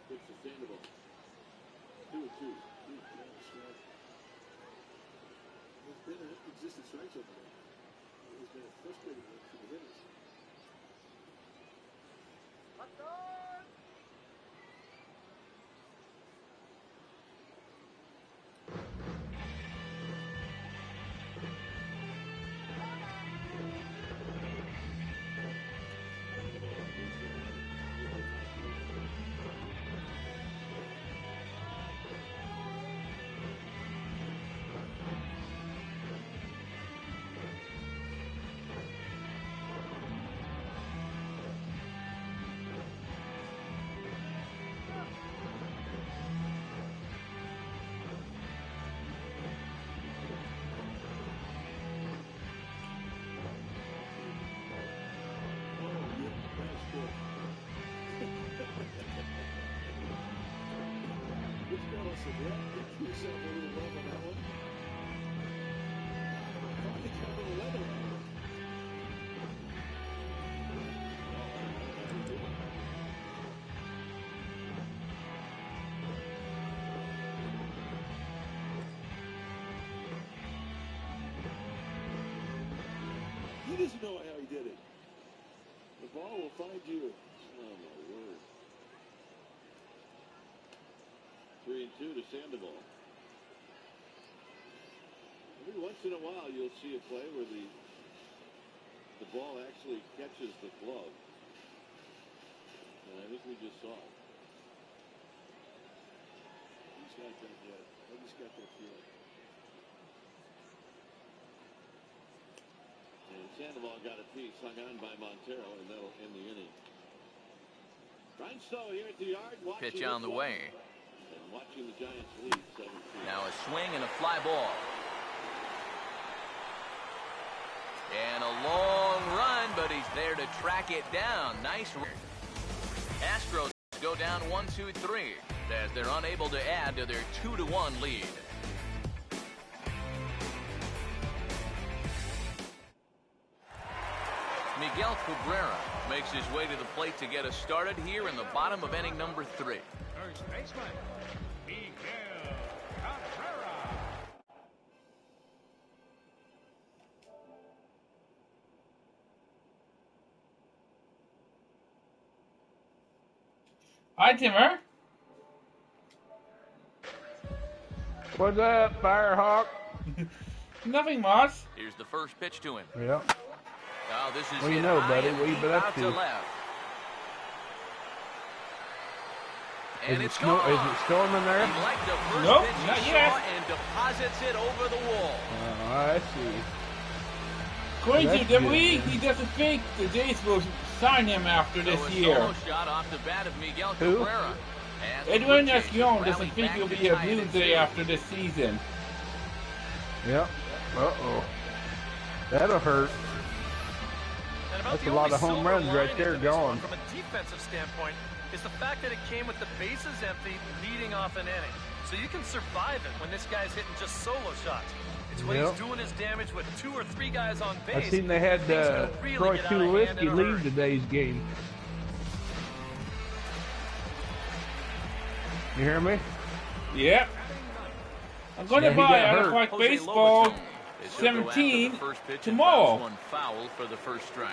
It's sustainable. 2-2. There's been an existing strikes over there. It's been a frustrating one for the hitters. He doesn't know how he did it. The ball will find you. Oh, my word. 3-2 to Sandoval. Every once in a while, you'll see a play where the ball actually catches the glove. And I think we just saw it. He's got that, I just got that feeling. And Sandoval got a piece hung on by Montero, and that'll end the inning. Rhinestone here at the yard. Pitch on the way. And watching the Giants lead 7-2. Now a swing and a fly ball. And a long run, but he's there to track it down. Nice. Astros go down 1-2-3 as they're unable to add to their 2-1 lead. Miguel Cabrera makes his way to the plate to get us started here in the bottom of inning number 3. First baseman, Miguel Cabrera. Hi, Timmer. What's up, Firehawk? Nothing, Moss. Here's the first pitch to him. Yeah. Oh, this is What do you hit know, high buddy? and What you deep been up out to? left. And Is it's it gone. storming there? He liked the first Nope, pitch not he yet. saw and deposits it over the wall. Oh, I see. According to That's good, WWE, man. he doesn't think the Jays will sign him after So this a year. solo shot off the bat of Miguel Who? Cabrera. And the Edwin Blue Jays Esquion rally doesn't think back he'll to be a tie it Blue at Jay 2. after this season. Yep. Uh-oh. That'll hurt. And about That's the a lot only of home silver runs right lining there to this one gone. From a defensive standpoint is the fact that it came with the bases empty leading off an inning. So you can survive it when this guy's hitting just solo shots. It's when Yep. he's doing his damage with 2 or 3 guys on base. I seen they had things can really Troy get out of hand Tulowitzki in a leave hurry. today's game. You hear me? Yep. I'm going to Yeah, he buy got out of hurt. Park Jose Baseball Lobaton is he'll go after 17 the first pitch and tomorrow. bounce one foul for the first strike.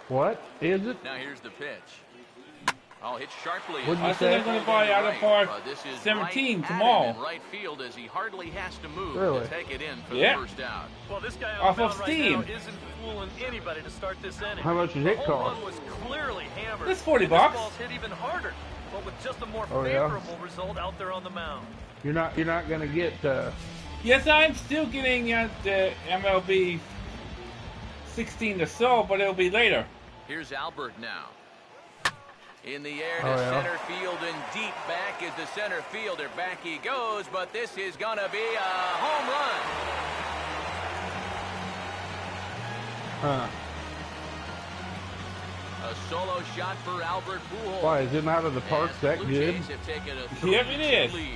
What is it? Now here's the pitch. Oh, hit sharply. What'd you I said I'm going to buy out of Park This is 17 right tomorrow. at him in right field as he hardly has to move Really? to take it in for Yeah. the first out. Well, this guy on Off the of mound right Steam. now isn't fooling anybody to start this inning. How much does The it home cost? run was clearly hammered. It's 40 and this bucks. ball's hit even harder, but with just a more Oh, yeah? favorable result out there on the mound. You're not gonna get Yes, I'm still getting at the MLB 16 or so, but it'll be later. Here's Albert now. In the air to Oh, yeah. center field and deep back is the center fielder. Back he goes, but this is going to be a home run. Huh. A solo shot for Albert Pujols. Why, is it out of the park As the that Blue good? Jays have taken a Yep, it 3-2 is. lead.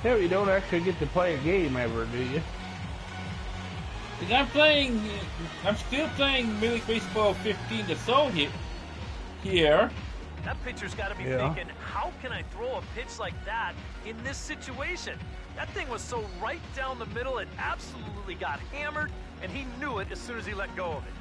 Hell, you don't actually get to play a game ever, do you? Because I'm still playing Major League Baseball 15 to soul here. That pitcher's got to be Yeah. thinking, how can I throw a pitch like that in this situation? That thing was so right down the middle, it absolutely got hammered, and he knew it as soon as he let go of it.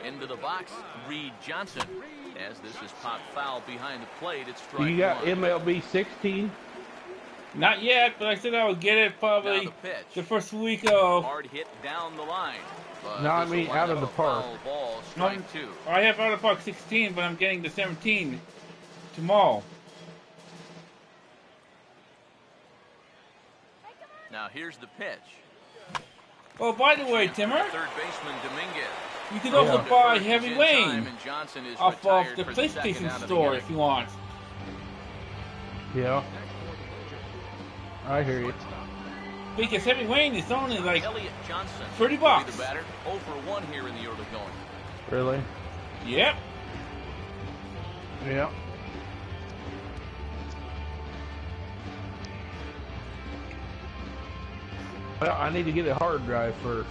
Into the box, Reed Johnson. As this is popped foul behind the plate, it's strike You got one. MLB 16? Not yet, but I said I would get it Now probably the pitch. the first week of. Hard hit down the line. But No, I this will mean wind out of up the a park. foul ball, No, strike two. I have out of park 16, but I'm getting the 17 tomorrow. Now here's the pitch. Oh, by the way, Timmer, Third baseman Dominguez. you can also Yeah. buy First Heavy is in Wayne time, and Johnson is off of retired the for second PlayStation out of the store inning. if you want. Yeah. I hear you. Because Heavy Wayne is only like Elliot Johnson. $30. will be the batter. 0 for 1 here in the early going. Really? Yep. Yeah. Well, I need to get a hard drive first.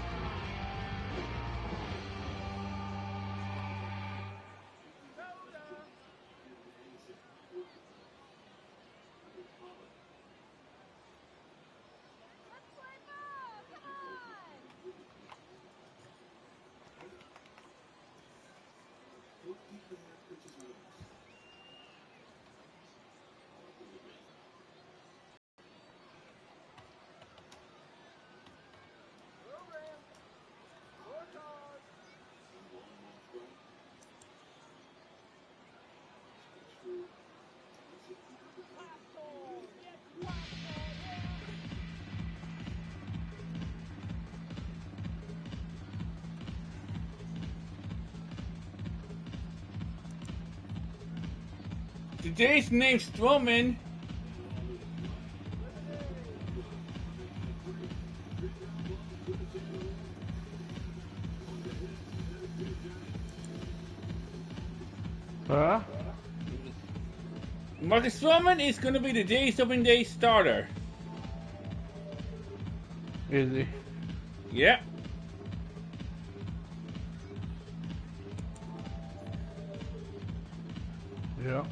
Today's name's Stroman. Huh? Marcus Stroman is going to be the day's open day starter. Is he? Yep. Yeah.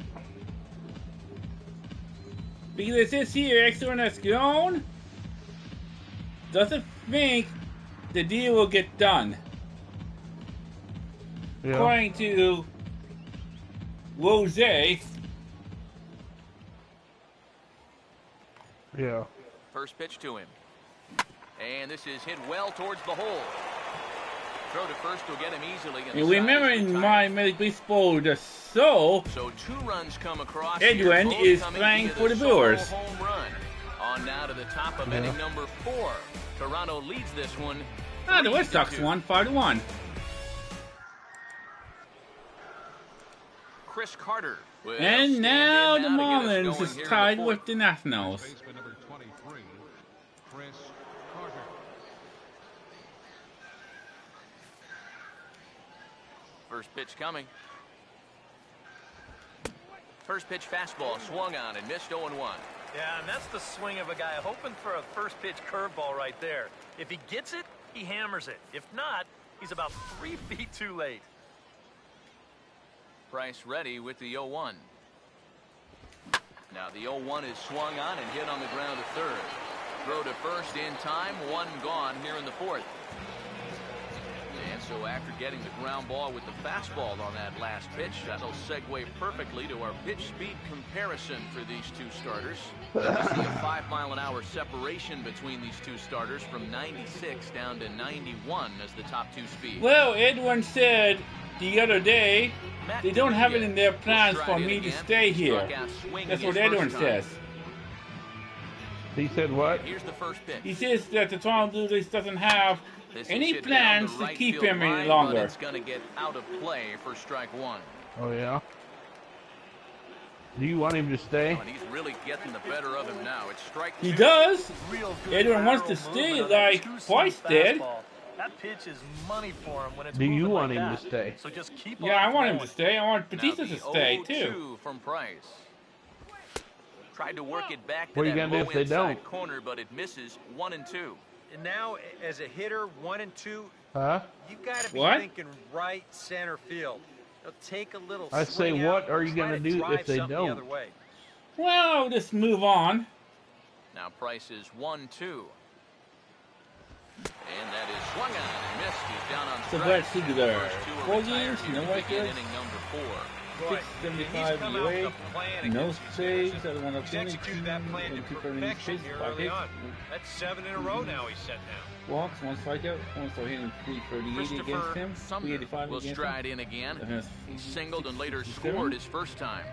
Because it says here, X1 Escalon doesn't think the deal will get done. Yeah. According to Rose. Yeah. First pitch to him. And this is hit well towards the hole. Throw to first will get him easily. And the And side remember is in retired. my Major League Baseball, the soul, So 2 runs come across. Edwin here, both is coming playing via for the solo Brewers. Home run. On now to the top of Yeah. inning number 4. Toronto leads this one. the Red Sox 3-2. won 5-1. Chris Carter. will And stand now in the now to get us Marlins going is here in the tied fourth. with the Nationals. Baseman number 23, Chris Carter. First pitch coming. First pitch fastball swung on and missed 0-1. Yeah, and that's the swing of a guy hoping for a first pitch curveball right there. If he gets it, he hammers it. If not, he's about 3 feet too late. Price ready with the 0-1. Now the 0-1 is swung on and hit on the ground to third. Throw to first in time, 1 gone here in the fourth. And so after getting the ground ball with the fastball on that last pitch, that'll segue perfectly to our pitch speed comparison for these 2 starters. You see a 5-mile-an-hour separation between these 2 starters from 96 down to 91 as the top 2 speeds. Well, Edwin said the other day, Matt they don't have it in their Dominguez plans will for stride in me to again. stay He here. struck out swinging That's what his Edwin first time. says. He said what? Here's the first pitch. He says that the Toronto Blue Jays doesn't have This any is hit down plans the to right keep field him any line, longer. But it's going to get out of play for strike one. Oh yeah. Do you want him to stay? And he's really getting the better of him now. It's strike He two. does. Real good Edwin wants to lateral stay movement on that like two-seam Twice did. fastball. That pitch is money for him when it's Do you moving want like him that. to stay? So just keep Yeah, on I want him throwing. to stay. I want Now Batista the to stay 0-2 too. from Price. Tried to work it back to What are you that gonna do low if they inside don't? corner, but it misses 1-2. And now, as a hitter, 1 and 2, Huh? you got to be What? thinking right center field. They'll take a little. I say, swing what out, are you try gonna to do drive if they something don't? The other way. Well, I'll just move on. Now Price is 1-2. And that is swung on and missed. He's down on So strikes. Brett Sigler, First two are 4 retired games, here no to begin records, inning number 4. Right. 675 And he's come out with ERA, a plan no against these saves, hitters, other one and up he's executed that plan to perfection here early on. That's 7 in a row now he's set now. Walks, 1 strikeout, almost hitting 338 against him, Christopher Sumner 385 will against stride him. in again. Has He singled and later 67. scored his first time.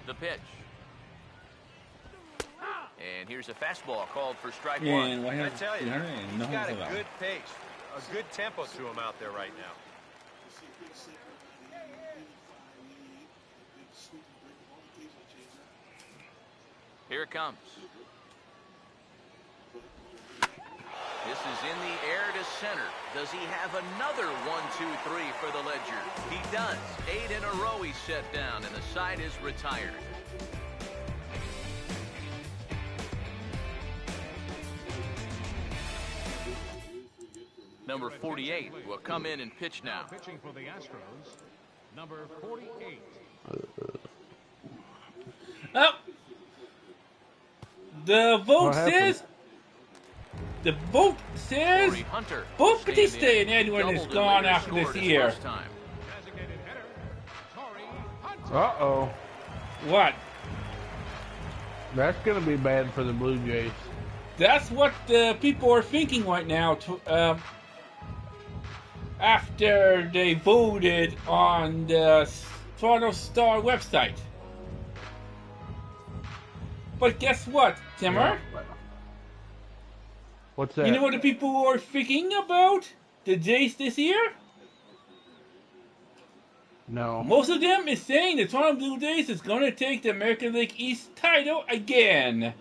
The pitch. And here's a fastball called for strike one. And I 100, tell you, 300, and he's no got hits a allowed. good pace, a good tempo to him out there right now. Here it comes. This is in the air to center. Does he have another 1-2-3 for the Ledger? He does. 8 in a row he's set down, and the side is retired. Number 48 will come in and pitch now. Pitching for the Astros, number 48. Oh! The vote What happened? says. The vote says. Corey Hunter Both stand Batista in, and Edwin is doubled and gone later after this scored his year. first time. Designated hitter, Corey Hunter. Uh-oh. What? That's going to be bad for the Blue Jays. That's what the people are thinking right now. After they voted on the Toronto Star website. But guess what, Timmer? What's that? You know what the people are thinking about the Jays this year? No. Most of them is saying the Toronto Blue Jays is going to take the American League East title again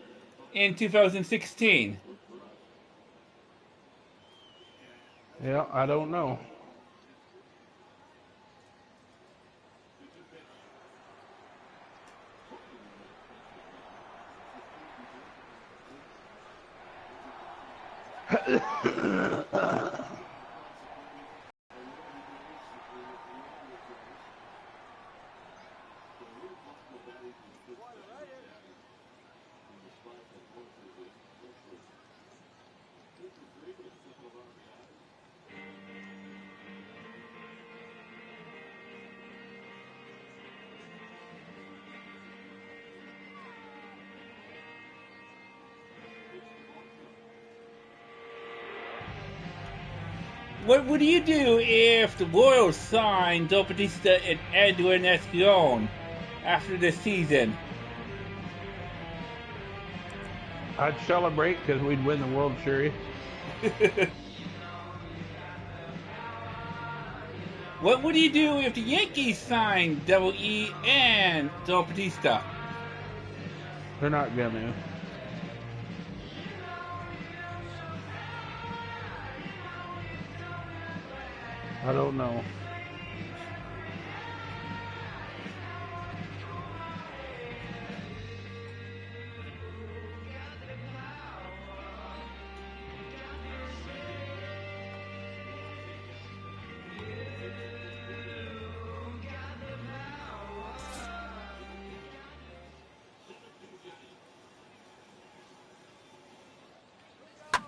in 2016. Yeah, I don't know. What would you do if the Royals signed Del Batista and Edwin Escalon after this season? I'd celebrate because we'd win the World Series. What would you do if the Yankees signed Double E and Del Batista? They're not going to. I don't know.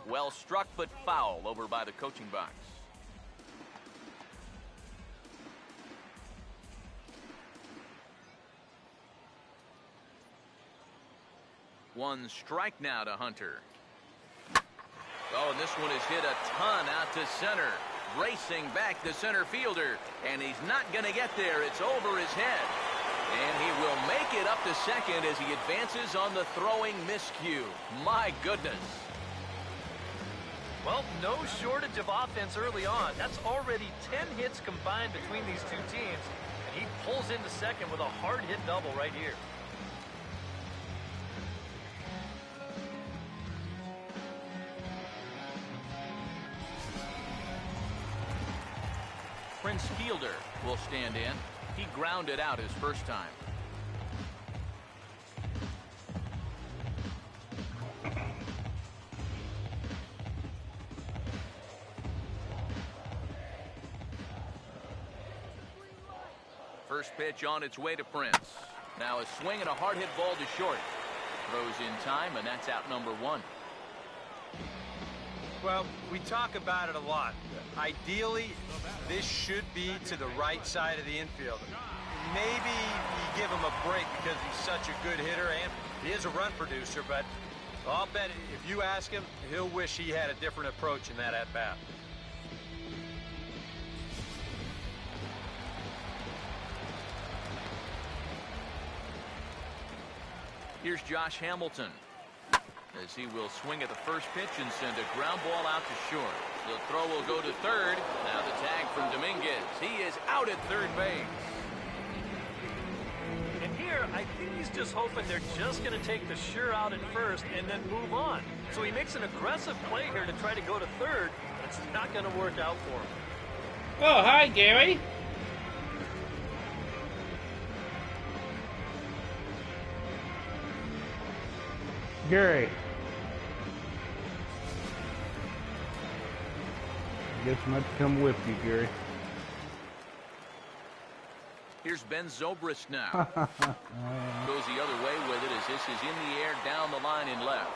Well struck but foul over by the coaching box. One strike now to Hunter. Oh, and this one is hit a ton out to center. racing back the center fielder, and he's not going to get there. It's over his head. And he will make it up to second as he advances on the throwing miscue. My goodness. Well, no shortage of offense early on. That's already 10 hits combined between these two teams. And he pulls into second with a hard-hit double right here. Prince Fielder will stand in. He grounded out his first time. First pitch on its way to Prince. Now a swing and a hard hit ball to short. Throws in time, and that's out number one. Well, we talk about it a lot. Ideally, this should be to the right side of the infield. Maybe you give him a break because he's such a good hitter and he is a run producer, but I'll bet if you ask him, he'll wish he had a different approach in that at-bat. Here's Josh Hamilton, as he will swing at the first pitch and send a ground ball out to short. The throw will go to third. Now the tag from Dominguez. He is out at third base. And here, I think he's just hoping they're just going to take the sure out at first and then move on. So he makes an aggressive play here to try to go to third, but it's not going to work out for him. Oh, hi, Gary. Gary. Guess I'm going to come with you, Gary. Here's Ben Zobrist now. Goes the other way with it as this is in the air down the line in left.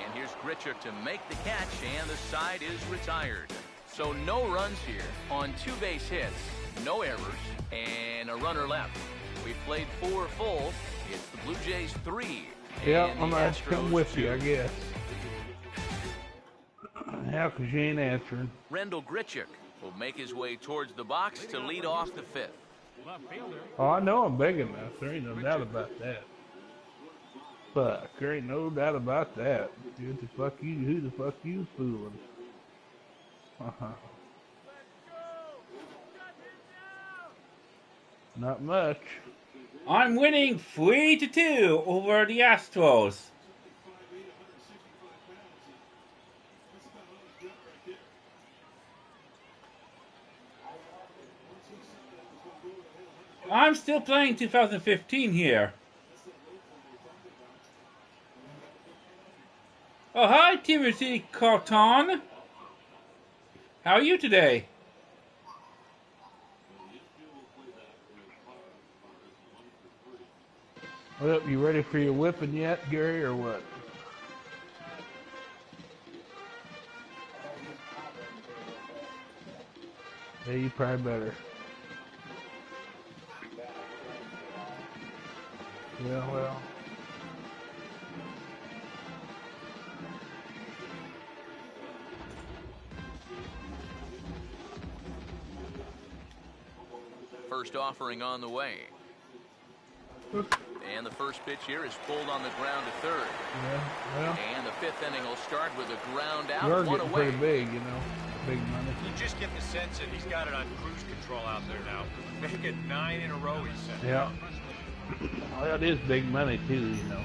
And here's Grichuk to make the catch, and the side is retired. So no runs here on 2 base hits, no errors, and a runner left. We've played 4 full. It's the Blue Jays 3. Yeah, I'm going to come with you, I guess. How, because you ain't answering. Rendell Grichuk will make his way towards the box to lead off the 5th. Oh, I know I'm big enough. There ain't no doubt about that. Fuck, there ain't no doubt about that. Who the fuck you fooling? Not much. I'm winning 3-2 over the Astros. I'm still playing 2015 here. Oh, hi, Timothy Carton. How are you today? Well, you ready for your whipping yet, Gary, or what? Yeah, you probably better. Yeah, well. First offering on the way. And the first pitch here is pulled on the ground to third. Yeah, well. And the 5th inning will start with a ground out, You are one getting away. pretty big, you know. Big money. You just get the sense that he's got it on cruise control out there now. Make it 9 in a row, he said. Yeah. Well, it is big money, too, you know.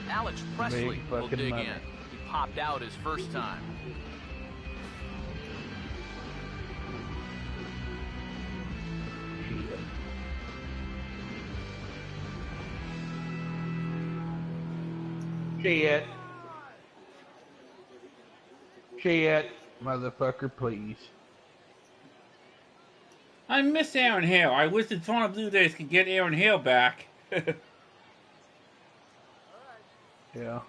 Alex Presley Big will fucking dig money. in. He popped out his first time. Shit, motherfucker, please. I miss Aaron Hale. I wish the Toronto Blue Jays could get Aaron Hale back. Yeah.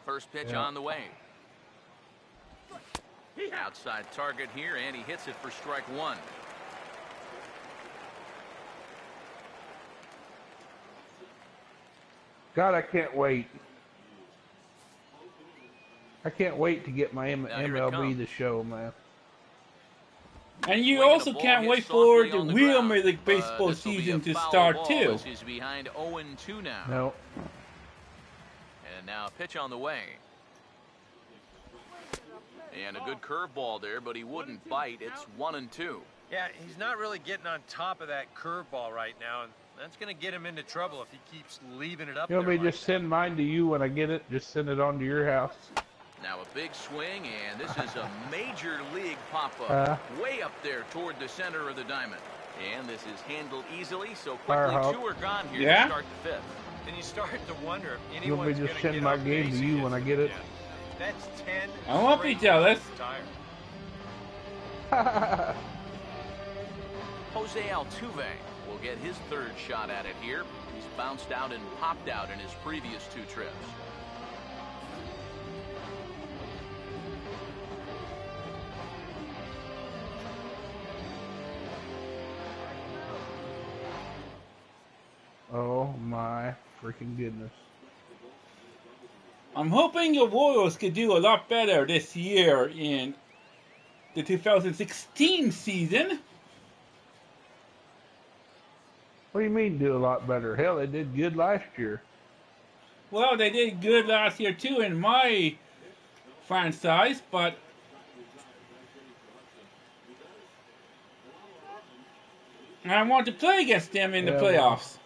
First pitch Yeah. on the way. Outside target here, and he hits it for strike 1. God, I can't wait. I can't wait to get my Now here it MLB comes. The Show, man. And you Swinging also a ball can't hit wait for softly the on the real ground, Major League but Baseball this'll be a season to foul start ball too. as he's behind 0-2 now. No. And now a pitch on the way. And a good curveball there, but he wouldn't bite. It's 1-2. Yeah, he's not really getting on top of that curveball right now, and that's going to get him into trouble if he keeps leaving it up You want there me to like just send mine to you when I get it? Just send it on to your house. Now a big swing, and this is a major league pop-up. Way up there toward the center of the diamond. And this is handled easily, so quickly Firehawk. 2 are gone here Yeah? to start the 5th. And you start to wonder if You want me anyone's to going just to send get my on game base to you when against I get him it? again. That's 10. I won't be straight jealous. retired. Jose Altuve will get his 3rd shot at it here. He's bounced out and popped out in his previous 2 trips. Oh my freaking goodness. I'm hoping the Royals could do a lot better this year in the 2016 season. What do you mean do a lot better? Hell, they did good last year. Well, they did good last year too in my franchise, but I want to play against them in the Yeah, playoffs.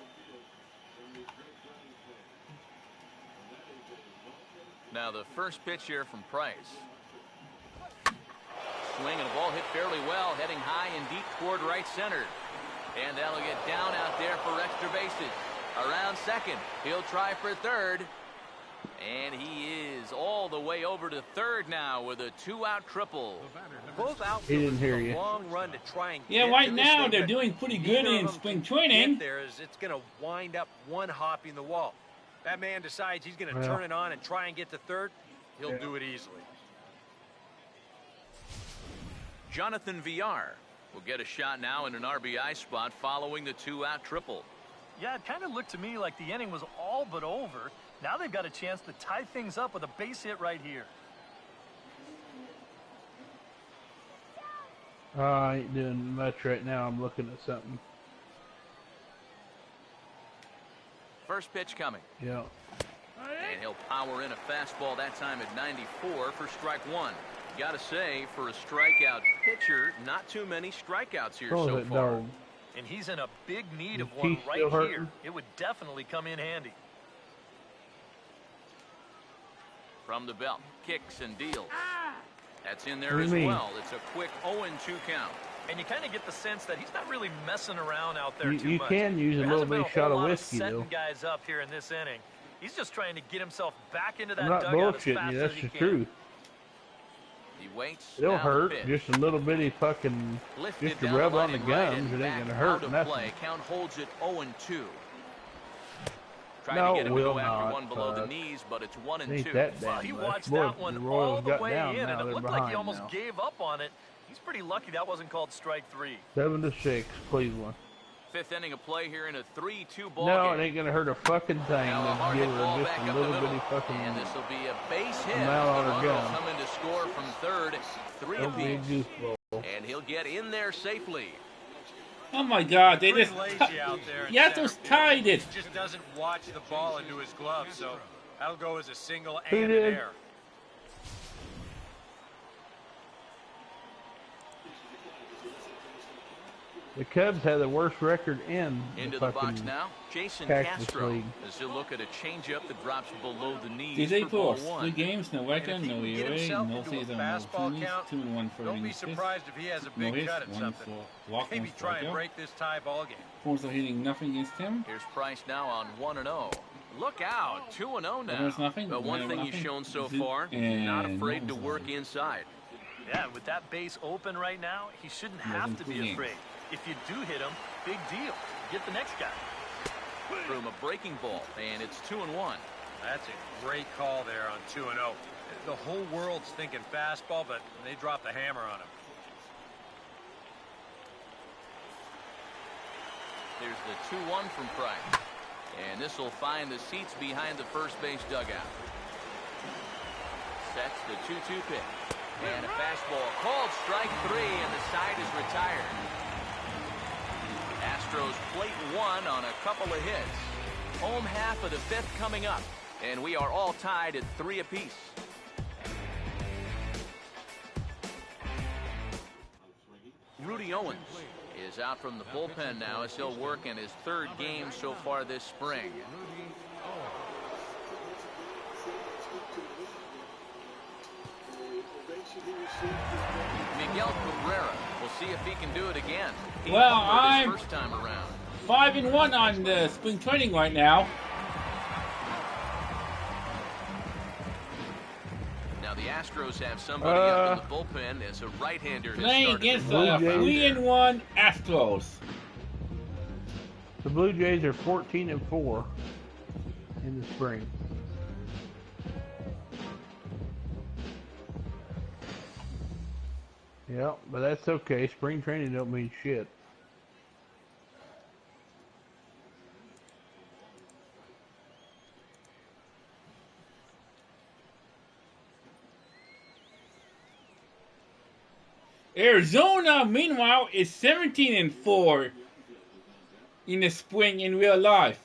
Now the first pitch here from Price. Swing and a ball hit fairly well, heading high and deep toward right center. And that'll get down out there for extra bases. Around second, he'll try for 3rd. And he is all the way over to 3rd now with a 2-out triple. Both He didn't outfielders hear took a you. long run to try and Yeah, get right to this now thing, they're but doing pretty neither good of in them spring can training. Get there as it's going to wind up one hopping the wall. That man decides he's going to Well. turn it on and try and get to 3rd. He'll do it easily. Jonathan Villar will get a shot now in an RBI spot following the 2-out triple. Yeah, it kind of looked to me like the inning was all but over. Now they've got a chance to tie things up with a base hit right here. I ain't doing much right now. I'm looking at something. First pitch coming. Yeah. And he'll power in a fastball that time at 94 for strike 1. Gotta say, for a strikeout pitcher, not too many strikeouts here Oh, so that far. dog. And he's in a big need His of one teeth right still here. hurting? It would definitely come in handy. From the belt, kicks and deals. That's in What there do you as mean? well. It's a quick 0-2 count. And you kind of get the sense that he's not really messing around out there too You much. can use a There little hasn't been bitty shot whole of lot whiskey, setting though. guys up here in this inning. He's just trying to get himself back into that I'm not dugout as bullshitting fast you. as That's he the can. truth. He waits. It'll now the hurt. pitch. Just a little bitty fucking, Lifted just to down rub the on the line and right gums. and It ain't back gonna out hurt of nothing. play. Count holds it 0-2. Tried No, to get him will to go after not, one below the but knees, but it's Ain't 1-2. that Well, damn he much. watched Boy, that one the all Royals the got way down in, now. and it They're looked like he behind almost now. gave up on it. He's pretty lucky that wasn't called strike 3. 7-6, Cleveland. 5th inning of play here in a 3-2 ball No, game. it ain't gonna hurt a fucking thing. Now a To hard give hit her ball just back a up the little middle. bitty fucking. And this will be a base hit. amount on The her runner will gun. come in to score from 3rd. 3 Don't be a apiece. goofball. And he'll get in there safely. Oh my God, they Pretty just lazy out there in Yatos center field. tied it. He just doesn't watch the ball into his glove, so that'll go as a single Who and did? an air. The Cubs had the worst record in Into the the box fucking. now, Jason Cactus Castro. League. As he'll look at a changeup that drops below the knees DJ for ball Force, 1. 3 games, no record, And if he no can get ERA, himself no into a season, no fastball Phillies, count, 2-1 for Don't be innings surprised if he has a no big hits, cut at 1 something. for walk, Maybe 1 try and strikeout. break this tie ball game. Force are hitting nothing against him. Here's Price now on 1-0. Look out, 2-0 now. There's nothing, But one there's thing he's nothing. shown so Zip, far, and not afraid to no, work inside. Yeah, with that base open right now, he shouldn't have to be games. afraid. If you do hit him, big deal. Get the next guy. Threw him a breaking ball, and it's 2-1. That's a great call there on 2-0. The whole world's thinking fastball, but they dropped the hammer on him. There's the 2-1 from Price. And this will find the seats behind the first base dugout. Sets the 2-2 pitch. And a fastball called strike 3, and the side is retired. Astros plate 1 on a couple of hits. Home half of the 5th coming up, and we are all tied at 3 apiece. Rudy Owens is out from the bullpen now as he'll work in his 3rd game so far this spring. Miguel Cabrera, we'll see if he can do it again. He Well, homered his I'm first time around. 5-1 on the spring training right now. Now the Astros have somebody up in the bullpen as a right-hander. Playing against the Blue Jays. 3-1 Astros. The Blue Jays are 14-4 in the spring. Yeah, but that's okay. Spring training don't mean shit. Arizona, meanwhile, is 17-4 in the spring in real life.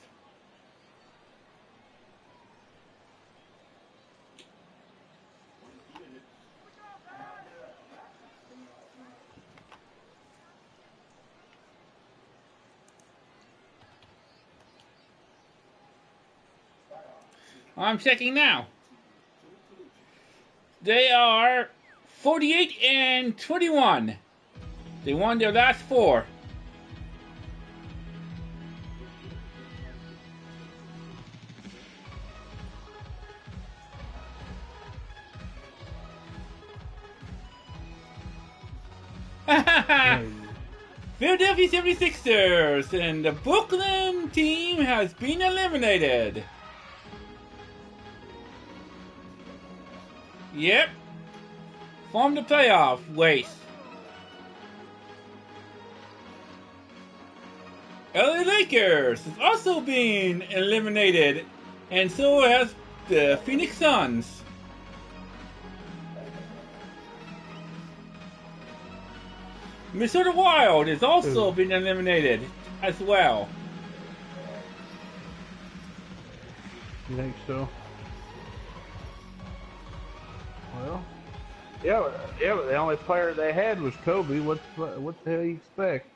I'm checking now. They are 48-21. They won their last 4. Philadelphia 76ers and the Brooklyn team has been eliminated. Yep. From the playoff race. LA Lakers has also been eliminated, and so has the Phoenix Suns. Minnesota Wild has also been eliminated as well. You think so? Well, yeah, but the only player they had was Kobe. What the hell you expect?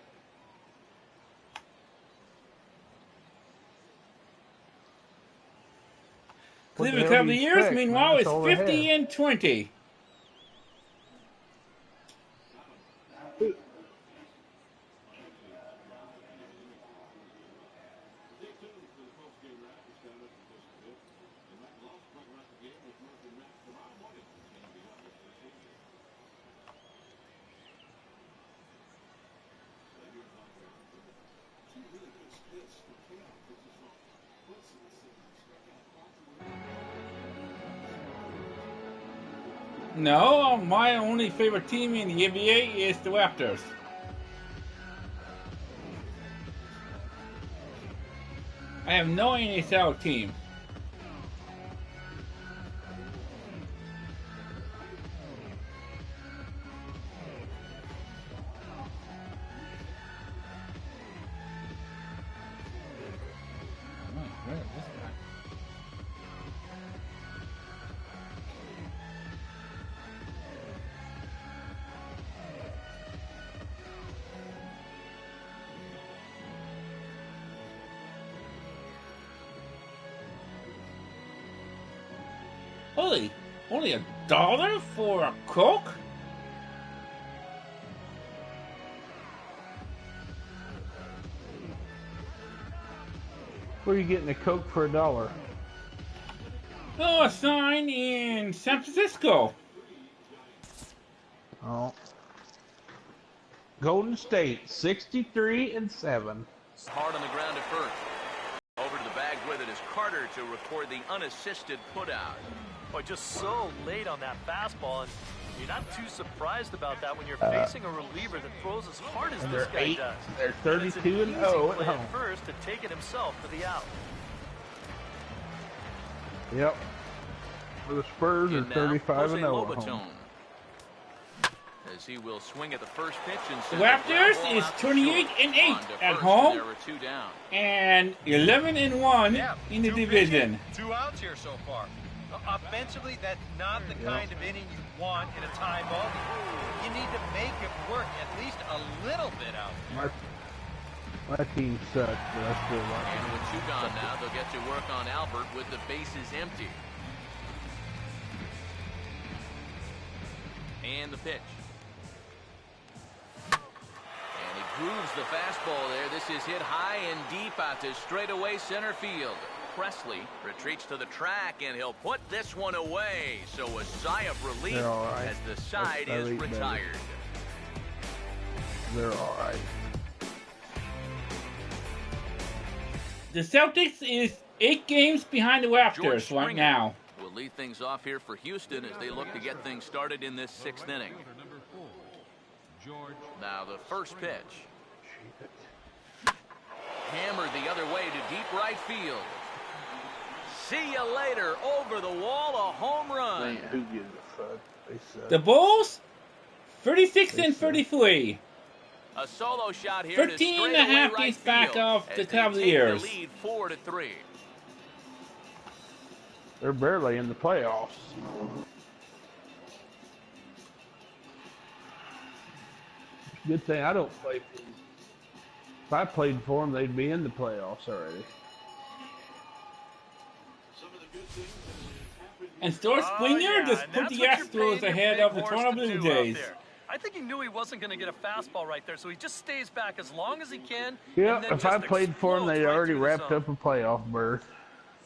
Cleveland Cavaliers, meanwhile, is 50-20. No, my only favorite team in the NBA is the Raptors. I have no NHL team. Only $1 for a Coke? Where are you getting a Coke for $1? Oh, a sign in San Francisco. Oh. Golden State, 63-7. Hard on the ground at first. Over to the bag with it is Carter to record the unassisted putout. Boy, just so late on that fastball, and you're not too surprised about that when you're facing a reliever that throws as hard as this guy does. They're 32-0 at home. First to take it himself for the out. Yep. For the Spurs are And now, 35 and Jose 0 at home. Lobaton. As he will swing at the first pitch and The send the ground Raptors ball is out to 28 short. and 8 On to at first, home. and there were 2 down. And 11 and 1 Yeah, in the 2 division. pitches, 2 outs here so far. Offensively, that's not the kind of inning you want in a tie ball game. You need to make it work at least a little bit out. My team sucks, but I still like And it. with 2 gone now, they'll get to work on Albert with the bases empty. And the pitch. And he grooves the fastball there. This is hit high and deep out to straightaway center field. Presley retreats to the track, and he'll put this one away. So a sigh of relief They're all right. as the side I is think better. retired. They're all right. The Celtics is 8 games behind the George Raptors right Springer now. will lead things off here for Houston as they look to get things started in this 6th inning. Number 4, George. Now the first pitch. Hammered the other way to deep right field. See you later. Over the wall, a home run. Man, who gives a fuck? They suck. The Bulls, 36 and 33. A solo shot here 13 and a half games back off the Cavaliers. Lead 4-3. They're barely in the playoffs. Good thing I don't play for them. If I played for them, they'd be in the playoffs already. And Stuart Springer just put the Astros ahead of the Toronto Blue Jays. I think he knew he wasn't going to get a fastball right there, so he just stays back as long as he can. Yeah, and then if I just played for them, explodes they'd right already through the wrapped zone. up a playoff berth.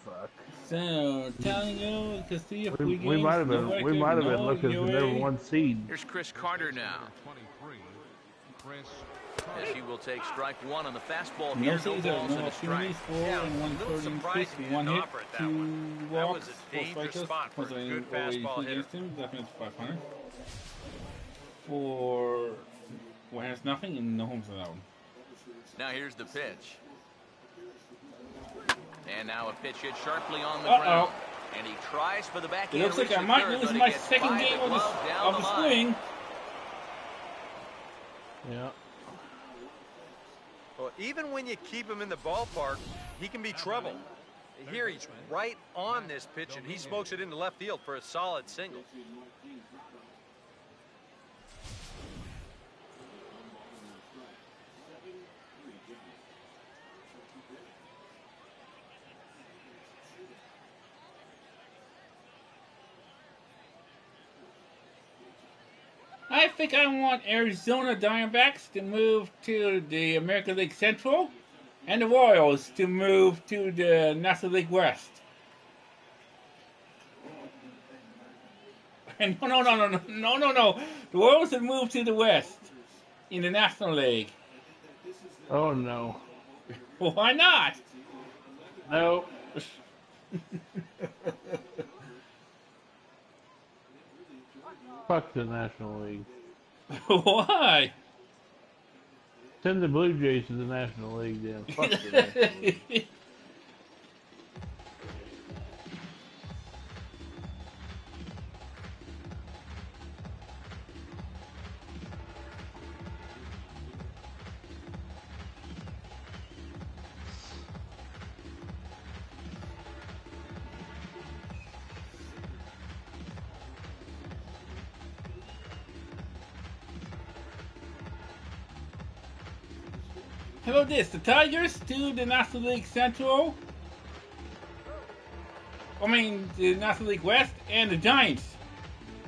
Fuck. So, telling you to see if We might have been looking at the number 1 seed. Here's Chris Carter now. 23, Chris As he will take strike 1 on the fastball No here. No season, balls no and a strike. opportunities, 4 Yeah, and a little 136, surprised he 1 didn't hit, offer it that 2 one. That walks, was a 4 dangerous strikeouts. spot for a Was good over 82 fastball hitter. against him, definitely 500. For one has nothing and no homes allowed. Now here's the pitch. And now a pitch hit sharply on the Uh-oh. ground. And he tries for the back It end. looks like I might lose my second game of the spring. Yeah. Well, even when you keep him in the ballpark, he can be trouble. Here he's right on this pitch, and he smokes it into left field for a solid single. I think I want Arizona Diamondbacks to move to the American League Central and the Royals to move to the National League West. And no. The Royals have moved to the West in the National League. Oh, no. Well, why not? No. Fuck the National League. Why? Send the Blue Jays to the National League then. Fuck the National League. How about this? The Tigers to the National League Central. The National League West, and the Giants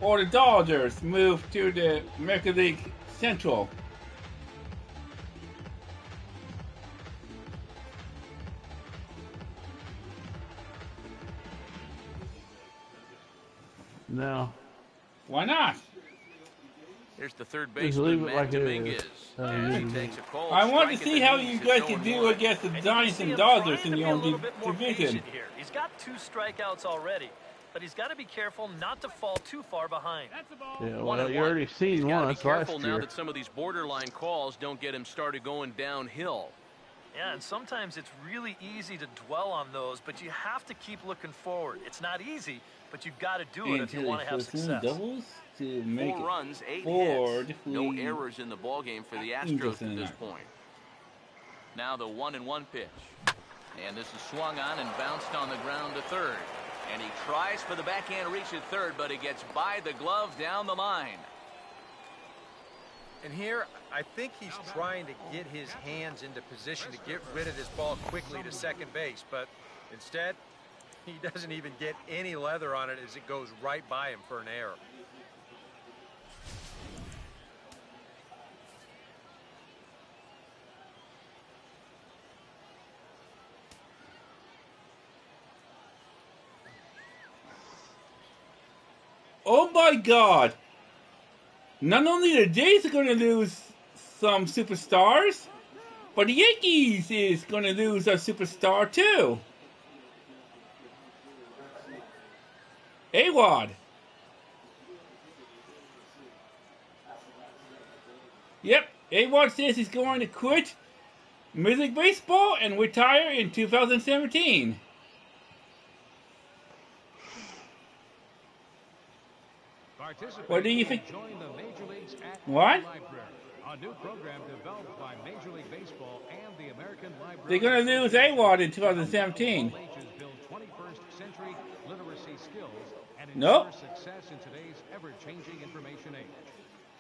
or the Dodgers move to the American League Central. No. Why not? Here's the third Just leave baseman, it Matt like it Dominguez. is. As he takes a cold I want to strike at see the how knees, you it's guys can do 0-1. against the And you Giants see and him Dodgers trying in to the be a own little bit more division. patient here. He's got 2 strikeouts already, but he's got to be careful not to fall too far behind. Yeah, 1-1. well, you already He's seen gotta once be careful last now year. that some of these borderline calls don't get him started going downhill. Yeah, and sometimes it's really easy to dwell on those, but you have to keep looking forward. It's not easy, but you've got to do it if you want to have success. Doubles to make 4 runs, 8 four hits. No errors in the ballgame for the Astros at this point. Now the 1-1 pitch. And this is swung on and bounced on the ground to third. And he tries for the backhand reach at third, but it gets by the glove down the line. And here, I think he's trying to get his hands into position to get rid of this ball quickly to second base, but instead, he doesn't even get any leather on it as it goes right by him for an error. Oh my God! Not only the Jays are going to lose some superstars, but the Yankees is going to lose a superstar too. A-Rod. Yep, A-Rod says he's going to quit Major League Baseball and retire in 2017. What do you think? Join the Major Leagues at What? Library, a new program developed by Major League Baseball and the American Library. They're going to lose A-Rod in 2017. All ages build 21st century literacy skills and Nope. ensure success in today's ever-changing information age.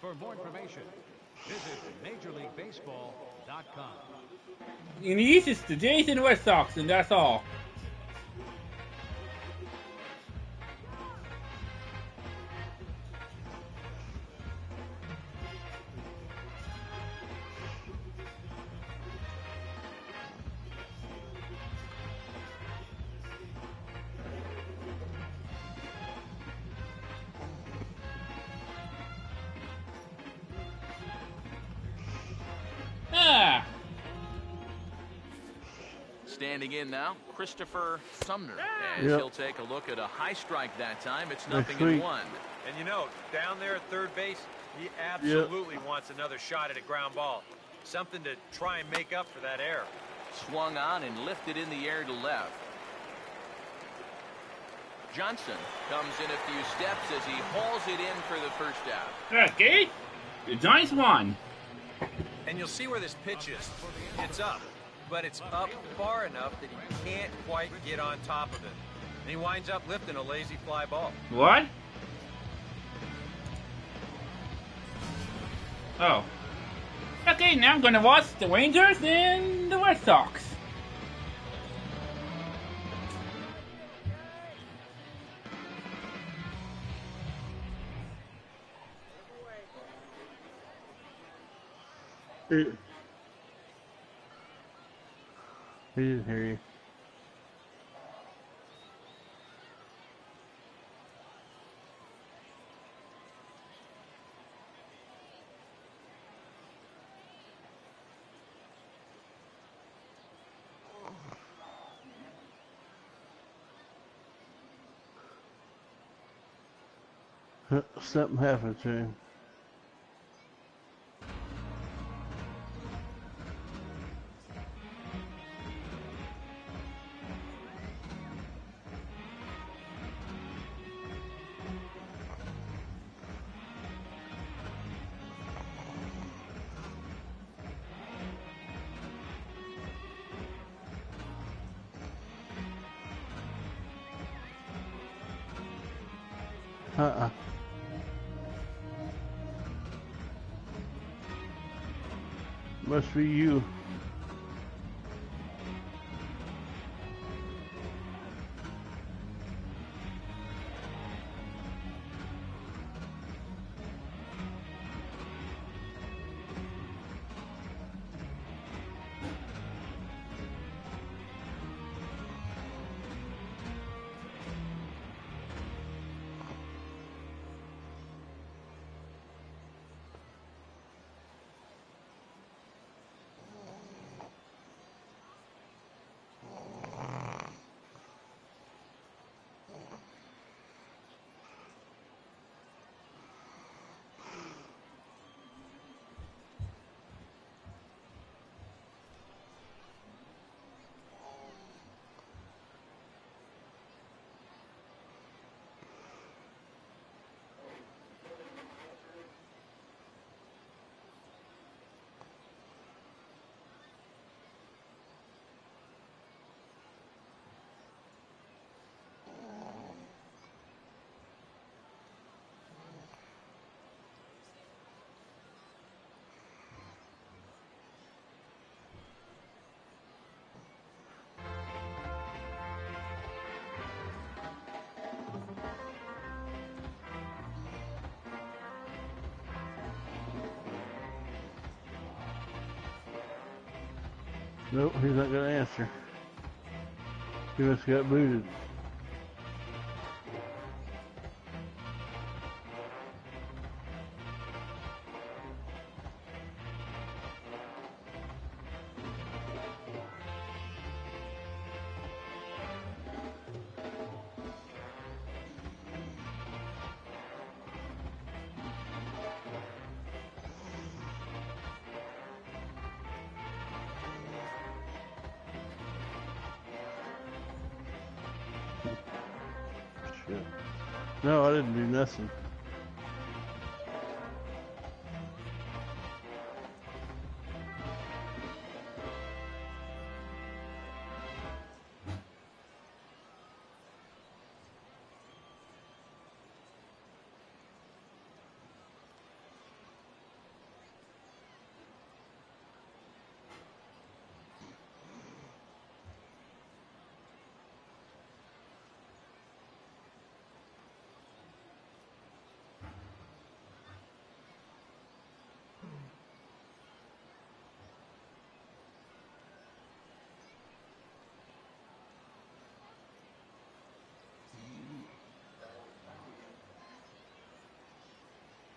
For more information, visit MajorLeagueBaseball.com. In the East, it's the Jays and the Red Sox, and that's all. Ah! Standing in now, Christopher Sumner. And he'll take a look at a high strike that time. It's 0-1. And you know, down there at third base, he absolutely wants another shot at a ground ball. Something to try and make up for that error. Swung on and lifted in the air to left. Johnson comes in a few steps as he hauls it in for the first out. Okay, the Giants won. And you'll see where this pitch is. It's up, but it's up far enough that he can't quite get on top of it. And he winds up lifting a lazy fly ball. What? Oh. Okay, now I'm gonna watch the Rangers and the Red Sox. He didn't hear you. Something happened to him. Must be you. Nope, he's not gonna answer. He must have got booted. Shit. No, I didn't do nothing.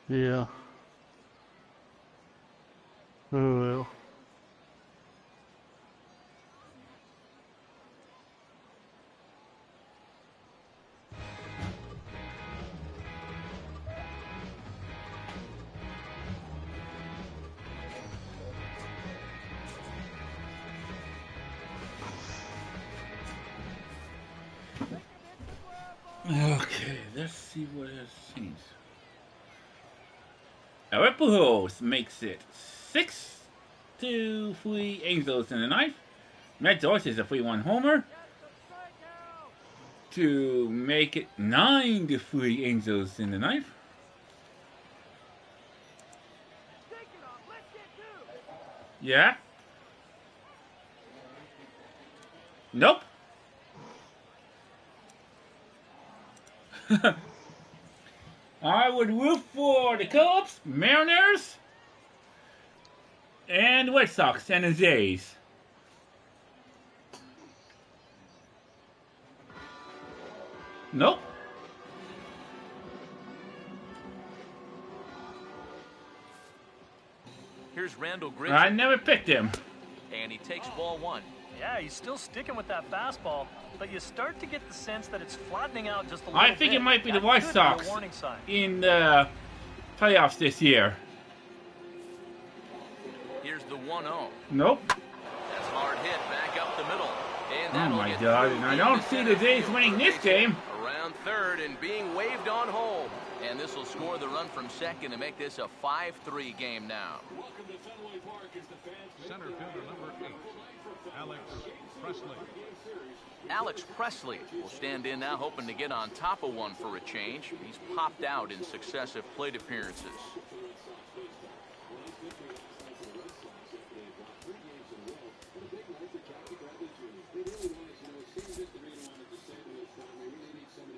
Yeah. Oh well. Okay, let's see what it seems. Arapahoe makes it 6-3 Angels in the ninth. Matt Joyce is a 3-1 homer to make it 9-3 Angels in the ninth. Yeah. Nope. I would root for the Cubs, Mariners, and the Red Sox and the Jays. Nope. Here's Randall Grichuk. I never picked him. And he takes ball one. Yeah, he's still sticking with that fastball, but you start to get the sense that it's flattening out just a little bit. I think it might be the That White could Sox be a warning sign. in the playoffs this year. Here's the 1-0. Nope. That's hard hit back up the middle. And Oh that'll my get God, through and I into don't see the Jays center winning this game. Around third and being waved on home. And this will score the run from second to make this a 5-3 game now. Center fielder number 8, Alex Presley. Alex Presley will stand in now, hoping to get on top of one for a change. He's popped out in successive plate appearances.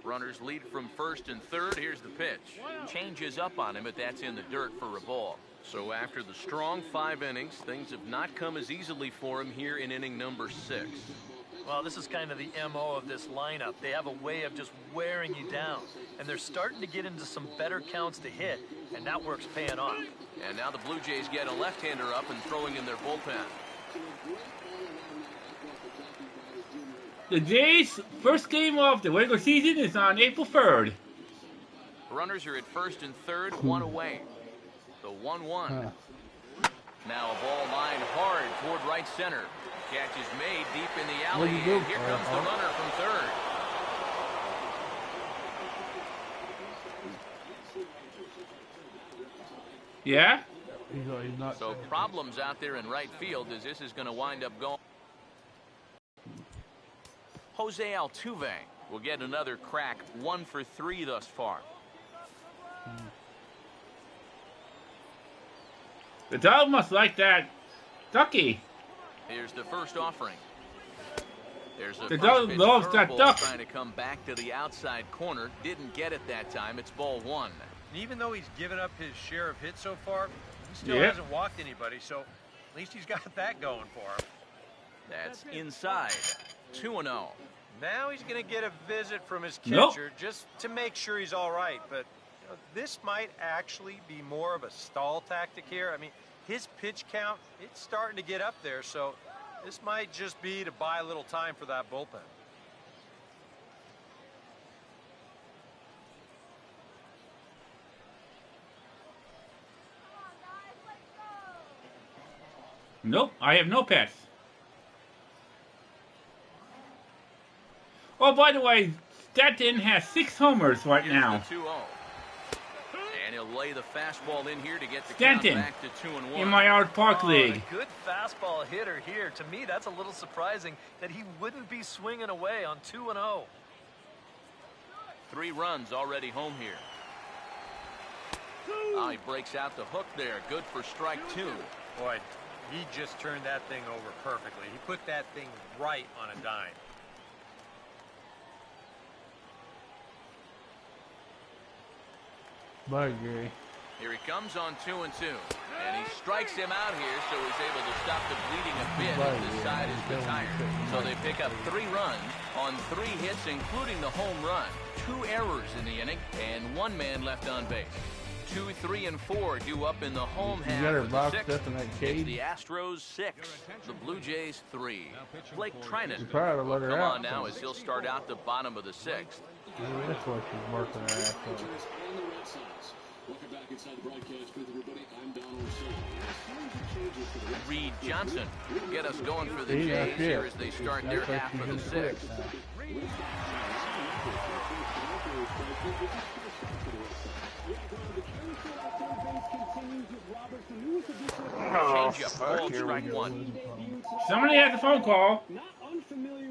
Runners lead from first and third. Here's the pitch. Changes up on him, but that's in the dirt for a ball. So after the strong 5 innings, things have not come as easily for him here in inning number 6. Well, this is kind of the MO of this lineup. They have a way of just wearing you down, and they're starting to get into some better counts to hit, and that work's paying off. And now the Blue Jays get a left-hander up and throwing in their bullpen. The Jays' first game of the regular season is on April 3rd. Runners are at first and third, one away. The 1-1. Now a ball line hard toward right center. Catch is made deep in the alley, and here comes the runner from third. Yeah? He's not. So problems out there in right field as this is going to wind up going. Jose Altuve will get another crack, 1 for 3 thus far. The dog must like that ducky. Here's the first offering. There's a The first dog pitch loves that curveball duck. trying to come back to the outside corner. Didn't get it that time. It's ball 1. And even though he's given up his share of hits so far, he still Yeah. hasn't walked anybody, so at least he's got that going for him. That's inside. 2-0. Now he's going to get a visit from his catcher Nope. just to make sure he's all right. But you know, this might actually be more of a stall tactic here. I mean, his pitch count, it's starting to get up there. So this might just be to buy a little time for that bullpen. Nope, I have no pets. Oh, by the way, Stanton has 6 homers right Here's now. the 2-0. And he'll lay the fastball in here to get the Stanton, count back to 2-1. in my Art Park Oh, League. a good fastball hitter here. To me, that's a little surprising that he wouldn't be swinging away on 2-0. 3 runs already home here. Oh, he breaks out the hook there. Good for strike 2. Boy, he just turned that thing over perfectly. He put that thing right on a dime. Bye, Gary. Here he comes on 2-2. And he strikes him out here, so he's able to stop the bleeding a bit as this side is retired. So they pick up 3 runs on 3 hits, including the home run. 2 errors in the inning, and 1 man left on base. 2, 3, and 4 due up in the home half got her of the boxed 6th. up in that It's cage? the Astros 6, the Blue Jays 3. Blake Trinan You probably will let her come out. on now as he'll start out the bottom of the 6th. That's why she's working her ass off. And the Red Sox. Welcome back inside the broadcast with everybody. I'm Donald Sale. Reed Johnson will get us going for the See, that's Jays it. here as they start their That's why half she's of the gonna quit 6th. now. Change up, ball strike 1. Somebody has a phone call.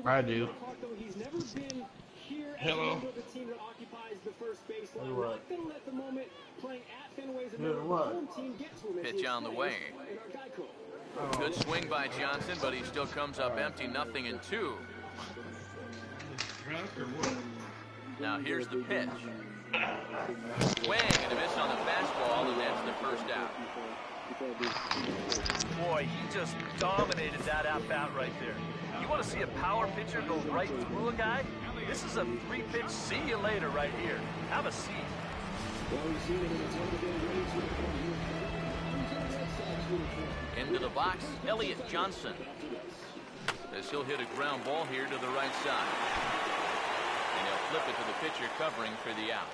I do. Hello. Pitch on the way. Good swing by Johnson, but he still comes up empty, 0-2. Now here's the pitch. Swing and a miss on the fastball, and that's the first out. Boy, he just dominated that at-bat right there. You want to see a power pitcher go right through a guy? This is a 3-pitch see you later right here. Have a seat. Into the box, Elliott Johnson. As he'll hit a ground ball here to the right side. And he'll flip it to the pitcher covering for the out.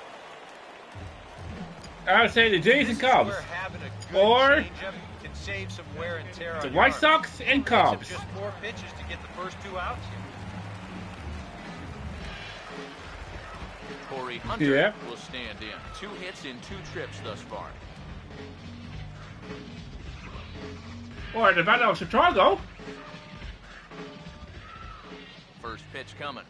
I would say the Jays and Cubs. Where having a good Or changeup can save some wear and tear on the your White arm. Sox and Gives him Cubs. just more pitches to get the first 2 outs. Corey Hunter Yeah. will stand in. 2 hits in 2 trips thus far. Or the Battle of Chicago. First pitch coming.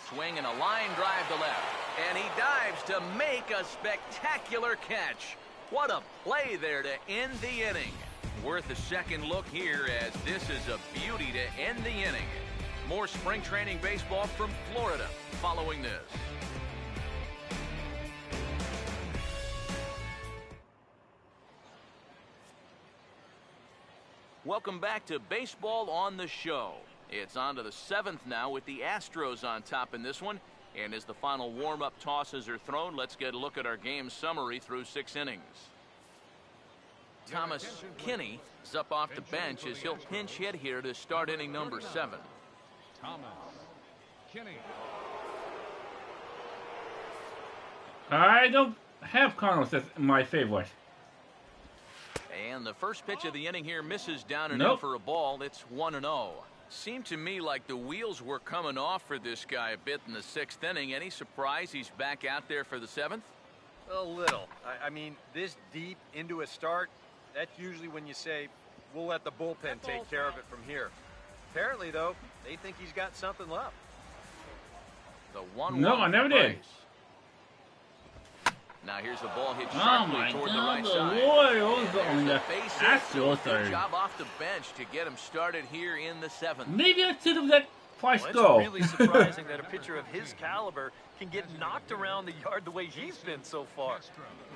Swing and a line drive to left. And he dives to make a spectacular catch. What a play there to end the inning. Worth a second look here as this is a beauty to end the inning. More spring training baseball from Florida following this. Welcome back to Baseball on the Show. It's on to the 7th now with the Astros on top in this one. And as the final warm-up tosses are thrown, let's get a look at our game summary through 6 innings. Thomas Kinney is up off the bench as he'll pinch hit here to start inning number 7. Thomas Kinney. I don't have Cardinals as my favorite. And the first pitch of the inning here misses down and Nope. in for a ball. It's 1-0. Seemed to me like the wheels were coming off for this guy a bit in the 6th inning. Any surprise he's back out there for the 7th? A little. I mean, this deep into a start, that's usually when you say, we'll let the bullpen take care of it from here. Apparently, though, they think he's got something left. The 1-1 No, I never did. Price. Now here's the ball hit Oh sharply my toward the God, right the side. Royals There's on the base hit, so Astros good are. job off the bench to get him started here in the 7th. Maybe I should have let Price Well, go. it's really surprising that a pitcher of his caliber can get knocked around the yard the way he's been so far.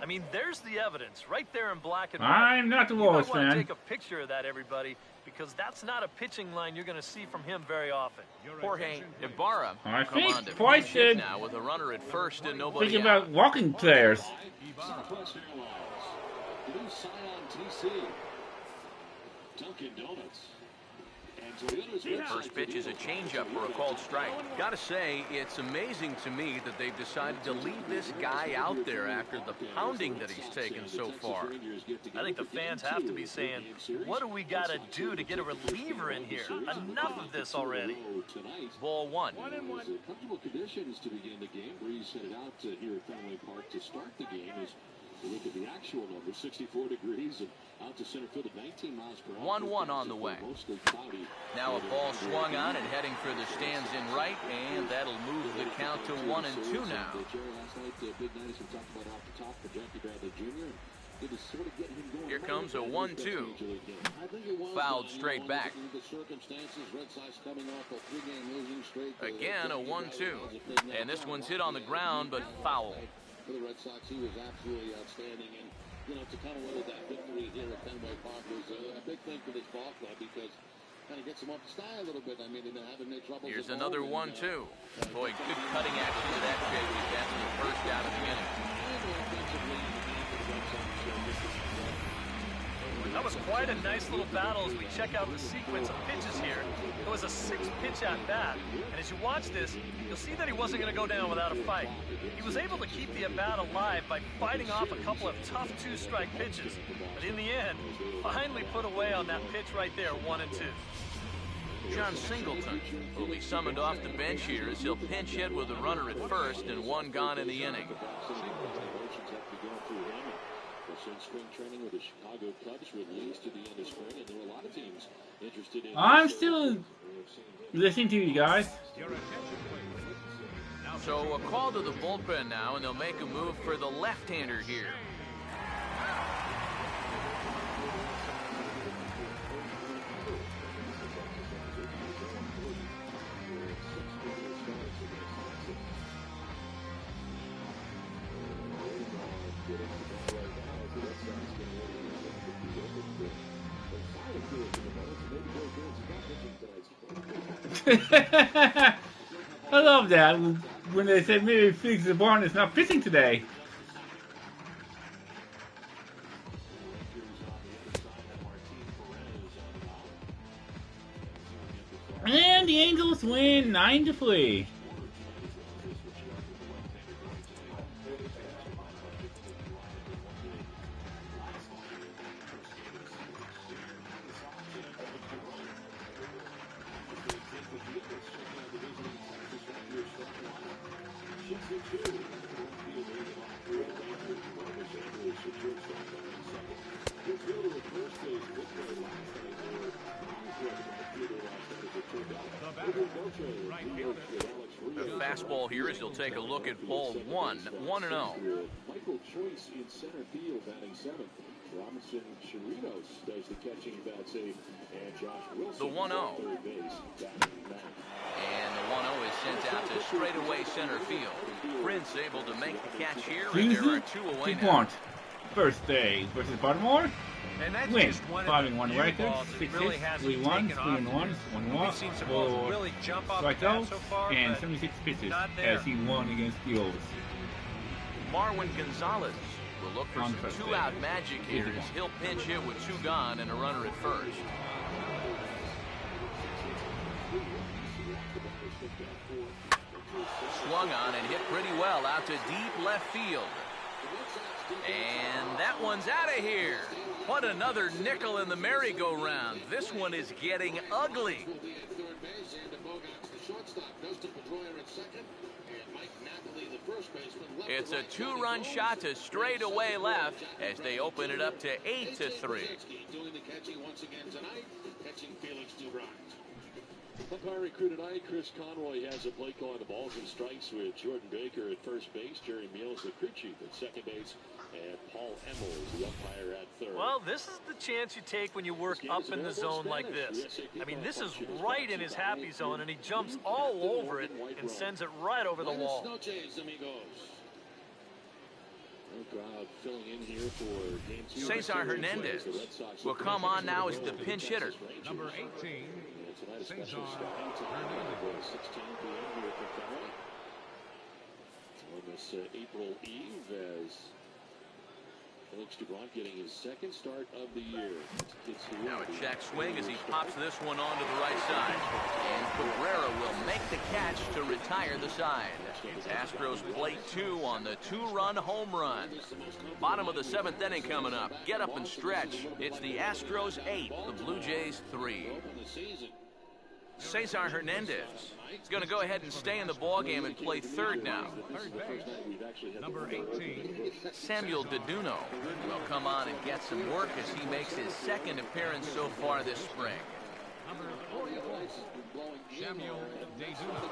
I mean, there's the evidence right there in black and white. I'm not a You Royals might want to fan. take a picture of that, everybody, because because that's not a pitching line you're going to see from him very often. Jorge Ibarra I come think on to Price pinch hit should now with a runner at first and nobody think out. about walking players. Southwest Airlines, Blue Scion TC, Dunkin' Donuts, and Toyota's Red Sox First pitch is a changeup for a called strike. Gotta say, it's amazing to me that they've decided to leave this guy out there after the pounding that he's taken so far. I think the fans have to be saying, what do we got to do to get a reliever in here? Enough of this already. Ball one. Comfortable conditions to begin the game. Breeze headed out here at Fenway Park to start the game. As we look at the actual number, 64 degrees and out to center field at 19 miles per hour. 1-1 on the way. Mostly cloudy. Now a ball swung on and heading for the stands in right, and that'll move the count to 1-2 now. Big night as we talked about off the top for Jackie Bradley Jr. Good to sort of get him going. Here comes a 1-2. Fouled straight back. Again, a 1-2. And this one's hit on the ground, but foul. For the Red Sox, he was absolutely outstanding. And, you know, to kind of weather that victory here at Fenway Park was a big thing for this ball club because kind of gets them up the style a little bit. I mean, they haven't made trouble. Here's another 1-2. Boy, good cutting action to that JV. That's the first out of the inning. That was quite a nice little battle as we check out the sequence of pitches here. It was a 6-pitch at bat, and as you watch this, you'll see that he wasn't going to go down without a fight. He was able to keep the at-bat alive by fighting off a couple of tough 2-strike pitches, but in the end, finally put away on that pitch right there, 1-2. John Singleton will be summoned off the bench here as he'll pinch hit with a runner at first and one gone in the inning. Spring training with the Chicago Cubs released to the end of spring, and there were a lot of teams interested in. I'm still listening to you guys. So a call to the bullpen now, and they'll make a move for the left-hander here. I love that when they say maybe Felix Barn is not pitching today. And the Angels win 9-3. The fastball here as he'll take a look at ball one, 1-0. Michael Choice in center field, batting seventh. Robinson Chirinos does the catching bat save, and Josh Wilson. The 1-0. Third base, batting ninth. And the 1-0 is sent out to straightaway center field. Prince able to make the catch here, and there are two away now. First day versus Baltimore. And that's Win. just one 5-1 record. balls that 6 really hits, hasn't 3 ones, taken 3 off. and ones, 1 walk, We've seen some balls 4 really jump off the bat strikeouts, so far, and but 76 pitches not there. as he won against the O's. Marwin Gonzalez will look for On some first two-out base. magic here as he'll pinch hit with 2 gone and a runner at first. Swung on and hit pretty well out to deep left field. And that one's out of here. What another nickel in the merry-go-round. This one is getting ugly. It's a 2-run shot to straightaway left as they open it up to 8-3. Umpire crew tonight, Chris Conroy has a play call on the balls and strikes with Jordan Baker at first base, Jerry Meals the crew chief at second base, and Paul Hemmel is the umpire at third. Well, this is the chance you take when you work up in the zone like this. I mean, this is right in his happy zone, and he jumps all over it and sends it right over the wall. Crowd filling in here for game 2. Cesar Hernandez will come on now as the pinch hitter. Number 18, Tonight, a Cesar special starting time Hernandez. at 16 p.m. here at Fenway. On this April Eve, as Felix DeGrom getting his second start of the year. Now a check swing as he pops this one onto the right side. And Cabrera will make the catch to retire the side. Astros play 2 on the 2-run home run. Bottom of the 7th inning coming up. Get up and stretch. It's the Astros 8, the Blue Jays 3. Cesar Hernandez is going to go ahead and stay in the ballgame and play third now. Third base, number 18, Samuel Deduno will come on and get some work as he makes his second appearance so far this spring. number 44, Samuel Deduno.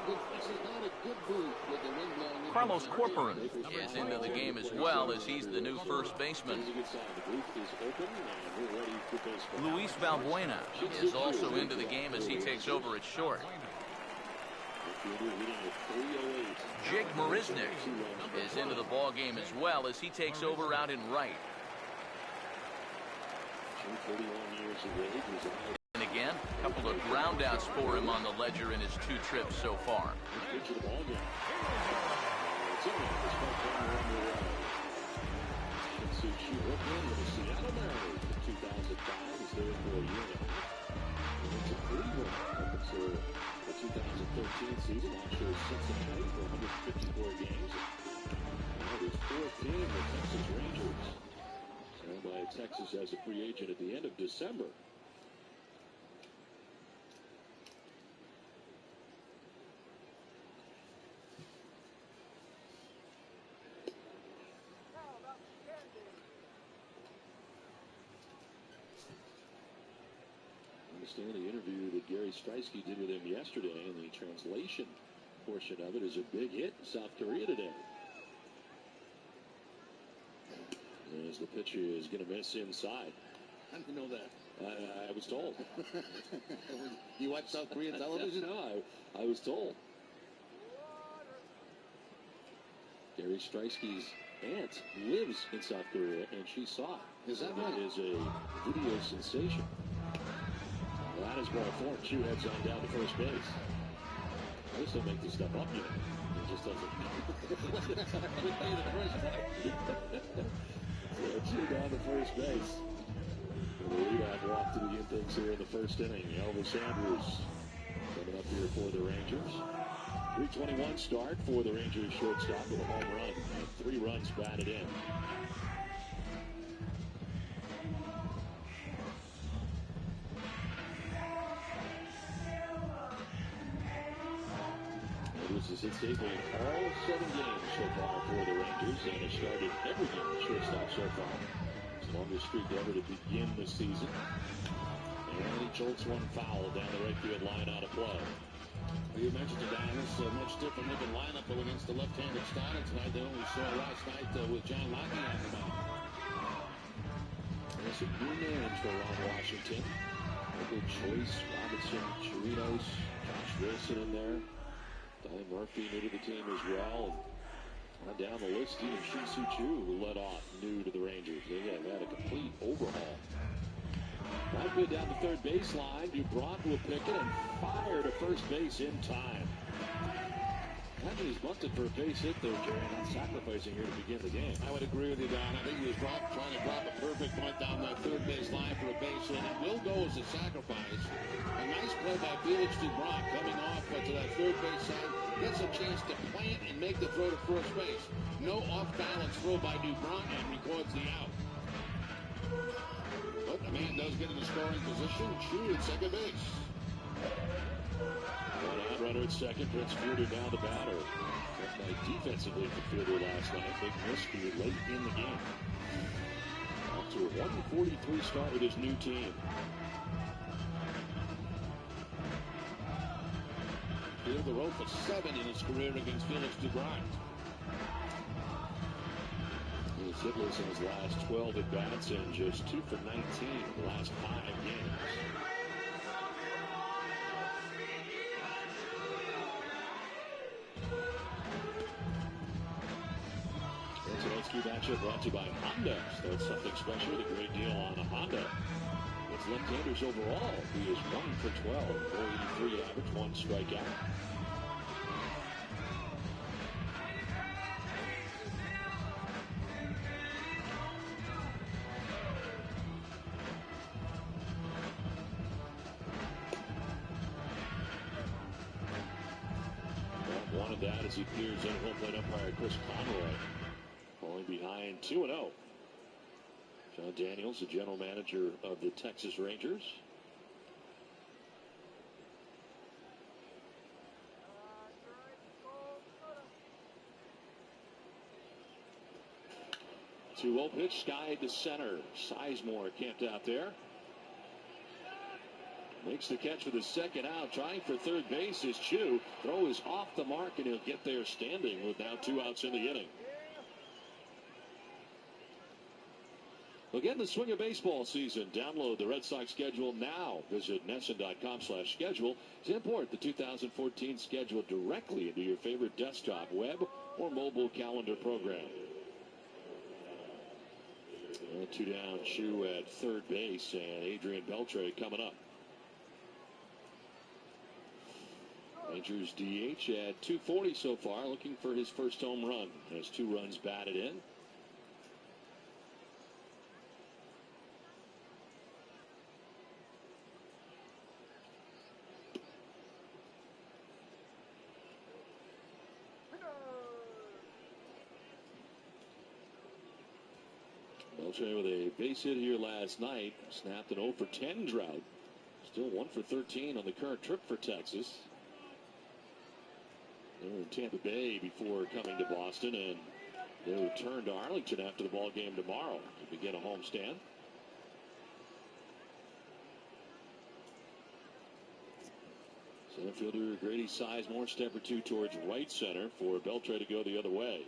Carlos Corporan is into the game as well as he's the new first baseman. Luis Valbuena is also into the game as he takes over at short. Jake Marisnick is into the ball game as well as he takes over out in right. And again, a couple of groundouts for him on the ledger in his 2 trips so far. The 2013 season, actually Cincinnati for 154 games. Now his 4th game with Texas Rangers. Signed by Texas as a free agent at the end of December. The interview that Gary Streisky did with him yesterday, and the translation portion of it is a big hit in South Korea today. As the pitcher is going to miss inside. How did you know that? I was told. You watch South Korean television? No, I was told. Gary Streisky's aunt lives in South Korea, and she saw it. Is that right? right? It is a video sensation. That is ball 4. Chu heads on down to first base. I just don't make this stuff up, you know. It just doesn't. Chu down to first base. The leadoff walk to begin things here in the first inning. Elvis Andrus coming up here for the Rangers. 3:21 start for the Rangers shortstop with a home run and 3 runs batted in. Has hit safely in all 7 games so far for the Rangers and has started every game at shortstop so far. It's the longest streak ever to begin the season. And he jolts one foul down the right field line out of play. Well, you mentioned it, Don. This is a much different looking lineup against the left-handed starter tonight than we saw last night with John Lockie on the mound. There's some new names for Ron Washington. A good choice. Robinson, Chirinos, Josh Wilson in there. Donnie Murphy new to the team as well. And down the list, even Shin-Soo Choo, who led off new to the Rangers. They have had a complete overhaul. Right good down the third baseline. Dubron will pick it and fire to first base in time. He's bunted for a base hit there, Jerry, not sacrificing here to begin the game. I would agree with you, Don. I think he was trying to drop a perfect punt down that third base line for a base hit. It will go as a sacrifice. A nice play by Felix DeGrom coming off to that third base side. Gets a chance to plant and make the throw to first base. No off-balance throw by DeGrom and records the out. But the man does get in the scoring position. Chu at second base. One out runner at second. Prince Fielder now the batter. That night defensively for Fielder last night. Big miscue late in the game. Off to a 143 start with his new team. Fielder wrote for 7 in his career against Felix DeGrom. He's hitless in his last 12 at-bats and just 2 for 19 in the last 5 games. Antonovsky back matchup brought to you by Honda. Start something special with a great deal on a Honda. It's left-handers overall. He is 1 for 12, 483 average, 1 strikeout. Wanted that as he peers in. Home plate umpire Chris Conroy falling behind 2-0. John Daniels, the general manager of the Texas Rangers. Two-0 pitch, skied to center. Sizemore camped out there. Makes the catch with his second out. Trying for third base is Chu. Throw is off the mark, and he'll get there standing with now 2 outs in the inning. Again, the swing of baseball season. Download the Red Sox schedule now. Visit NESN.com/schedule to import the 2014 schedule directly into your favorite desktop, web, or mobile calendar program. 2 down, Chu at third base, and Adrian Beltre coming up. Rangers DH at 240 so far, looking for his first home run. Has 2 runs batted in. Beltre with a base hit here last night. Snapped an 0 for 10 drought. Still 1 for 13 on the current trip for Texas. They were in Tampa Bay before coming to Boston, and they'll return to Arlington after the ball game tomorrow to begin a homestand. Center fielder Grady Sizemore, step or 2 towards right center for Beltre to go the other way.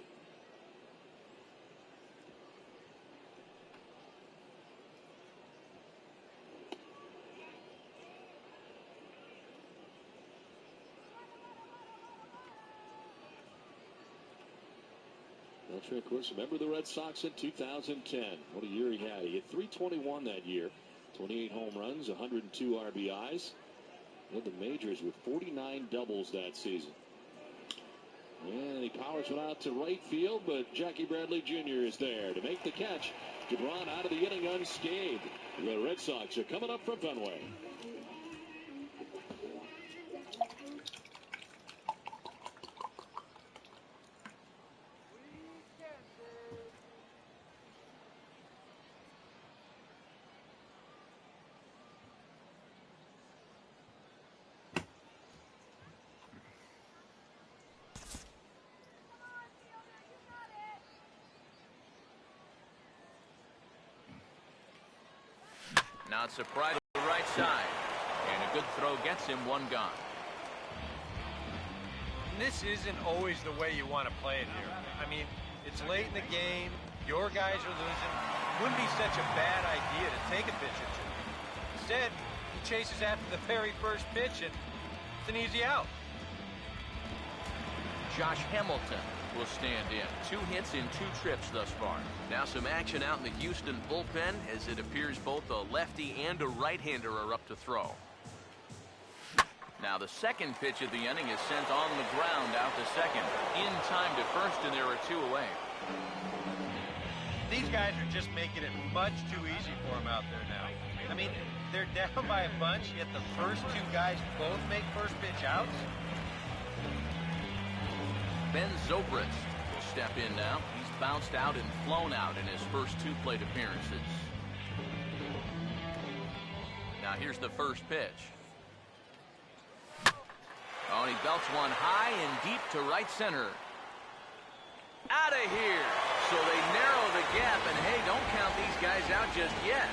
Beltre, of course, remember the Red Sox in 2010. What a year he had. He hit .321 that year. 28 home runs, 102 RBIs. Led the majors with 49 doubles that season. And he powers one out to right field, but Jackie Bradley Jr. is there to make the catch. Gibran out of the inning unscathed. The Red Sox are coming up from Fenway. Now it's a pride to the right side. And a good throw gets him 1 gone. This isn't always the way you want to play it here. I mean, it's late in the game. Your guys are losing. Wouldn't be such a bad idea to take a pitch or 2. Instead, he chases after the very first pitch, and it's an easy out. Josh Hamilton will stand in. 2 hits in 2 trips thus far. Now some action out in the Houston bullpen as it appears both a lefty and a right-hander are up to throw. Now the second pitch of the inning is sent on the ground out to second. In time to first, and there are 2 away. These guys are just making it much too easy for him out there now. I mean, they're down by a bunch, yet the first 2 guys both make first pitch outs. Ben Zobrist will step in now. He's bounced out and flown out in his first 2 plate appearances. Now here's the first pitch. Oh, and he belts one high and deep to right center. Out of here. So they narrow the gap, and hey, don't count these guys out just yet.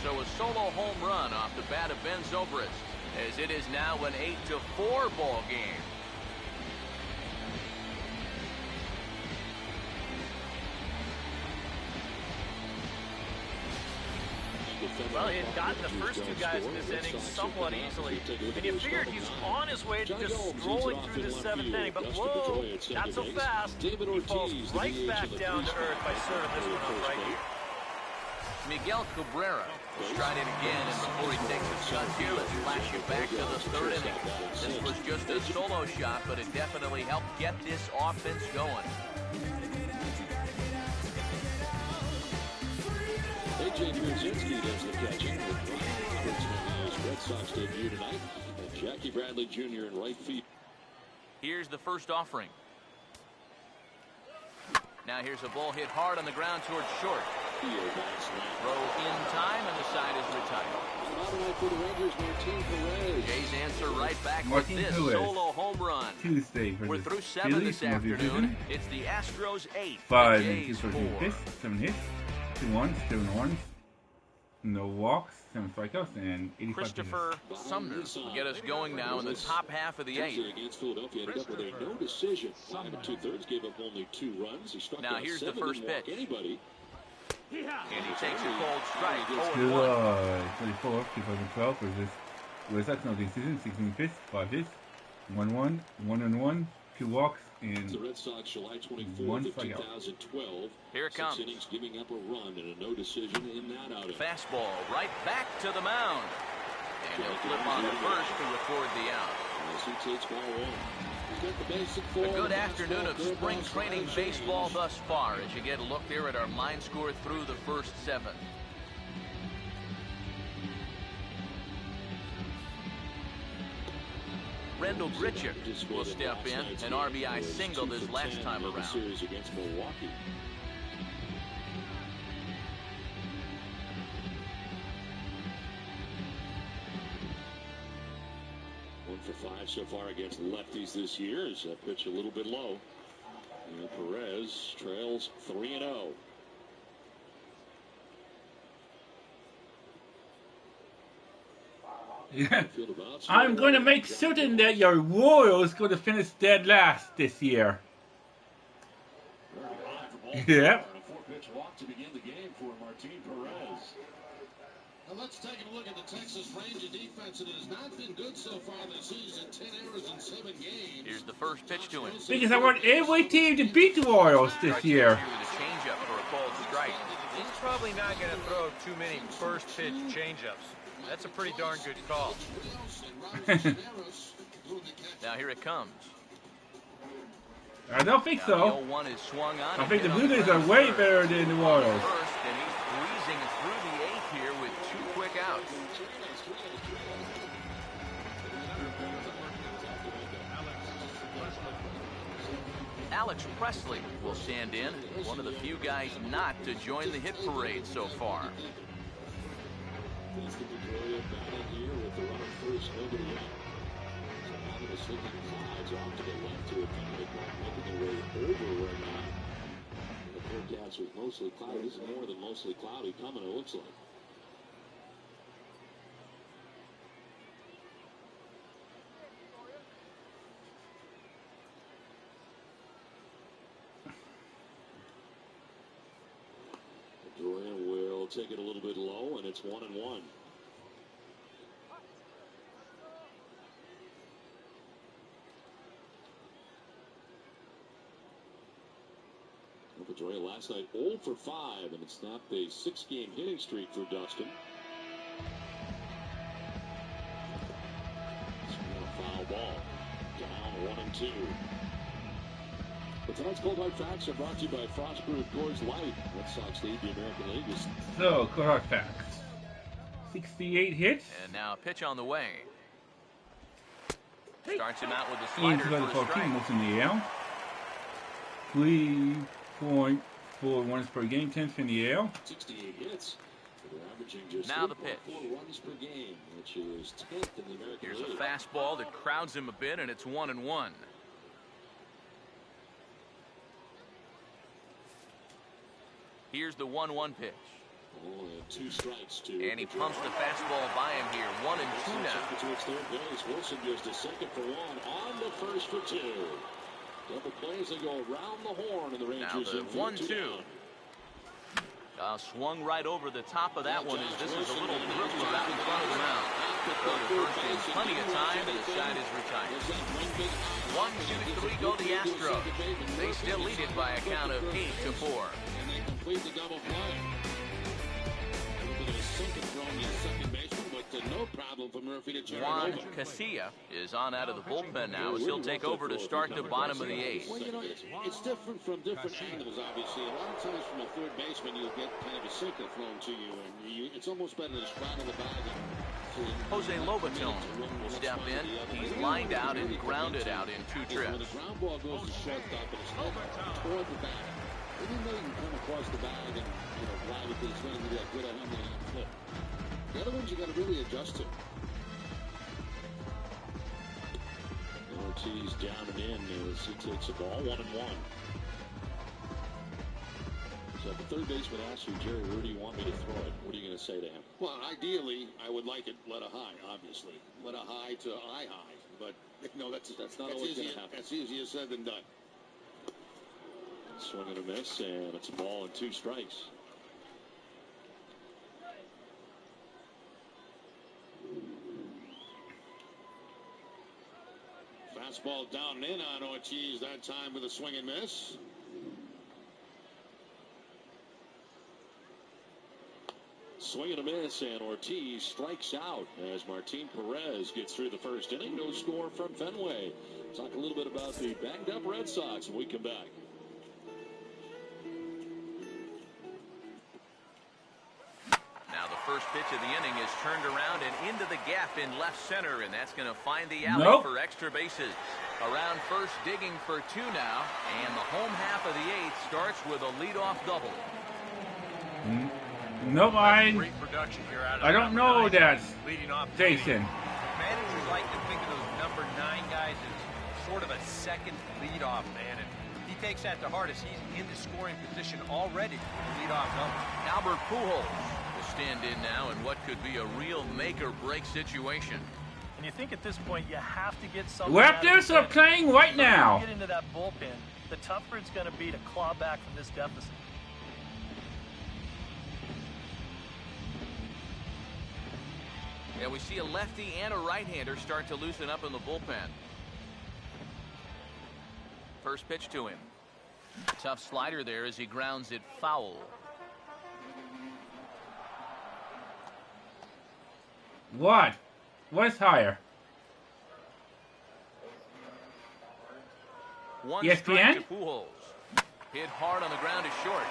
So a solo home run off the bat of Ben Zobrist, as it is now an 8-4 ball game. The Well, he had gotten the first two guys in this inning somewhat easily, and you figured he's on his way to just strolling through the seventh inning, but whoa, not so fast. He falls right back down to earth by serving this one up right here. Miguel Cabrera will stride in again, and before he takes his shot here, let's flash you back to the third inning. This was just a solo shot, but it definitely helped get this offense going. A.J. Pierzynski does the catching with Brian Roberts on his Red Sox debut tonight, and Jackie Bradley Jr. in right field. Here's the first offering. Now here's a ball hit hard on the ground towards short. Throw in time, and the side is retired. For the Rangers, Martin Perez. Jay's answer right back Martin with this Perez. solo home run. Tuesday for We're the through 7 Phillies, this afternoon. It's the Astros 8. 5 the and 2 Jays for 4. hits, 7 hits, 2 ones, 7 runs, no walks, 7 strikeouts, and 85 Christopher Sumner will get us going now in the top half of the 8th. Against Philadelphia, ended up with a no decision. 5 2/3, gave up only 2 runs. He struck Now out here's 7, the first didn't walk pitch. anybody. And he takes a cold strike. 0-1. July 24th, 2012 versus West Sox, no decision, 16 pitch, 5 hits, 1-1, 1-1, 2 walks, and The Red Sox, July 24th 1 of strikeout. 2012. Here it 6 comes. innings, giving up a run and a no decision in that outing. Fastball right back to the mound. And he'll flip on the first to record the out. As he takes ball 1. He's got the basic A form. good afternoon of Fastball, spring curveball, training slider, baseball change. thus far as you get a look there at our line score through the first 7. Rendell Grichuk will step in, an RBI single this last time around. Series against Milwaukee. One for 5 so far against lefties this year. Is that pitch a little bit low? And Perez trails 3-0. Yeah. Field about I'm going to make certain that your Royals going to finish dead last this year. Yeah. A 4-pitch walk to begin the game for Martin Perez. Now let's take a look at the Texas Ranger defense. It has not been good so far this season. 10 errors in 7 games. Here's the first pitch to him. Because I want every team to beat the Royals this year. With a changeup for a cold strike. He's probably not going to throw too many first pitch changeups. That's a pretty darn good call. Now here it comes. I don't think Now so. the 0-1 is swung on. I think the and hit Blue on Jays are ground way first. better than the Royals. First, and he's breezing through the 8th here with 2 quick outs. Alex Presley will stand in, one of the few guys not to join the hit parade so far. That's the Victoria batting here with the runner first over the left. So now the slipping clouds off to the left to accommodate one making their way over right now. The forecast was mostly cloudy. This is more than mostly cloudy coming, it looks like. Victoria will take it a little bit low, and it's 1-1. Pedroia last night 0 for 5, and it snapped a 6-game hitting streak for Dustin. It's a foul ball. Down 1-2. But tonight's Cold Hard Facts are brought to you by Frostbrewed Coors Light. Red Sox lead the American League. So, Cold Hard Facts. 68 hits. And now a pitch on the way. Starts him out with the Ian slider for a 2014 strike. most in the AL. 3.4 runs per game, 10th in the AL. 68 hits. They're averaging just Now the pitch. 4 runs per game, which is 10th in the American Here's League. a fastball that crowds him a bit, and it's 1-1. Here's the 1-1 pitch. Oh, and 2 strikes to And he pumps the fastball by him here. 1-2 now. Towards third base. Wilson goes to second for 1. On the first for 2. Double plays. They go around the horn, and the Now Rangers the in for 1-2. down. Swung right over the top of that one as this is a little dribbler out in front of the mound. Throw to first in plenty of time, and the side is retired. 1, 2, 3 go the Astros. They still lead it by a count of 8-4. And they complete the double play. A little bit of a sinking throw on the second baseman, but no problem for Murphy to turn Juan it over. Casilla is on out of the bullpen now as he'll take over to start the bottom of the 8th. Well, you know, it's different from different angles, obviously. A lot of times from a third baseman, you'll get kind of a sinker thrown to you, and it's almost better to straddle the bag. Jose Lobaton will step in. He's lined out and grounded out in 2 trips. When the ground ball goes to shortstop and it's headed toward the bag, even though you can come across the bag and drive it, it's going to be a good underhand flip. The other ones you got to really adjust to. Ortiz down and in as he takes a ball 1-1. So if the third baseman asks you, Jerry, where do you want me to throw it? What are you going to say to him? Well, ideally, I would like it let a high, obviously. Let a high to eye high. But, that's not always going to happen. That's easier said than done. Swing and a miss, and it's a ball and 2 strikes. Fastball down and in on Ortiz that time with a swing and miss. Swing and a miss, and Ortiz strikes out as Martin Perez gets through the first inning. No score from Fenway. Talk a little bit about the banged up Red Sox when we come back. Now the first pitch of the inning is turned around and into the gap in left center, and that's going to find the alley for extra bases. Around first digging for 2 now, and the home half of the 8th starts with a leadoff double. No mind. Great production here out of I don't know that, leading off Jason. Managers like to think of those number 9 guys as sort of a second leadoff man, and he takes that to heart as he's in the scoring position already with the leadoff double. Albert Pujols will stand in now in what could be a real make-or-break situation. And you think at this point you have to get something. Raptors are playing right now. Get into that bullpen. The tougher it's going to be to claw back from this deficit. Yeah, we see a lefty and a right-hander start to loosen up in the bullpen. First pitch to him. Tough slider there as he grounds it foul. What? What's higher? One ESPN? strike to Pujols. Hit hard on the ground is short.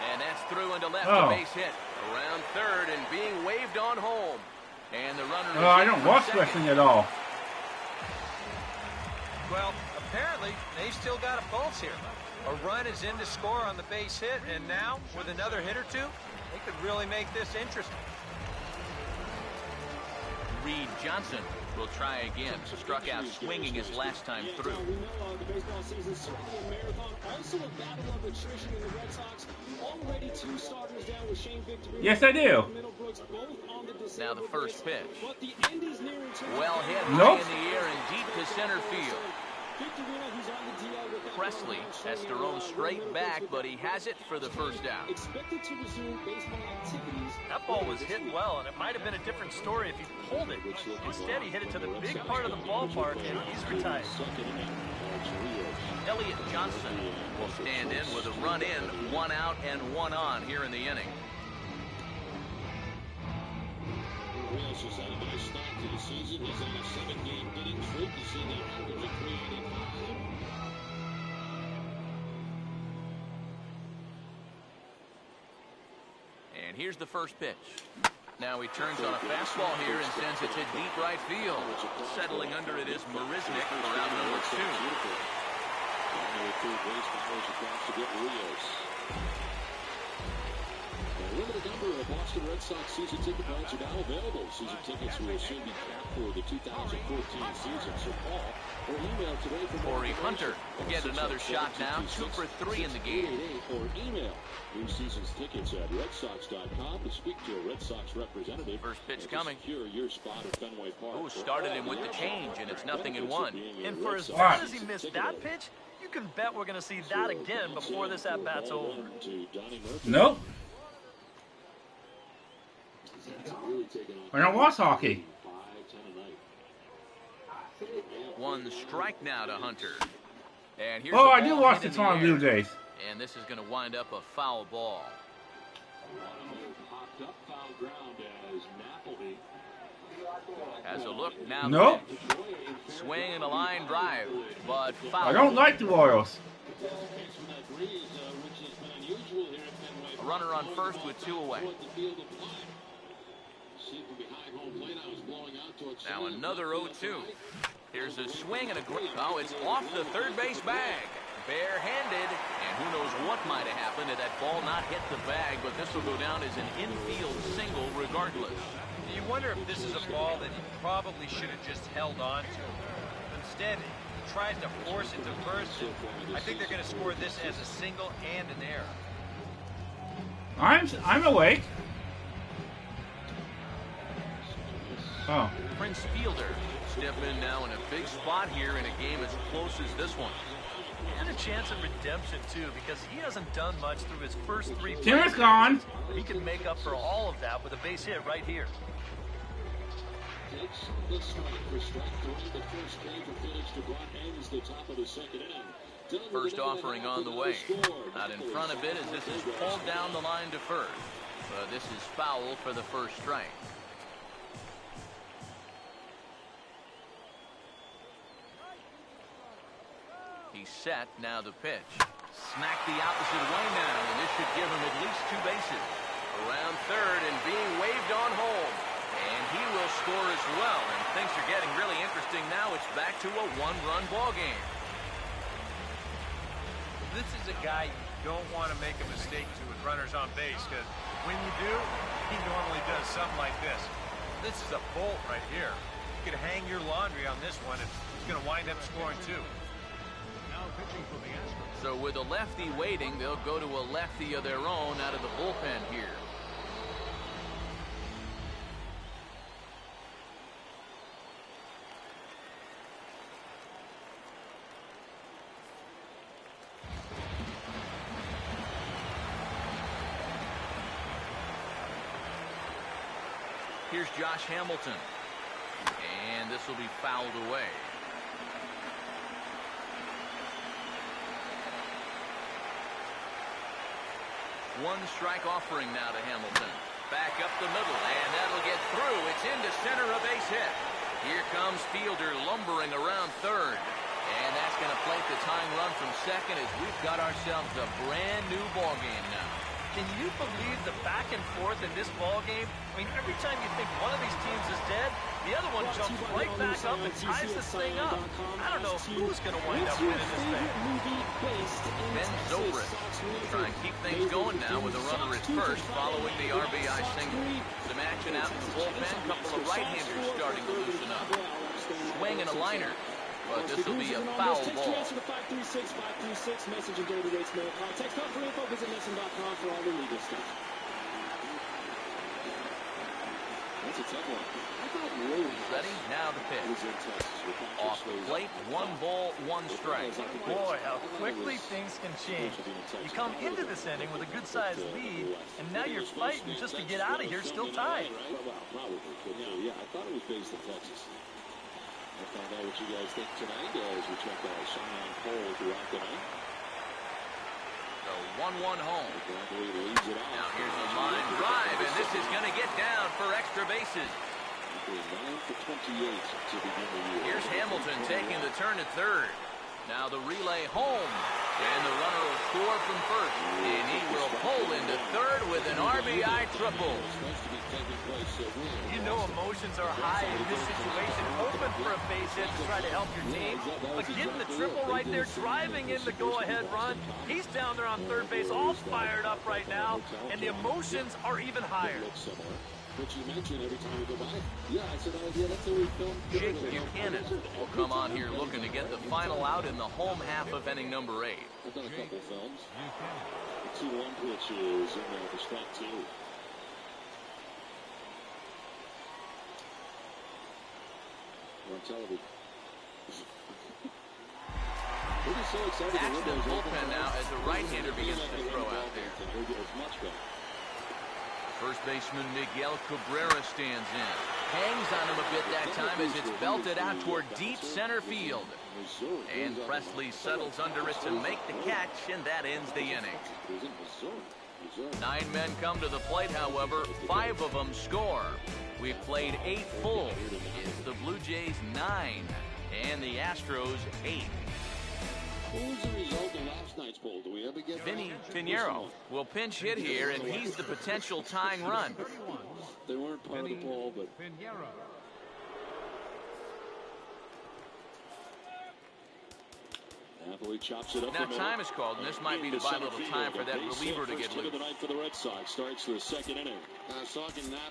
And that's through into left, Oh. a base hit. Around third and being waved on home. And the runner is I in don't from watch second. wrestling at all. Well, apparently, they've still got a pulse here. A run is in to score on the base hit, and now, with another hit or 2, they could really make this interesting. Reed Johnson will try again. Struck out swinging his last time through. We know the baseball season is certainly a marathon. Also a battle of attrition in the Red Sox. Already 2 starters down with Shane Victorino. Yes, I do. Middlebrooks both on the Now the first pitch. But the end is nearing to Well hit Nope. high in the air and deep to center field. Victorino, who's on the DL with that Presley has to roam straight back, but he has it for the first out. expected to resume baseball activities. That ball was hit well, and it might have been a different story if he pulled it. Instead, he hit it to the big part of the ballpark, and he's retired. Elliott Johnson will stand in with a run in, 1 out and 1 on here in the inning. Rios has had a nice start to the season. He's on a 7-game hitting streak. You see the average of 385. And here's the first pitch. Now he turns on a fastball here and sends it to deep right field. Settling under it is Marisnik for out number 2. Number 2 base powers across to get Rios. A limited number of Boston Red Sox season ticket cards are now available. Season tickets will soon be capped for the 2014 season. So call or email today for Corey Hunter will get another shot now. 2 for 3 in the game. Or email new season's tickets at redsox.com to speak to a Red Sox representative. First pitch and coming. secure your spot at Fenway Park. Ooh, started him with the change, and it's 0-1. And for as Red bad Sox as he missed ticket that holder. pitch, you can bet we're going to see that again before this at-bat's over. To Donnie Murphy. Nope. I don't watch hockey. 5-10 a night. One strike now to Hunter. And here's Oh, the I do ball watch hit the in Toronto air. Blue Jays. And this is going to wind up a foul ball. Popped up, foul ground as Napoli Has a look now. Nope. Swing and a line drive, but foul. I don't like the Royals. A runner on first with 2 away. Now another 0-2. Here's a swing and a oh, it's off the third base bag. Barehanded, and who knows what might have happened had that ball not hit the bag, but this will go down as an infield single regardless. You wonder if this is a ball that he probably should have just held on to. Instead, he tries to force it to first. I think they're going to score this as a single and an error. I'm awake. Oh. Prince Fielder step in now in a big spot here in a game as close as this one. And a chance of redemption, too, because he hasn't done much through his first 3 plays. Timmer's gone. He can make up for all of that with a base hit right here. Takes the strike for strike 3. The first K for Felix DeBron ends the top of the second inning. First offering on the way. Out in front a bit as this is pulled down the line to first. But this is foul for the first strike. He's set, now the pitch. Smack the opposite way now, and this should give him at least 2 bases. Around third and being waved on home. And he will score as well, and things are getting really interesting now. It's back to a 1-run ball game. This is a guy you don't want to make a mistake to with runners on base, because when you do, he normally does something like this. This is a bolt right here. You could hang your laundry on this one, and he's going to wind up scoring 2. So with a lefty waiting, they'll go to a lefty of their own out of the bullpen here. Here's Josh Hamilton. And this will be fouled away. One strike offering now to Hamilton. Back up the middle, and that'll get through. It's into center, a base hit. Here comes Fielder lumbering around third. And that's going to plate the tying run from second as we've got ourselves a brand new ball game now. Can you believe the back and forth in this ball game? I mean, every time you think one of these teams is dead, the other one jumps right back up and ties this thing up. I don't know who's going to wind up winning this thing. Ben Zobrist trying to keep things going now with a runner at first following the RBI single. Some action out in the bullpen, couple of right-handers starting to loosen up. Swing and a liner. But this will be a foul ball. Answer to 536-536. Message and Dirty Rates Mail. Text out for info. Visit Nesson.com for all the legal stuff. That's a tough one. I thought Rose Ready? Now the pitch. was in Texas with Patrick Off the Swayze. plate, 1 ball, 1 strike. Boy, how quickly things can change. You come into this inning with a good-sized lead, and now you're fighting just to get out of here still tied. Well, probably. Yeah, I thought it was based in Texas. I'll find out what you guys think tonight as we check out Cheyenne Cole throughout the night. So 1-1 home. Bradley leads it off. Now here's a line drive, and this is going to get down for extra bases. 9 for 28 to begin the year. Here's Hamilton taking the turn at third. Now the relay home, and the runner will score from first, and he will pull into third with an RBI triple. You know emotions are high in this situation, hoping for a base hit to try to help your team. But getting the triple right there, driving in the go-ahead run. He's down there on third base, all fired up right now, and the emotions are even higher. Which you mentioned every time we go by. Yeah, I said, that's how we filmed. Jake Buchanan will come on here looking to get the final out in the home half of inning number 8. I've done a couple films. The 2-1 pitch is in there for strike 2. On television. We're just so excited. Action in the bullpen now as the right-hander begins to throw out there. It's much better. First baseman Miguel Cabrera stands in. Hangs on him a bit that time as it's belted out toward deep center field. And Presley settles under it to make the catch, and that ends the inning. 9 men come to the plate, however. 5 of them score. We've played 8 full. It's the Blue Jays 9 and the Astros 8. What was the result of last night's poll? Do we ever get Vinny Pinheiro will pinch hit here, and he's the potential tying run. They weren't part of the poll, but Pinheiro. Napoli chops it up. Now time is called, and this might be to buy a little time for that reliever to get loose. For the Red Sox starts the second inning.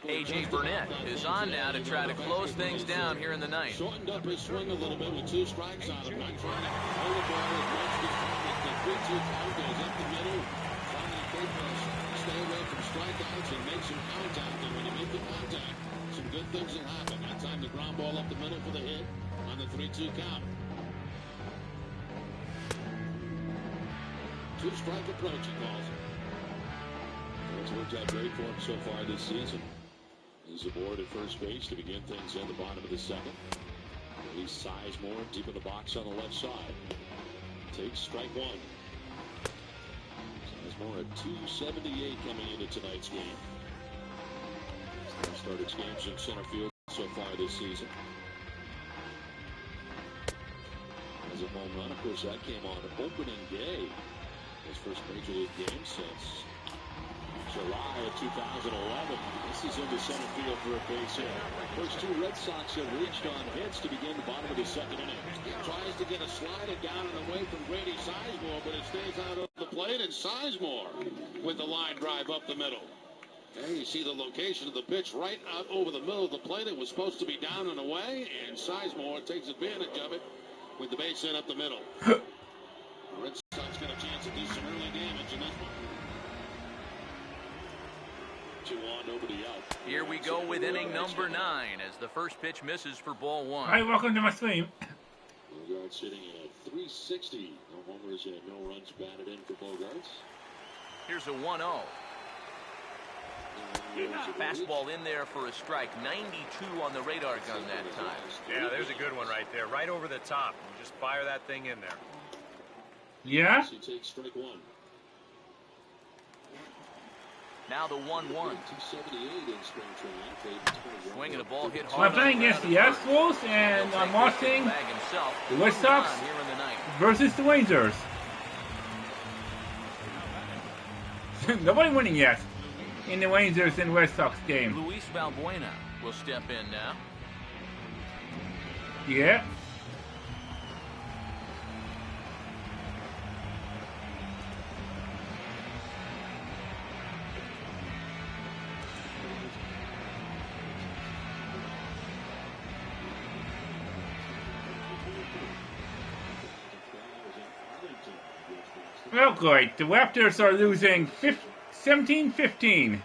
A.J. Burnett is on now to try to close things down here in the ninth. Shortened up his swing a little bit with 2 strikes on him. Not trying to hold the ball as much as the 3-2 count goes up the middle. Trying to stay away from strikeouts and make some contact. And when you make the contact, some good things will happen. That time the ground ball up the middle for the hit on the 3-2 count. 2-strike approach, he calls it. It's worked out great for him so far this season. He's aboard at first base to begin things in the bottom of the second. Release Sizemore deep in the box on the left side. Takes strike 1. Sizemore at 278 coming into tonight's game. Started games in center field so far this season. As a home run, of course, that came on opening day. His first Major League game since July of 2011. This is into center field for a base hit. First 2 Red Sox have reached on hits to begin the bottom of the second inning. Tries to get a slider down and away from Grady Sizemore, but it stays out of the plate, and Sizemore with the line drive up the middle. There you see the location of the pitch right out over the middle of the plate. It was supposed to be down and away, and Sizemore takes advantage of it with the base hit up the middle. Red Sox got a chance to do some early damage in this one. 2-1, nobody out. Here we go with inning number 9 as the first pitch misses for ball 1. Hi, welcome to my stream. Bogarts sitting at 360. No homers and no runs batted in for Bogarts. Here's a 1-0. Fastball in there for a strike. 92 on the radar gun that time. Yeah, there's a good one right there. Right over the top. Just fire that thing in there. Yeah? He takes strike 1. Now the 1-1. 278 in spring training. Swinging a ball hit I'm hard. playing against the Astros, and I'm watching the Red Sox versus the Rangers. Nobody winning yet in the Rangers and Red Sox game. Luis Valbuena will step in now. Yeah. Well, great. The Raptors are losing 17-15.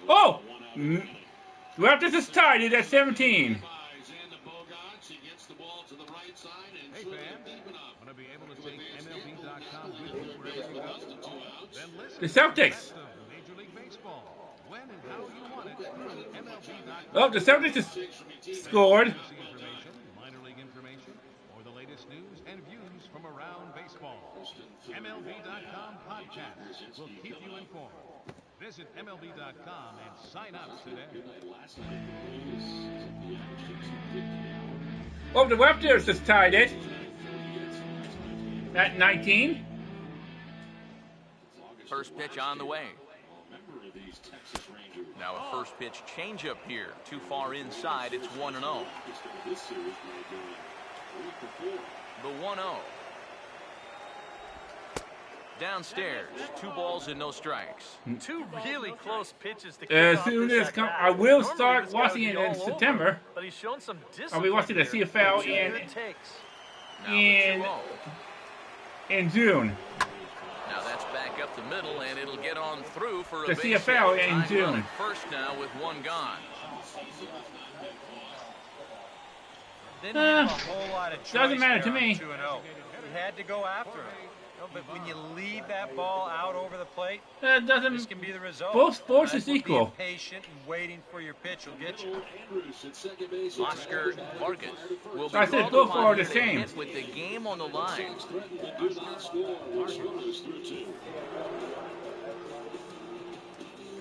Oh! The Raptors is tied it at 17. Hey, fans, want to be able to take MLB.com with you wherever you go? Then listen The Celtics. to Major League Baseball. When and how you want it, MLB.com. Oh, the Celtics has scored. Information, minor league information, or the latest news and views from around baseball. MLB.com podcast will keep you informed. Visit MLB.com and sign up today. Oh, the Raptors has tied it at 19. First pitch on the way. Now a first pitch changeup here. Too far inside. It's 1-0. The 1-0. Downstairs. 2 balls and no strikes. 2 really close pitches to As kick soon off this as at-bat. I will Normally start this guy would watching be it all in over, September. but he's shown some I'll be watching the discipline CFL here. in- Good takes. Now In- the 2-0. in June. Now that's back up the middle, and it'll get on through for a The base CFL hit. in Tying June. run at first now with 1 gone. Didn't have a whole lot of choice doesn't matter to there me. on 2-0. You had to go after him. No, but when you leave that ball out over the plate, It doesn't. this can be the result. Both sports is Being equal. patient and waiting for your pitch will get you. Oscar Vargas will be I said called both upon are the to same. hit with the game on the line.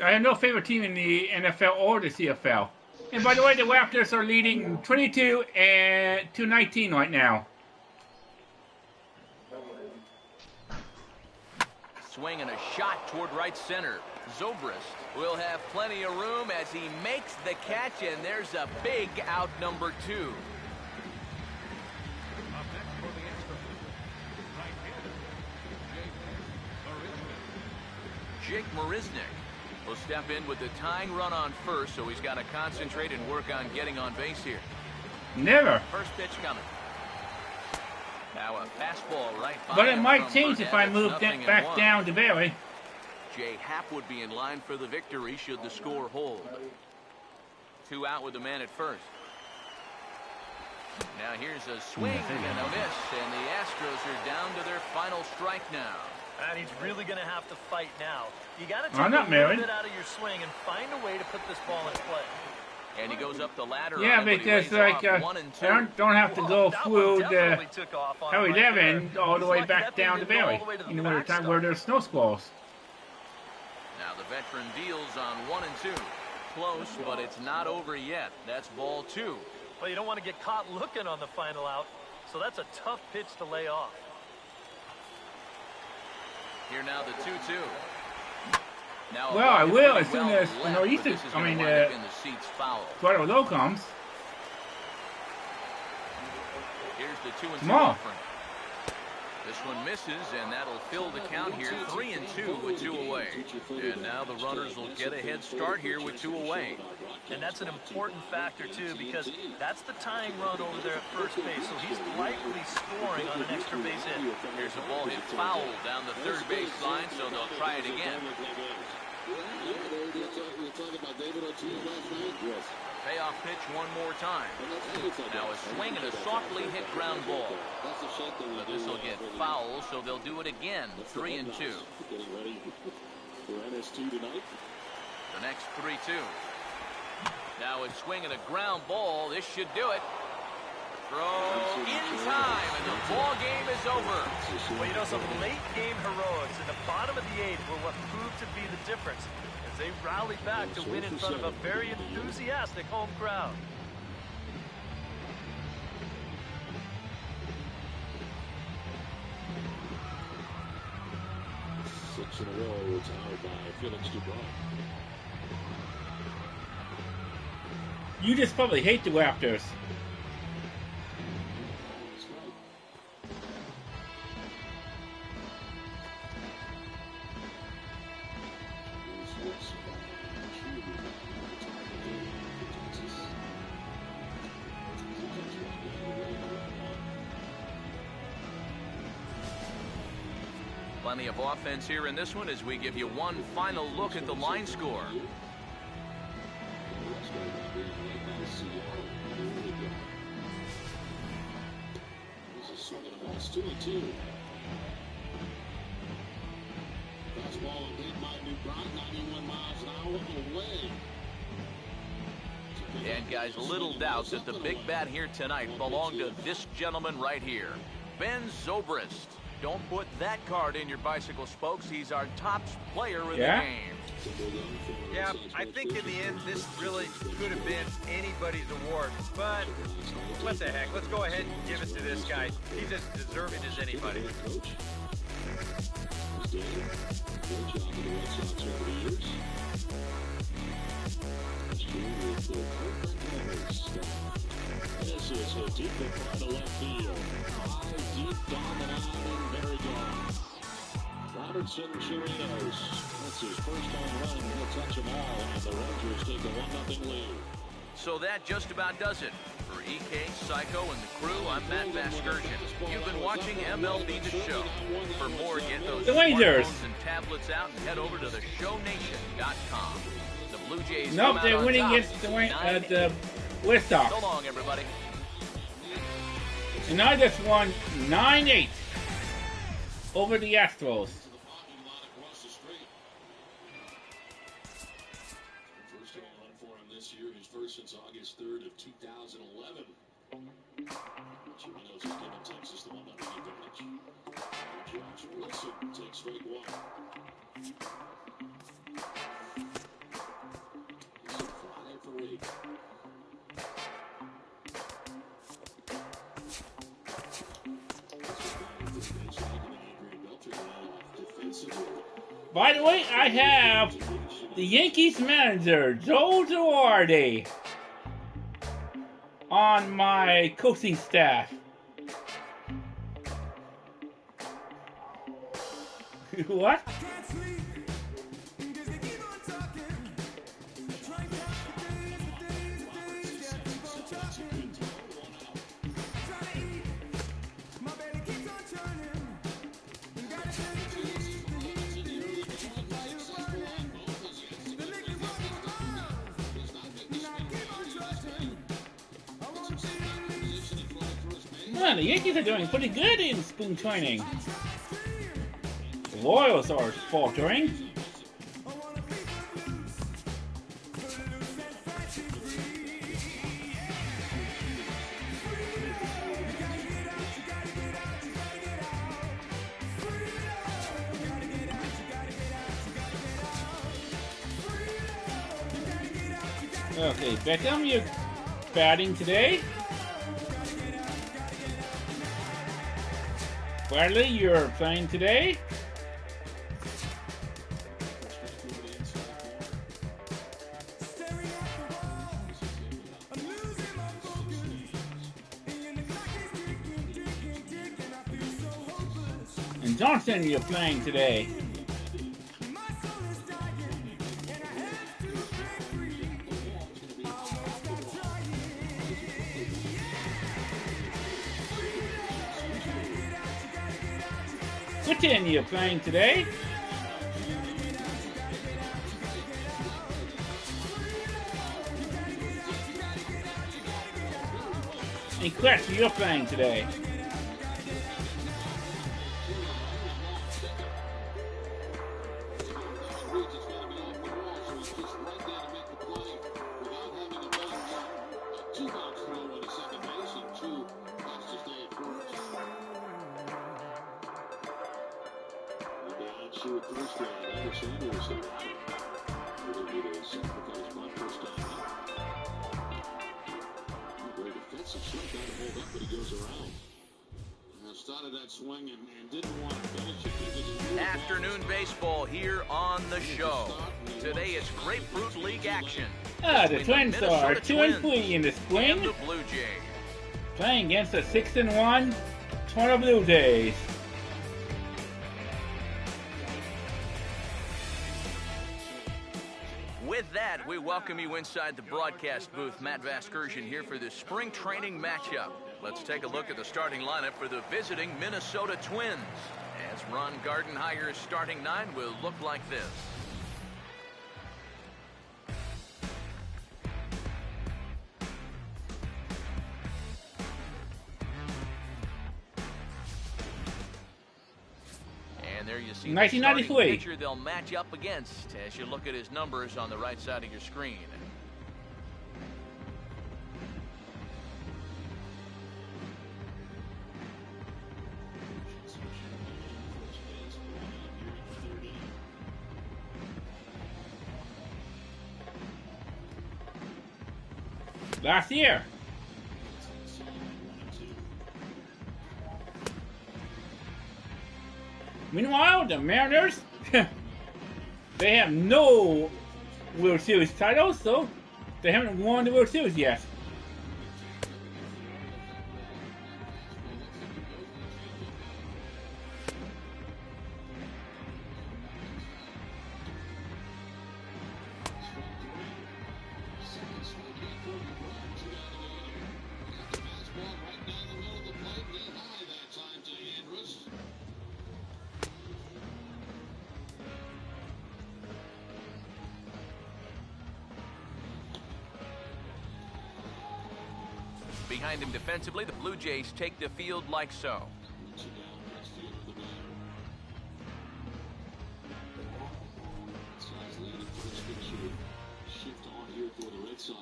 I have no favorite team in the NFL or the CFL. And by the way, the Raptors are leading 22-19 right now. Swing and a shot toward right center. Zobrist will have plenty of room as he makes the catch, and there's a big out number 2. Jake Marisnick will step in with the tying run on first, so he's got to concentrate and work on getting on base here. Never. First pitch coming. Now a fastball right by But it him might from change if I Burnett. move It's that 0-1. back down to Barry. Jay Happ would be in line for the victory should the score hold. 2 out with the man at first. Now here's a swing and a miss, and the Astros are down to their final strike now. And he's really going to have to fight now. You got to take I'm a not little married. bit out of your swing and find a way to put this ball in play. And he goes up the ladder. Yeah, on it, but he because lays like off 1 and 2. I don't have to go That through one the definitely took off on Harry him right Devin there. all the He's way lucky back that thing down to didn't go all Barry the way to the in the wintertime backstop. where there's snow squalls. Now the veteran deals on 1 and 2. Close, but it's not over yet. That's ball 2. Well, you don't want to get caught looking on the final out, so that's a tough pitch to lay off. Here now the 2-2. Now a Well, I ball will hit as soon well as left, no, but East this is, is I gonna mean, wind up in the seats foul. Eduardo Low comes. Here's the 2-2 Come on. offering. This one misses, and that'll fill the count here. 3 and 2 with 2 away. And now the runners will get a head start here with 2 away. And that's an important factor, too, because that's the tying run over there at first base, so he's likely scoring on an extra base hit. Here's a ball hit foul down the third base line, so they'll try it again. Payoff pitch one more time. Now a swing and a softly hit ground ball. But this will get foul, so they'll do it again. 3 and 2. Getting ready for NS2 tonight. The next 3-2. Now a swing and a ground ball. This should do it. Throw in time, and the ball game is over. Well, you know, some late game heroics in the bottom of the 8th were what proved to be the difference as they rallied back to win in front of a very enthusiastic home crowd. Six in a row retired by Felix Dubron. You just probably hate the Raptors. Plenty of offense here in this one as we give you one final look at the line score. It's 2-2. Fastball hit by Dubron, 91 miles an hour away. And guys, little doubt that the big bat here tonight belonged to this gentleman right here, Ben Zobrist. Don't put that card in your bicycle spokes. He's our top player in the game. Yeah, I think in the end, this really could have been anybody's award. But what the heck? Let's go ahead and give it to this guy. He's as deserving as anybody. This is a deep in front of left field. High, deep down the line, and very gone. Robertson Chirinos. That's his first home run. He'll touch them all, and the Rangers take a 1-0 lead. So that just about does it. For EK, Psycho, and the crew, I'm Matt Vasgersian. You've been watching MLB The Show. For more, get those The Rangers. smartphones and tablets out and head over to theshownation.com. The Blue Jays Nope, come out they're on winning top, against the 9-8. Red Sox. So long, everybody. And I just won 9-8 over the Astros. First home run for him this year, his first since August 3rd of 2011. Chirinos has given Texas the 1-0 advantage. Josh Wilson takes strike one. He's at 5 for 8. By the way, I have the Yankees manager, Joe Girardi, on my coaching staff. What? Man, the Yankees are doing pretty good in spring training. The Royals are faltering. Okay, Beckham, you're batting today. Bradley, you're playing today. And Johnson, you're playing today. Whitten, you're playing today. And Kretz, you're playing today. Afternoon baseball here on the show. Today it's Grapefruit League action. The Twins are 2-3 in the spring. And the Blue Jays. Playing against the 6-1 Toronto Blue Jays. With that, we welcome you inside the broadcast booth. Matt Vasgersian here for the spring training matchup. Let's take a look at the starting lineup for the visiting Minnesota Twins. As Ron Gardenhire's starting nine will look like this. And there you see 1993. the starting pitcher they'll match up against as you look at his numbers on the right side of your screen. Last year. Meanwhile, the Mariners, they have no World Series titles, so they haven't won the World Series yet. Behind him defensively, the Blue Jays take the field like so.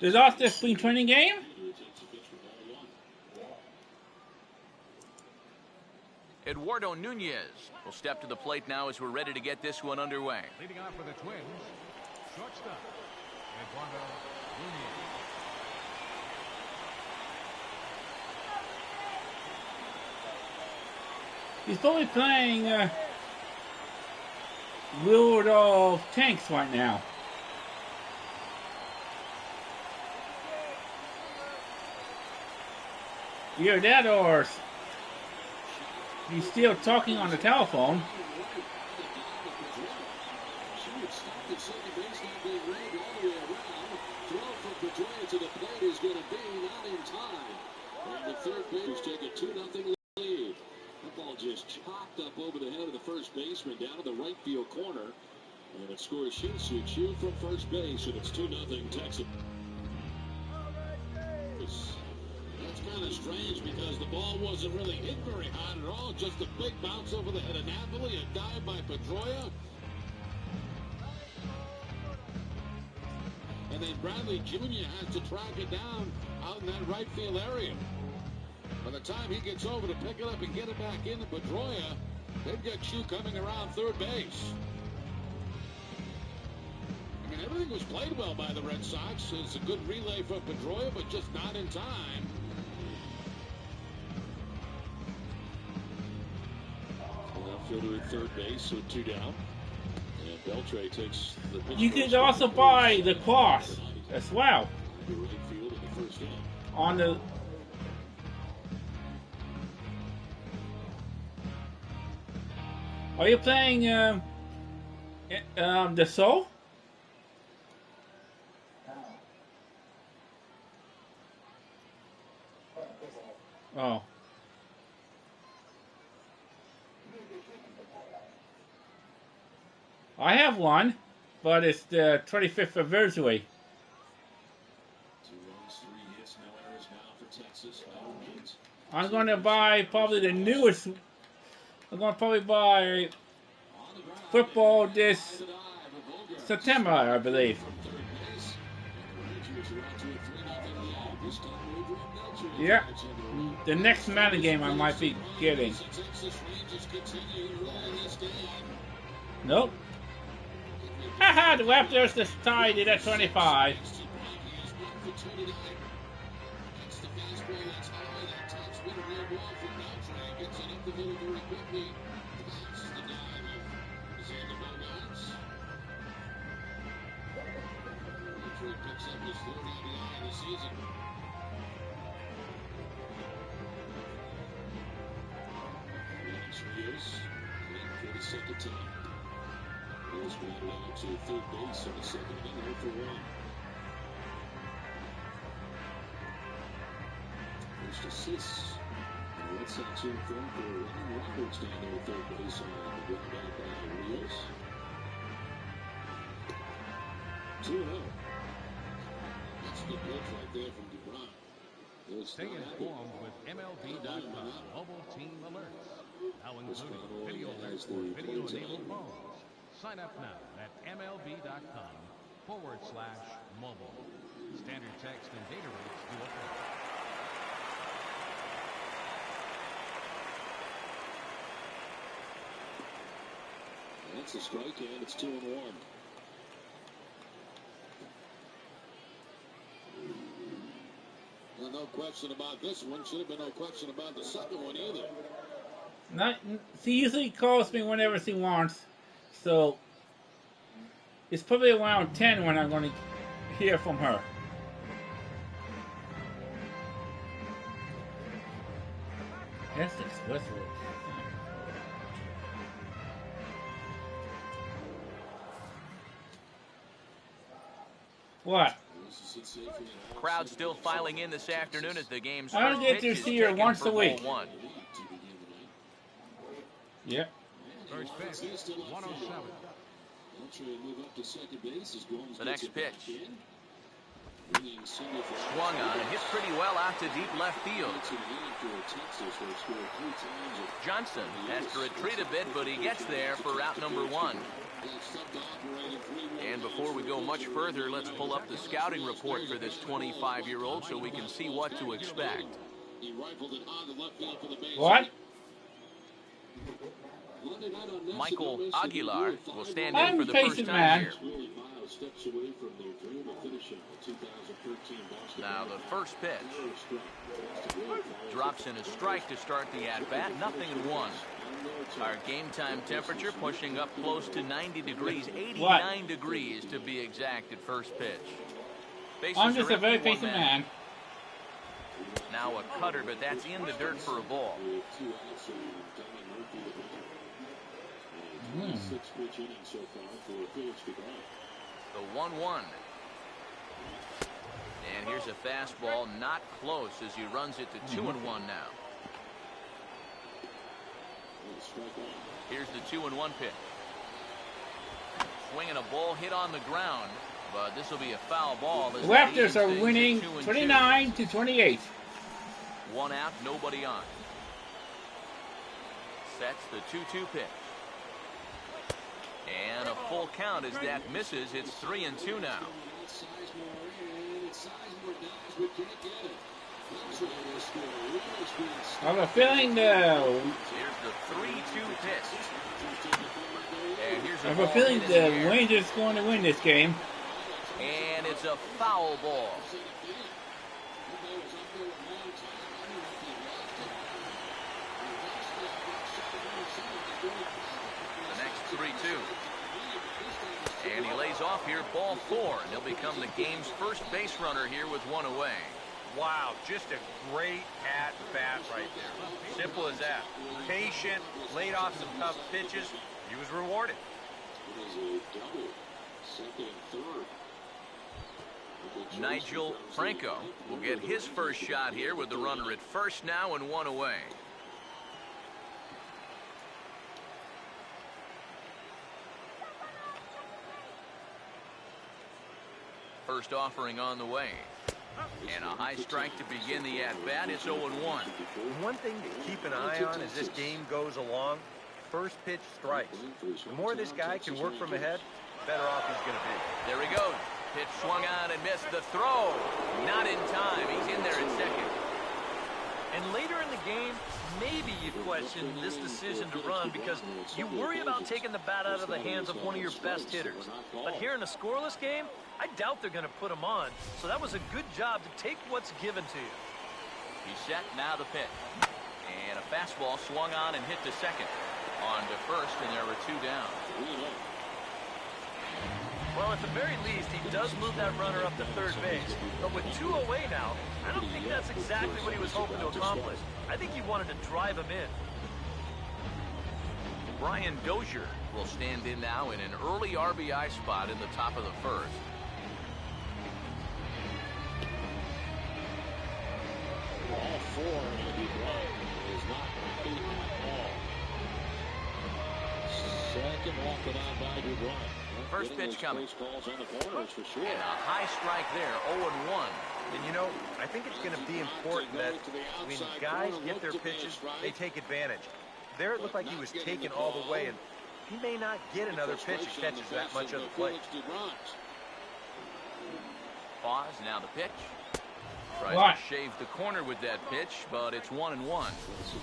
Is off the spring training game? Eduardo Nunez will step to the plate now as we're ready to get this one underway. Leading off for the Twins, shortstop, Eduardo Nunez. He's probably playing World of Tanks right now. Either that or he's still talking on the telephone. To the plate is going to be not in time. And the third base take a 2-0 lead. That ball just chopped up over the head of the first baseman down to the right field corner. And it scores Shin-Soo Choo from first base, and it's 2-0 Texas. That's kind of strange because the ball wasn't really hit very hard at all. Just a big bounce over the head of Napoli, a dive by Pedroia. And then Bradley Jr. has to track it down out in that right field area. By the time he gets over to pick it up and get it back into Pedroia, they've got Choo coming around third base. I mean, everything was played well by the Red Sox. It's a good relay from Pedroia, but just not in time. Outfielder at third base, so 2 down. And Beltre takes the pitch. You can also buy the cross as well on the. Are you playing the Soul? Oh. I have one, but it's the 25th anniversary. 2 runs, 3 hits, no errors now for Texas. I'm going to buy probably the newest. I'm going to probably buy football this September, I believe. Yeah, the next Madden game I might be getting. Nope. Haha, the Raptors just tied it at 25. Picks up his 3rd RBI of the season. Rios, for the second time. Rios grounded out to third base in the second inning, 0 for 1. First assists. And the Red Sox in front for Ryan Roberts down there at third base on the ground out by Rios. 2-0. That's the pitch right there from DeBron. Stay informed with MLB.com mobile team alerts, now including video alerts for video-enabled phones. Sign up now at MLB.com/mobile. Standard text and data rates do apply. That's a strike, and it's 2-1. No question about this one. Should have been no question about the second one either. She usually calls me whenever she wants, so it's probably around 10 when I'm going to hear from her. That's explicit. What? Crowd still filing in this afternoon as the game's I first get to pitch is see her taken once for a week. ball 1. Yeah. First pitch, 107. Move up to second base as Gomes The next pitch. Swung on and hit pretty well out to deep left field. Johnson has to retreat a bit, but he gets there for out number 1. And before we go much further, let's pull up the scouting report for this 25-year-old so we can see what to expect. What? Michael Aguilar will stand in for the first time here. Now the first pitch. Drops in a strike to start the at-bat. 0-1. Our game time temperature pushing up close to 90 degrees. 89 degrees to be exact at first pitch. Bases I'm just a very empty, patient man. Now a cutter, but that's in the dirt for a ball. The 1-1. And here's a fastball, not close as he runs it to 2-1 now. Here's the 2-1 pitch. Swinging a ball hit on the ground, but this will be a foul ball. The Raptors are winning 29-28. 1 out, nobody on. Sets the 2-2 pitch. And a full count as that misses. It's 3-2 now. I have a feeling Here's the 3-2 pitch. And here's I have a feeling the Rangers are going to win this game. And it's a foul ball. The next 3-2. And he lays off here, ball 4. And he'll become the game's first base runner here with 1 away. Wow, just a great at-bat right there. Simple as that. Patient, laid off some tough pitches. He was rewarded. Nigel Franco will get his first shot here with the runner at first now and 1 away. First offering on the way. And a high strike to begin the at-bat. It's 0-1. One thing to keep an eye on as this game goes along, first pitch strikes. The more this guy can work from ahead, the better off he's going to be. There he goes. Pitch swung on and missed the throw. Not in time. He's in there in second. And later in the game, maybe you question this decision to run because you worry about taking the bat out of the hands of one of your best hitters. But here in a scoreless game, I doubt they're going to put him on. So that was a good job to take what's given to you. He's set, now the pitch. And a fastball swung on and hit to second. On to first, and there were 2 down. Well, at the very least, he does move that runner up to third base. But with 2 away now, I don't think that's exactly what he was hoping to accomplish. I think he wanted to drive him in. Brian Dozier will stand in now in an early RBI spot in the top of the first. All 4 Andy Bryant is not happy at all. Second walk it on by DeBruyne. First pitch coming. Calls on the corners for sure. And a high strike there, 0-1. And you know, I think it's going to be important that when guys get their pitches, they take advantage. There it looked like he was taken all the way, and he may not get another pitch that catches that much of the plate. Pause, now the pitch. Tries to shave the corner with that pitch, but it's 1-1.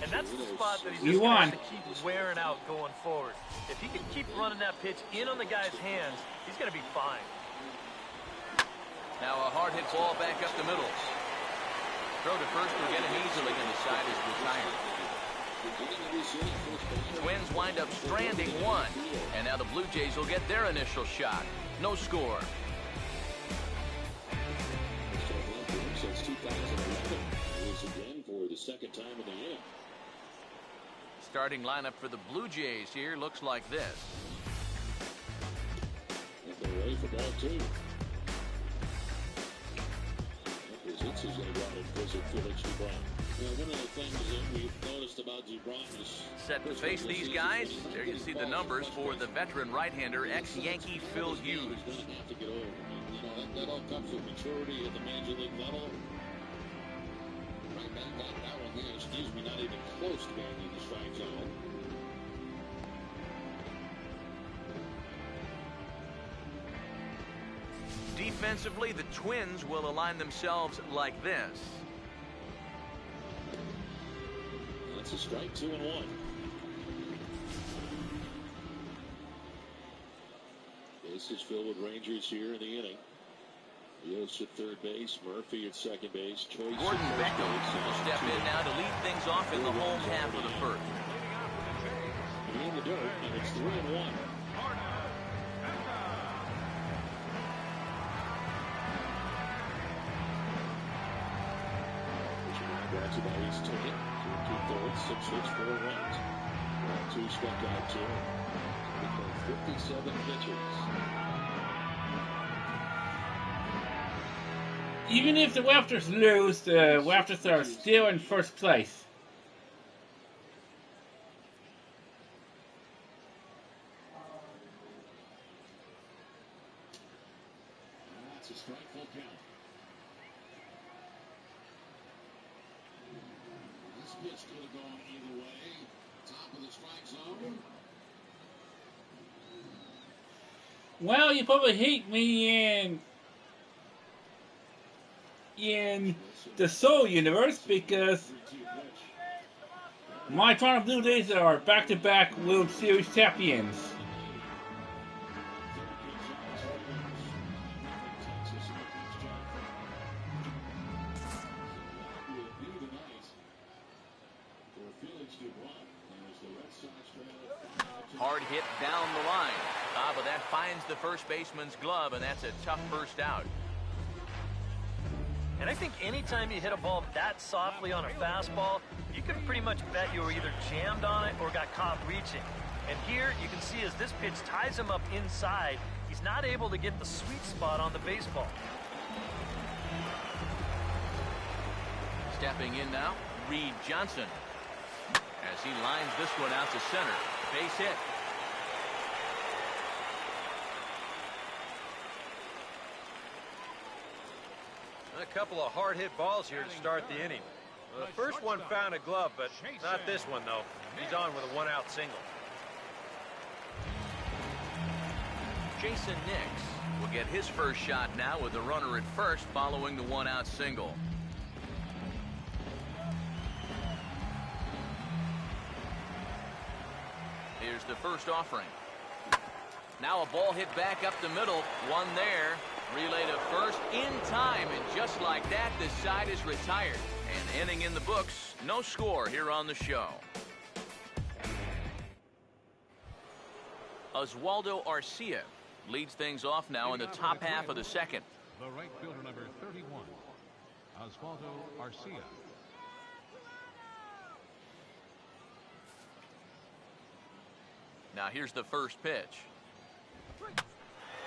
And that's the spot that he's just going to have to keep wearing out going forward. If he can keep running that pitch in on the guy's hands, he's going to be fine. Now a hard hit ball back up the middle. Throw to first will get him easily, and the side is retired. Twins wind up stranding 1, and now the Blue Jays will get their initial shot. No score. Since 2011, again for the second time in the year. Starting lineup for the Blue Jays here looks like this. And they're ready for ball 2. Is going to go out and visit Felix DeBruyne. One of the things that we've noticed about Set to face these guys. There you see the numbers for the veteran right-hander, ex-Yankee Phil Hughes. That all comes with maturity at the major league level. Right back that one there, excuse me, not even close to being in the strike zone. Defensively, the Twins will align themselves like this. That's a strike, 2-1. Bases filled with Rangers here in the inning. Yost at third base, Murphy at second base, Choice Gordon Beckham will step in now to lead things off in the home half of the first. In the dirt, and it's 3-1. Brought to you by East Ticket. 2-2-3, 6 hits, 4 runs. 2 struck out to him. 57 pitches. Even if the Raptors lose, the Raptors are still in first place. That's a strike, full count. This pitch could have gone either way. Top of the strike zone. Well, you probably hate me in the Soul universe because my Toronto Blue Jays are back-to-back World Series champions. Hard hit down the line. But that finds the first baseman's glove, and that's a tough first out. And I think anytime you hit a ball that softly on a fastball, you can pretty much bet you were either jammed on it or got caught reaching. And here you can see as this pitch ties him up inside, he's not able to get the sweet spot on the baseball. Stepping in now, Reed Johnson. As he lines this one out to center. Base hit. A couple of hard-hit balls here to start the inning. The first one found a glove, but not this one, though. He's on with a one-out single. Jason Nix will get his first shot now with the runner at first following the one-out single. Here's the first offering. Now a ball hit back up the middle. One there. Relay to first in time, and just like that, the side is retired. An inning in the books, no score here on the show. Oswaldo Arcia leads things off now in the top half of the second. The right fielder, number 31, Oswaldo Arcia. Now here's the first pitch.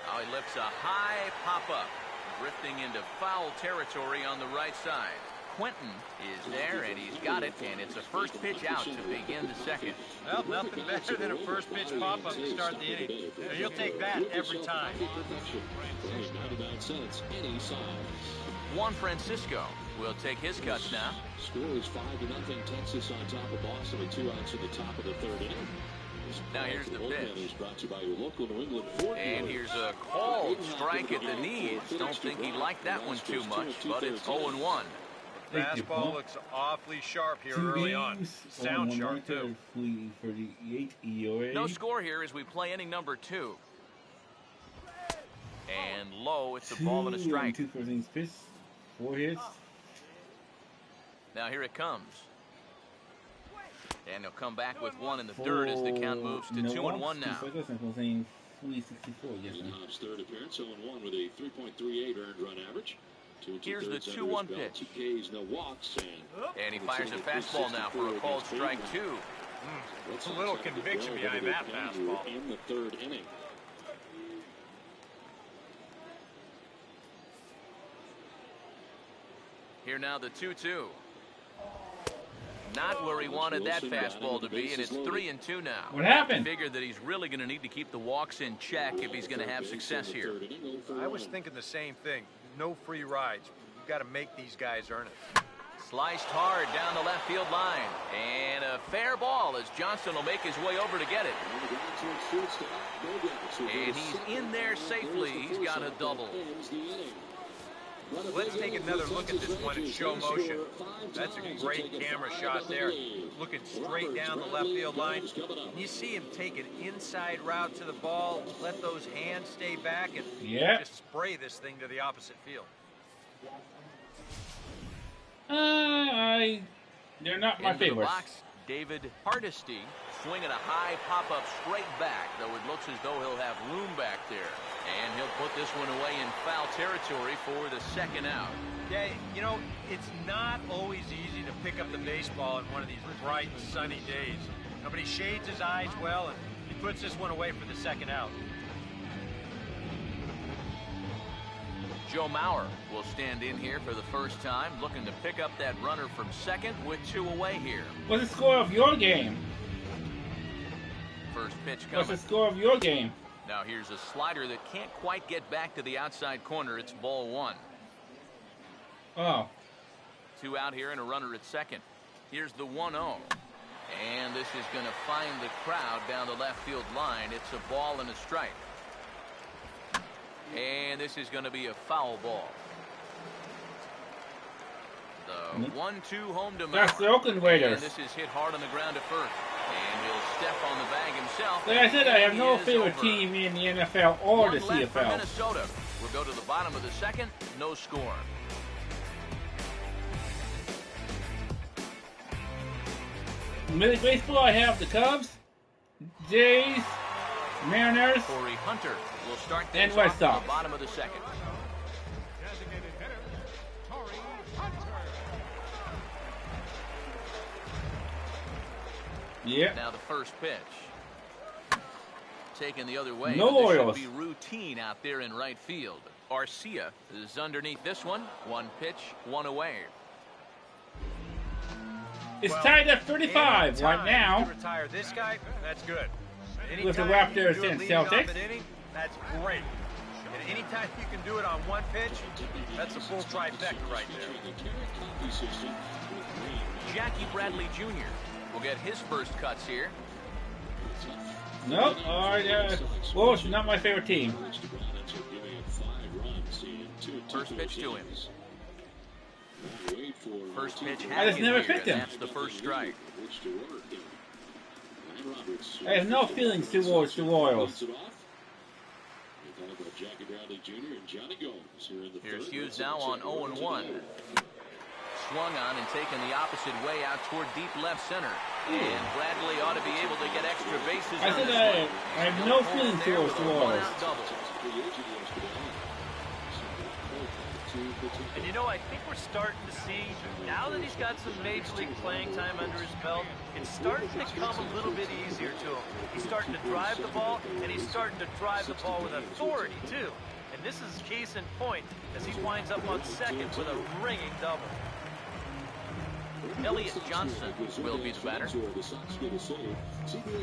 Now he lifts a high pop-up, drifting into foul territory on the right side. Quentin is there, and he's got it, and it's a first pitch out to begin the second. Well, nothing better than a first pitch pop-up to start the inning. You'll take that every time. 99 cents, any size. Juan Francisco will take his cuts now. Score is 5-0. Texas on top of Boston with 2 outs in the top of the third inning. Now here's the pitch. Brought to you by your local New England Ford and dealer. Here's a called strike at the knees. Don't think he liked that one too much, but it's 0-1. Fastball looks awfully sharp here early on. Sound sharp, too. No score here as we play inning number 2. And low, it's a ball and a strike. 2 for these pitch, 4 hits. Now here it comes. And he'll come back with one in the dirt as the count moves to 2-1 now. Hobbs' third appearance, 0-1 with a 3.38 earned run average. Here's the 2-1 pitch. 2 Ks, no walks, and he fires a fastball now for a called strike 2. It's a little conviction behind that fastball. In the third inning. Here now the 2-2. Not where he wanted that fastball to be, and it's 3-2 now. What happened? Figured that he's really going to need to keep the walks in check if he's going to have success here. I was thinking the same thing. No free rides. You've got to make these guys earn it. Sliced hard down the left field line. And a fair ball as Johnson will make his way over to get it. And he's in there safely. He's got a double. Let's take another look at this one in show motion. That's a great camera shot there. Looking straight down the left field line. You see him take an inside route to the ball, let those hands stay back, and just spray this thing to the opposite field. They're not my favorites. The box, David Hardesty swinging a high pop-up straight back, though it looks as though he'll have room back there. And he'll put this one away in foul territory for the second out. Yeah, you know, it's not always easy to pick up the baseball in one of these bright, sunny days. But he shades his eyes well, and he puts this one away for the second out. Joe Mauer will stand in here for the first time, looking to pick up that runner from second with 2 away here. What's the score of your game? First pitch coming. What's the score of your game? Now here's a slider that can't quite get back to the outside corner. It's ball 1. Oh. 2 out here and a runner at second. Here's the 1-0. And this is going to find the crowd down the left field line. It's a ball and a strike. And this is going to be a foul ball. The 1-2 home to Mauer. That's the Oakland Raiders. And this is hit hard on the ground at first. And he'll step on the bag himself. Like I said, I have no favorite team in the NFL or the CFL. For Minnesota. We'll go to the bottom of the second. No score. In Major League Baseball, I have the Cubs, Jays, Mariners, Corey Hunter will start and Red Sox. At the bottom of the second. Designated hitter, Corey Hunter. Yeah. Now the first pitch. Taken the other way. No Orioles. This should be routine out there in right field. Arcia is underneath this one. 1 pitch, 1 away. It's tied at 35 right now. You retire this guy, that's good. With the Raptors and Celtics. That's great. And anytime you can do it on 1 pitch, that's a full trifecta right there. Jackie Bradley Jr. will get his first cuts here. Nope. Wolves are not my favorite team. First pitch to him. First pitch. I just never picked him. That's the first strike. I have no feelings towards the Royals. Here's Hughes now on 0-1. Swung on and taken the opposite way out toward deep left center. And Bradley ought to be able to get extra bases. I said I have no feelings towards the Royals. And you know, I think we're starting to see, now that he's got some Major League playing time under his belt, it's starting to come a little bit easier to him. He's starting to drive the ball, and he's starting to drive the ball with authority, too. And this is case in point as he winds up on second with a ringing double. Elliot Johnson will be the batter. CBS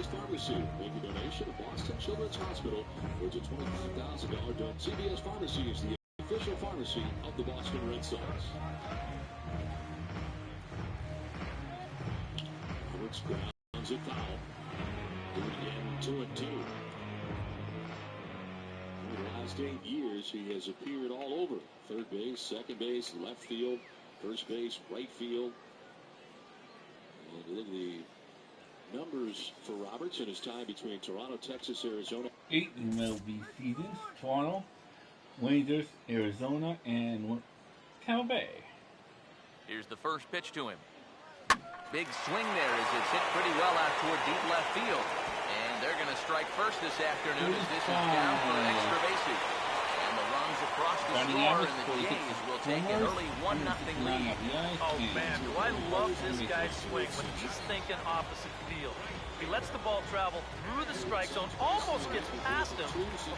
Pharmacy, make a donation to Boston Children's Hospital towards a $25,000 donation. CBS Pharmacy is the official pharmacy of the Boston Red Sox. Roberts grounds it foul. Do it again, 2-2. For the last 8 years, he has appeared all over. Third base, second base, left field, first base, right field. And look at the numbers for Roberts in his time between Toronto, Texas, Arizona. 8 MLB seasons. Toronto, Rangers, Arizona, and Tampa Bay. Here's the first pitch to him. Big swing there as it's hit pretty well out toward deep left field. And they're going to strike first this afternoon as this is down for extra bases. And the runs at across the score, and the Jays will take an early 1-0 lead. Oh, man, do I love this guy's swing when he's thinking opposite field. He lets the ball travel through the strike zone, almost gets past him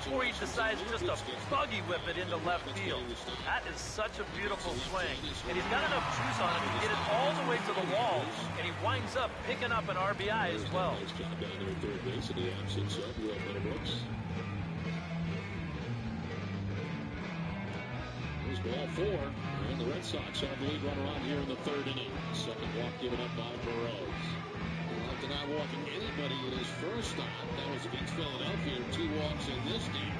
before he decides just to buggy whip it into left field. That is such a beautiful swing, and he's got enough juice on it to get it all the way to the wall, and he winds up picking up an RBI as well. Here's ball 4, and the Red Sox have the lead runner on here in the third inning. Second walk given up by Perez. After not walking anybody in his first stop, that was against Philadelphia. 2 walks in this game.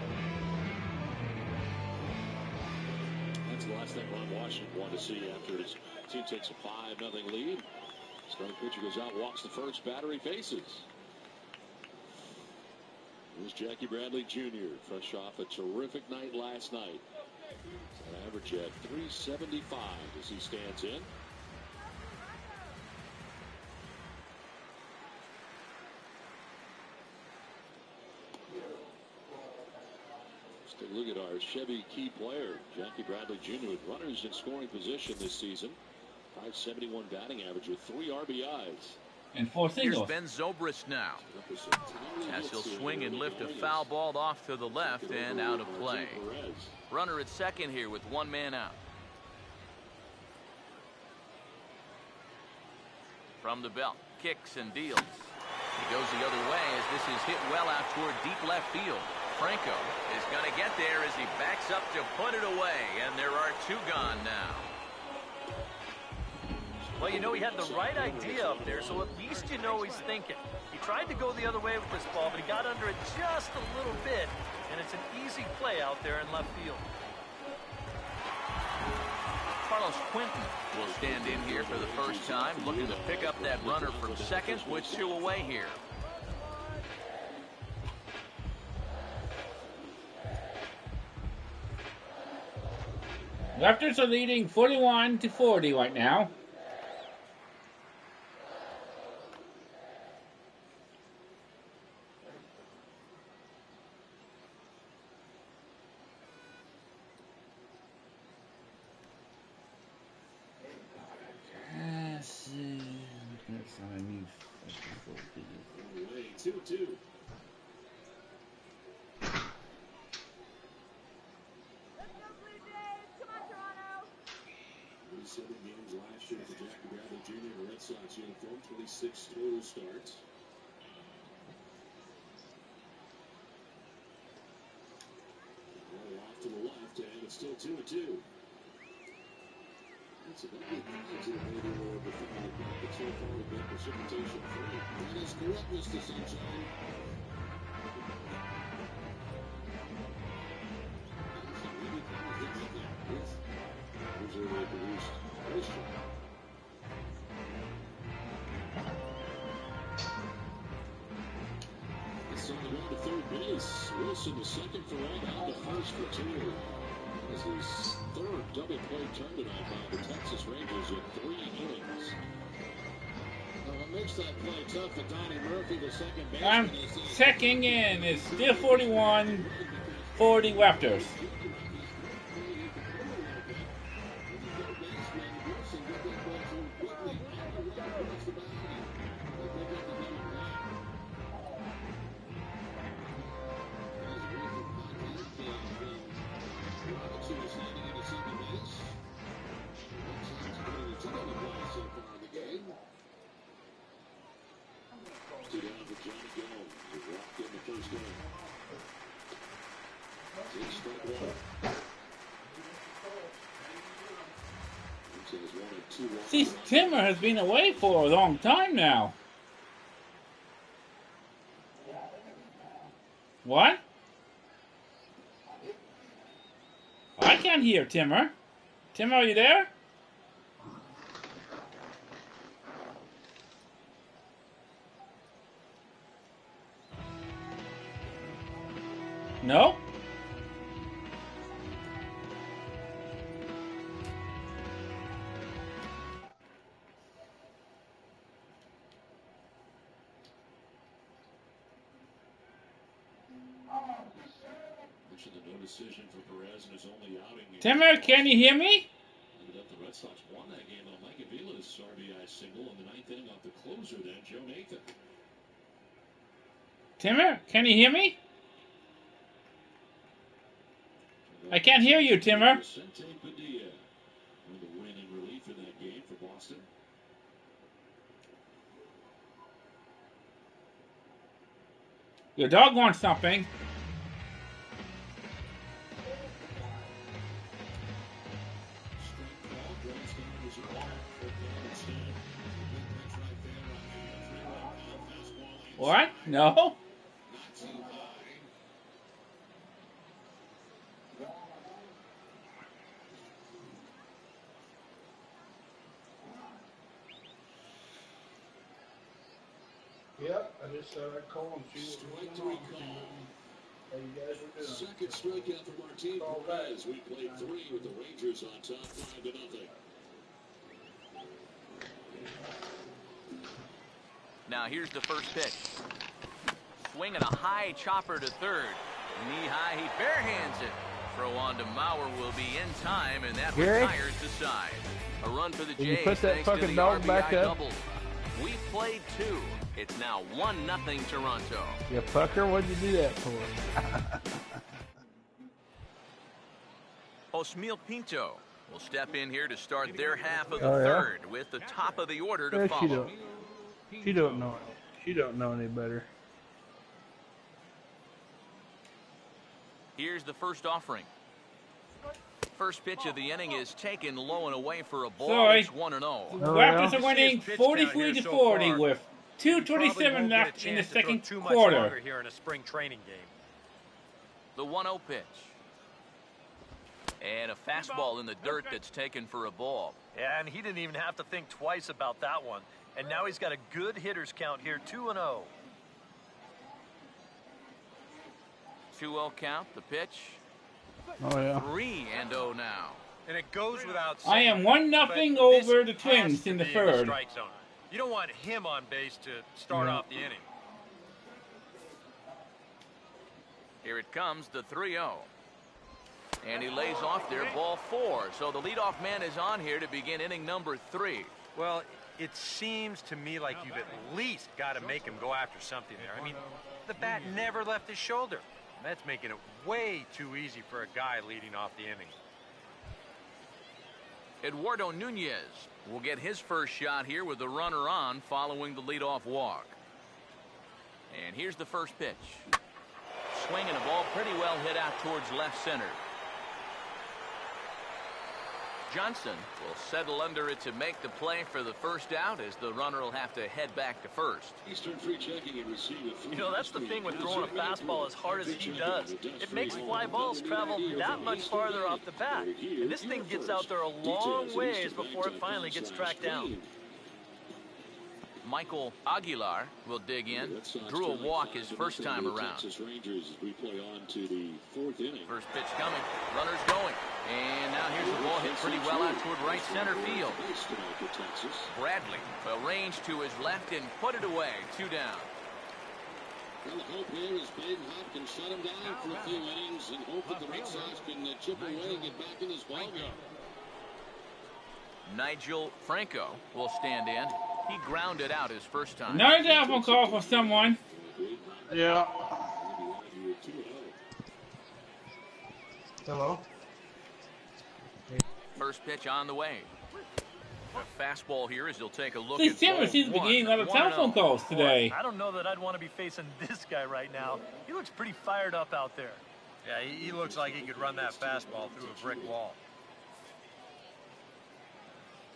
That's the last thing Ron Washington wanted to see after his team takes a 5-0 lead. Starting pitcher goes out, walks the first batter, he faces. Here's Jackie Bradley Jr., fresh off a terrific night last night. An average at 375 as he stands in. Let's take a look at our Chevy key player, Jackie Bradley Jr., with runners in scoring position this season. 571 batting average with 3 RBIs. And 4 singles. Here's Ben Zobrist now, as he'll swing and lift a foul ball off to the left and out of play. Runner at second here with 1 man out. From the belt, kicks and deals. He goes the other way as this is hit well out toward deep left field. Franco is going to get there as he backs up to put it away, and there are 2 gone now. Well, you know, he had the right idea up there, so at least you know he's thinking. He tried to go the other way with this ball, but he got under it just a little bit, and it's an easy play out there in left field. Carlos Quentin will stand in here for the first time, looking to pick up that runner from second with 2 away here. Raptors are leading 41-40 right now. Away 2-2. 7 games last year for Jackie Bradley Jr. in the Red Sox uniform, 26 total starts. Roll off to the left, and it's still 2-2. It's a very easy to maybe a little bit of but so far we've been precipitation free. That is correct, Mr. Sunshine. Usually they produced moisture. It's on the run to third base. Wilson the second for 1, out to first for 2. This is his 3rd double play turn tonight by the Texas Rangers in 3 innings. What makes that play tough for Donnie Murphy, the second baseman? I'm checking in. It's still 41-40 Raptors. See, Timmer has been away for a long time now. What? I can't hear Timmer. Timmer, are you there? No? Timmer, can you hear me? The Red Sox won that game on Mike Avila's RBI single in the 9th inning off the closer then, Joe Nathan. Timmer, can you hear me? I can't hear you, Timmer. Vicente Padilla with the win in relief in that game for Boston. Your dog wants something. What? No? Yep, I just said I'd call him. Strike three call. How you guys were doing? Second strikeout from Martin Perez. We played 3 with the Rangers on top, 5-0. Now here's the first pitch. Swinging a high chopper to third. Knee high, he barehands it. Throw on to Mauer will be in time, and that retires the side. A run for the Jays. You put that fucking dog back up. Double. We played 2. It's now 1-0 Toronto. You fucker, what'd you do that for? Osmeal Pinto will step in here to start their half of the third with the top of the order to follow. She don't know. She don't know any better. Here's the first offering. First pitch of the inning is taken low and away for a ball. Sorry. It's 1-0. Raptors are winning 43-40 with 2:27 left in the second quarter. Here in a spring training game. The 1-0 pitch. And a fastball in the dirt that's taken for a ball. Yeah, and he didn't even have to think twice about that one. And now he's got a good hitters count here, 2-0. 2-0 count, the pitch. Oh, yeah. 3-0 now. And it goes without I saying, am 1-0 over the Twins in the third. Strike zone. You don't want him on base to start off the inning. Here it comes, the 3-0. And he lays off there, ball 4. So the leadoff man is on here to begin inning number 3. Well, it seems to me like you've at least got to make him go after something there. I mean, the bat never left his shoulder. That's making it way too easy for a guy leading off the inning. Eduardo Nunez will get his first shot here with the runner on following the leadoff walk. And here's the first pitch. Swinging a ball pretty well hit out towards left center. Johnson will settle under it to make the play for the first out as the runner will have to head back to first. You know, that's the thing with throwing a fastball as hard as he does. It makes fly balls travel that much farther off the bat. And this thing gets out there a long ways before it finally gets tracked down. Michael Aguilar will dig in. Drew a walk his first time around. First pitch coming. Runners going. And now here's the ball hit pretty well out toward right center field. Bradley will range to his left and put it away. 2 down. Well, the hope here is Baden Hop can shut him down for a few innings and hope that the Red Sox can chip away and get back in this ballgame. Nigel Franco will stand in. He grounded out his first time. Another telephone call for someone. Yeah. Hello? First pitch on the way. A fastball here as he'll take a look See, at Timmer seems to be getting a lot of telephone calls today. Boy, I don't know that I'd want to be facing this guy right now. He looks pretty fired up out there. Yeah, he looks like he could run that fastball through a brick wall.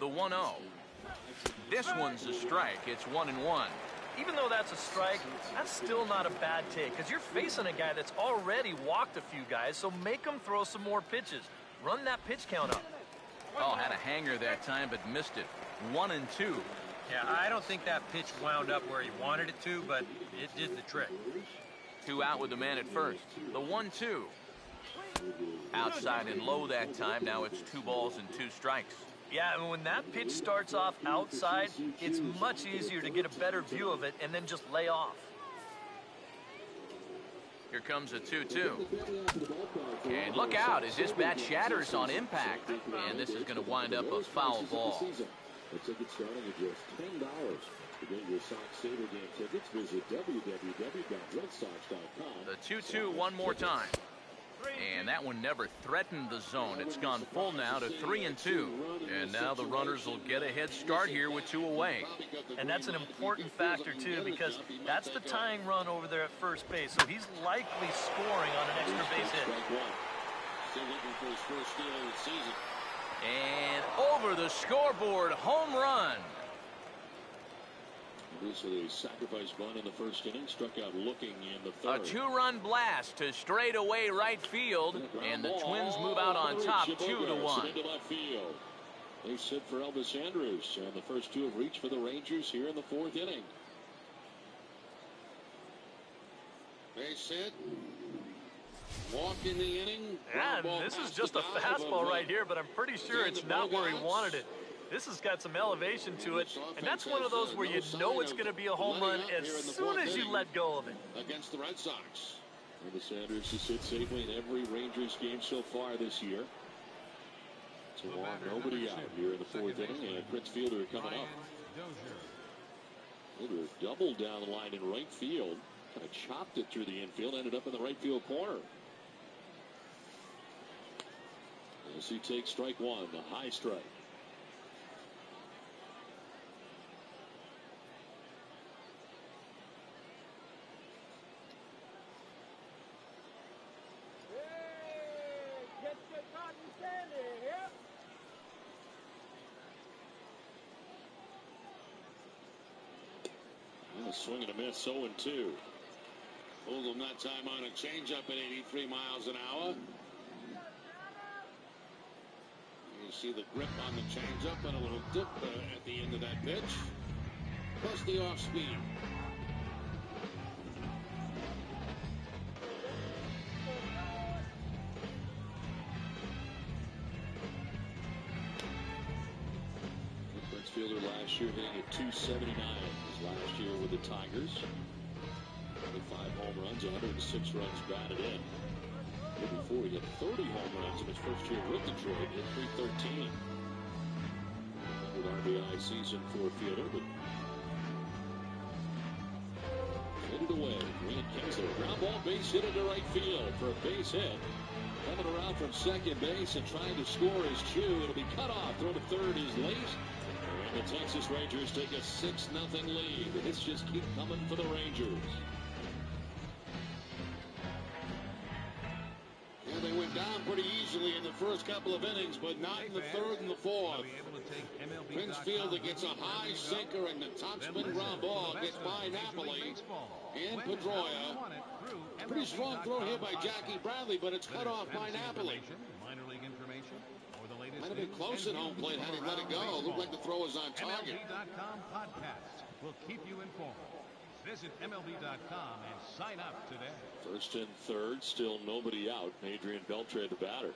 The 1-0. This one's a strike. It's 1-1. Even though that's a strike, that's still not a bad take because you're facing a guy that's already walked a few guys, so make him throw some more pitches. Run that pitch count up. Oh, had a hanger that time, but missed it. 1-2. Yeah, I don't think that pitch wound up where he wanted it to, but it did the trick. 2 out with the man at first. The 1-2. Outside and low that time. Now it's 2 balls and 2 strikes. Yeah, and when that pitch starts off outside, it's much easier to get a better view of it and then just lay off. Here comes a 2-2. And look out as this bat shatters on impact. And this is going to wind up a foul ball. A ticket starting at just $10. To get your Sox Sabre game tickets, visit www.redsox.com. The 2-2 one more time. And that one never threatened the zone. It's gone full now to 3-2. And now the runners will get a head start here with 2 away. And that's an important factor, too, because that's the tying run over there at first base. So he's likely scoring on an extra base hit. Still looking for his first steal of the season. And over the scoreboard, home run. This is a sacrifice bunt in the first inning. Struck out looking in the A third. 2-run blast to straightaway right field. And the Twins move out on top 2-1. Into left field. They sit for Elvis Andrus. And the first 2 have reached for the Rangers here in the 4th inning. Base hit. Walk in the inning. And this is just a fastball right here, but I'm pretty sure it's not where he wanted it. This has got some elevation to it, and that's one of those where you know it's going to be a home run as soon as you let go of it. Against the Red Sox. Elvis Andrus has hit safely in every Rangers game so far this year. So nobody out here in the 4th inning, and Prince Fielder coming up. Fielder doubled down the line in right field. Kind of chopped it through the infield, ended up in the right field corner. As he takes strike 1, the high strike. Swing and a miss, 0-2. Oldham that time on a changeup at 83 miles an hour. You see the grip on the changeup and a little dip at the end of that pitch. Plus the off speed. Prince Fielder last year hitting at 279. Last year with the Tigers. 25 home runs, 106 runs batted in. The year before, he had 30 home runs in his first year with Detroit, hit 313. With RBI season for Fielder, but hit it away. Grant Kinsler, ground ball base hit into right field for a base hit. Coming around from second base and trying to score is Chu. It'll be cut off. Throw to third is late. The Texas Rangers take a 6-0 lead. The hits just keep coming for the Rangers. Yeah, they went down pretty easily in the first couple of innings, but not in the third and the fourth. Prince Fielder gets a high sinker and the topspin ground ball gets by Napoli and Pedroia. Pretty strong throw here by Jackie Bradley, but it's cut off by Napoli. Might have been close at home plate had he let it go. Looked like the throw was on target. MLB.com podcast will keep you informed. Visit MLB.com and sign up today. First and third, still nobody out. Adrian Beltre, the batter.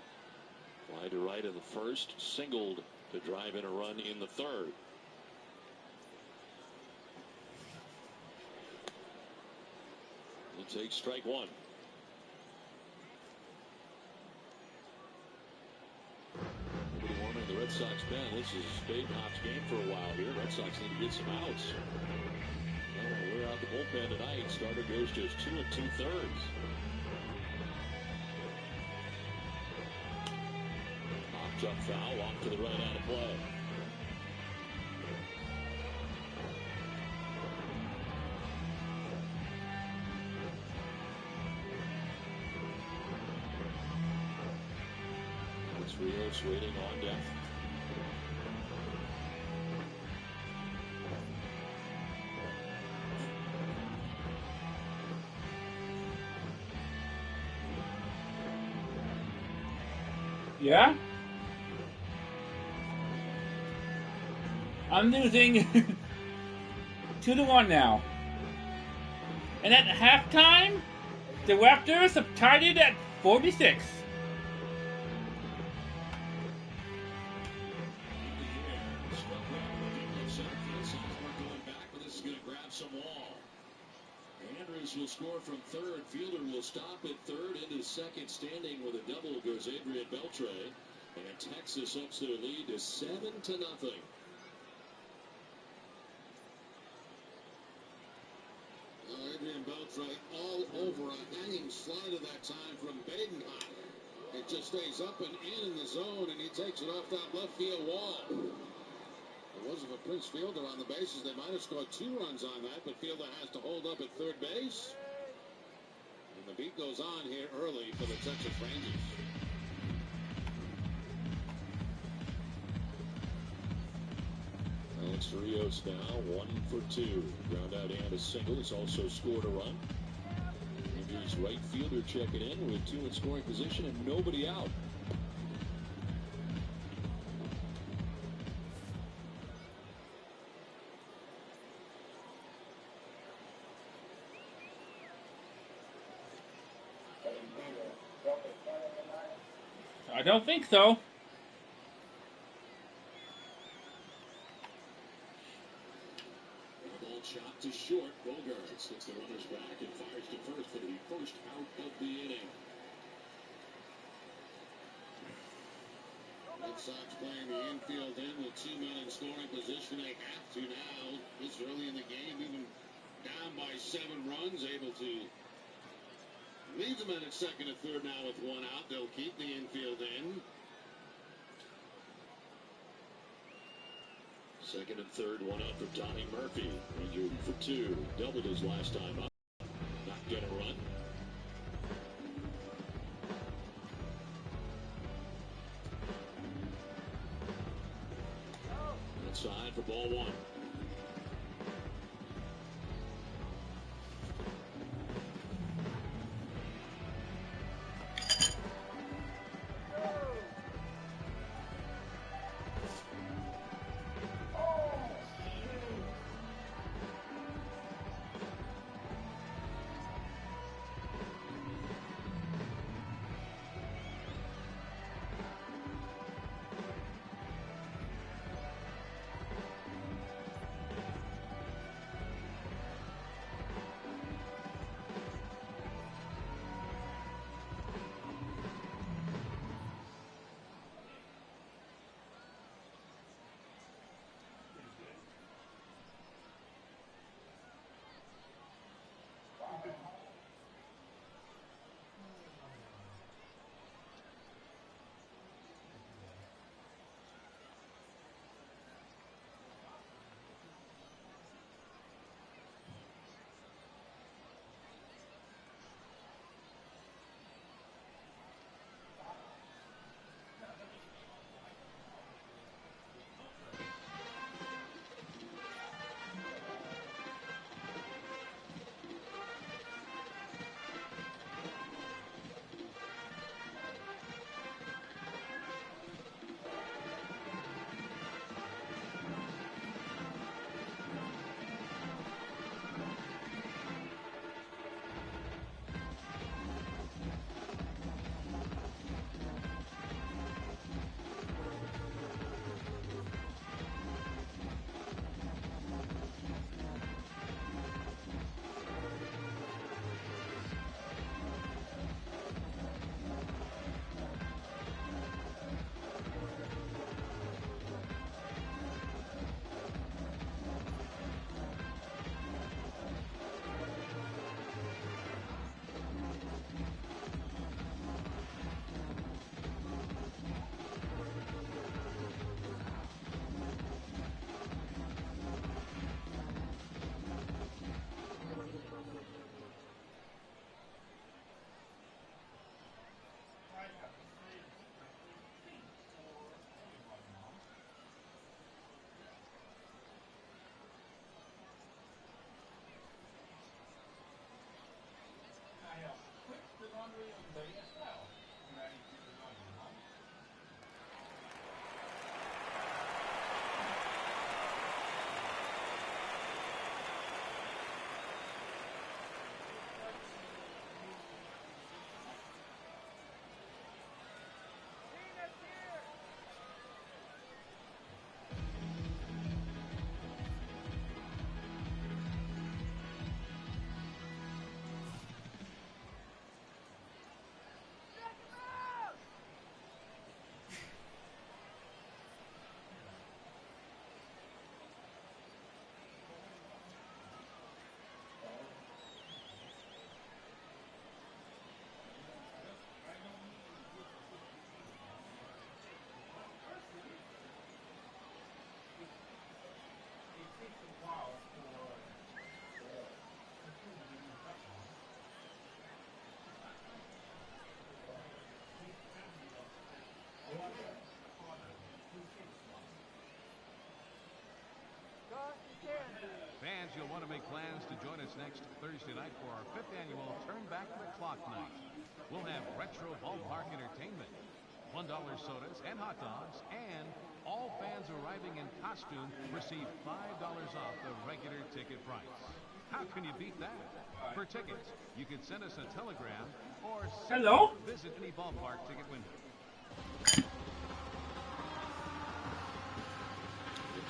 Fly to right in the first, singled to drive in a run in the third. He takes strike 1. The Red Sox pen. This is Spade Hop's game for a while here. Red Sox need to get some outs. We're out the bullpen tonight. Starter goes just 2 2/3. Hop jump foul off to the right out of play. Rios waiting on deck. Yeah? I'm losing 2-1 now. And at halftime, the Raptors have tied it at 46. Andrews will score from third. Fielder will stop at third. Into second, standing with a double goes Adrian Beltre. And Texas ups their lead to 7-0. Adrian Beltre all over a hanging slide of that time from Badenheimer. It just stays up and in the zone, and he takes it off that left field wall. It wasn't for Prince Fielder on the bases. They might have scored 2 runs on that, but Fielder has to hold up at third base. And the beat goes on here early for the Texas Rangers. Alex Rios now 1 for 2. Ground out and a single. He's also scored a run. Rangers right fielder checking in with 2 in scoring position and nobody out. I don't think so. Ball chopped to short. Bogaerts hits the runners back and fires to first for the first out of the inning. Red Sox playing the infield in with 2 men in scoring position. They have to now. This early in the game, even down by 7 runs, able to leave them at second and third now with 1 out. They'll keep the infield in. Second and third, 1 out for Donnie Murphy. Ranger for 2. Doubled his last time up. Not gonna run. Outside for ball 1. you'll want to make plans to join us next Thursday night for our 5th annual Turn Back the Clock night. We'll have retro ballpark entertainment, $1 sodas and hot dogs, and all fans arriving in costume receive $5 off the regular ticket price. How can you beat that? For tickets, you can send us a telegram or visit any ballpark ticket window.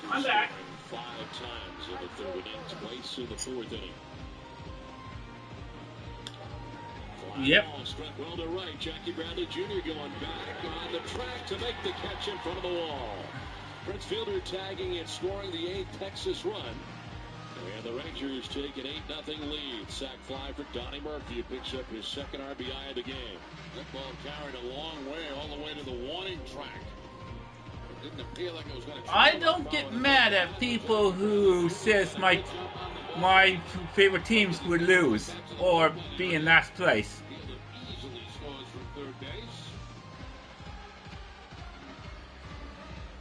I'm back. 5 times in the third inning, twice in the fourth inning. Yep. Ball struck well to right. Jackie Bradley Jr. going back on the track to make the catch in front of the wall. Prince Fielder tagging and scoring the 8th Texas run. And the Rangers take an 8-0 lead. Sac fly for Donnie Murphy, who picks up his second RBI of the game. That ball carried a long way, all the way to the warning track. It didn't appear like it was going to. I don't get mad at people who says my favorite teams would lose or be in last place. Easily scores from third base.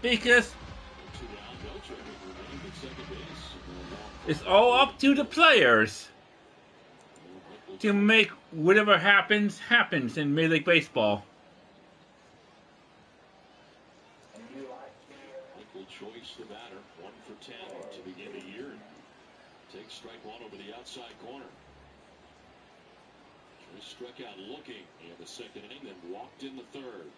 Because it's all up to the players to make whatever happens in Major League Baseball. Michael Choice, the batter, 1 for 10 to begin the year. Takes strike one over the outside corner. Choice struck out looking in the second inning, then walked in the third.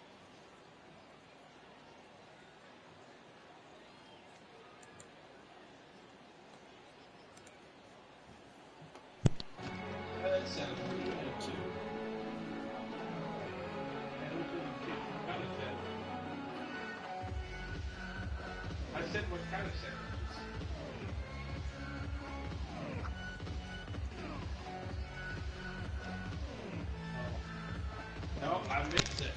I said what kind of sandwiches? No, I mixed it.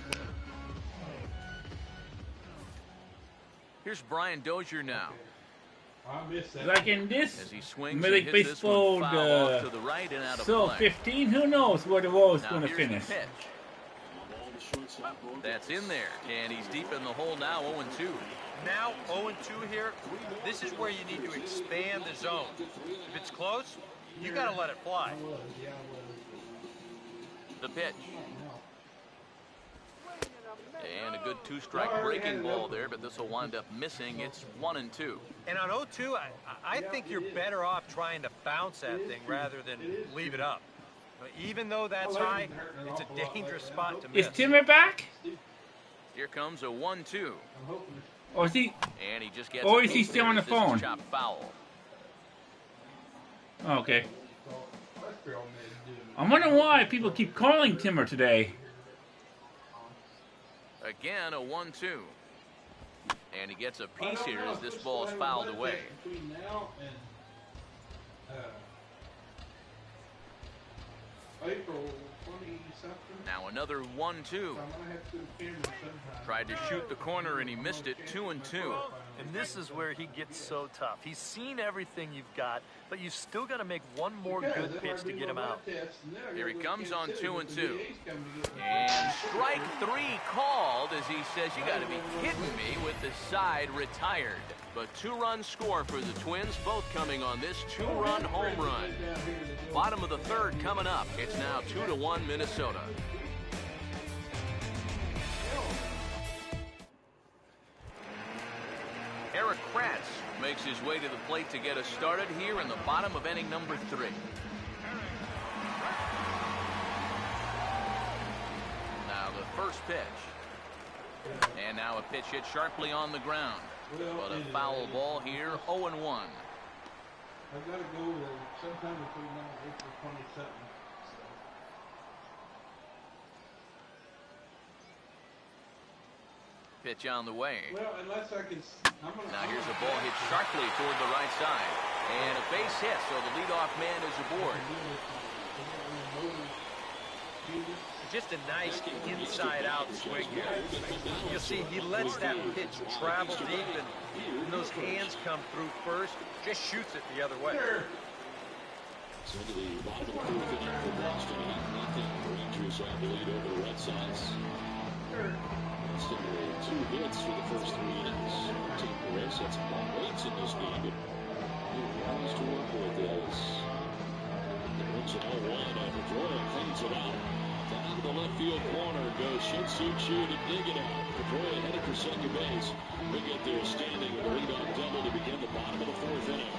Here's Brian Dozier now. I missed that. Like in this As he swings Major League and hits this one Baseball, foul off to the right and out of play. 15, who knows where the ball is Now going to here's the finish. pitch. That's in there, and he's deep in the hole now, 0-2. Now 0-2 here. This is where you need to expand the zone. If it's close, you got to let it fly. The pitch. And a good 2-strike breaking ball there, but this will wind up missing. It's 1-2. And on 0-2, I think you're better off trying to bounce that thing rather than leave it up. Even though that's high, it's a dangerous spot to miss. Is Timmer back? Here comes a 1-2. Or is he? And he just gets. Or is he still on the phone? Chopped foul. Okay. I'm wondering why people keep calling Timmer today. Again, a 1-2. And he gets a piece here as this ball is fouled away. April 20-something. Now another 1-2. Tried to shoot the corner and he missed it. 2-2. And this is where he gets so tough. He's seen everything you've got, but you've still got to make one more good pitch to get him out. Here he comes on 2-2. And strike 3 called as he says, you got to be kidding me, with the side retired. But 2-run score for the Twins, both coming on this 2-run home run. Bottom of the third coming up. It's now 2-1 Minnesota. Eric Kratz makes his way to the plate to get us started here in the bottom of inning number 3. Now the first pitch. And now a pitch hit sharply on the ground. But a foul ball here, 0-1. I've got to go sometime between now and April 27th. Pitch on the way. Well, unless I can. Now here's a ball hit sharply toward the right side. And a base hit, so the leadoff man is aboard. Just a nice inside-out swing here. You'll see he lets that pitch travel deep, and when those hands come through first, just shoots it the other way. So to the bottom of the fourth inning for Boston, 8-0. Rangers have the lead over the Red Sox. Boston with 2 hits for the first 3 innings. Team Perez had some long waits in this game, but He to work with this. It brings it 0-1, and Pedroia cleans it out. Down to the left field corner goes Shin-Soo Choo to dig it out. Pedroia headed for second base. We get there standing with a leadoff double to begin the bottom of the fourth inning.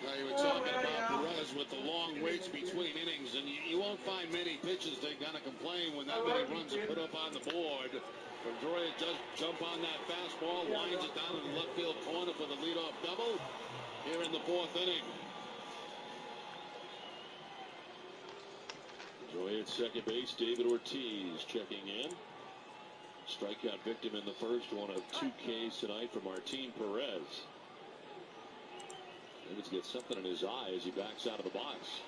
Now you were talking about Perez with the long waits between innings, and you won't find many pitches they're going to complain when that many runs are put up on the board. Pedroia does jump on that fastball, winds it down to the left field corner for the leadoff double here in the fourth inning. Pedroia at second base, David Ortiz checking in. Strikeout victim in the first, one of 2 Ks tonight for Martin Perez. David's got something in his eye as he backs out of the box.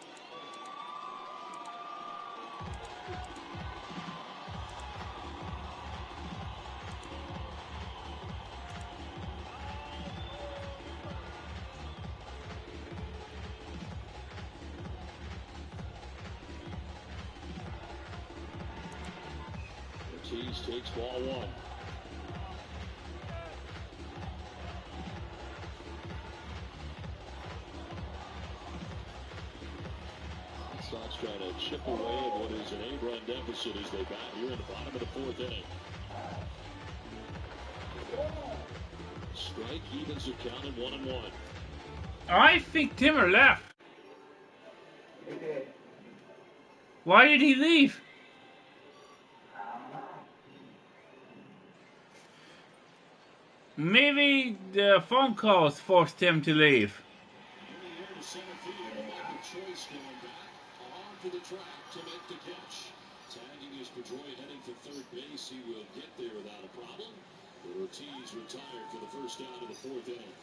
Ortiz takes ball 1. Sox trying to chip away at what is an 8-run deficit as they bat here in the bottom of the fourth inning. Strike evens the count at 1-1. I think Timmer left. Why did he leave? Maybe the phone calls forced him to leave. Choice going back onto the track to make the catch. Tagging is Pedroia heading for third base. He will get there without a problem. But Ortiz retired for the first out of the fourth inning.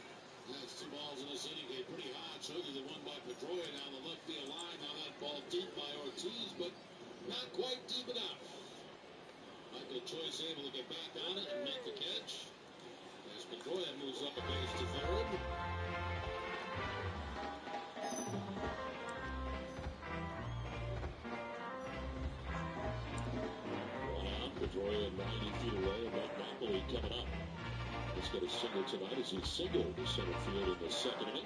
That's 2 balls in this inning. A pretty hard trigger, the one by Pedroia down the left field line. Now that ball deep by Ortiz, but not quite deep enough. Michael Choice able to get back on it and make the catch. As Pedroia moves up a base to third. Pedroia 90 feet away, and Mike Napoli coming up. He's got a single tonight as he singled to center field in the second inning.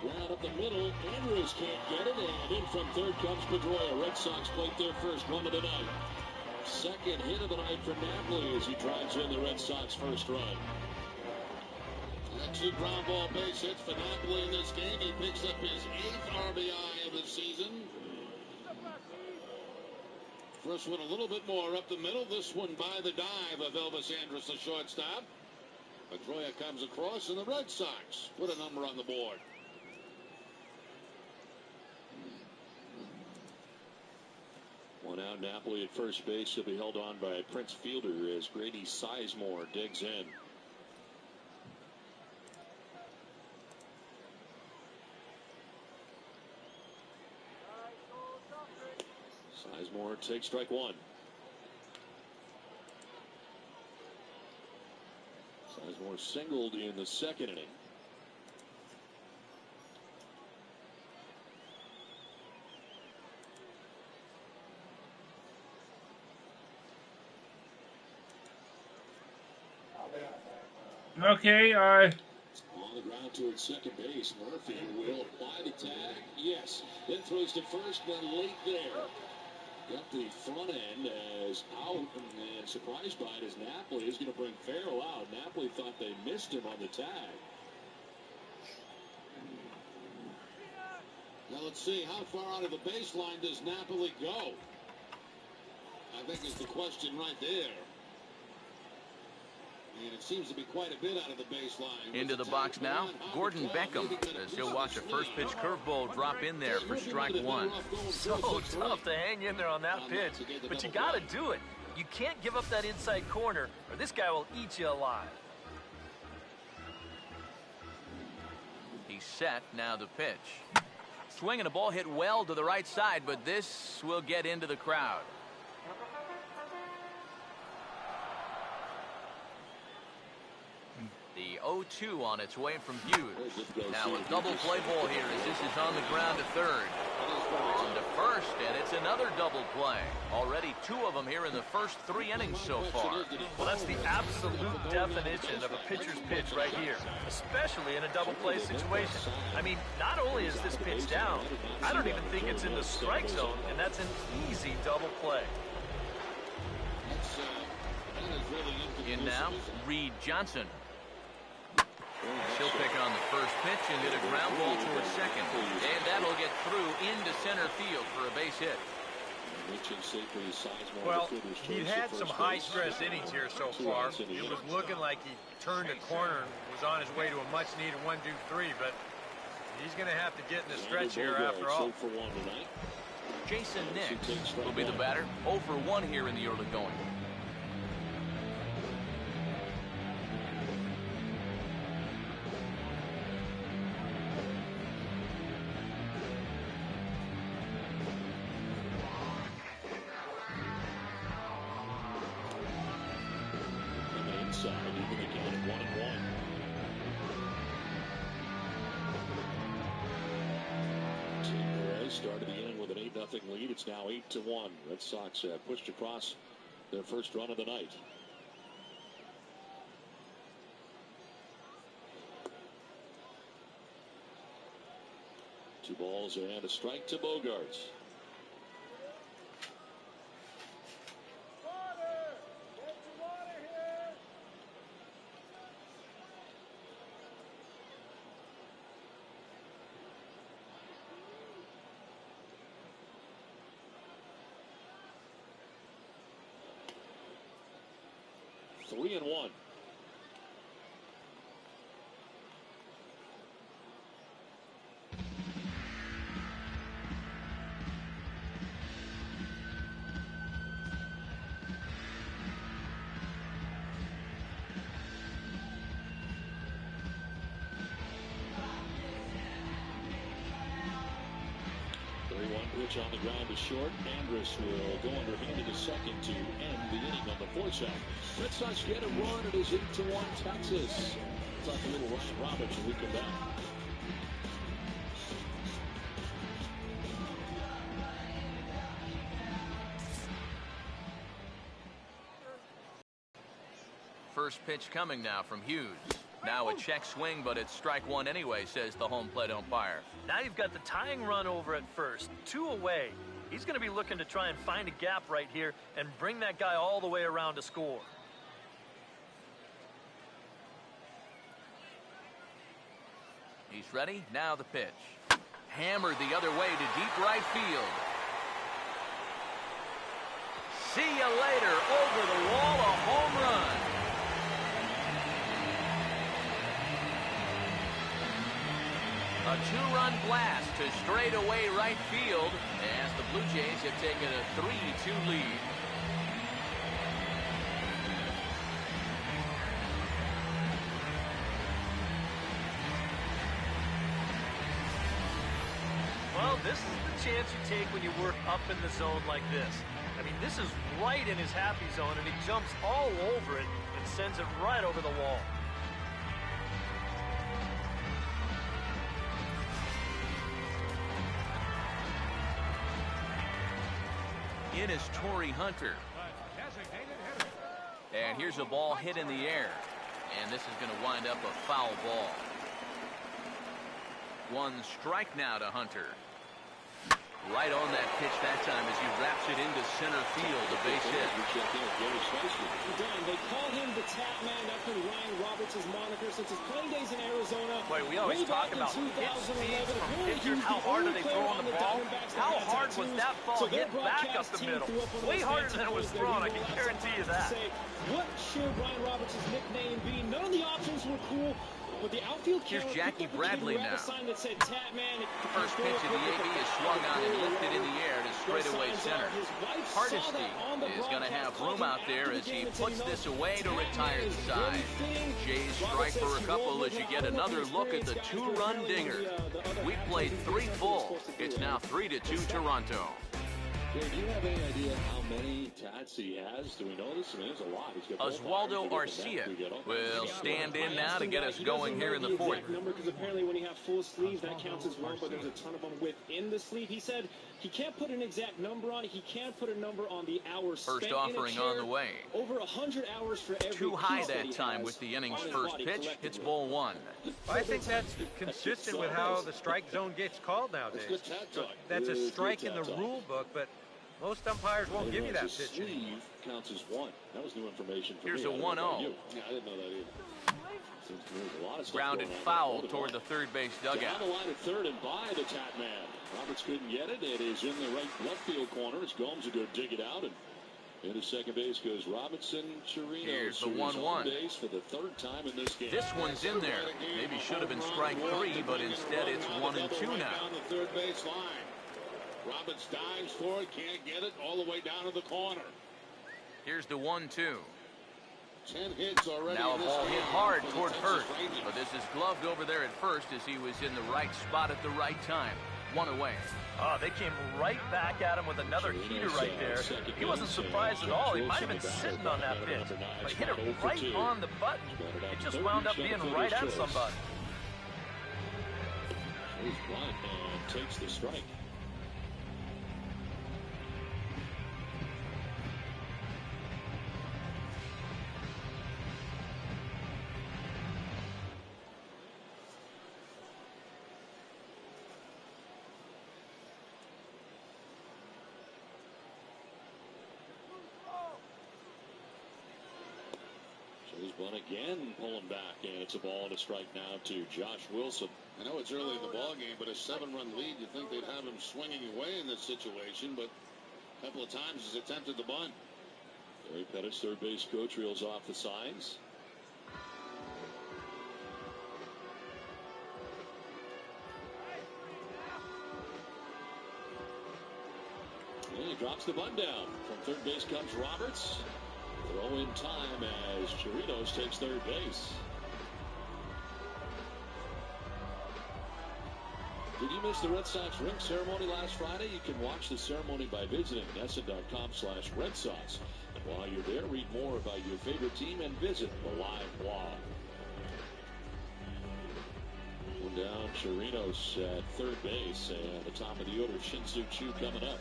Ground up the middle, Andrews can't get it, and in from third comes Pedroia. Red Sox plate their first run of the night. Second hit of the night for Napoli as he drives in the Red Sox first run. 2 ground ball base hits for Napoli in this game. He picks up his 8th RBI of the season. First one a little bit more up the middle. This one by the dive of Elvis Andrus, the shortstop. Pedroia comes across, and the Red Sox put a number on the board. One out, Napoli at first base. He'll be held on by Prince Fielder as Grady Sizemore digs in. Sizemore takes strike 1. Sizemore singled in the second inning. Okay, on the ground towards second base. Murphy will apply the tag. Yes. Then throws to first, but late there. Got the front end as out, and surprised by it as Napoli is going to bring Farrell out. Napoli thought they missed him on the tag. Now let's see, how far out of the baseline does Napoli go? I think is the question right there. And it seems to be quite a bit out of the baseline. Into the box now, Gordon Beckham, as he'll watch a first pitch curveball drop in there for strike 1. So tough to hang in there on that pitch, but you got to do it. You can't give up that inside corner, or this guy will eat you alive. He set. Now the pitch. Swing and a ball hit well to the right side, but this will get into the crowd. The 0-2 on its way from Hughes. Now a double play ball here as this is on the ground to third. On to first, and it's another double play. Already 2 of them here in the first 3 innings so far. Well, that's the absolute definition of a pitcher's pitch right here, especially in a double play situation. I mean, not only is this pitch down, I don't even think it's in the strike zone, and that's an easy double play. In now, Reed Johnson. She'll pick on the first pitch and hit a ground ball towards second. And that'll get through into center field for a base hit. Well, he had some high-stress innings here so far. It was looking like he turned a corner and was on his way to a much-needed 1-2-3, but he's going to have to get in the stretch here after all. Jason Nix will be the batter. 0 for 1 here in the early going. Started the inning with an 8-0 lead. It's now 8-1. Red Sox pushed across their first run of the night. Two balls and a strike to Bogaerts. Three and one. Pitch on the ground to short. Andrus will go underhanded to second to end the inning on the force out. Red Sox get a run. It is 8-1 Texas. Talk a little Ryan Roberts when we come back. First pitch coming now from Hughes. Now a check swing, but it's strike one anyway, says the home plate umpire. Now you've got the tying run over at first, 2 away. He's going to be looking to try and find a gap right here and bring that guy all the way around to score. He's ready. Now the pitch. Hammered the other way to deep right field. See you later. Over the wall, a home run. A 2-run blast to straightaway right field as the Blue Jays have taken a 3-2 lead. Well, this is the chance you take when you work up in the zone like this. I mean, this is right in his happy zone, and he jumps all over it and sends it right over the wall. In is Torrey Hunter. And here's a ball hit in the air. And this is going to wind up a foul ball. 1 strike now to Hunter. Right on that pitch that time as he wraps it into center field, a base hit. Dan, they call him the Tap Man. That's been Ryan Roberts' moniker since his playing days in Arizona. Boy, we always talk about hit speeds from pitchers. How hard are they throwing the ball? How hard was that ball hit back up the middle? Way harder than it was thrown, I can guarantee you that. What should Ryan Roberts' nickname be? None of the options were cool. But the outfield Here's Jackie Bradley now. That said, Tap Man. First pitch of the AB is swung on and lifted in the air to straightaway center. Hardesty is going to have room out there as he puts this away to retire the side. Jays strike for a couple as you get another look at the two-run dinger. We played 3 full. It's now 3-2 Toronto. Do you have any idea how many tats he has? Do we know this? I mean, there's a lot. Oswaldo Arcia will stand in now to get us going here in the fourth. Because apparently when you have full sleeves, that counts as well, but there's a ton of them within the sleeve. He said he can't put an exact number on it. He can't put a number on the hours spent First offering on the way. Over 100 hours for every Too high that time with the inning's first pitch. Hits ball 1. I think that's consistent with how the strike zone gets called nowadays. That's a strike in the rule book, but most umpires won't give you that pitch anymore. Counts as 1. That was new information for Here's me. a 1-0. Yeah, I didn't know that either. Grounded foul toward the third base dugout. Down the line at third and by the tap man. Roberts couldn't get it. It is in the right left field corner. It's Gomes to go dig it out. And into second base goes Robinson Chirinos. Here's the 1-1. Base for the third time in this game. This one's in there. Maybe should have been strike 3, but instead it's 1-2 now. Down the third base line. Roberts dives for it, can't get it, all the way down to the corner. Here's the 1-2. 10 hits already. Now a ball hit hard toward first, but this is gloved over there at first as he was in the right spot at the right time. 1 away. Oh, they came right back at him with another heater right there. He wasn't surprised at all. He might have been sitting on that pitch, but hit it right on the button. It just wound up being right at somebody. He's blunt and takes the strike. One again, pulling back, and it's a ball and a strike now to Josh Wilson. I know it's early in the ball game, but a 7-run lead, you think they'd have him swinging away in this situation, but a couple of times he's attempted the bunt. Gary Pettis, third base coach, reels off the signs. And he drops the bunt down. From third base comes Roberts. Throw in time as Chirinos takes third base. Did you miss the Red Sox ring ceremony last Friday? You can watch the ceremony by visiting NESN.com/Red Sox. And while you're there, read more about your favorite team and visit the live blog. One down, Chirinos at third base, and the top of the order, Shin-Soo Choo coming up.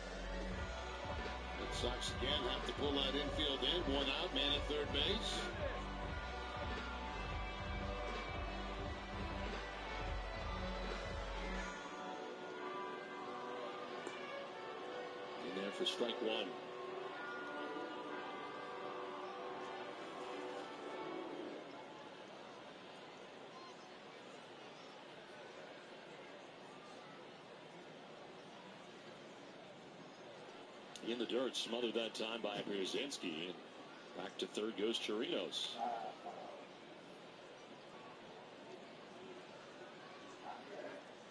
Sox again have to pull that infield in. 1 out, man at third base. In there for strike 1. In the dirt, smothered that time by Brzezinski. And back to third goes Chirinos.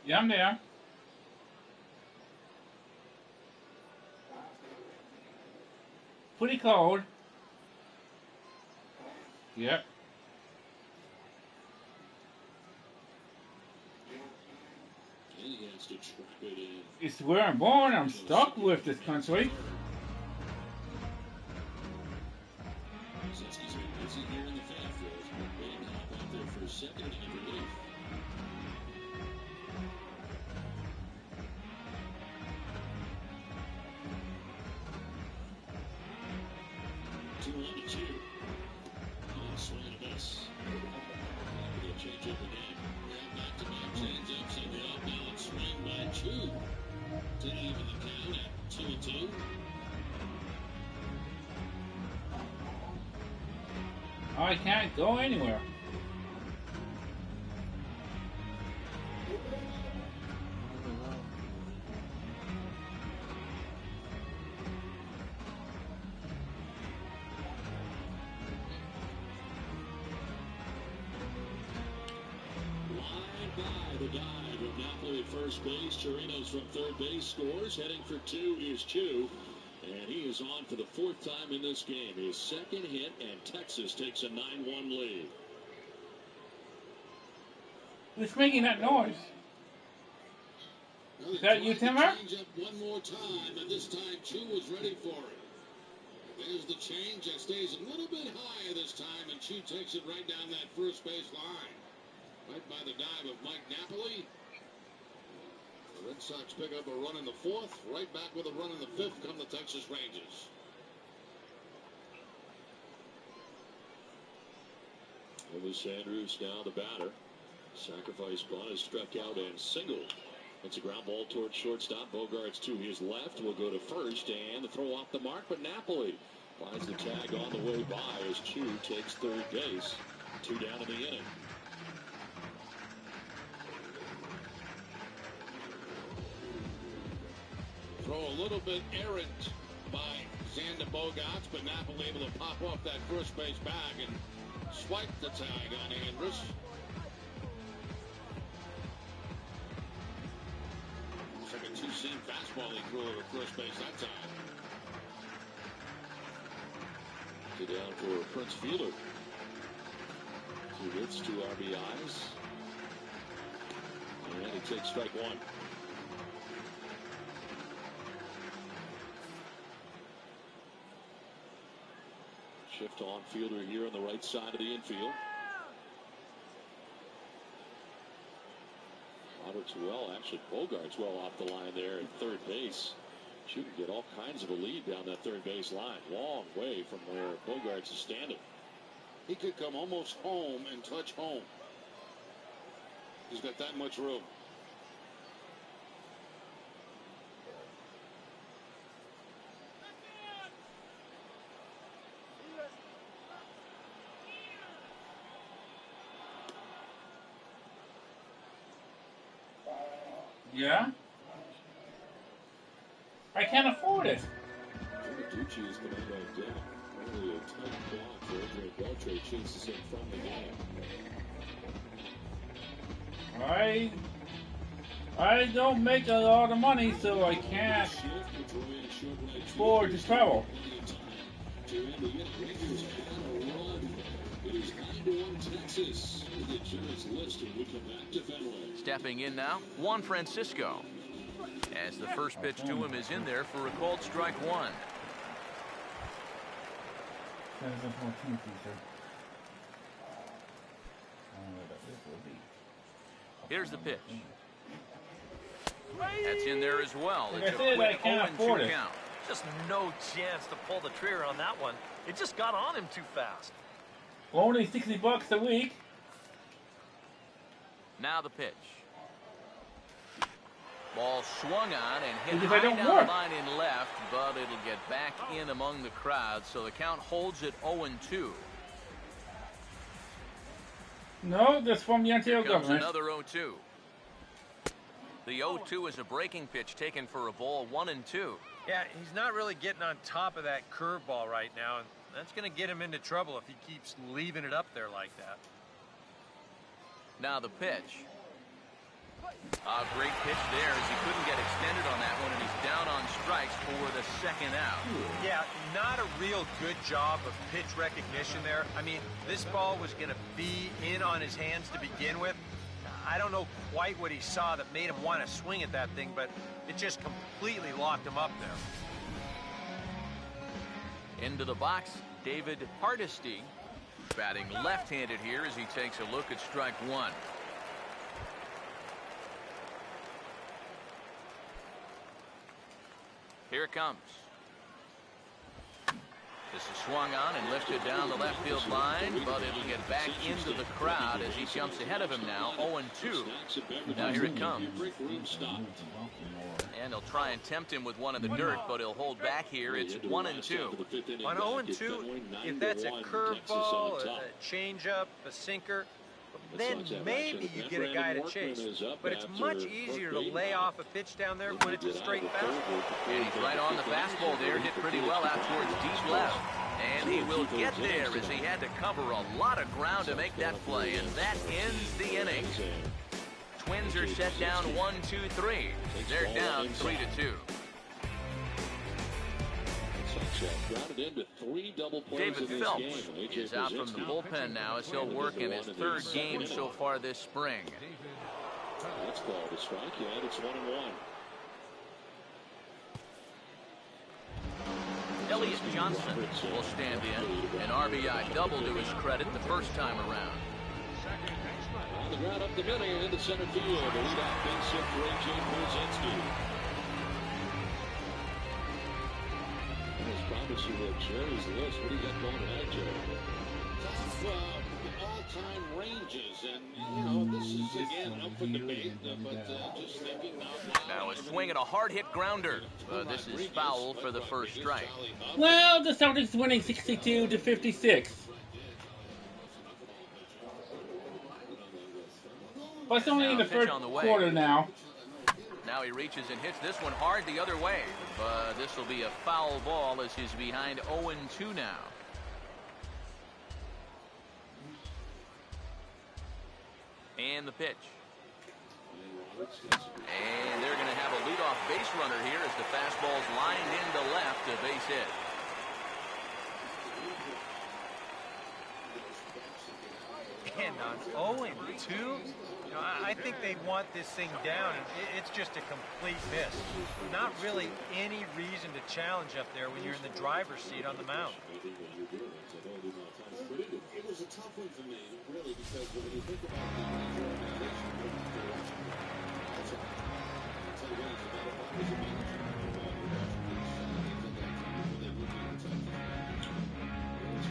Yeah, I'm there. Pretty cold. Yep. And he has to trap it in. It's where I'm born. I'm stuck with this country. Brzezinski's been busy here in the fan field. Waiting to hop out there for a second inning relief. Swing and a miss. They'll change up again. Back-to-back change-ups and the off-balance swing by Choo to even the count at 2-2. I can't go anywhere. Line by the dive of Napoli first base. Chirinos from third base scores. Heading for 2 is Chu. And he is on for the 4th time in this game. His second hit, and Texas takes a 9-1 lead. Who's making that noise? Is that you, Timmer? Change up one more time, and this time Chu was ready for it. There's the change that stays a little bit higher this time, and Chu takes it right down that first base line. Right by the dive of Mike Napoli. The Red Sox pick up a run in the 4th. Right back with a run in the 5th come the Texas Rangers. Elvis Andrus now the batter. Sacrifice bunt is struck out and singled. It's a ground ball towards shortstop. Bogarts to his left will go to first, and the throw off the mark, but Napoli finds the tag on the way by as Chu takes third base. 2 down in the inning. Throw a little bit errant by Xander Bogaerts, but Napoli able to pop off that first base bag and swipe the tag on Andrus. Looks like a 2-seam fastball he threw over first base that time. Down for Prince Fielder. 2 hits, 2 RBIs. And he takes strike 1. Shift on Fielder here on the right side of the infield. Roberts well, actually Bogarts well off the line there at third base. Chu can get all kinds of a lead down that third base line. Long way from where Bogarts is standing. He could come almost home and touch home. He's got that much room. Yeah? I can't afford it. Verducci has been out on deck. Only a tight block for Adrian Beltre chases him from the game. I don't make a lot of money, so I can't afford to travel. Stepping in now, Juan Francisco. As the first pitch to him is in there for a called strike 1. Here's the pitch. That's in there as well. Like it's I said, I can't afford it. Count. Just no chance to pull the trigger on that one. It just got on him too fast. Only $60 a week. Now the pitch. Ball swung on and hit Because I high don't down work. the line in left, but it'll get back in among the crowd, so the count holds at 0-2. No, that's from the Ontario Here comes government. another 0-2. The 0-2 is a breaking pitch taken for a ball 1-2. Yeah, he's not really getting on top of that curveball right now, and that's going to get him into trouble if he keeps leaving it up there like that. Now the pitch. A great pitch there as he couldn't get extended on that one, and he's down on strikes for the second out. Yeah, not a real good job of pitch recognition there. I mean, this ball was going to be in on his hands to begin with. I don't know quite what he saw that made him want to swing at that thing, but it just completely locked him up there. Into the box, David Hardesty, batting left-handed here as he takes a look at strike 1. Here it comes. This is swung on and lifted down the left field line, but it'll get back into the crowd as he jumps ahead of him now, 0-2. Now here it comes. And he'll try and tempt him with one in the dirt, but he'll hold back here. It's 1-2. On 0-2, if that's a curveball, a changeup, a sinker, then maybe you get a guy to chase. But it's much easier to lay off a pitch down there when it's a straight fastball. And he's right on the fastball there, hit pretty well out towards deep left. And he will get there as he had to cover a lot of ground to make that play. And that ends the inning. Twins are set down 1-2-3. They're down 3-2. Grounded into 3 double plays David in this Phelps game. is out from the bullpen now as he'll work in his 3rd game so far this spring. That's called a strike, and it's 1-1. Elliott Johnson will stand in. An RBI double to his credit the first time around. On the ground up the middle into center field. The leadoff base hit for A.J. Pierzynski. Promise you Jerry's list. What do you got going tonight, Jerry? Tough all-time ranges, and you know this is again up for debate. But just thinking out loud. Now a swing and a hard-hit grounder. This is foul for the first strike. Well, the Celtics winning 62-56. But it's only in the first quarter now. Now he reaches and hits this one hard the other way. But this will be a foul ball as he's behind 0-2 now. And the pitch. And they're going to have a leadoff base runner here as the fastball's lined into left, a base hit. And on 0-2, you know, I think they want this thing down, and it's just a complete miss. Not really any reason to challenge up there when you're in the driver's seat on the mound. It was a tough one for me, really, because when you think about the organization,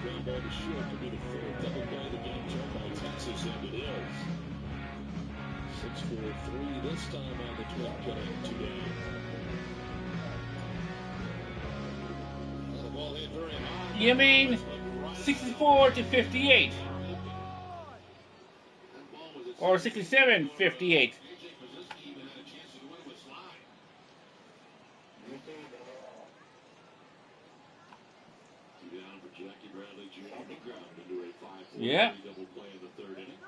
ground ball to short could be the 4th double play of the game, turned by Texas, and it is. 6-4-3 this time on the Twin cutting today. the ball hit very high. You mean 64-58? Or 67-58? Yeah. Double play in the 3rd inning.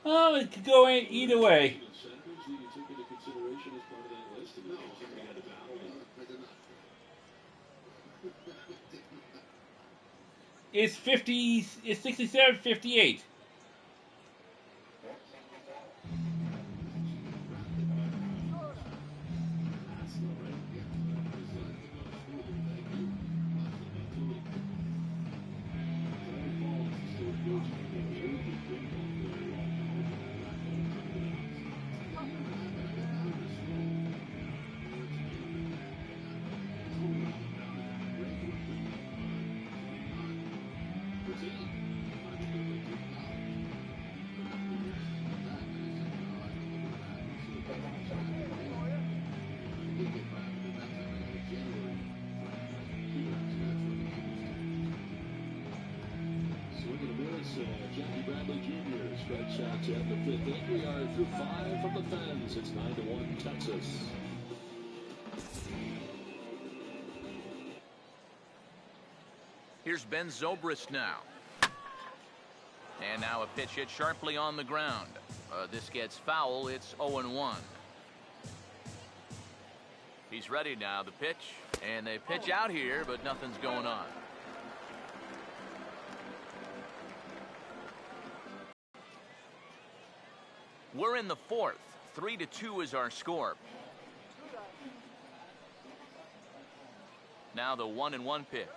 Oh, it could go in either way. It's 67-58. Jackie Bradley Jr. strikes out in the 5th inning. We are through 5 from the Fens. It's 9-1 Texas. Here's Ben Zobrist now. And now a pitch hit sharply on the ground. This gets foul. It's 0-1. He's ready now. The pitch. And they pitch out here, but nothing's going on. We're in the 4th. 3-2 is our score. Now the 1-1 pitch.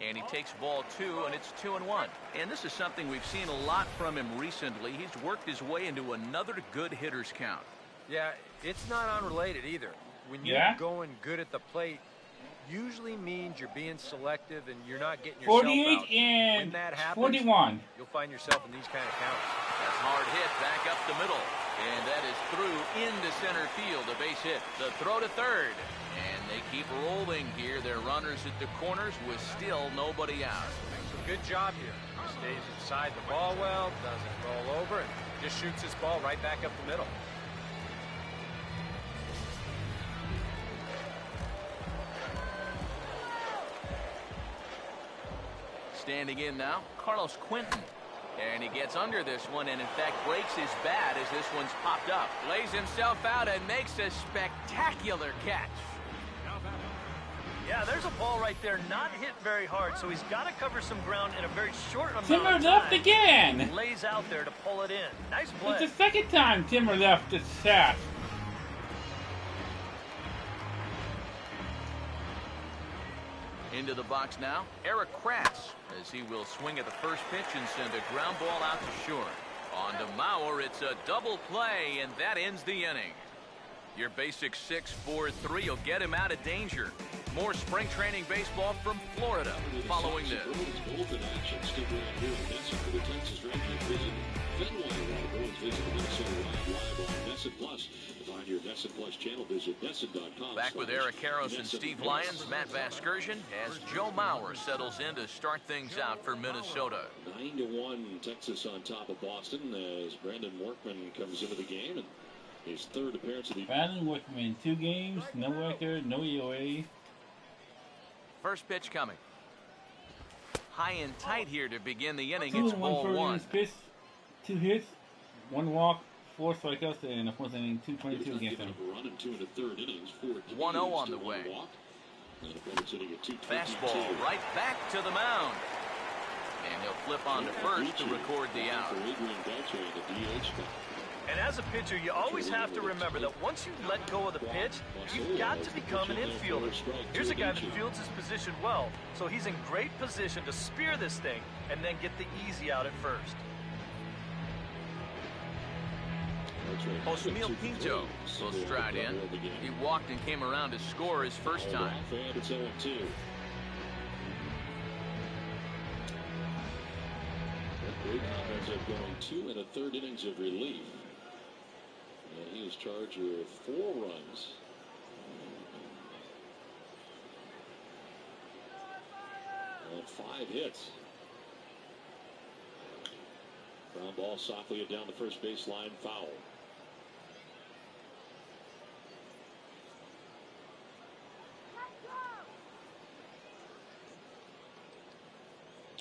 And he takes ball 2, and it's 2-1. And this is something we've seen a lot from him recently. He's worked his way into another good hitter's count. Yeah, it's not unrelated either. When you're going good at the plate, usually means you're being selective and you're not getting yourself 48 out. and when that happens, 21. You'll find yourself in these kind of counts. That's hard hit back up the middle. And that is through into center field, a base hit. The throw to 3rd. And they keep rolling here. They're runners at the corners with still nobody out. Makes a good job here. Stays inside the ball well, doesn't roll over, and just shoots his ball right back up the middle. Standing in now, Carlos Quentin. And he gets under this one and, in fact, breaks his bat as this one's popped up. Lays himself out and makes a spectacular catch. Yeah, there's a ball right there, not hit very hard, so he's got to cover some ground in a very short amount Timmer of time. left again. He lays out there to pull it in. Nice play. It's the second time Timmer left the sash. Into the box now, Eric Kratz, as he will swing at the first pitch and send a ground ball out to short. On to Mauer, it's a double play, and that ends the inning. Your basic 6-4-3 will get him out of danger. More spring training baseball from Florida following this. Both in action. Stick around here in Mesa for the Texas Rangers. Visit Fenway While visit the Minnesota Wild live on NESN Plus. To find your NESN Plus channel, visit NESN.com. Back with Eric Karros and Steve Lyons, Matt Vasgersian, as Joe Mauer settles in to start things out for Minnesota. 9-1 Texas on top of Boston as Brandon Workman comes into the game. And his third appearance of the Brandon Workman in 2 games, no record, no EOA. First pitch coming. High and tight here to begin the inning. 2 It's and 1 ball for 1. pitch, 2 hits, 1 walk, 4 strikeouts, and a fourth inning, 222 against him. run in 2 1/3 innings, 1-0 on the way. Fastball right back to the mound. And he'll flip on to first to record the out. And as a pitcher, you always have to remember that once you let go of the pitch, you've got to become an infielder. Here's a guy that fields his position well, so he's in great position to spear this thing and then get the easy out at first. Osmil Pinto will stride in. He walked and came around to score his first time. It's 0-2. Ends up going 2 1/3 innings of relief. And he is charged with 4 runs. And 5 hits. Ground ball softly down the first baseline, foul.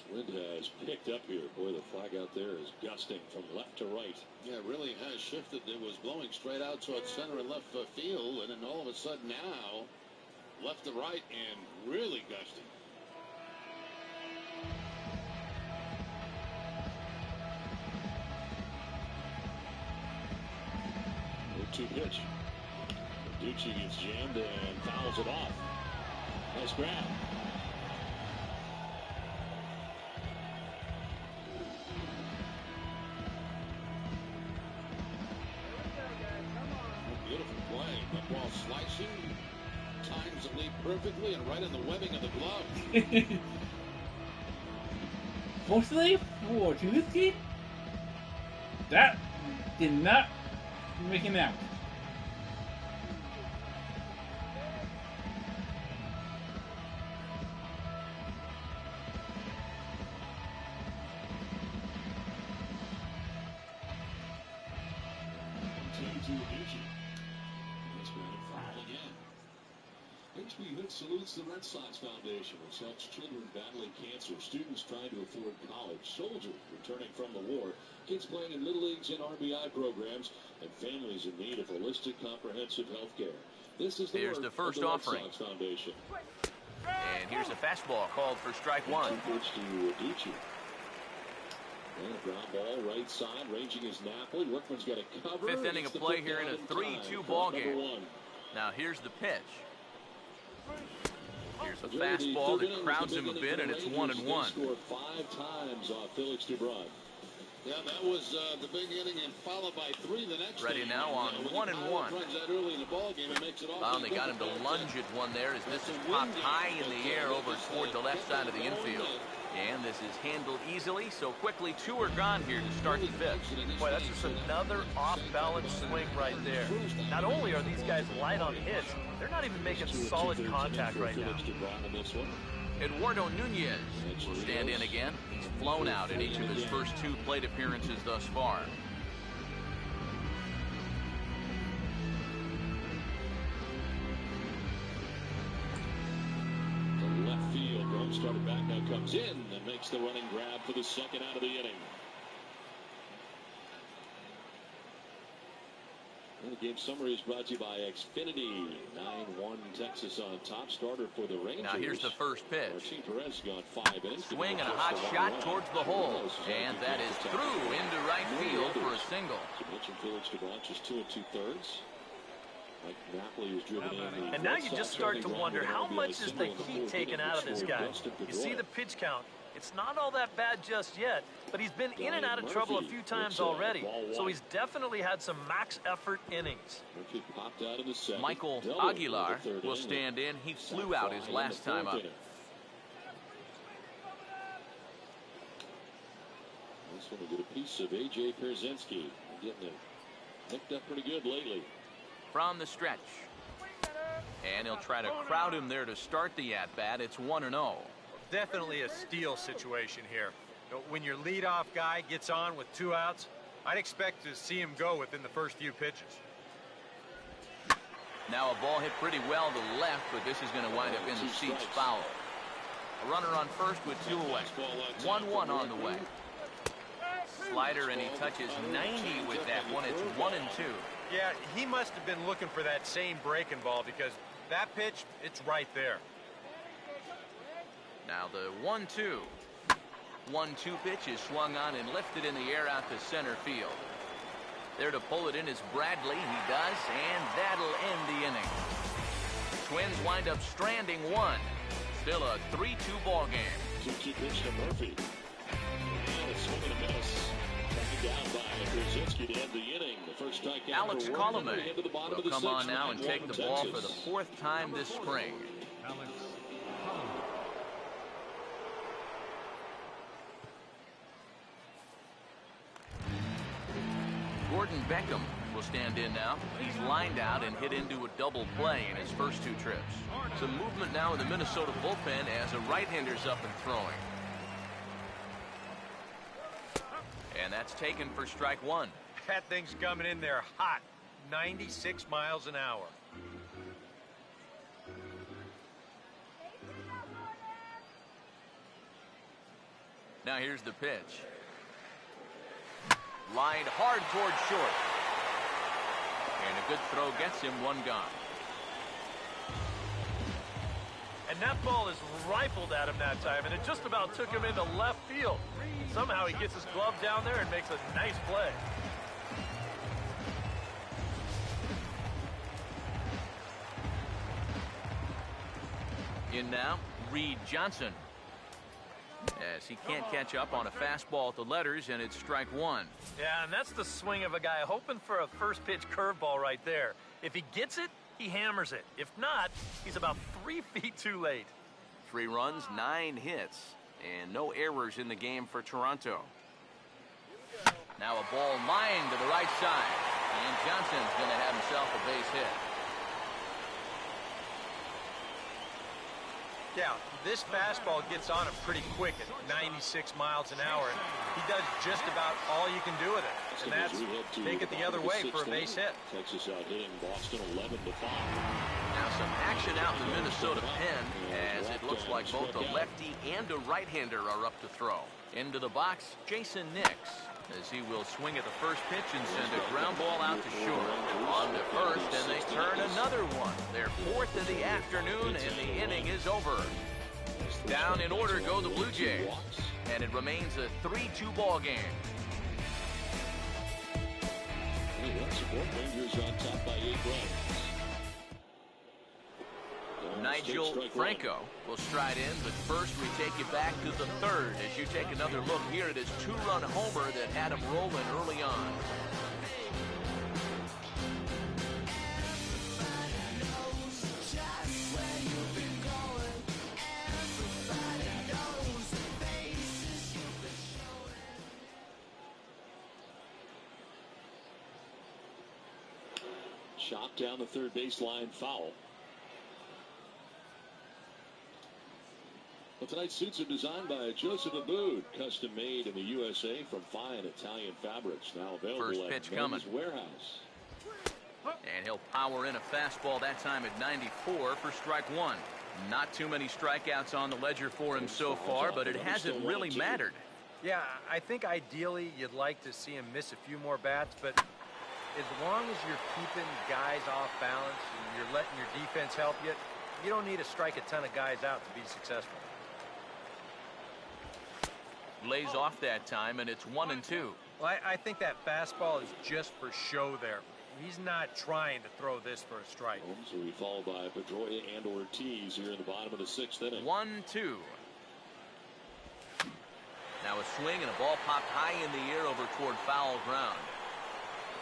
Wind has picked up here. Boy, the flag out there is gusting from left to right. Yeah, it really has shifted. It was blowing straight out towards center and left field, and then all of a sudden now, left to right and really gusting. The 2 pitch. Ducci gets jammed and fouls it off. Nice grab. That ball slicing, times the lead perfectly and right in the webbing of the glove. Fortunately for Tulowitzki, that did not make him out. HB salutes the Red Sox Foundation, which helps children battling cancer, students trying to afford college, soldiers returning from the war, kids playing in Little Leagues and RBI programs, and families in need of holistic, comprehensive health care. This is the Here's work the first of the offering. Red Sox Foundation. And here's a fastball called for strike 1. Pitch to Ducci. And a ground ball right side, ranging is Napoli. Workman's got a cover. 5th inning of play here in a 3-2 ball game. Now here's the pitch. Here's a fastball that crowds him a bit, and it's 1-1. Scored 5 times off Felix Dubron. Yeah, that was the big inning, and followed by 3 the next. Ready inning. now on 1-1. Runs that early in the ball game and makes it all. Well, they got him to lunge at one there as this is popped high in the air over toward the left side of the infield. And this is handled easily, so quickly 2 are gone here to start the 5th. Boy, that's just another off-balance swing right there. Not only are these guys light on hits, they're not even making solid contact right now. Eduardo Nunez will stand in again. He's flown out in each of his first 2 plate appearances thus far. The left field, Rome started back, now comes in and makes the running grab for the second out of the inning. Game summary is brought to you by Xfinity. 9-1 Texas on top. Starter for the Rangers. Now here's the first pitch. Martin Perez got 5 innings. Swing and a hot shot towards the hole. And that is through into right field for a single. So mentioned Felix DeBranch is 2 2/3. Mike Napoli is driven in. And now you just start to wonder, how much is the heat taken out of this guy? You see the pitch count. It's not all that bad just yet, but he's been in and out of trouble a few times already, so he's definitely had some max effort innings. Michael Aguilar will stand in. He flew out his last time up. This one will get a piece of A.J. Pierzynski. Getting it nicked up pretty good lately. From the stretch. And he'll try to crowd him there to start the at-bat. It's 1-0. Definitely a steal situation here. When your leadoff guy gets on with 2 outs, I'd expect to see him go within the first few pitches. Now a ball hit pretty well to the left, but this is going to wind up in the seats foul. A runner on first with 2 away. 1-1 on the way. Slider, and he touches 90 with that one. It's 1-2. Yeah, he must have been looking for that same breaking ball, because that pitch, it's right there. Now the 1-2. 1-2 pitch is swung on and lifted in the air out to center field. There to pull it in is Bradley. He does, and that'll end the inning. Twins wind up stranding 1. Still a 3-2 ball game. 2-2 pitch to Murphy. And a swing and a miss. Taken down by Pierzynski to end the inning. The first strikeout. Alex Colomé will come on now and take the ball for the 4th time this spring. Alex Gordon Beckham will stand in now. He's lined out and hit into a double play in his first 2 trips. Some movement now in the Minnesota bullpen as a right-hander's up and throwing. And that's taken for strike 1. That thing's coming in there hot. 96 miles an hour. Now here's the pitch. Lined hard toward short. And a good throw gets him 1 gone. And that ball is rifled at him that time, and it just about took him into left field. Somehow he gets his glove down there and makes a nice play. In now, Reed Johnson. As he can't catch up on a fastball at the letters, and it's strike 1. Yeah, and that's the swing of a guy hoping for a first pitch curveball right there. If he gets it, he hammers it. If not, he's about 3 feet too late. 3 runs, 9 hits, and no errors in the game for Toronto. Now a ball lined to the right side, and Johnson's going to have himself a base hit. Yeah, this fastball gets on him pretty quick at 96 miles an hour. He does just about all you can do with it, and that's take it the other way for a base hit. Texas out hitting Boston 11-5. Now some action out in the Minnesota pen, as it looks like both a lefty and a right-hander are up to throw. Into the box, Jason Nix, as he will swing at the first pitch and send a ground ball out to short. On to first, and they turn another one. Their 4th of the afternoon, and the inning is over. Down in order go the Blue Jays, and it remains a 3-2 ball game. Rangers on top by 8 runs. Nigel Franco will stride in, but first we take you back to the 3rd as you take another look here at his 2-run homer that had him rolling early on. Chopped down the third baseline, foul. Well, tonight's suits are designed by Joseph Abboud, custom made in the USA from fine Italian fabrics. Now available First pitch at coming. Men's Warehouse. And he'll power in a fastball that time at 94 for strike 1. Not too many strikeouts on the ledger for him so far, but it hasn't really mattered. Yeah, I think ideally you'd like to see him miss a few more bats, but as long as you're keeping guys off balance and you're letting your defense help you, you don't need to strike a ton of guys out to be successful. Lays off that time, and it's 1-2. Well, I think that fastball is just for show there. He's not trying to throw this for a strike. Holmes will be followed by Pedroia and Ortiz here in the bottom of the 6th inning. 1-2. Now a swing and a ball popped high in the air over toward foul ground.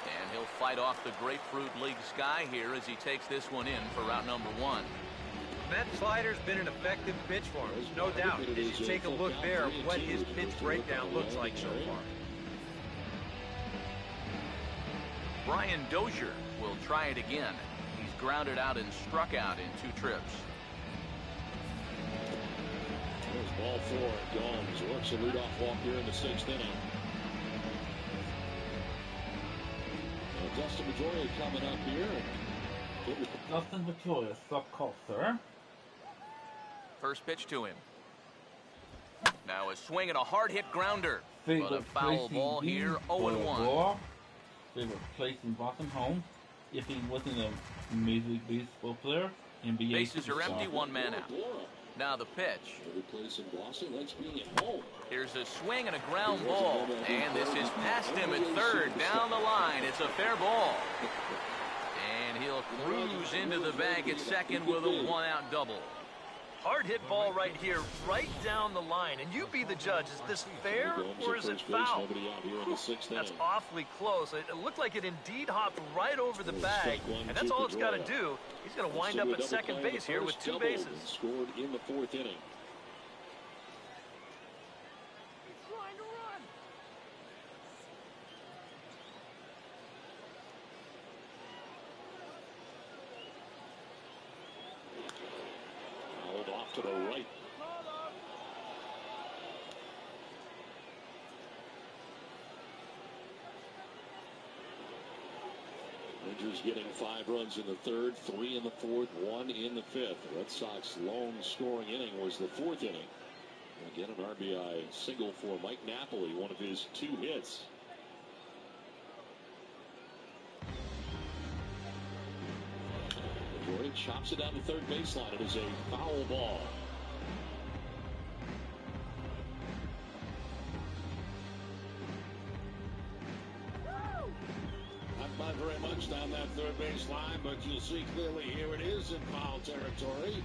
And he'll fight off the Grapefruit League sky here as he takes this one in for route number 1. That slider's been an effective pitch for him, no doubt. As you take a look there, what his pitch breakdown looks like so far. Brian Dozier will try it again. He's grounded out and struck out in 2 trips. There's ball 4. Gomes works a leadoff walk here in the 6th inning. Dustin Pedroia coming up here. Dustin Pedroia, stop call, sir. First pitch to him. Now a swing and a hard hit grounder. But a foul ball here, 0-1. They were placing Boston home. If he wasn't a Major League Baseball player, NBA. Bases are empty, 1 man out. Now the pitch. Here's a swing and a ground ball. And this is past him at third. Down the line. It's a fair ball. And he'll cruise into the bag at second with a 1-out double. Hard hit ball right here, right down the line. And you be the judge. Is this fair or is it foul? That's awfully close. It looked like it indeed hopped right over the bag. And that's all it's got to do. He's going to wind up at second base here with 2 bases. Scored in the 4th inning. To the right. Rangers getting 5 runs in the 3rd, 3 in the 4th, 1 in the 5th. The Red Sox lone scoring inning was the 4th inning. Again, an RBI single for Mike Napoli, one of his 2 hits. Jordan chops it down the 3rd baseline. It is a foul ball. Not very much down that 3rd baseline, but you'll see clearly here it is in foul territory.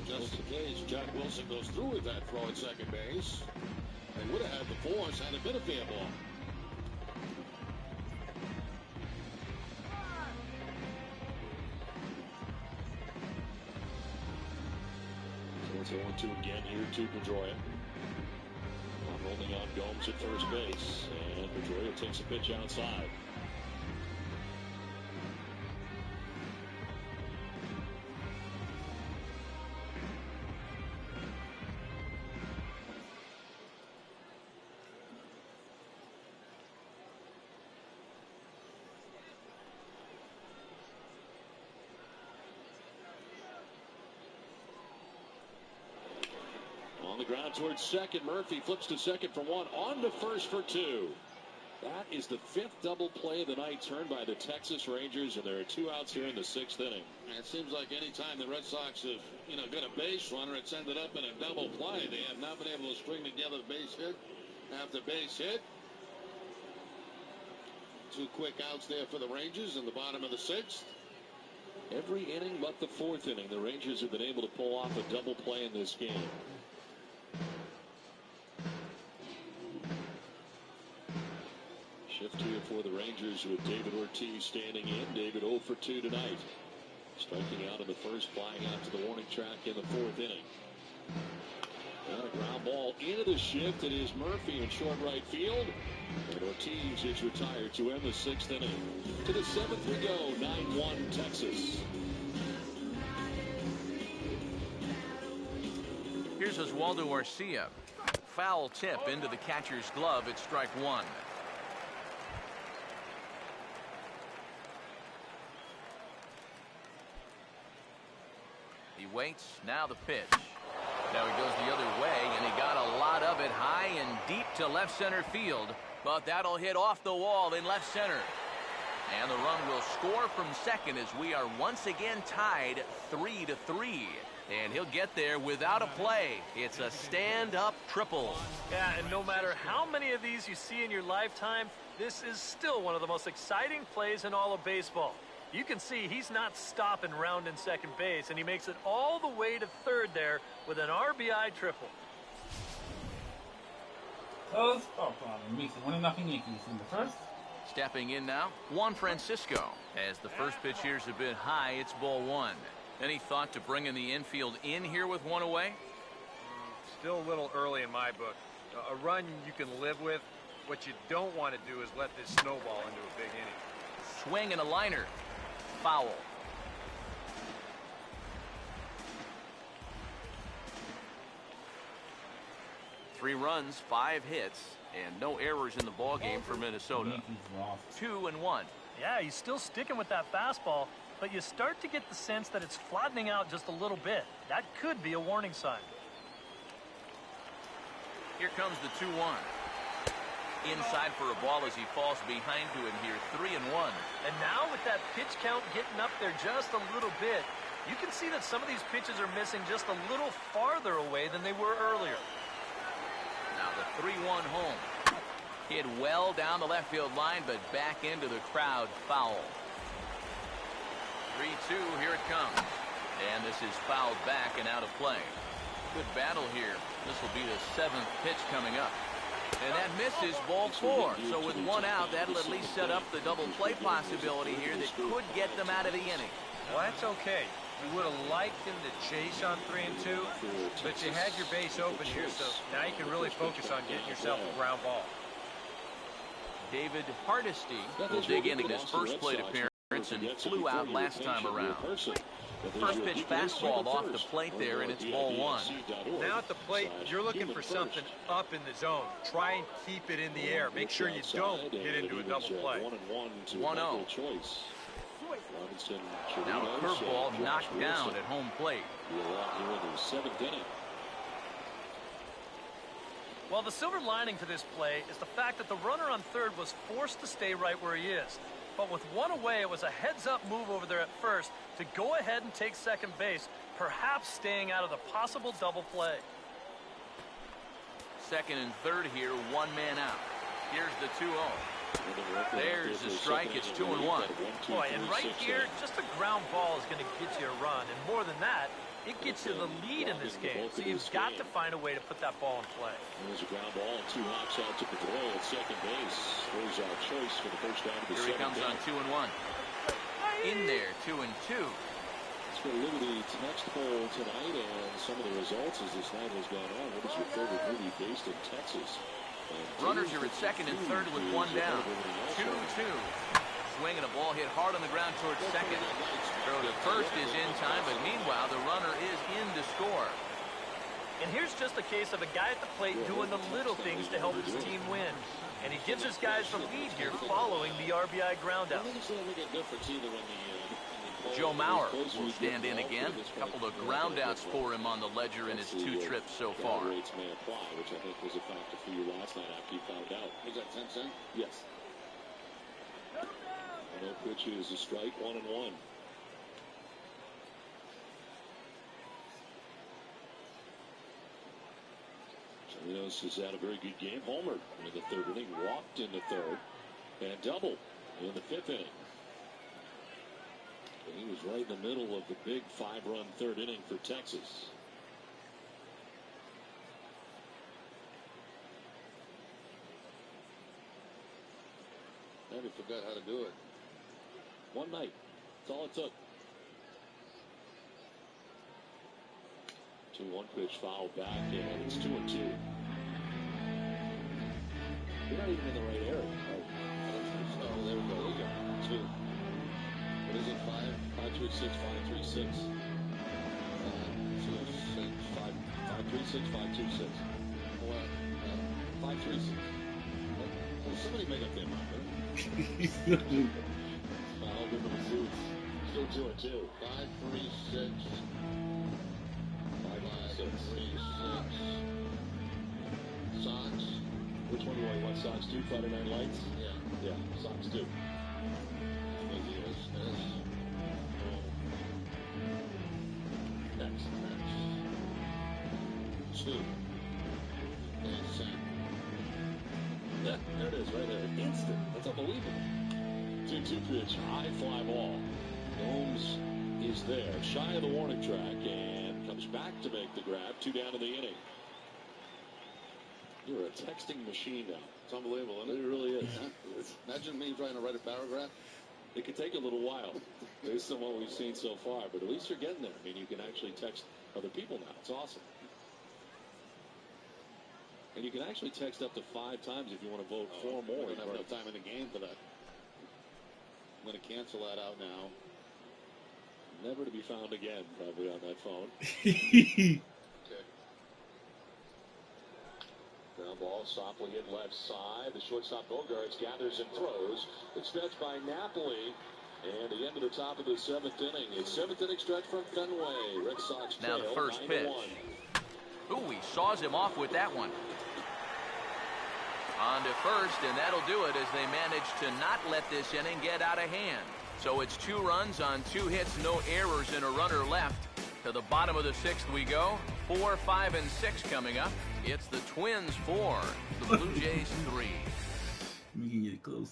Just in case Jack Wilson goes through with that throw at second base, they would have had the force had it been a fair ball. So it's 0-2 again here to Pedroia. Holding on Gomes at first base, and Pedroia takes a pitch outside. On the ground towards second, Murphy flips to second for 1, on to first for 2. That is the 5th double play of the night turned by the Texas Rangers, and there are 2 outs here in the 6th inning. It seems like any time the Red Sox have, got a base runner, it's ended up in a double play. They have not been able to string together base hit after base hit. 2 quick outs there for the Rangers in the bottom of the 6th. Every inning but the 4th inning, the Rangers have been able to pull off a double play in this game. Shift here for the Rangers with David Ortiz standing in. David 0 for 2 tonight. Striking out in the first, flying out to the warning track in the 4th inning. And a ground ball into the shift. It is Murphy in short right field. And Ortiz is retired to end the 6th inning. To the 7th we go, 9-1 Texas. Here's Oswaldo Arcia. Foul tip into the catcher's glove at strike 1. He waits. Now the pitch. Now he goes the other way, and he got a lot of it high and deep to left center field, but that'll hit off the wall in left center. And the run will score from second as we are once again tied 3-3. And he'll get there without a play. It's a stand-up triple. Yeah, and no matter how many of these you see in your lifetime, this is still one of the most exciting plays in all of baseball. You can see he's not stopping rounding second base, and he makes it all the way to third there with an RBI triple. Close ball problem. Makes it 1-0 Yankees in the first. Stepping in now, Juan Francisco. As the first pitch here's a bit high, it's ball one. Any thought to bringing the infield in here with one away? Still a little early in my book. A run you can live with. What you don't want to do is let this snowball into a big inning. Swing and a liner. Foul. Three runs, 5 hits, and no errors in the ballgame for Minnesota. 2-1. Yeah, he's still sticking with that fastball, but you start to get the sense that it's flattening out just a little bit. That could be a warning sign. Here comes the 2-1. Inside for a ball as he falls behind to him here, 3-1. And now with that pitch count getting up there just a little bit, you can see that some of these pitches are missing just a little farther away than they were earlier. Now the 3-1 home. Hit well down the left field line, but back into the crowd, foul. 3-2, here it comes. And this is fouled back and out of play. Good battle here. This will be the 7th pitch coming up. And that misses ball 4. So with one out, that'll at least set up the double play possibility here that could get them out of the inning. Well, that's okay. You would have liked him to chase on 3 and 2, but you had your base open here, so now you can really focus on getting yourself a ground ball. David Hardesty will dig into his first plate appearance and flew out last time around. First pitch fastball off the plate there, and it's ball 1. Now at the plate, you're looking for something up in the zone. Try and keep it in the air. Make sure you don't get into a double play. 1-0. Now a curveball knocked down at home plate. Well, the silver lining to this play is the fact that the runner on third was forced to stay right where he is. But with one away, it was a heads-up move over there at first to go ahead and take second base, perhaps staying out of the possible double play. Second and third here, one man out. Here's the 2-0. There's the strike. It's 2-1. Boy, and right here, just a ground ball is going to get you a run. And more than that, it gets you the lead in this game. So you've got to find a way to put that ball in play. There's a ground ball and 2 hops out to Pedroia at second base. There's our choice for the first down of the Here he comes on 2-1. In there, 2-2. Let's go look at the text poll tonight and some of the results as this night has gone on. What is your favorite movie based in Texas? Runners are at second and third with one down. 2-2. Swing and a ball hit hard on the ground towards second. Throw to first is in time, but meanwhile the runner is in to score. And here's just a case of a guy at the plate doing the little things to help his team win. And he gives his guys the lead here following the RBI groundout. Joe Mauer will stand in again. A couple of groundouts for him on the ledger in his 2 trips so far. Rates may apply, which I think was a factor for you last night after you found out. Was that 10 cents? Yes. No pitch is a strike, 1-1. Chirinos has had a very good game. Homer in the 3rd inning, walked in the 3rd, and double in the 5th inning. And he was right in the middle of the big 5-run 3rd inning for Texas. Never forgot how to do it. One night. That's all it took. 2-1 pitch foul back, and it's 2-2. You're not even in the right area. Oh, there we go. There you go. 2. What is it? 536, 536. 536, 526. Well, 536. Well, somebody make up their number. I'll give them a 2. Still 2-2. 536. 536. Sox. Which one do you want? Sox 2, Friday Night Lights? Yeah. Yeah, Sox 2. Next. 2. And set. Yeah, there it is, right there. Instant. That's unbelievable. 2-2 pitch, high fly ball. Gomes is there, shy of the warning track, and comes back to make the grab. 2 down in the inning. You're a texting machine now. It's unbelievable, isn't it? It really is. Imagine me trying to write a paragraph. It could take a little while based on what we've seen so far, but at least you're getting there. I mean, you can actually text other people now. It's awesome. And you can actually text up to 5 times if you want to vote 4 more. We don't have enough time in the game for that. I'm going to cancel that out now. Never to be found again, probably, on that phone. Okay. Ground ball softly hit left side. The shortstop Bogarts gathers and throws. It's stretched by Napoli. And the end of the top of the 7th inning. It's 7th inning stretch from Fenway. Red Sox now trail, the first 9-1. pitch. Ooh, he saws him off with that one. On to first, and that'll do it as they manage to not let this inning get out of hand. So it's 2 runs on 2 hits, no errors, and a runner left. To the bottom of the 6th we go. 4, 5, and 6 coming up. It's the Twins 4, the Blue Jays 3.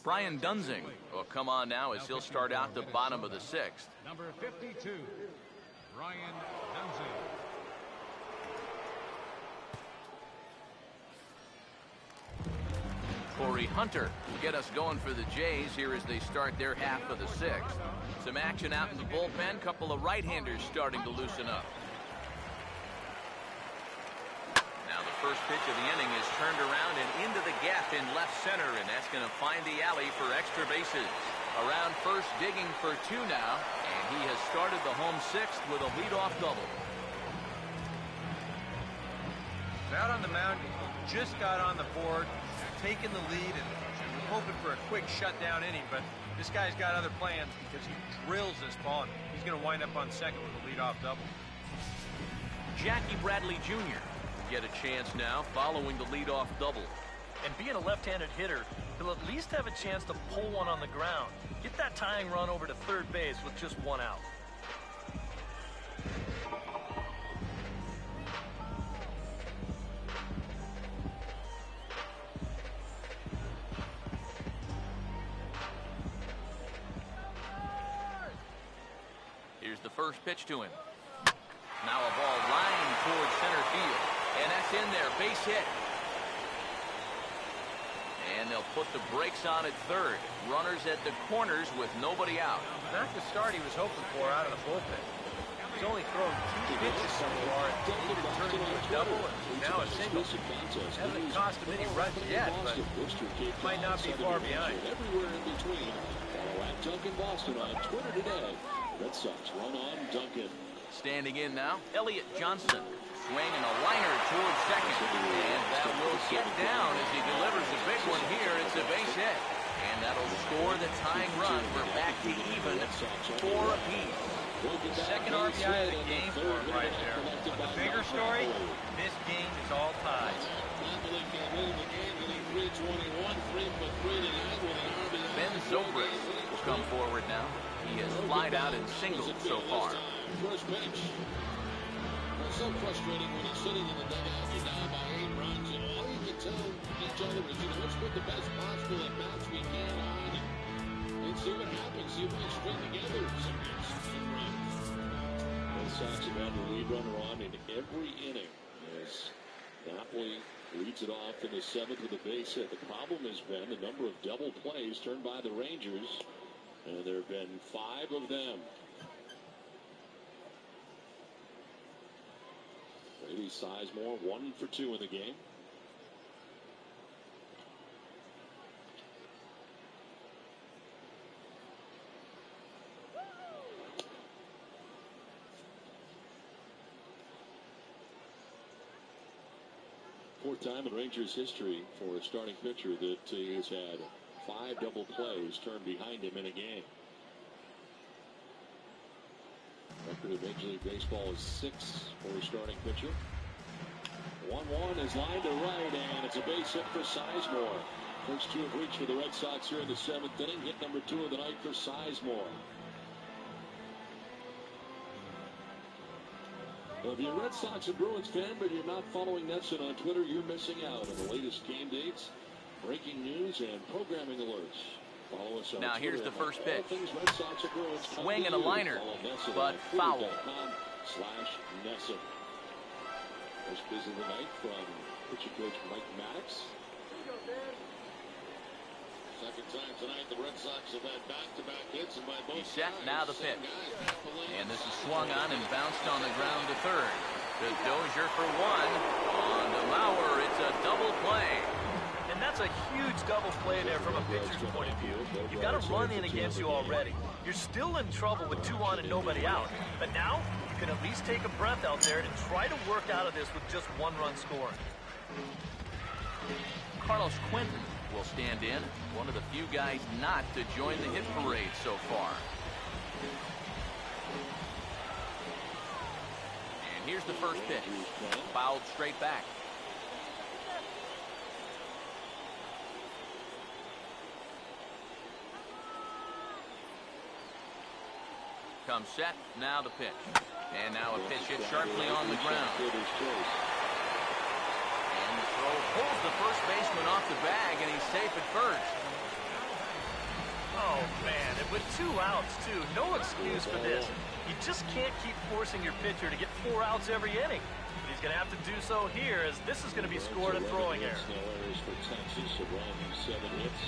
Brian Dunsing will come on now as he'll start out the bottom of the 6th. Number 52, Brian Dunsing. Corey Hunter will get us going for the Jays here as they start their half of the 6th. Some action out in the bullpen. Couple of right-handers starting to loosen up. Now the first pitch of the inning is turned around and into the gap in left center, and that's going to find the alley for extra bases. Around first, digging for 2 now, and he has started the home 6th with a leadoff double. Out on the mound, just got on the board, taking the lead, and hoping for a quick shutdown inning, but this guy's got other plans because he drills this ball, and he's going to wind up on second with a leadoff double. Jackie Bradley Jr. get a chance now following the leadoff double. And being a left-handed hitter, he'll at least have a chance to pull one on the ground. Get that tying run over to third base with just 1 out. Here's the first pitch to him. Now a ball lined towards center field. And that's in there. Base hit. And they'll put the brakes on at third. Runners at the corners with nobody out. Not the start he was hoping for out of the bullpen. He's only thrown 2 pitches so far, and needed to turn into a double, and now a single. Hasn't cost him any runs yet, but might not be far behind. Everywhere in between. Follow at Duncan Boston on Twitter today. Red Sox run on Duncan. Standing in now, Elliott Johnson. Swinging a liner towards second. And that will get down as he delivers a big one here. It's a base hit. And that'll score the tying run for back to even 4 apiece. Second RBI of the game for him right there. But the bigger story, this game is all tied. Napoli can win the game, getting 321, 3 for 3 tonight with an RBI. Ben Zobrist will come forward now. He has flied out in singles so far. First pitch. It's so frustrating when he's sitting in the dugout, you're down by 8 runs, and all you can tell each other is, let's put the best possible at bats we can on and see what happens. See if we can string together some runs. Red Sox have had the lead runner on in every inning as Napoli leads it off in the 7th with a base hit. The problem has been the number of double plays turned by the Rangers, and there have been 5 of them. Maybe Sizemore 1 for 2 in the game. Fourth time in Rangers history for a starting pitcher that he has had 5 double plays turned behind him in a game. Record of Major League Baseball is 6 for a starting pitcher. 1-1 is lined to right, and it's a base hit for Sizemore. First two have reached for the Red Sox here in the 7th inning. Hit number 2 of the night for Sizemore. Well, if you're a Red Sox and Bruins fan, but you're not following NESN on Twitter, you're missing out on the latest game dates, breaking news, and programming alerts. Follow us on now Twitter here's the first pitch. Red Sox and Bruins. Swing and a liner, but foul. /NESN. First visit of the night from pitching coach Mike Maddox. Second time tonight, the Red Sox have had back-to-back hits, and by both He's set, sides, now the pitch. And this is swung on and bounced on the ground to third. To Dozier for one. On to Mauer, it's a double play. And that's a huge double play there from a pitcher's point of view. You've got a run in against you already. You're still in trouble with 2 on and nobody out. But now, you can at least take a breath out there and try to work out of this with just 1 run scoring. Carlos Quentin will stand in, one of the few guys not to join the hit parade so far. And here's the first pitch. Fouled straight back. Comes set, now the pitch. And now a pitch hit sharply on the ground. And the throw pulls the first baseman off the bag, and he's safe at first. Oh, man, and with 2 outs, too, no excuse for this. You just can't keep forcing your pitcher to get 4 outs every inning. But he's going to have to do so here, as this is going to be scored a throwing error. No errors for Texas, a run, 7 hits.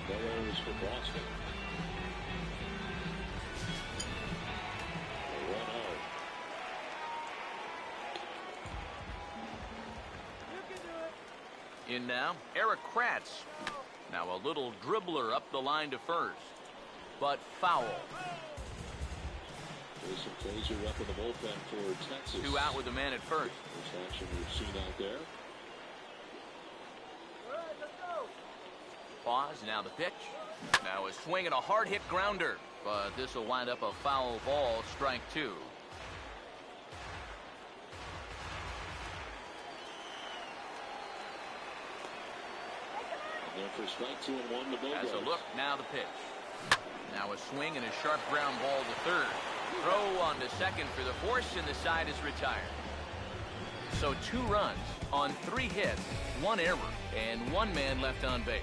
No errors for Boston. In now, Eric Kratz. Now a little dribbler up the line to first. But foul. Jason Frazier up in the bullpen for Texas. 2 out with the man at first. First action we've seen out there. Pause, now the pitch. Now a swing and a hard hit grounder. But this will wind up a foul ball, strike 2. For strike 2 and 1 to Bogarts. As a look, now the pitch. Now a swing and a sharp ground ball to third. Throw on to second for the force, and the side is retired. So 2 runs on 3 hits, 1 error, and 1 man left on base.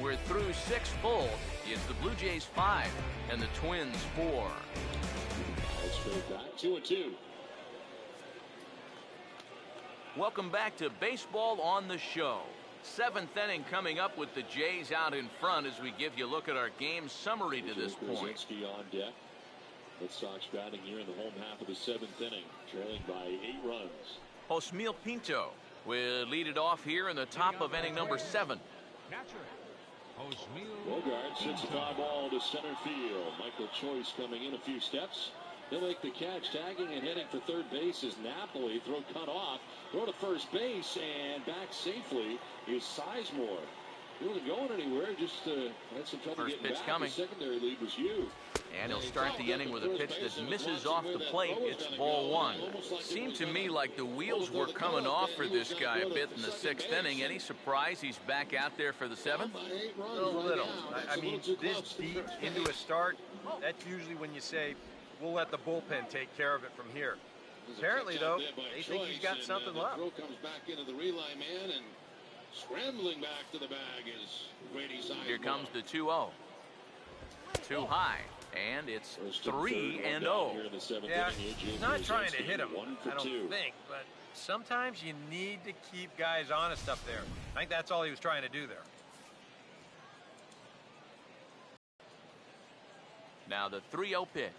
We're through 6 full. It's the Blue Jays 5 and the Twins 4. Let's go back 2-2. Welcome back to Baseball on the Show. 7th inning coming up with the Jays out in front as we give you a look at our game summary to this point. On deck. Red Sox batting here in the home half of the 7th inning, trailing by 8 runs. Josmil Pinto will lead it off here in the top of inning number 7. Bogarts hits a fly ball to center field. Michael Choice coming in a few steps. He'll make the catch, tagging and heading for third base is Napoli. Throw cut off. Throw to first base, and back safely is Sizemore. He wasn't going anywhere, just had some trouble First getting pitch back. coming. The secondary lead was you. And he'll start the inning with a pitch that misses off the plate. It's ball 1. Seemed to me like the wheels were coming off for this guy a bit in the 6th inning. Any surprise he's back out there for the 7th? A little. I mean, this deep into a start, that's usually when you say, we'll let the bullpen take care of it from here. Apparently, though, they think he's got something left. Throw comes back into the relay man, and scrambling back to the bag is Grady Sizemore. Here comes the 2-0. Too high, and it's 3-0. Yeah, he's not trying to hit him, I don't think, but sometimes you need to keep guys honest up there. I think that's all he was trying to do there. Now the 3-0 pitch.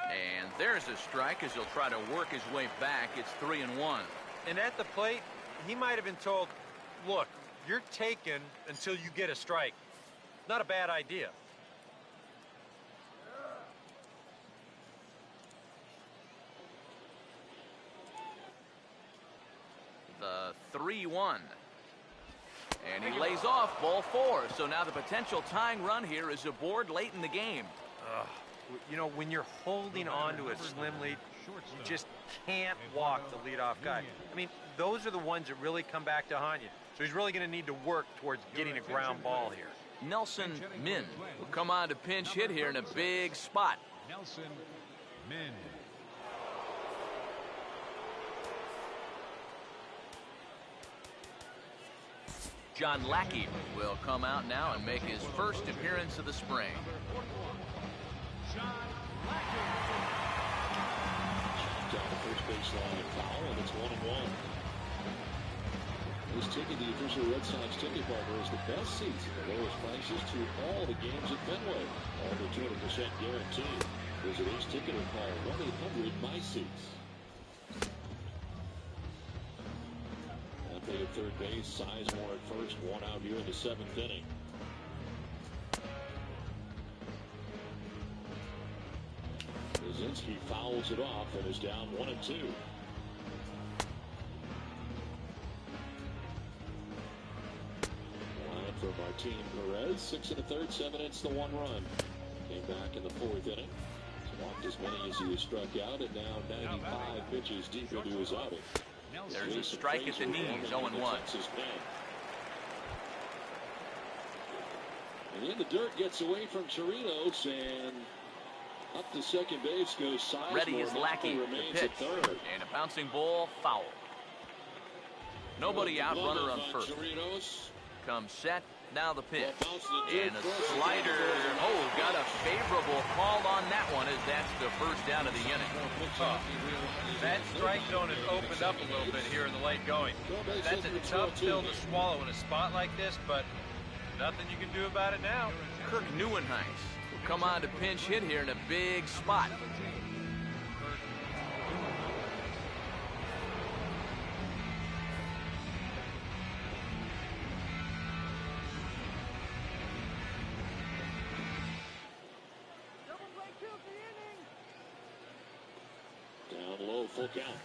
And there's a strike as he'll try to work his way back. It's 3-1. And at the plate, he might have been told, look, you're taken until you get a strike. Not a bad idea. The 3-1. And he lays off ball 4. So now the potential tying run here is aboard late in the game. You know, when you're holding on to a slim lead, you just can't walk the leadoff guy. I mean, those are the ones that really come back to haunt you. So he's really going to need to work towards getting a ground ball here. Nelson Min will come on to pinch hit here in a big spot. Nelson Min. John Lackey will come out now and make his first appearance of the spring. John Lackey. Down the first baseline foul, and it's 1-1. This ticket, the official Red Sox ticket partner, is the best seats at the lowest prices to all the games at Fenway. Over 200% guaranteed. Visit Ace Ticket or call 1-800-MY-SEATS. At third base, Sizemore at first, one out here in the 7th inning. Brzezinski fouls it off and is down 1-2. Line for Martin Perez, 6 1/3, 7 hits, the 1 run. Came back in the 4th inning. Walked as many as he has struck out, and now 95 pitches deep into his outing. There's a strike at the knees, 0-1. And in the dirt, gets away from Chirinos, and up to second base goes Sizemore. Ready is Lackey, the pitch, and a bouncing ball, foul. Nobody out, runner on first. Comes set, now the pitch. And a slider, got a favorable call on that one, as that's the first down of the inning. That strike zone has opened up a little bit here in the late going. That's a tough pill to swallow in a spot like this, but nothing you can do about it now. Kirk Neuenhuis will come on to pinch hit here in a big spot. Down low, full count.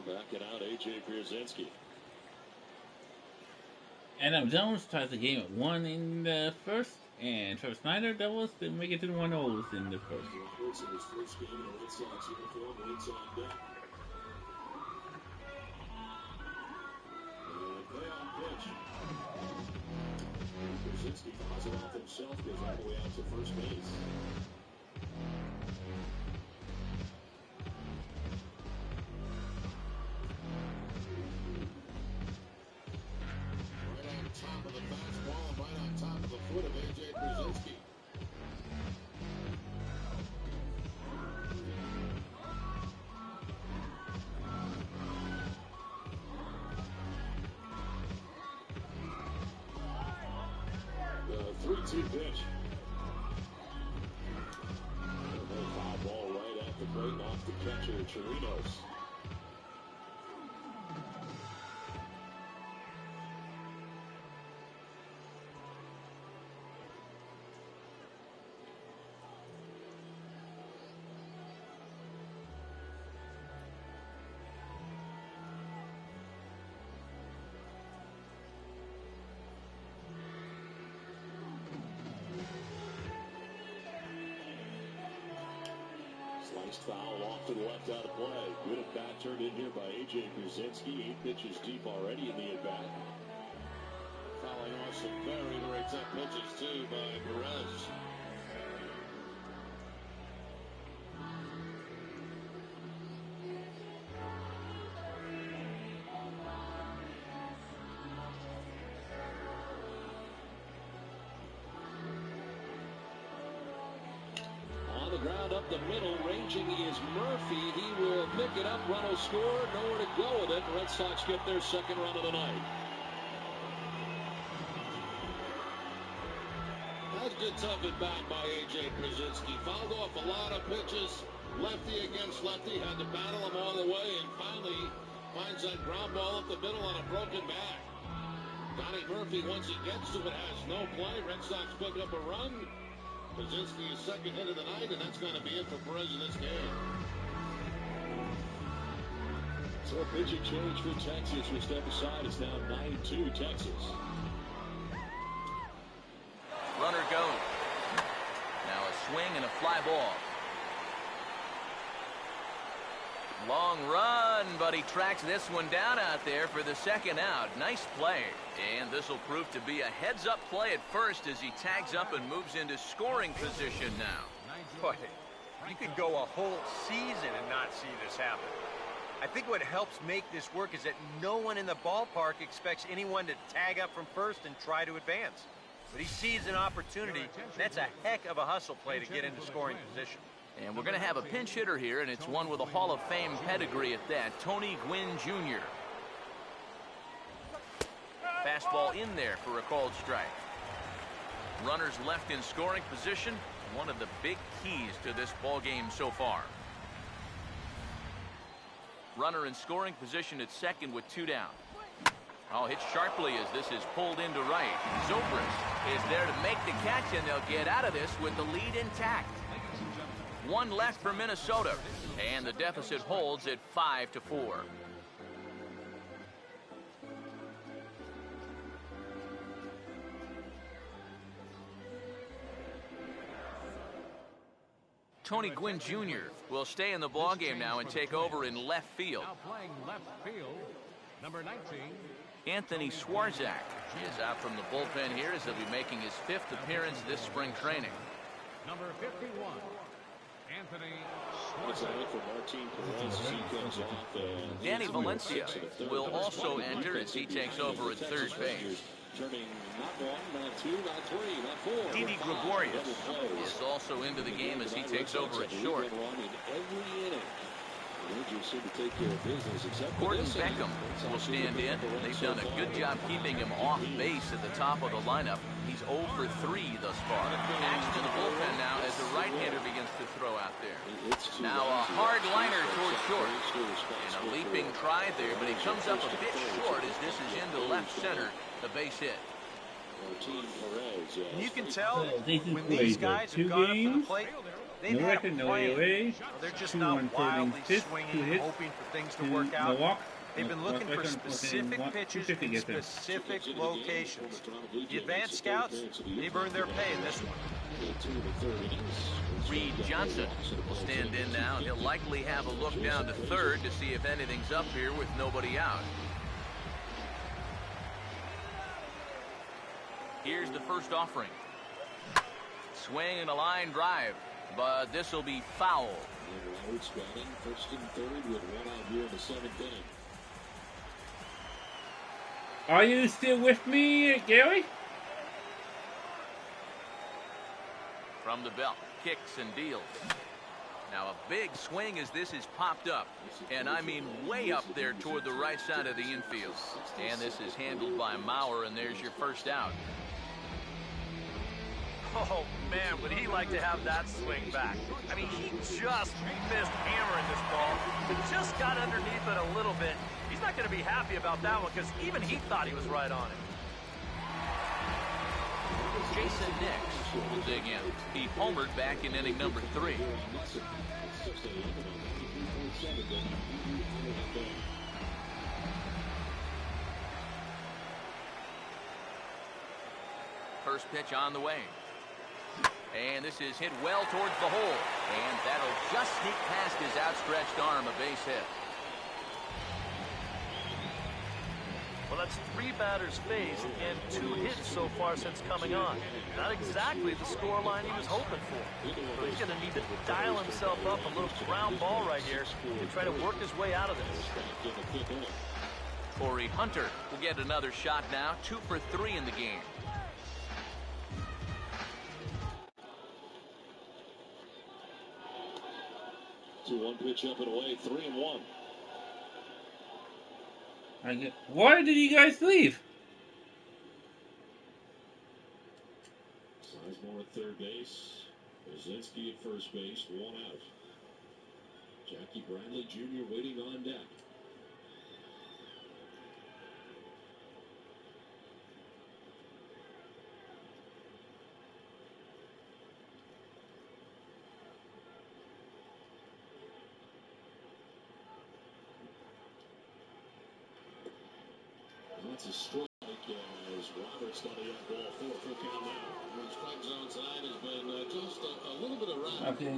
Backing out, A.J. Brzezinski. Adam Jones ties the game at 1 in the first, and Trevor Snyder doubles to make it to the 1-0s in the first. In his first game in a Red Sox uniform, waits on deck. And payoff pitch. Brzezinski fouls it off himself, goes all the way out to first base. Top of the fastball, right on top of the foot of A.J. Brzezinski. The 3-2 pitch. A foul ball right at the plate, off the catcher, Chirinos. Sliced foul off to the left out of play. Good at bat turned in here by A.J. Brzezinski. 8 pitches deep already in the at-bat. Fouling off some very, very tough pitches, too, by Perez. On the ground up the middle, ranging is Murphy. He will pick it up, run will score, nowhere to go with it. The Red Sox get their second run of the night. That's good tough at bat by A.J. Brzezinski. Fouled off a lot of pitches. Lefty against lefty, had to battle him all the way, and finally finds that ground ball up the middle on a broken bat. Donnie Murphy, once he gets to it, has no play. Red Sox pick up a run. Kaczynski, his second hit of the night, and that's going to be it for Perez in this game. So a pitching change for Texas. We step aside. It's now 9-2 Texas. Runner goes. Now a swing and a fly ball. Long run, but he tracks this one down out there for the second out. Nice play. And this will prove to be a heads-up play at first as he tags up and moves into scoring position now. Boy, you could go a whole season and not see this happen. I think what helps make this work is that no one in the ballpark expects anyone to tag up from first and try to advance. But he sees an opportunity. That's a heck of a hustle play to get into scoring position. And we're going to have a pinch hitter here, and it's one with a Hall of Fame pedigree at that, Tony Gwynn Jr. Fastball in there for a called strike. Runners left in scoring position, one of the big keys to this ball game so far. Runner in scoring position at second with 2 down. Oh, hit sharply as this is pulled into right. Zobrist is there to make the catch, and they'll get out of this with the lead intact. 1 left for Minnesota, and the deficit holds at 5-4. Tony Gwynn Jr. will stay in the ballgame now and take over in left field. Now playing left field, number 19. Anthony Swarzak is out from the bullpen here as he'll be making his 5th appearance this spring training. Number 51, Anthony It's out for Martin Perez as he comes off. Danny Valencia will also enter as he takes over at third base. Turning not 1, not 2, not 3, not 4. Didi Gregorius is also into the game as he takes over at short. Gordon Beckham will stand in. They've done a good job keeping him off base at the top of the lineup. He's 0 for 3 thus far. Axed in the bullpen now as the right-hander begins to throw out there. Now a hard liner towards short. And a leaping try there, but he comes up a bit short as this is into left center, the base hit. And you can tell Nathan when these guys have gone up to the plate, they've no had record, a no plan. AOA, They're just 2 not 1 wildly 2 swinging, hits, hoping for things to 2 work out. no walk, They've been looking for specific pitches in get them. specific locations. The advanced scouts, they've earned their pay in this one. Reed Johnson will stand in now, and he'll likely have a look down to third to see if anything's up here with nobody out. Here's the first offering. Swing and a line drive, but this will be foul. Roberts batting first and third with 1 out here in the 7th inning. Are you still with me, Gary? From the belt, kicks and deals. Now a big swing as this is popped up, and I mean way up there toward the right side of the infield. And this is handled by Mauer, and there's your first out. Oh, man, would he like to have that swing back. I mean, he just missed hammering this ball, but just got underneath it a little bit. He's not going to be happy about that one because even he thought he was right on it. Jason Nix will dig in. He homered back in inning number 3. First pitch on the way. And this is hit well towards the hole. And that'll just sneak past his outstretched arm, a base hit. Well, that's 3 batters faced and 2 hits so far since coming on. Not exactly the scoreline he was hoping for. So he's going to need to dial himself up a little ground ball right here and try to work his way out of this. Corey Hunter will get another shot now, 2 for 3 in the game. 2-1 pitch up and away, 3-1. Why did you guys leave? Sizemore at third base. Kaczynski at first base, 1 out. Jackie Bradley Jr. waiting on deck. That's a strike as Roberts got the ball 4. Full count now. The strike zone tonight has been just a little bit around. Okay.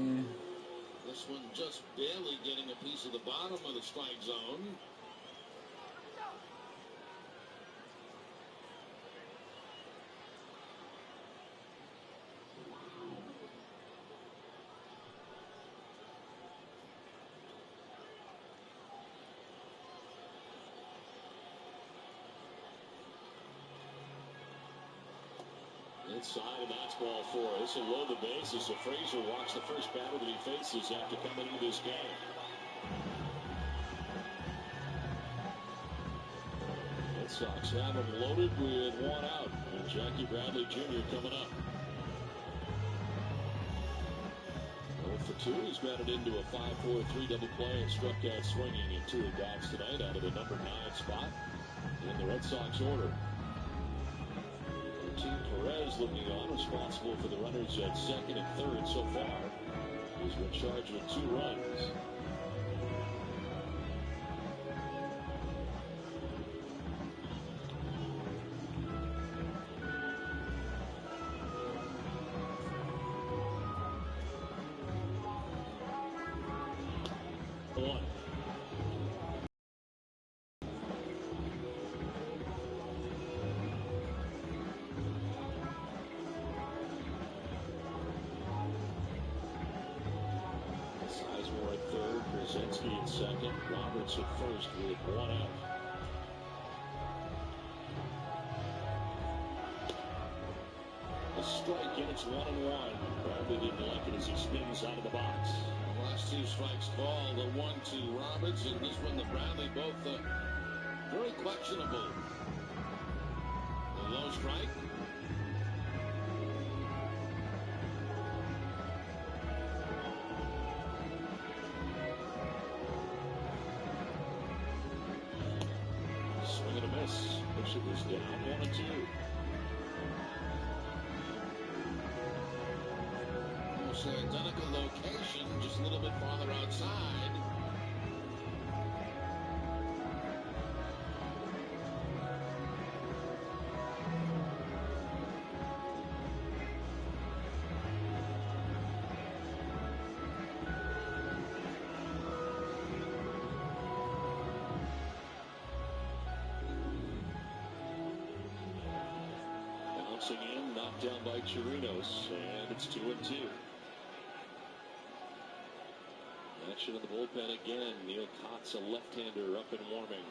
This one just barely getting a piece of the bottom of the strike zone. Inside, and that's ball 4. This will load the bases, so Frazier walks the first batter that he faces after coming into this game. Red Sox have him loaded with 1 out, and Jackie Bradley Jr. coming up. 0 for 2. He's batted into a 5-4-3 double play and struck out swinging in 2 at-bats tonight out of the number 9 spot in the Red Sox order. Martin Perez looking on, responsible for the runners at second and third so far. He's been charged with 2 runs. Sizemore at third, Pierzynski at second, Roberts at first with 1 out. A strike, and it's 1-1. Bradley didn't like it as he spins out of the box. The last 2 strikes called, the 1 to Roberts, and this one to Bradley, both very questionable. The low strike. Swing and a miss. Pitch it was down 1-2. Almost an identical location, just a little bit farther outside. Bouncing in, knocked down by Chirinos, and it's 2-2. Action in the bullpen again. Neil Kotz, a left-hander, up and warming.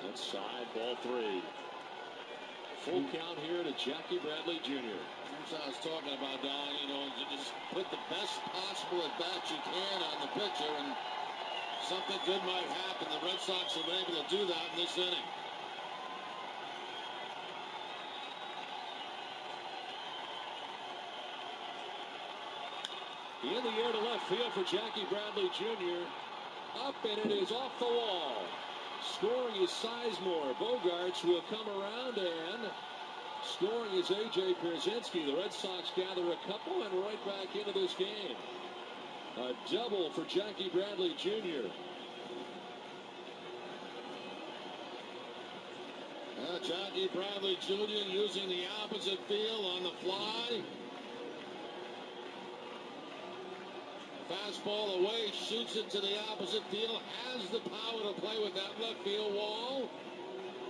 Outside, ball 3. Full count here to Jackie Bradley Jr. That's what I was talking about, Don. You know, you just put the best possible at bat you can on the pitcher, and something good might happen. The Red Sox have been able to do that in this inning. In the air to left field for Jackie Bradley Jr. Up, and it is off the wall. Scoring is Sizemore. Bogarts will come around, and scoring is A.J. Pierzynski. The Red Sox gather a couple and right back into this game. A double for Jackie Bradley Jr. Jackie Bradley Jr. using the opposite field on the fly. Fastball away, shoots it to the opposite field, has the power to play with that left field wall,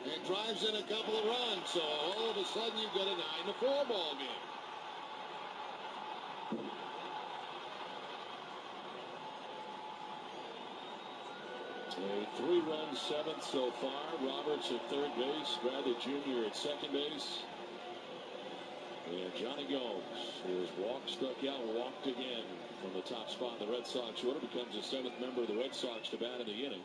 and drives in a couple of runs. So all of a sudden you've got a 9-4 ball game. A 3-run 7th so far. Roberts at third base, Bradley Jr. at second base. And Johnny Gomes, who has walked, struck out, walked again from the top spot in the Red Sox order, becomes the 7th member of the Red Sox to bat in the inning.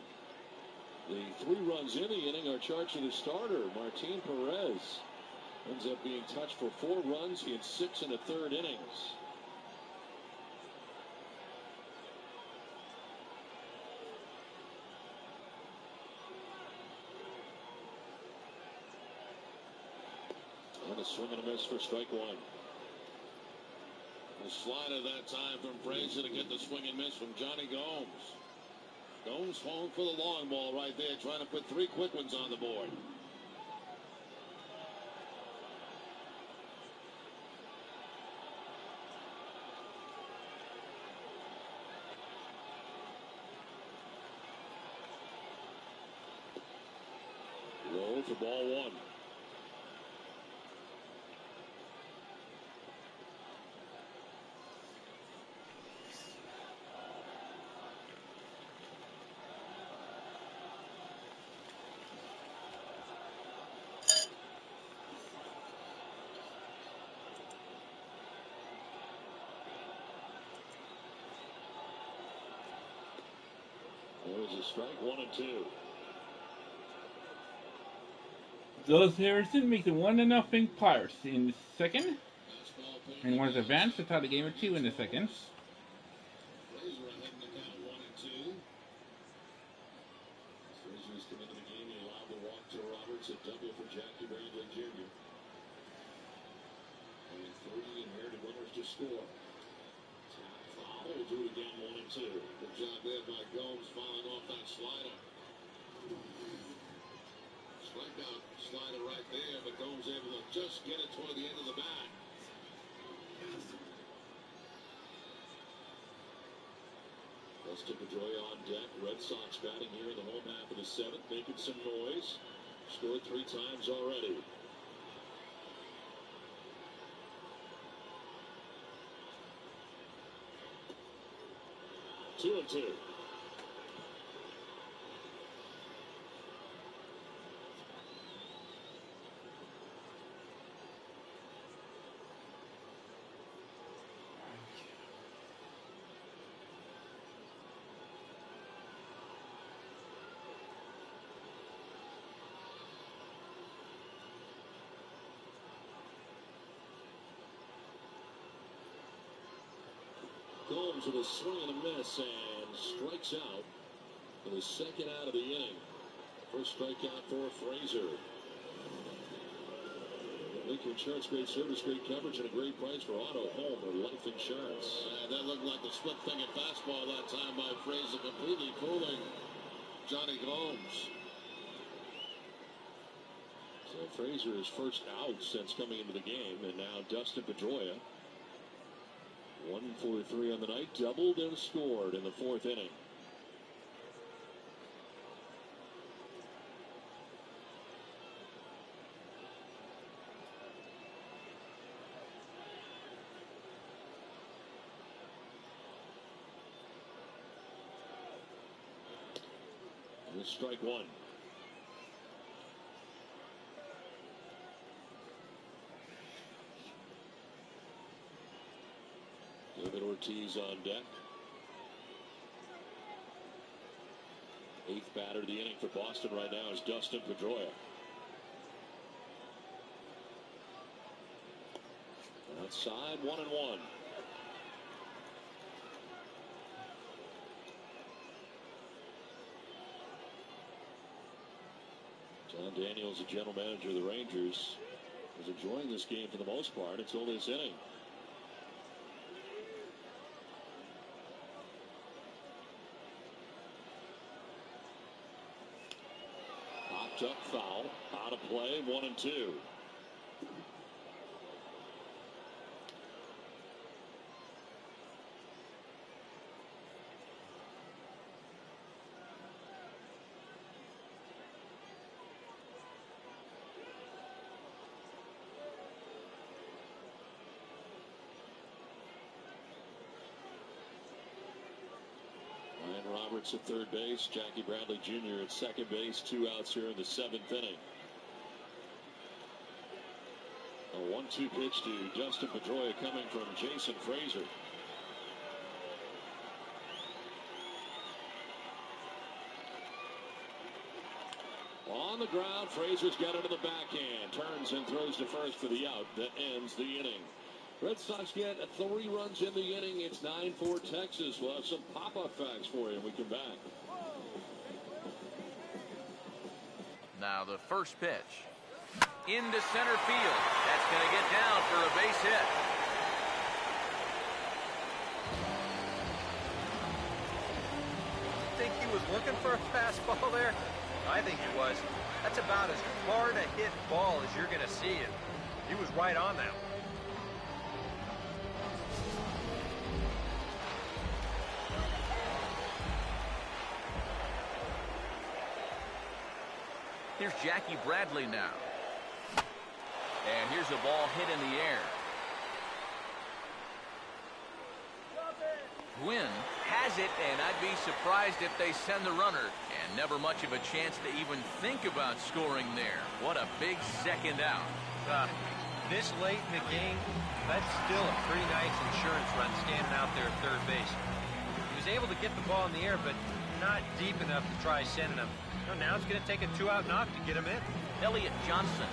The 3 runs in the inning are charged to the starter, Martin Perez. Ends up being touched for 4 runs in 6 1/3 innings. swing and a miss for strike one. The slider that time from Frazier to get the swing and miss from Johnny Gomes. Gomes home for the long ball right there, trying to put 3 quick ones on the board. Roll for ball one. There's a strike, 1 and 2. Those Harrison makes it 1-0 Pirates in the second. And was advanced to tie the game of 2 in the second. Frazier ahead in the count, 1 and 2. Frazier's come into the game. He allowed the walk to Roberts, a double for Jackie Bradley Jr. And 3 inherited runners to score. Tap foul, will do it again, 1 and 2. Good job there by Gomes, fouling off that slider. Strikeout slider right there, but Gomes able to just get it toward the end of the bat. Dustin Pedroia on deck. Red Sox batting here in the home half of the 7th, making some noise. Scored 3 times already. Two and 2. Gomes with a swing and a miss and strikes out for the second out of the inning. First strikeout for Frazier. Lincoln Insurance, great service, great coverage, and a great price for auto, home, or life insurance. That looked like a split-fingered fastball that time by Frazier, completely fooling Johnny Gomes. So Frazier is first out since coming into the game, and now Dustin Pedroia. 1 for 3 on the night, doubled and scored in the 4th inning. And this strike 1. David Ortiz on deck. 8th batter of the inning for Boston right now is Dustin Pedroia. Outside, 1-1. John Daniels, the general manager of the Rangers, is enjoying this game for the most part until this inning. Up foul, out of play, 1 and 2. Roberts at third base, Jackie Bradley Jr. at second base, 2 outs here in the 7th inning. A 1-2 pitch to Dustin Pedroia coming from Jason Frazier. On the ground, Frazier's got it to the backhand, turns and throws to first for the out that ends the inning. Red Sox get 3 runs in the inning. It's 9-4 Texas. We'll have some pop-up facts for you when we come back. Now the first pitch. into center field. That's going to get down for a base hit. Think he was looking for a fastball there? I think he was. That's about as hard a hit ball as you're going to see, and he was right on that. Here's Jackie Bradley now. And here's a ball hit in the air. Gwynn has it, and I'd be surprised if they send the runner. And never much of a chance to even think about scoring there. What a big second out. This late in the game, that's still a pretty nice insurance run standing out there at third base. He was able to get the ball in the air, but not deep enough to try sending him. Now it's going to take a 2-out knock to get him in. Elliot Johnson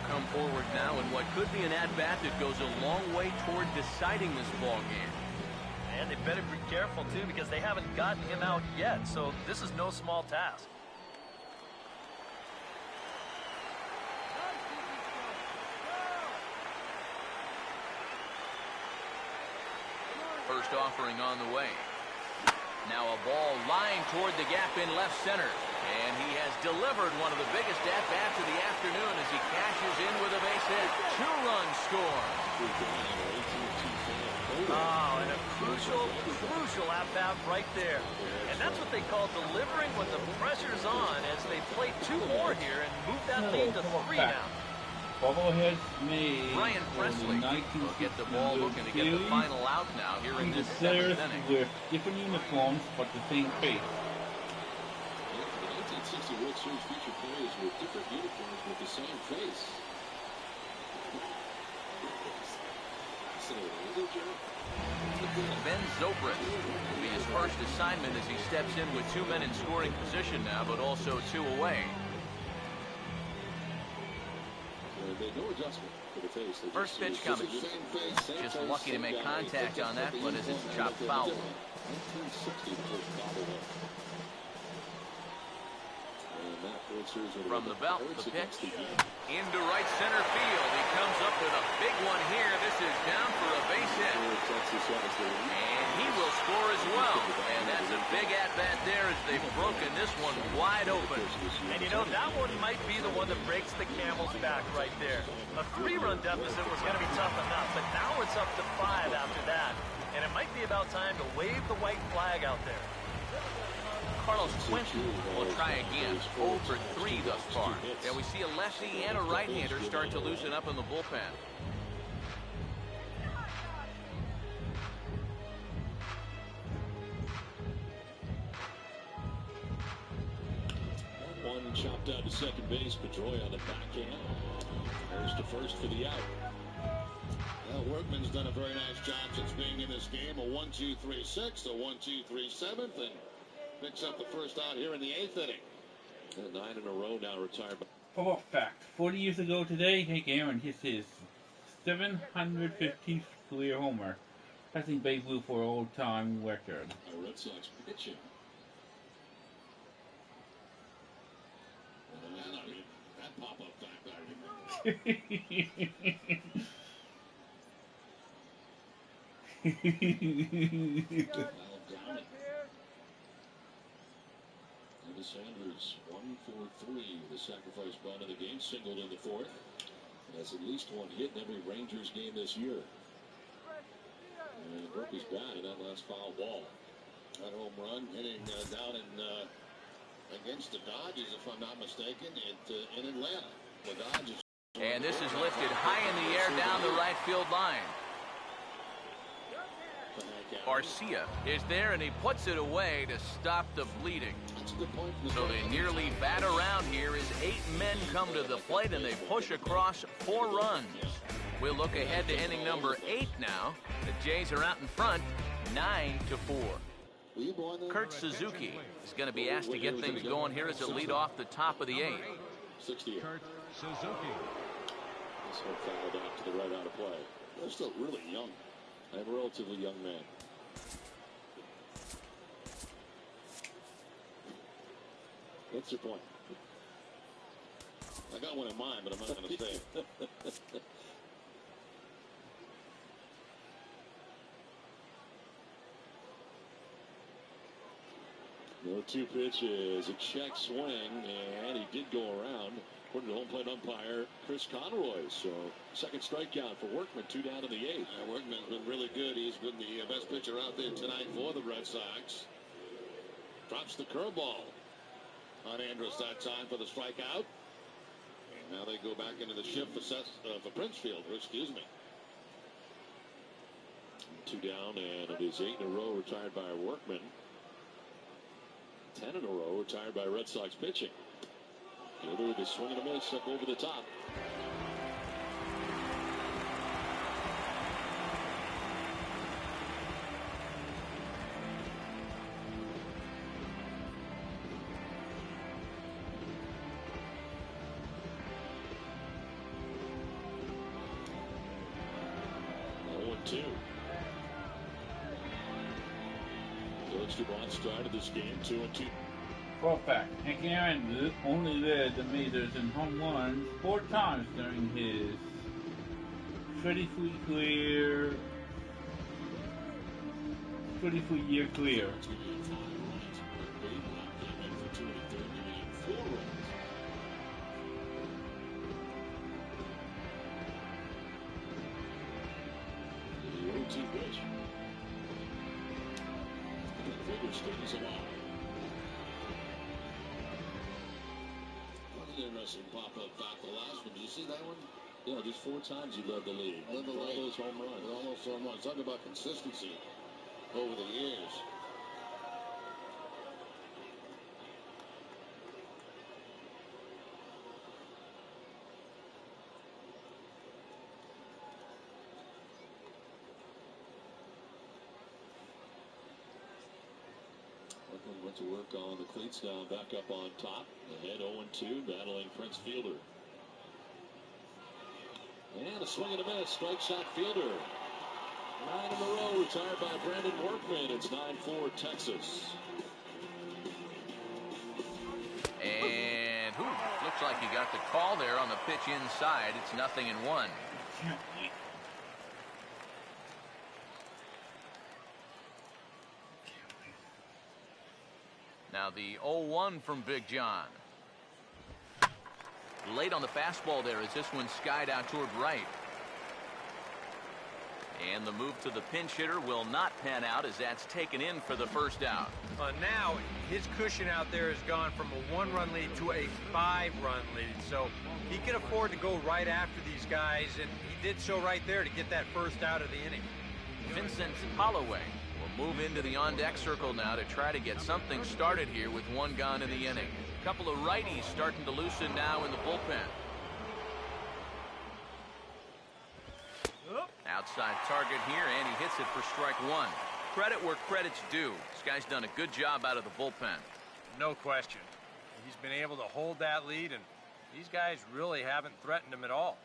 come forward now in what could be an at-bat that goes a long way toward deciding this ball game. And they better be careful, too, because they haven't gotten him out yet. So this is no small task. First offering on the way. Now a ball lined toward the gap in left center. And he has delivered one of the biggest at-bats of the afternoon as he cashes in with a base hit. 2-run score. Oh, and a crucial at-bat right there. And that's what they call delivering when the pressure's on as they play 2 more here and move that lead to 3 now. Bobbleheads made. Brian Presley will get the ball looking to get the final out now here in this 7th inning. With different uniforms but the same face. The 1960 World Series featured players with different uniforms with the same face. Ben Zobrist will be his first assignment as he steps in with 2 men in scoring position now, but also 2 away. No adjustment for the face. First pitch coming. Just lucky to make contact on that, but as it's chopped foul. 1960, the first bobblehead. From the belt, the pitch into right center field. He comes up with a big one here. This is down for a base hit. And he will score as well. And that's a big at-bat there as they've broken this one wide open. And you know, that one might be the one that breaks the camel's back right there. A 3-run deficit was going to be tough enough, but now it's up to 5 after that. And it might be about time to wave the white flag out there. Carlos Quentin will try again. 0 for 3 thus far. And we see a lefty and a right-hander start to loosen up in the bullpen. One chopped out to second base. Pedroia on the backhand. Goes to first for the out. Well, Workman's done a very nice job since being in this game. A 1-2-3-6, a 1-2-3-7, and picks up the first out here in the 8th inning. And 9 in a row now retired. Football fact: 40 years ago today, Hank Aaron hit his 750th career homer, passing Babe Ruth for an all-time record. A Red Sox pitching. Man, I mean, that pop-up fact I remember. Sanders 1 for 3, the sacrifice bunt of the game, singled in the 4th. Has at least one hit in every Rangers game this year. And broke his bat in that last foul ball. That home run hitting down in against the Dodgers, if I'm not mistaken, in Atlanta. The Dodgers. And this is lifted high in the air down the right field line. Garcia is there, and he puts it away to stop the bleeding. So they nearly bat around here as 8 men come to the plate, and they push across 4 runs. We'll look ahead to inning number 8 now. The Jays are out in front, 9-4. Kurt Suzuki is going to be asked to get things going here as a lead off the top of the 8th. Kurt Suzuki. This one fouled out to the right out of play. They're still really young. I'm a relatively young man. What's your point? I got one in mind, but I'm not going to say it. No 2 pitches, a check swing, and he did go around. According to home plate umpire Chris Conroy. So second strikeout for Workman, 2 down in the 8th. Yeah, Workman's been really good. He's been the best pitcher out there tonight for the Red Sox. Drops the curveball on Andrus that time for the strikeout. And now they go back into the shift for Prince Fielder, excuse me. 2 down, and it is 8 in a row retired by Workman. 10 in a row retired by Red Sox pitching. Fielder with a swing and a miss up over the top. Dubon started this game 2-2. For a fact, Hank Aaron only led the majors in home runs 4 times during his 33-year career. Stays alive. What an interesting pop-up back the last one. Did you see that one? Yeah, just 4 times he led the league. Led the league. All those home runs. Almost home runs. Talk about consistency over the years. Went to work on the cleats now, back up on top. Ahead 0-2, battling Prince Fielder. And a swing and a miss. Strike shot Fielder. 9 in a row, retired by Brandon Workman. It's 9-4 Texas. And looks like he got the call there on the pitch inside. It's 0-1. Now the 0-1 from Big John. Late on the fastball there as this one skied out toward right. And the move to the pinch hitter will not pan out as that's taken in for the first out. Now his cushion out there has gone from a 1-run lead to a 5-run lead. So he can afford to go right after these guys, and he did so right there to get that first out of the inning. Vincent Holloway will move into the on-deck circle now to try to get something started here with 1 gone in the inning. A couple of righties starting to loosen now in the bullpen. Outside target here, and he hits it for strike 1. Credit where credit's due. This guy's done a good job out of the bullpen. No question. He's been able to hold that lead, and these guys really haven't threatened him at all.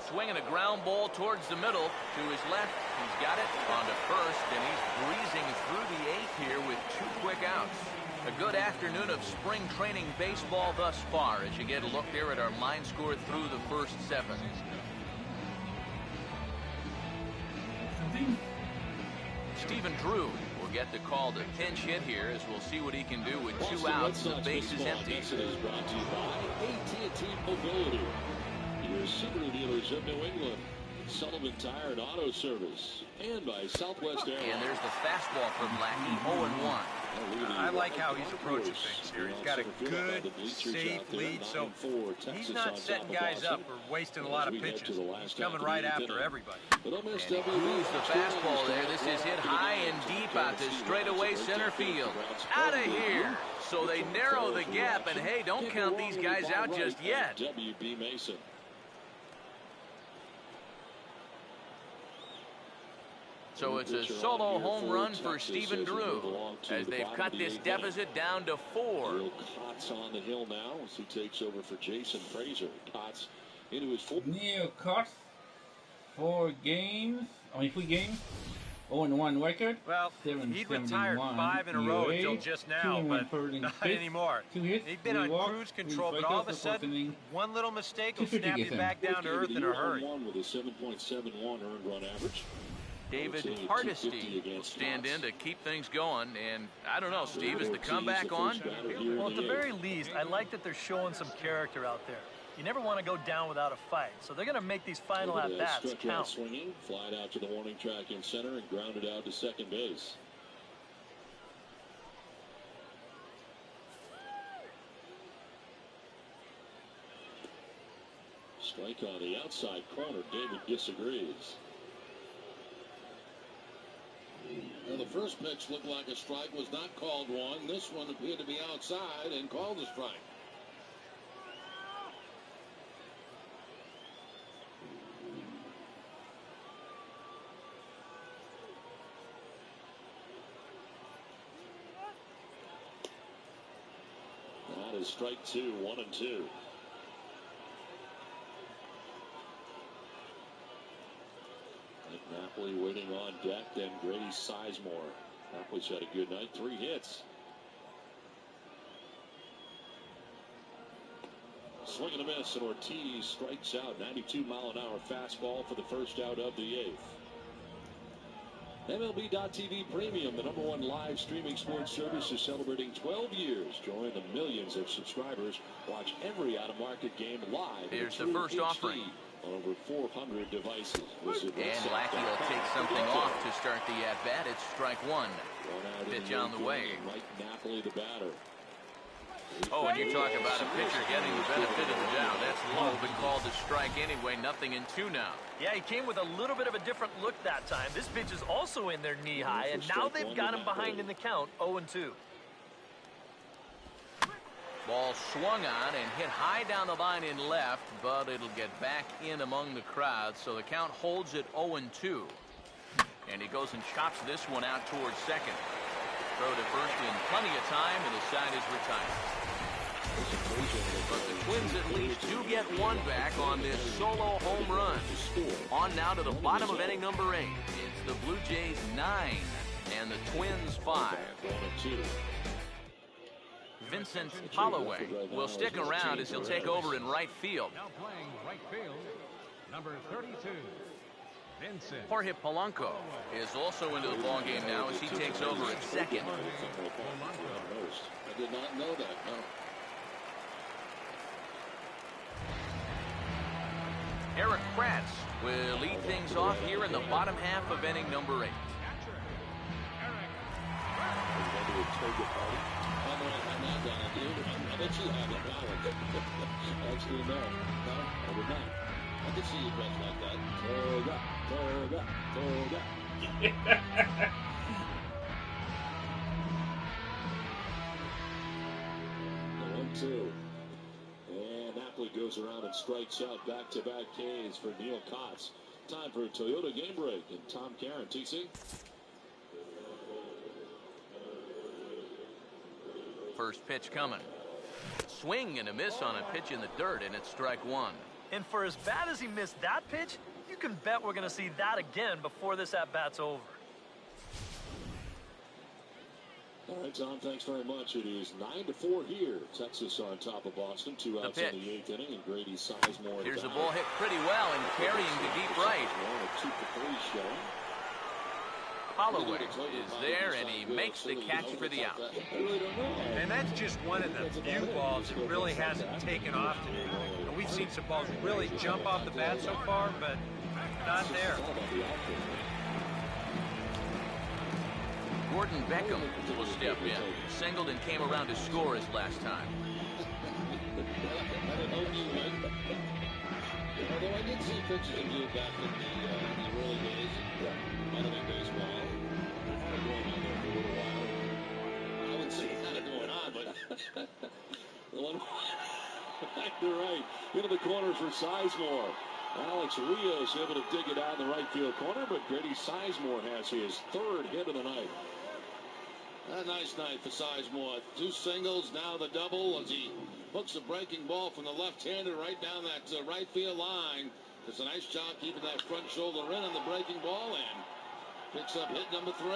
Swinging a ground ball towards the middle to his left. He's got it on to first, and he's breezing through the 8th here with 2 quick outs. A good afternoon of spring training baseball thus far as you get a look there at our line score through the first 7. Stephen Drew will get the call to pinch hit here as we'll see what he can do with 2 outs, the bases empty. Is brought to you by AT&T Mobility, your Subaru dealers of New England, Sullivan Tire and Auto Service, and by Southwest Airlines. And there's the fastball from Lackey, 0-1. I like how he's approaching things here. He's got a good, safe lead, so he's not setting guys up or wasting a lot of pitches. He's coming right after everybody. And he moves the fastball there. This is hit high and deep out to straightaway center field. Out of here. So they narrow the gap, and hey, don't count these guys out just yet. W.B. Mason. So it's a solo home run for Stephen Drew as they've cut this deficit down to 4. Neil Kotz on the hill now as he takes over for Jason Frazier. Kotz into his 4th. Neil Kotz, 4 games. 3 games. 0-1 record. Well, he'd retired 5 in a row until just now, but not anymore. He'd been on cruise control, but all of a sudden, one little mistake will snap you back down to earth in a hurry. With a 7.71 earned run average. David Hardesty will stand in to keep things going, and I don't know, Steve, is the comeback on? Well, at the very least, I like that they're showing some character out there. You never want to go down without a fight, so they're going to make these final at-bats count. Swinging, flied out to the warning track in center and grounded out to second base. Strike on the outside corner. David disagrees. Well, the first pitch looked like a strike, was not called one. This one appeared to be outside and called a strike. That is strike two, 1-2. Napoli waiting on deck, then Grady Sizemore. Napoli's had a good night, 3 hits. Swing and a miss, and Ortiz strikes out. 92-mile-an-hour fastball for the first out of the 8th. MLB.TV Premium, the #1 live streaming sports service, is celebrating 12 years. Join the millions of subscribers. Watch every out-of-market game live. Here's the first offering. On over 400 devices. And Lackey will take something off to start the at-bat. It's strike one. Pitch on the way. Mike Napoli, the batter. Oh, and you talk about a pitcher getting the benefit of the doubt. That's low, but called a strike anyway. 0-2 now. Yeah, he came with a little bit of a different look that time. This pitch is also in their knee high, and now they've got him behind in the count, 0-2. Ball swung on and hit high down the line in left, but it'll get back in among the crowd, so the count holds at 0-2. And he goes and chops this one out towards second. Throw to first in plenty of time, and the side is retired. But the Twins at least do get one back on this solo home run. On now to the bottom of inning number 8. It's the Blue Jays 9 and the Twins 5. Vincent Holloway will stick around as he'll take over in right field. Now playing right field, number 32, Vincent. Jorge Polanco is also into the ballgame now as he takes over at second. I did not know that. No. Eric Kratz will lead things off here in the bottom half of inning number 8. I bet you have it. Actually, no. No, I would not. I could see you dress like that. The 1-2. And Napoli goes around and strikes out back-to-back Ks for Neil Kotz. Time for a Toyota game break. And Tom Caron, TC. First pitch coming. Swing and a miss on a pitch in the dirt, and it's strike one. And for as bad as he missed that pitch, you can bet we're going to see that again before this at-bat's over. All right, Tom, thanks very much. It is 9-4 here. Texas on top of Boston. 2 outs in the 8th inning, and Grady Sizemore. Here's the ball hit pretty well and carrying to deep right. A 2-for-3 showing. Holloway is there, and he makes the catch for the out. And that's just one of the few balls that really hasn't taken off today. And we've seen some balls really jump off the bat so far, but not there. Gordon Beckham will step in. Singled and came around to score his last time. Although I did see pictures of you back in the early days of minor league baseball. You had it going on there for a little while. I wouldn't say you had it going on, but the one you're right. Into the corner for Sizemore. Alex Rios able to dig it out in the right field corner, but Grady Sizemore has his 3rd hit of the night. A nice night for Sizemore. 2 singles, now the double as he hooks a breaking ball from the left-hander right down that right field line. Does a nice job keeping that front shoulder in on the breaking ball, and Picks up hit number 3.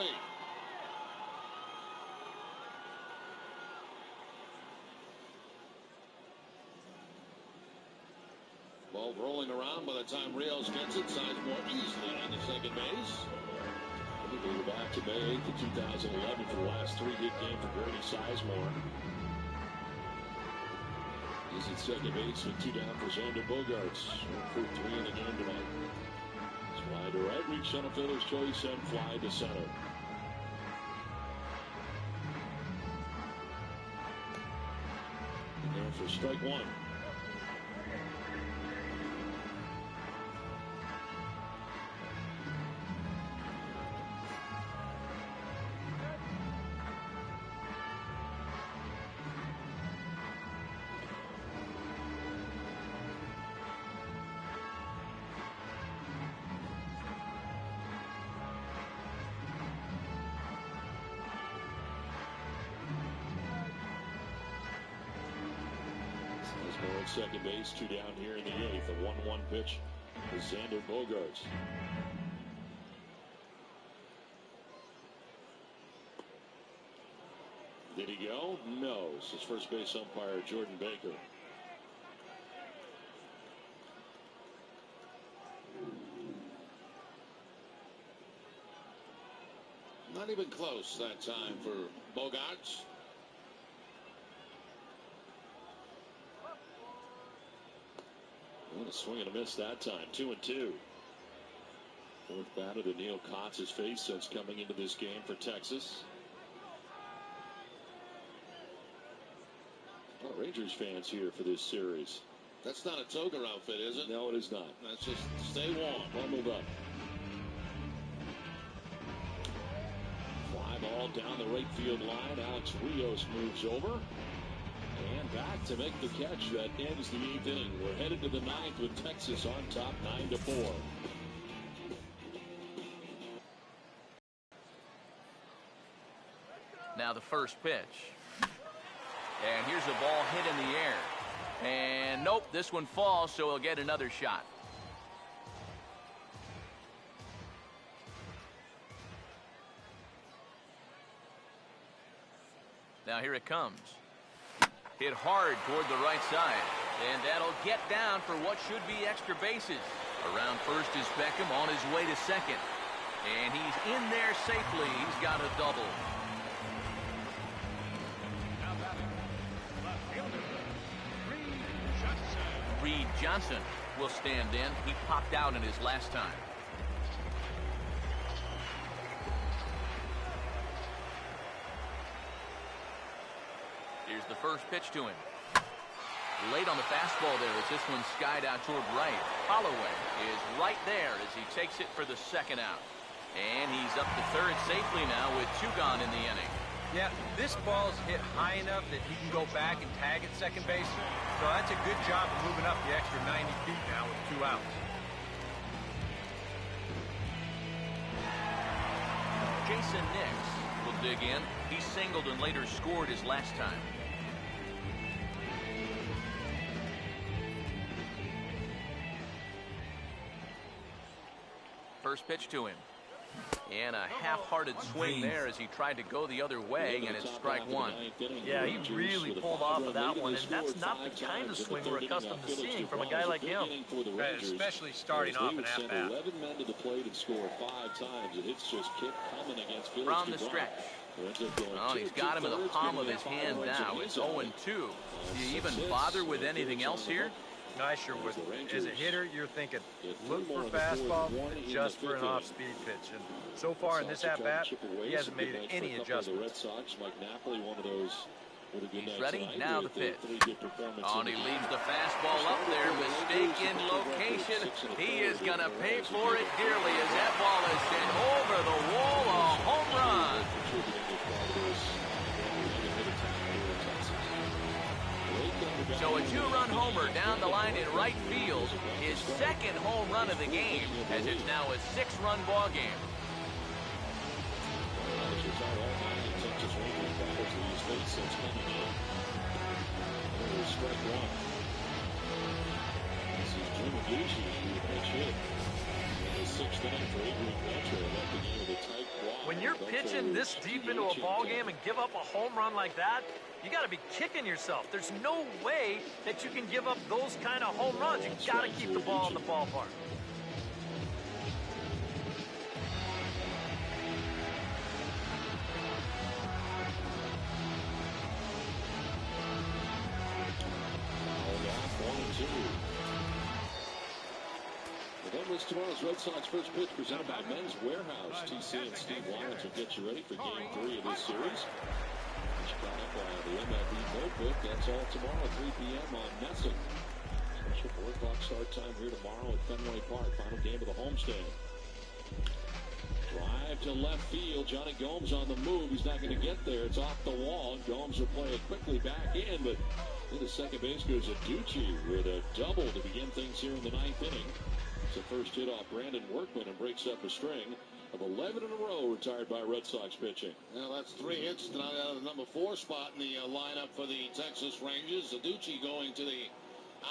Ball rolling around by the time Rios gets it. Sizemore easily on the second base. We go back to May 8th of 2011 for the last 3 hit game for Bernie Sizemore. He's at second base with 2 down for Xander Bogaerts. 1 for 3 in the game tonight. Fly to right, reach center fielder's choice, and fly to center. And there for strike 1. Second base, 2 down here in the 8th. A 1-1 pitch for Xander Bogaerts. Did he go? No. It's his first base umpire, Jordan Baker. Not even close that time for Bogaerts. What a swing and a miss that time. 2-2. Fourth batter that Neil Kotz has faced since coming into this game for Texas. Rangers fans here for this series. That's not a toga outfit, is it? No, it is not. That's just stay warm. Bundled up. Fly ball down the right field line. Alex Rios moves over. And back to make the catch that ends the 8th inning. We're headed to the 9th with Texas on top 9-4. Now the first pitch. And here's a ball hit in the air. And nope, this one falls, so he'll get another shot. Now here it comes. Hit hard toward the right side. And that'll get down for what should be extra bases. Around first is Beckham on his way to second. And he's in there safely. He's got a double. Reed Johnson will stand in. He popped out in his last time. Here's the first pitch to him. Late on the fastball there as this one skied out toward right. Holloway is right there as he takes it for the second out. And he's up to third safely now with 2 gone in the inning. Yeah, this ball's hit high enough that he can go back and tag at second base. So that's a good job of moving up the extra 90 feet now with 2 outs. Jason Nix will dig in. He singled and later scored his last time. First pitch to him. And a half-hearted swing there as he tried to go the other way, and it's strike 1. Yeah, he really pulled off of that one, and that's not the kind of swing we're accustomed to seeing from a guy like him. Right, especially starting off an at-bat. 11 men to the plate and score 5 times. It hits just kept coming against Felix From the stretch. Oh, he's got him in the palm of his hand now. It's 0-2. Do you even bother with anything else here? I sure would. As a hitter, you're thinking, look for fastball, adjust for an off-speed pitch. And so far in this at-bat, he hasn't made any adjustments. He's ready. Now the pitch. Oh, and he leaves the fastball up there. Mistake in location. He is going to pay for it dearly as that ball is sent over the wall. A home run. So a 2-run homer down the line in right field. His second home run of the game, as it's now a 6-run ball game. Strike 1. This is Jim Gucci, who pitch hit. His 6th When you're pitching this deep into a ball game and give up a home run like that, you got to be kicking yourself. There's no way that you can give up those kind of home runs. You got to keep the ball in the ballpark. That was tomorrow's Red Sox first pitch presented by Men's Warehouse. TC and Steve Lyons will get you ready for Game 3 of this series. Just caught up on the MLB Notebook. That's all tomorrow, 3 p.m. on NESN. Special 4 o'clock start time here tomorrow at Fenway Park. Final game of the homestand. Drive to left field. Johnny Gomes on the move. He's not going to get there. It's off the wall. Gomes will play it quickly back in, but into second base goes Adducci with a double to begin things here in the 9th inning. It's the first hit off Brandon Workman and breaks up a string of 11 in a row retired by Red Sox pitching. Well, that's 3 hits tonight out of the number 4 spot in the lineup for the Texas Rangers. Adducci going to the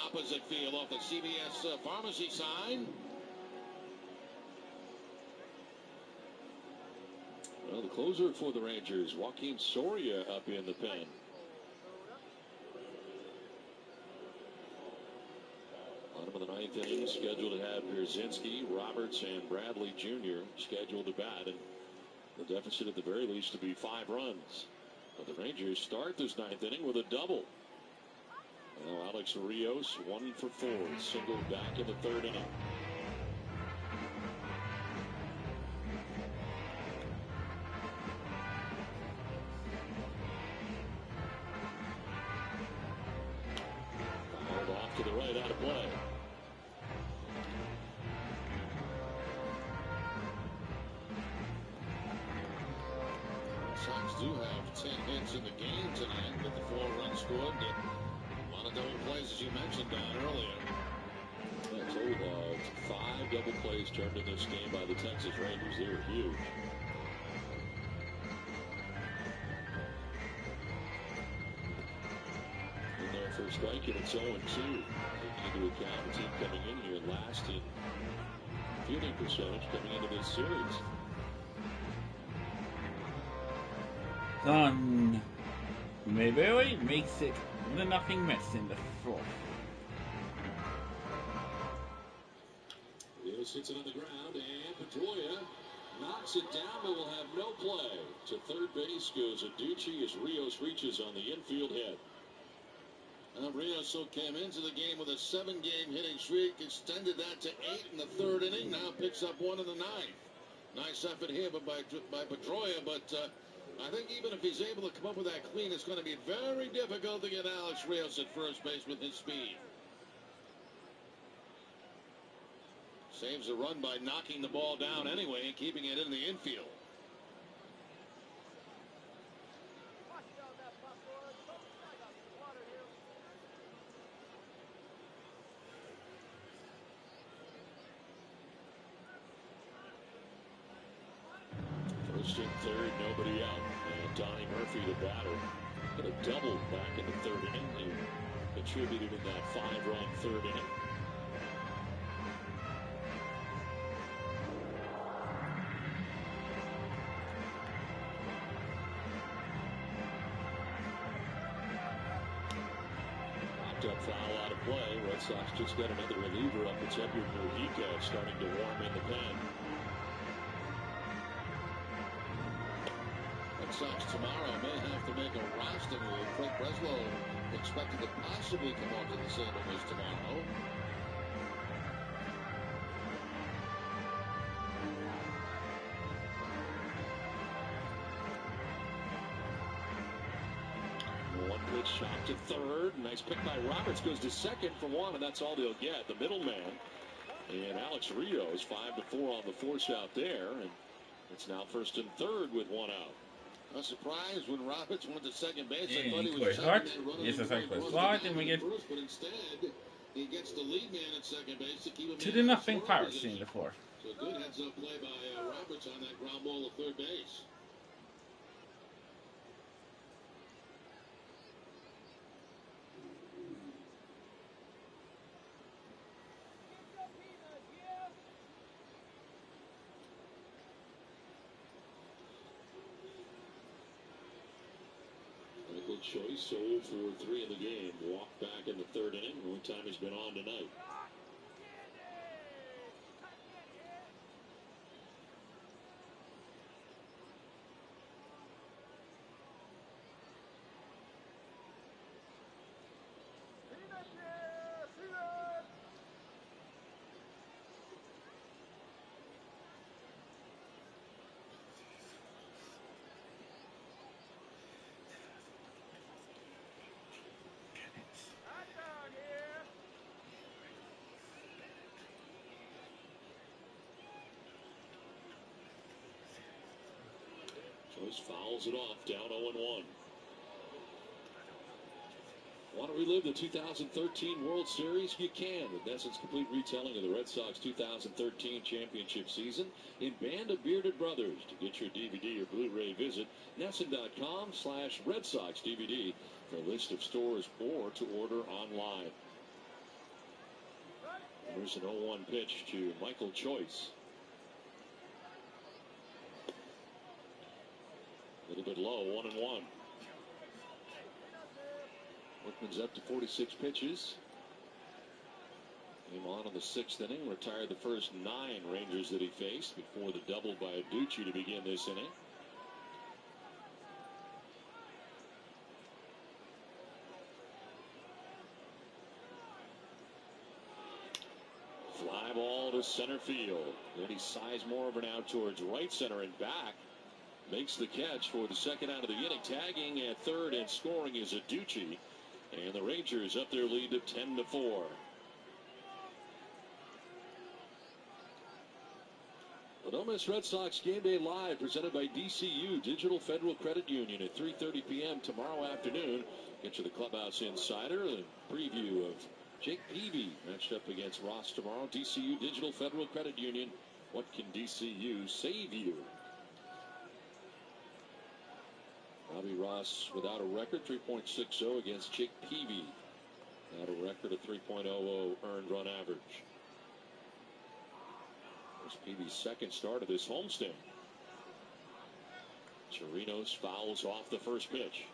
opposite field off the CVS pharmacy sign. Well, the closer for the Rangers, Joaquin Soria, up in the pen. Bottom of the 9th inning, scheduled to have Pierzynski, Roberts, and Bradley Jr. scheduled to bat, and the deficit at the very least to be 5 runs. But the Rangers start this 9th inning with a double. Well, Alex Rios, 1 for 4, singled back in the 3rd inning. Fouled off to the right, out of play. Sox do have 10 hits in the game tonight with the 4 runs scored. A lot of double plays, as you mentioned, Don, earlier. A total of 5 double plays turned in this game by the Texas Rangers. They were huge. In their first strike, and it's 0-2. Taking into account the team coming in here last in fielding percentage coming into this series. Son Mayberry makes it 1-0 Mets in the 4th. Rios hits it on the ground, and Pedroia knocks it down, but will have no play. To third base goes Adducci as Rios reaches on the infield head. Rios came into the game with a 7-game hitting streak, extended that to 8 in the 3rd inning, now picks up 1 in the 9th. Nice effort here by Pedroia, but I think even if he's able to come up with that clean, it's going to be very difficult to get Alex Rios at first base with his speed. Saves a run by knocking the ball down anyway and keeping it in the infield. First and third, nobody out. And Donnie Murphy, the batter, got a double back in the 3rd inning. He contributed in that 5-run 3rd inning. Knocked up foul out of play. Red Sox just got another reliever up. It's Edward Mujica starting to warm in the pen. Sox tomorrow may have to make a roster move. Craig Breslow expected to possibly come on to the St. Louis tomorrow. One pitch shot to third. Nice pick by Roberts. Goes to second for 1, and that's all they'll get. The middleman. And Alex Rios, 5 to 4 on the force out there. And it's now 1st and 3rd with 1 out. I was surprised when Roberts went to second base. I And thought he he was goes hard. Yes, a cycle slot, and we get first, but instead he gets the lead man at second base to keep him 2-0 Pirates in the 4th. So good heads-up play by Roberts on that ground ball to third base. Choice 0 for 3 in the game. Walked back in the third inning. One time he's been on tonight. Choice fouls it off, down 0-1. Want to relive the 2013 World Series? You can with NESN's complete retelling of the Red Sox 2013 championship season in Band of Bearded Brothers. To get your DVD or Blu-ray, visit NESN.com/Red Sox DVD for a list of stores or to order online. There's an 0-1 pitch to Michael Choice. A little bit low, 1-1. Workman's up to 46 pitches. Came on in the 6th inning, retired the first 9 Rangers that he faced before the double by Adducci to begin this inning. Fly ball to center field. Then he Sizemore now towards right center and back. Makes the catch for the second out of the inning. Tagging at third and scoring is Adducci. And the Rangers up their lead to 10-4. The Don't Miss Red Sox Game Day Live presented by DCU Digital Federal Credit Union at 3:30 p.m. tomorrow afternoon. Get you the Clubhouse Insider and preview of Jake Peavy matched up against Ross tomorrow. DCU Digital Federal Credit Union. What can DCU save you? Bobby Ross without a record, 3.60 against Jake Peavy. Without a record of 3.00 earned run average. There's Peavy's second start of this homestand. Chirinos fouls off the first pitch.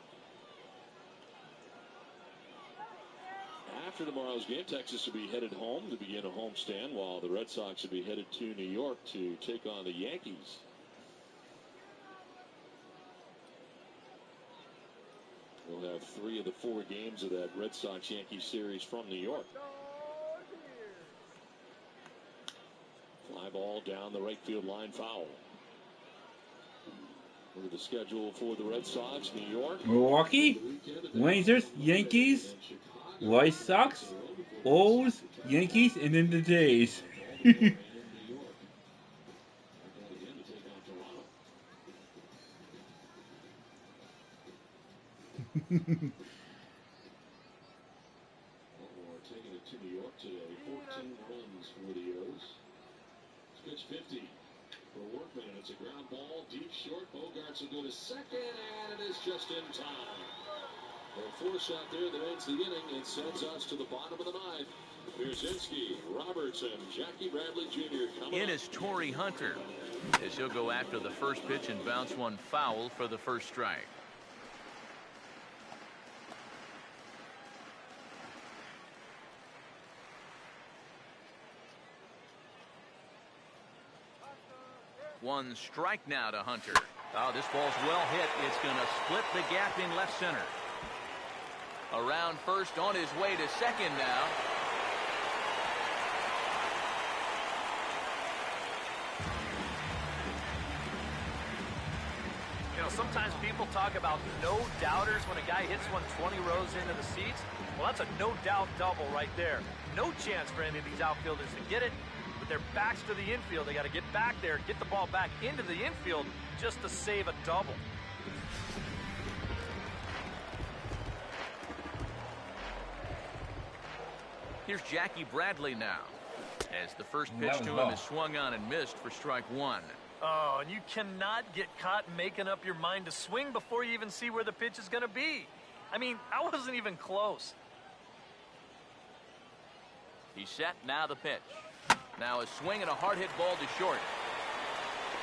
After tomorrow's game, Texas will be headed home to begin a homestand, while the Red Sox will be headed to New York to take on the Yankees. We'll have 3 of the 4 games of that Red Sox-Yankees series from New York. Fly ball down the right field line, foul. Look at the schedule for the Red Sox. New York, Milwaukee, Rangers, Yankees, White Sox, O's, Yankees, and then the Jays. Baltimore taking it to New York today. 14 runs for the O's. Pitch 50 for Workman, and it's a ground ball, deep short. Bogarts will go to second, and it is just in time. A force out there that ends the inning. It sends us to the bottom of the ninth. Pierzynski, Robertson, Jackie Bradley Jr. coming in is Torrey Hunter, as he'll go after the first pitch and bounce one foul for the first strike. One strike now to Hunter. Oh, this ball's well hit. It's going to split the gap in left center. Around first, on his way to second now. You know, sometimes people talk about no doubters when a guy hits one 20 rows into the seats. Well, that's a no-doubt double right there. No chance for any of these outfielders to get it. With their backs to the infield, they got to get back there, get the ball back into the infield just to save a double. Here's Jackie Bradley now, as the first pitch to him is swung on and missed for strike one. Oh, and you cannot get caught making up your mind to swing before you even see where the pitch is going to be. I mean, I wasn't even close. He's set, now the pitch. Now a swing and a hard hit ball to short.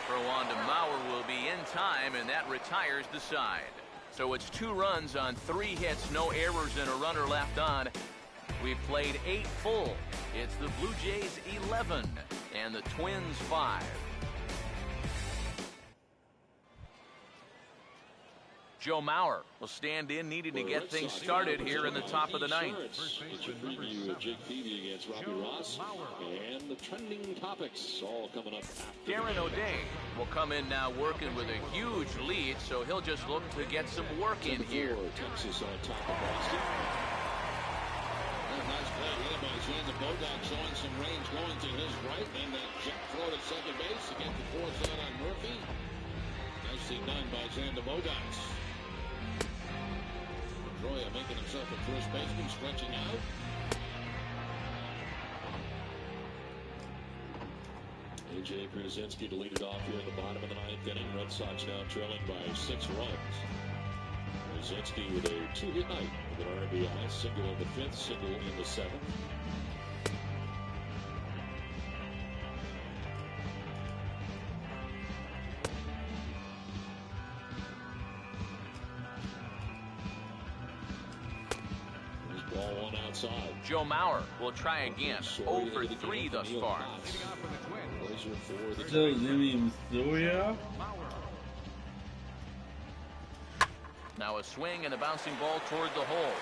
Throw on to Mauer will be in time, and that retires the side. So it's 2 runs on 3 hits, no errors, and a runner left on. We've played 8 full. It's the Blue Jays 11 and the Twins 5. Joe Mauer will stand in, needing to get things started here in the top of the 9th. It's a preview of Jake Peavy against Robbie Ross. And the trending topics all coming up after. Darren O'Day will come in now working with a huge lead, so he'll just look to get some work in here. Texas on top of Boston. And a nice play here by Xander Bogaerts, showing some range going to his right. And that jet throw to second base to get the force out on Murphy. Nicely done by Xander Bogaerts. Pedroia making himself a first baseman, stretching out. A.J. Pierzynski to lead it off here in the bottom of the 9th inning. Red Sox now trailing by 6 runs. Pierzynski with a 2-hit night with an RBI, single in the 5th, single in the 7th. Ball 1 outside. Joe Mauer will try again. 0 for 3 thus far. So, Jimmy Missouri. Now a swing and a bouncing ball toward the hole.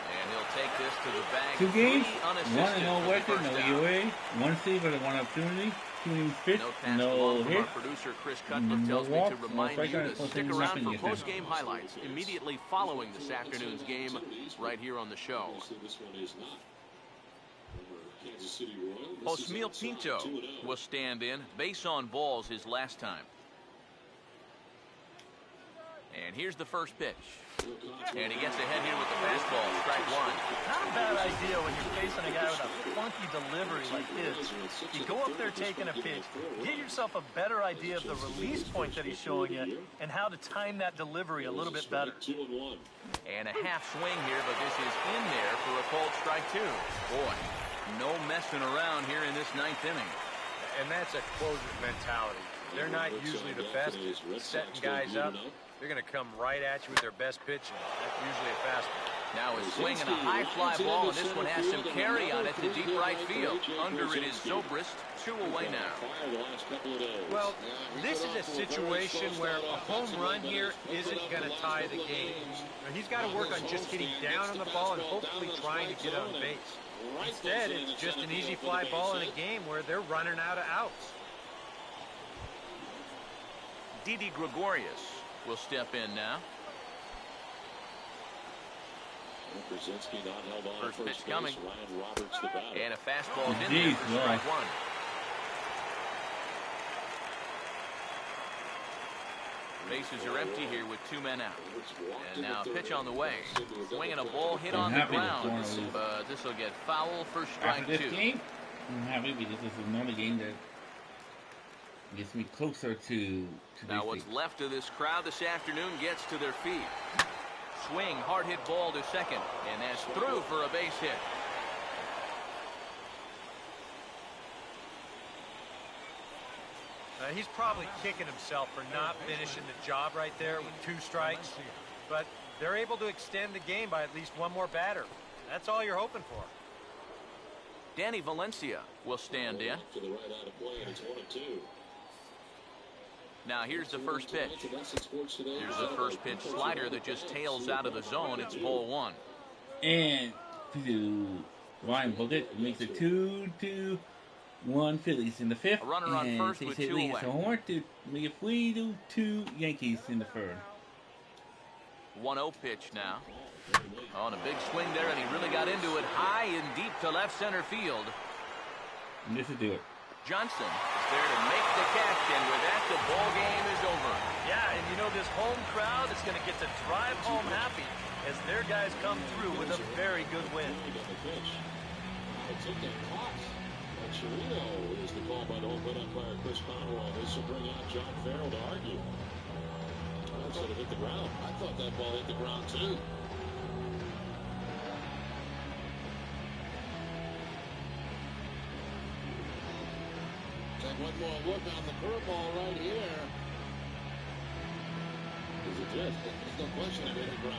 And he'll take this to the bag. 2 games, 1-0 record, no EOA, 1 save but 1 opportunity, 2 innings pitched, no hit. Our producer Chris Cutcliffe tells me to remind you to stick around for post-game highlights immediately following this afternoon's game right here on the show. Osmeal Pinto will stand in. Base on balls his last time. And here's the first pitch. And he gets ahead here with the fastball, strike 1. Not a bad idea when you're facing a guy with a funky delivery like his. You go up there taking a pitch, get yourself a better idea of the release point that he's showing you and how to time that delivery a little bit better. And a half swing here, but this is in there for a called strike 2. Boy, no messing around here in this 9th inning. And that's a closer's mentality. They're not usually the best at setting guys up. They're going to come right at you with their best pitching. That's usually a fastball. Now a swing and a high fly ball, and this one has some carry on it to deep right field. Under it is Zobrist, 2 away now. Well, this is a situation where a home run here isn't going to tie the game. He's got to work on just getting down on the ball and hopefully trying to get on base. Instead, it's just an easy fly ball in a game where they're running out of outs. Didi Gregorius will step in now. First pitch coming. And a fastball in there for strike 1. Bases are empty here with 2 men out. And now a pitch on the way. Swinging a ball hit on the ground. But this will get foul for strike 2. After this game, I'm happy because this is another game that gets me closer to now what's left of this crowd this afternoon gets to their feet. Swing, hard hit ball to second, and that's through for a base hit. He's probably kicking himself for not finishing the job right there with 2 strikes, but they're able to extend the game by at least 1 more batter. That's all you're hoping for. Danny Valencia will stand in. Now here's the first pitch. Here's the first pitch slider that just tails out of the zone. It's ball 1. And to Ryan Bogaerts makes it 2-2-1 Phillies in the 5th. A runner on first with 2 away. So Horn to make it 3-2 Yankees in the 3rd. 1-0 pitch now. On a big swing there, and he really got into it high and deep to left center field. And this will do it. Johnson is there to make the catch, and with that, the ball game is over. Yeah, and you know this home crowd is going to get to drive home happy as their guys come through with a very good win. Chirino is the call by the open umpire Chris Conwell. This will bring out John Farrell to argue. That should have hit the ground. I thought that ball hit the ground too. Take one more look on the curveball right here. Because it did. There's no question it hit the ground.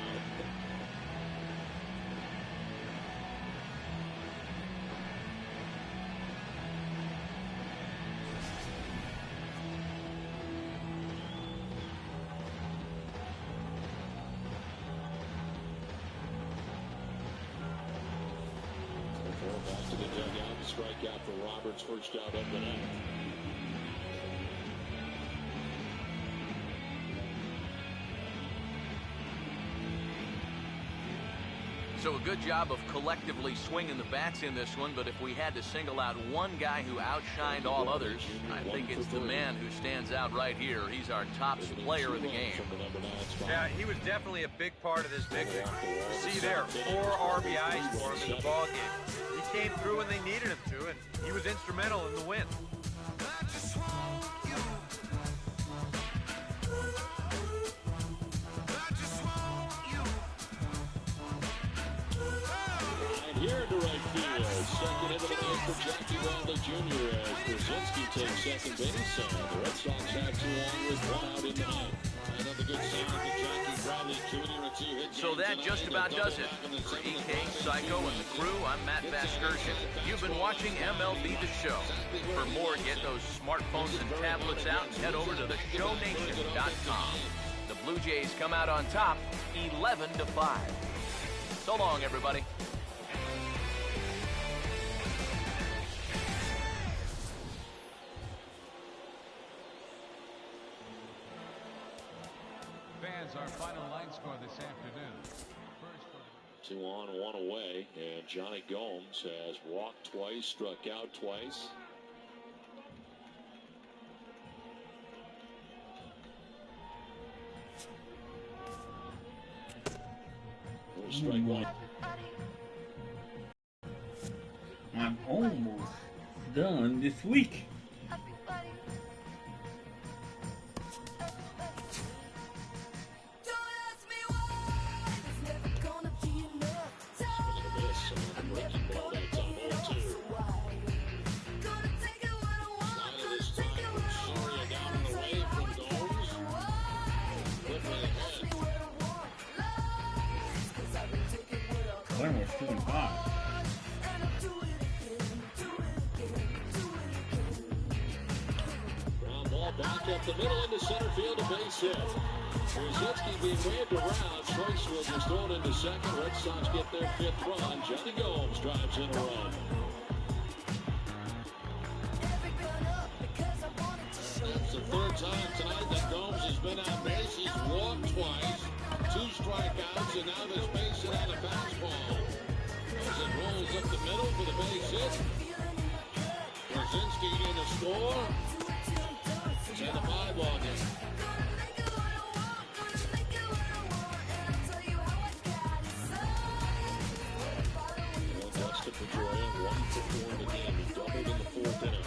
Back to the dugout. Strikeout for Roberts. First out of the ninth. So a good job of collectively swinging the bats in this one, but if we had to single out one guy who outshined all others, I think it's the man who stands out right here. He's our top player of the game. Yeah, he was definitely a big part of this victory. You see there, 4 RBIs for him in the ball game. He came through when they needed him to, and he was instrumental in the win. Here to right field. Second into the game for Jackie Bradley Jr. as Brzezinski takes second base. The Red Sox have 2 on with 1 out in the ninth. Another good sound to Jackie Bradley Jr. and 2 hits. So that just about does it. For EK, Psycho, and the crew, I'm Matt Vasgersian. You've been watching MLB The Show. For more, get those smartphones and tablets out and head over to theshownation.com. The Blue Jays come out on top, 11-5. So long, everybody. Our final line score this afternoon. 2 on, 1 away, and Johnny Gomes has walked twice, struck out twice. Strike 1. I'm almost done this week. Glenmore's 2-5. Ground ball back up the middle into center field, a base hit. Brzezinski being waved around. Choice will just throw it into second. Red Sox get their 5th run. Johnny Gomes drives in a run. That's the 3rd time tonight that Gomes has been on base. He's walked twice, 2 strikeouts, and now this base hit on a fastball. As it rolls up the middle for the base hit. Brzezinski in to score. And the 5-ball game. Dustin Pedroia, 1 for 4 in the game. He doubled in the 4th inning.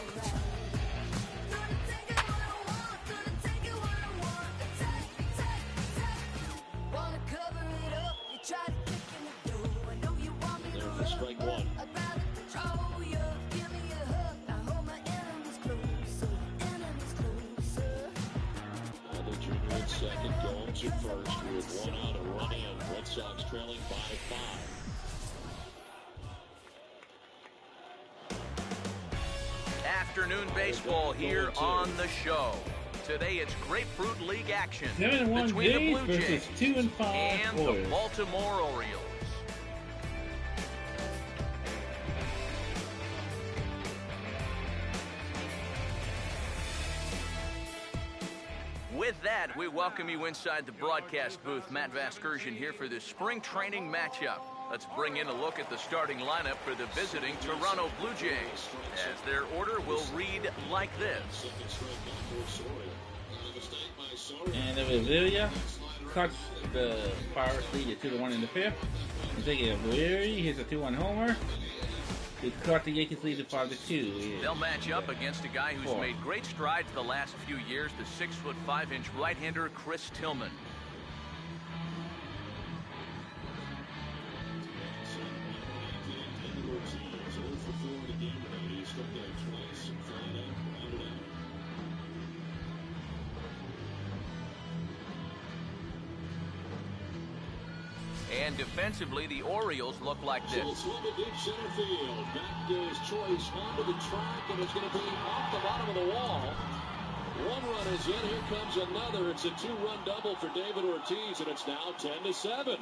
There's the strike 1. Bradley Jr. at second, Gomes at first with 1 out, a run in. Red Sox trailing by 5. Afternoon baseball here on the show. Today it's Grapefruit League action 7-1 between the Blue Jays versus Jays 2-5 and the Orioles. Baltimore Orioles. With that, we welcome you inside the broadcast booth. Matt Vasgersian here for this spring training matchup. Let's bring in a look at the starting lineup for the visiting Toronto Blue Jays, as their order will read like this. And Avilia cuts the Pirates lead to 2-1 in the 5th. And taking Avilia hits a 2-1 homer. They cut the Yankees lead to 5-2. They'll match up against a guy who's made great strides the last few years, the 6'5" right-hander Chris Tillman. And defensively, the Orioles look like this. So it's in the deep center field. Back goes Choice onto the track, and it's going to be off the bottom of the wall. One run is in. Here comes another. It's a two-run double for David Ortiz, and it's now 10-7.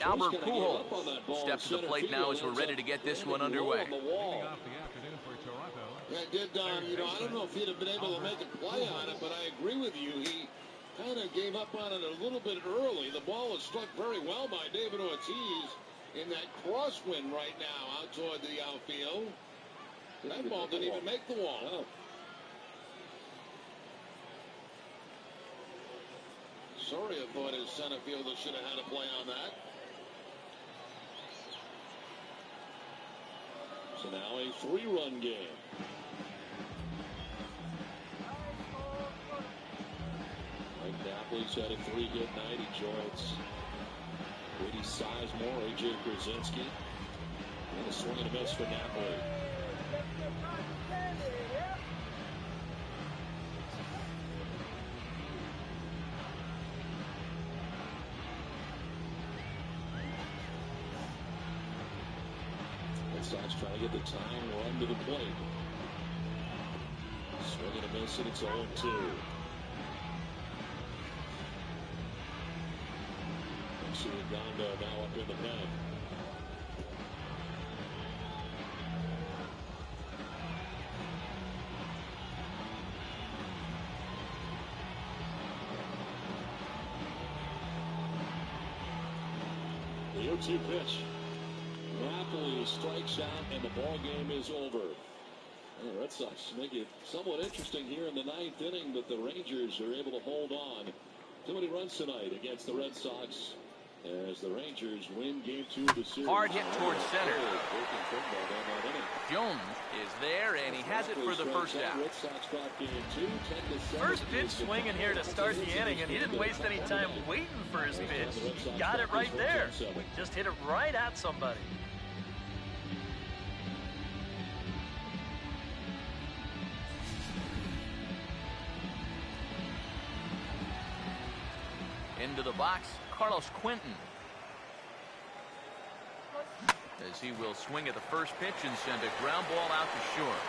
Albert Pujols steps to the plate now as we're ready to get this one underway. Yeah, it did, you know, I don't know if he'd have been able to make a play on it, but I agree with you. He kind of gave up on it a little bit early. The ball was struck very well by David Ortiz in that crosswind right now out toward the outfield. That ball didn't even make the wall. Oh. Soria thought his center fielder should have had a play on that. So now a three-run game. Mike Napoli's had a three-hit night. He joins Brady Sizemore, A.J. Krasinski. And a swing and a miss for Napoli. Red Sox trying to get the tying run to the plate. Swing and a miss, and it's 0-2. Gondo now up in the pen. The 0-2 pitch. Napoli strikes out, and the ball game is over. And the Red Sox make it somewhat interesting here in the ninth inning, but the Rangers are able to hold on. Too many runs tonight against the Red Sox as the Rangers win game 2 of the series. Hard hit towards center. Jones is there, and he has it for the first out. First pitch swinging here to start the inning, and he didn't waste any time waiting for his pitch. He got it right there. Just hit it right at somebody. Into the box, Carlos Quentin. As he will swing at the first pitch and send a ground ball out to short.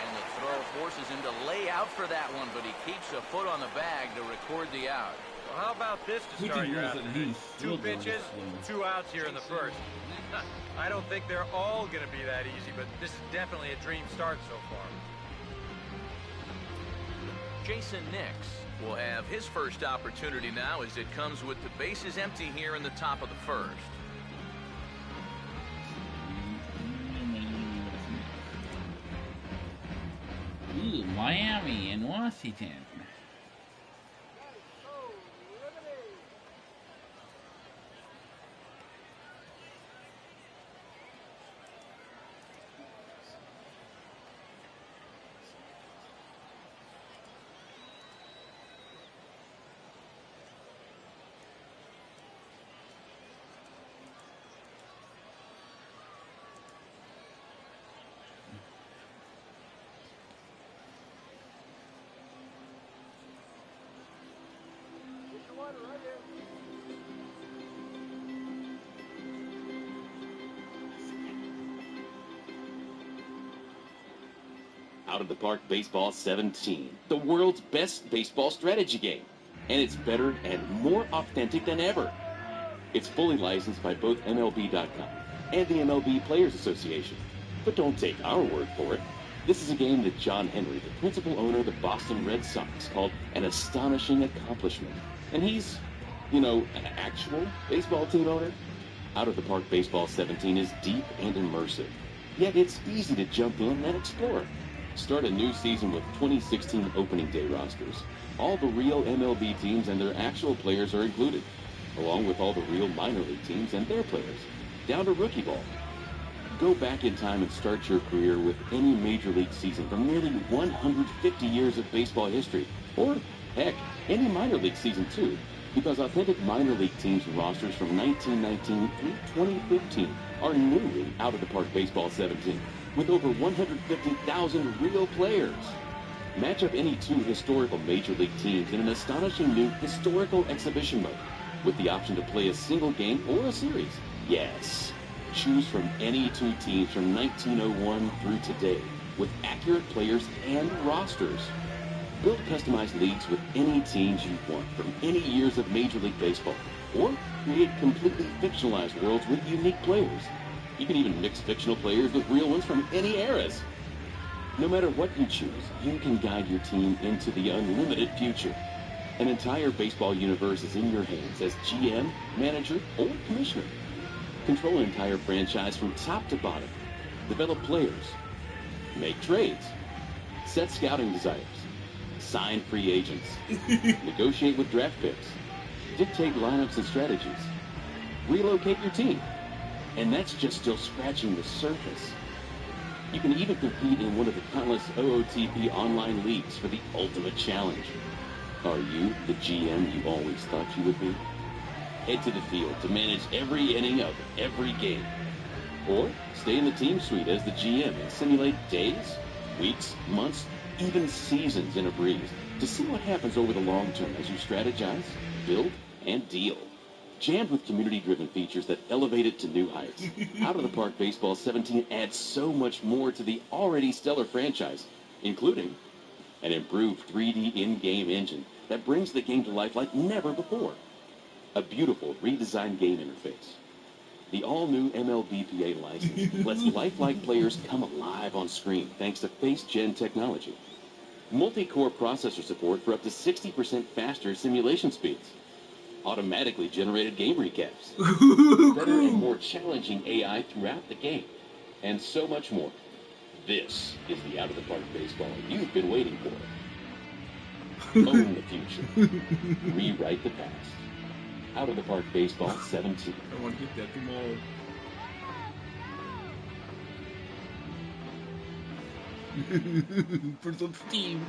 And the throw forces him to lay out for that one, but he keeps a foot on the bag to record the out. Well, how about this to start your afternoon? 2 pitches, 2 outs here in the first. I don't think they're all going to be that easy, but this is definitely a dream start so far. Jason Nix will have his first opportunity now as it comes with the bases empty here in the top of the first. Ooh, Miami and Washington. Out of the Park Baseball 17, the world's best baseball strategy game. And it's better and more authentic than ever. It's fully licensed by both MLB.com and the MLB Players Association. But don't take our word for it. This is a game that John Henry, the principal owner of the Boston Red Sox, called an astonishing accomplishment. And he's, you know, an actual baseball team owner. Out of the Park Baseball 17 is deep and immersive. Yet it's easy to jump in and explore. Start a new season with 2016 opening day rosters. All the real MLB teams and their actual players are included, along with all the real minor league teams and their players, down to rookie ball. Go back in time and start your career with any major league season from nearly 150 years of baseball history, or, heck, any minor league season too, because authentic minor league teams and rosters from 1919 through 2015 are newly out of the Park Baseball 17. With over 150,000 real players. Match up any two historical Major League teams in an astonishing new historical exhibition mode with the option to play a single game or a series. Yes. Choose from any two teams from 1901 through today with accurate players and rosters. Build customized leagues with any teams you want from any years of Major League Baseball. Or create completely fictionalized worlds with unique players. You can even mix fictional players with real ones from any eras. No matter what you choose, you can guide your team into the unlimited future. An entire baseball universe is in your hands as GM, manager, or commissioner. Control an entire franchise from top to bottom. Develop players. Make trades. Set scouting desires. Sign free agents. Negotiate with draft picks. Dictate lineups and strategies. Relocate your team. And that's just still scratching the surface. You can even compete in one of the countless OOTP online leagues for the ultimate challenge. Are you the GM you always thought you would be? Head to the field to manage every inning of every game. Or stay in the team suite as the GM and simulate days, weeks, months, even seasons in a breeze to see what happens over the long term as you strategize, build, and deal. Jammed with community-driven features that elevate it to new heights. Out of the Park Baseball 17 adds so much more to the already stellar franchise, including an improved 3D in-game engine that brings the game to life like never before. A beautiful redesigned game interface. The all-new MLBPA license lets lifelike players come alive on screen thanks to Face-Gen technology. Multi-core processor support for up to 60% faster simulation speeds. Automatically generated game recaps. Better and more challenging AI throughout the game. And so much more. This is the Out of the Park Baseball you've been waiting for. Own the future. Rewrite the past. Out of the Park Baseball 17. I want to get that tomorrow. For some steam.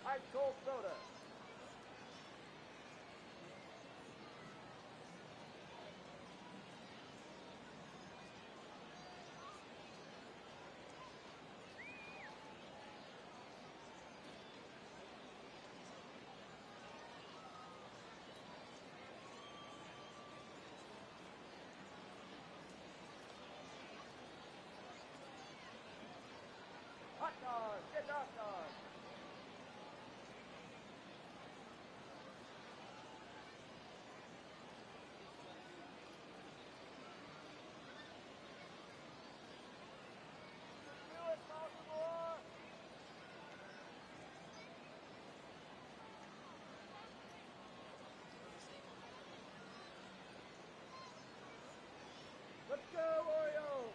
Ice cold soda. Hot dog, get hot dog. Let's go, Oreo!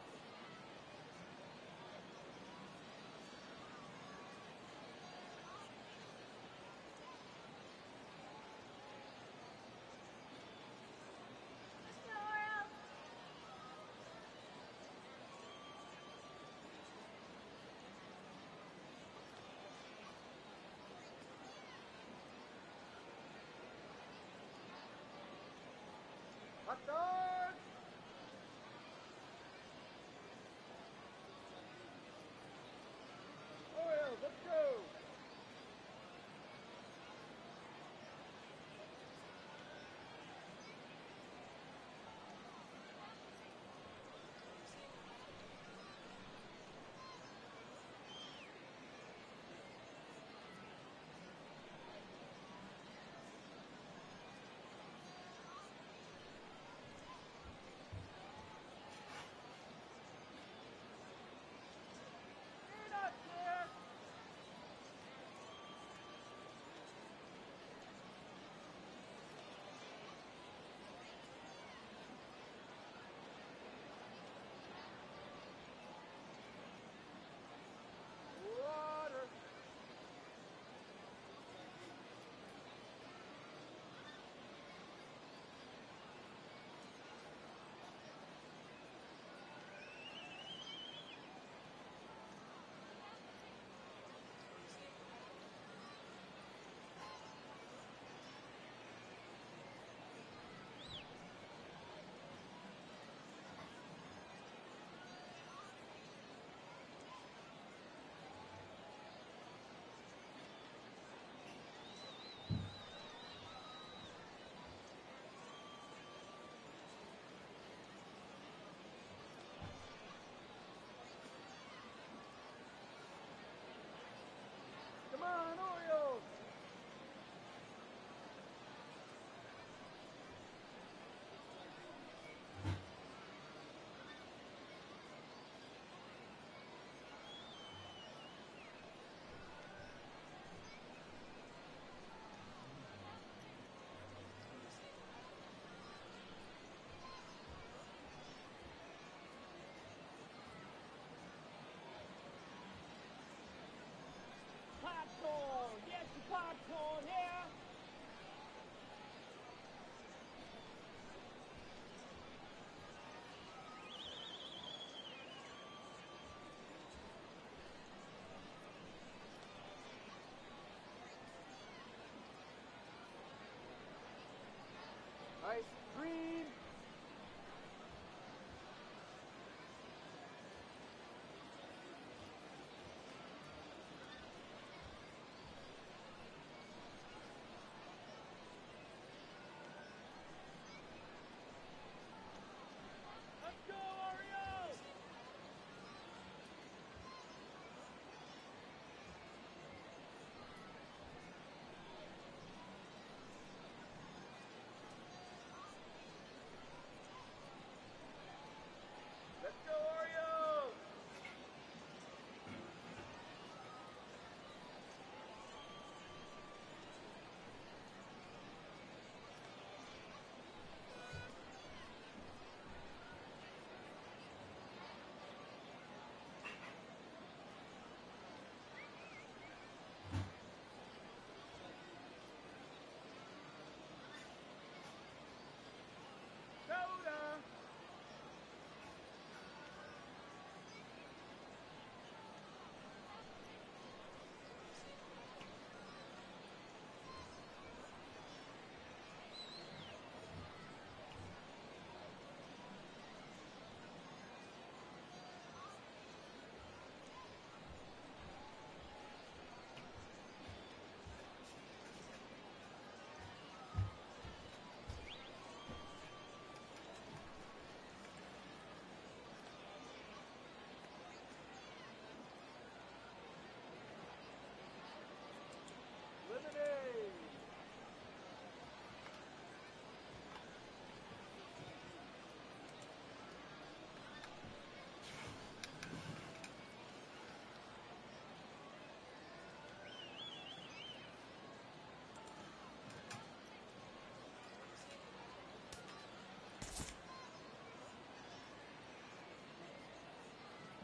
Hot dog! Oreos, let's go!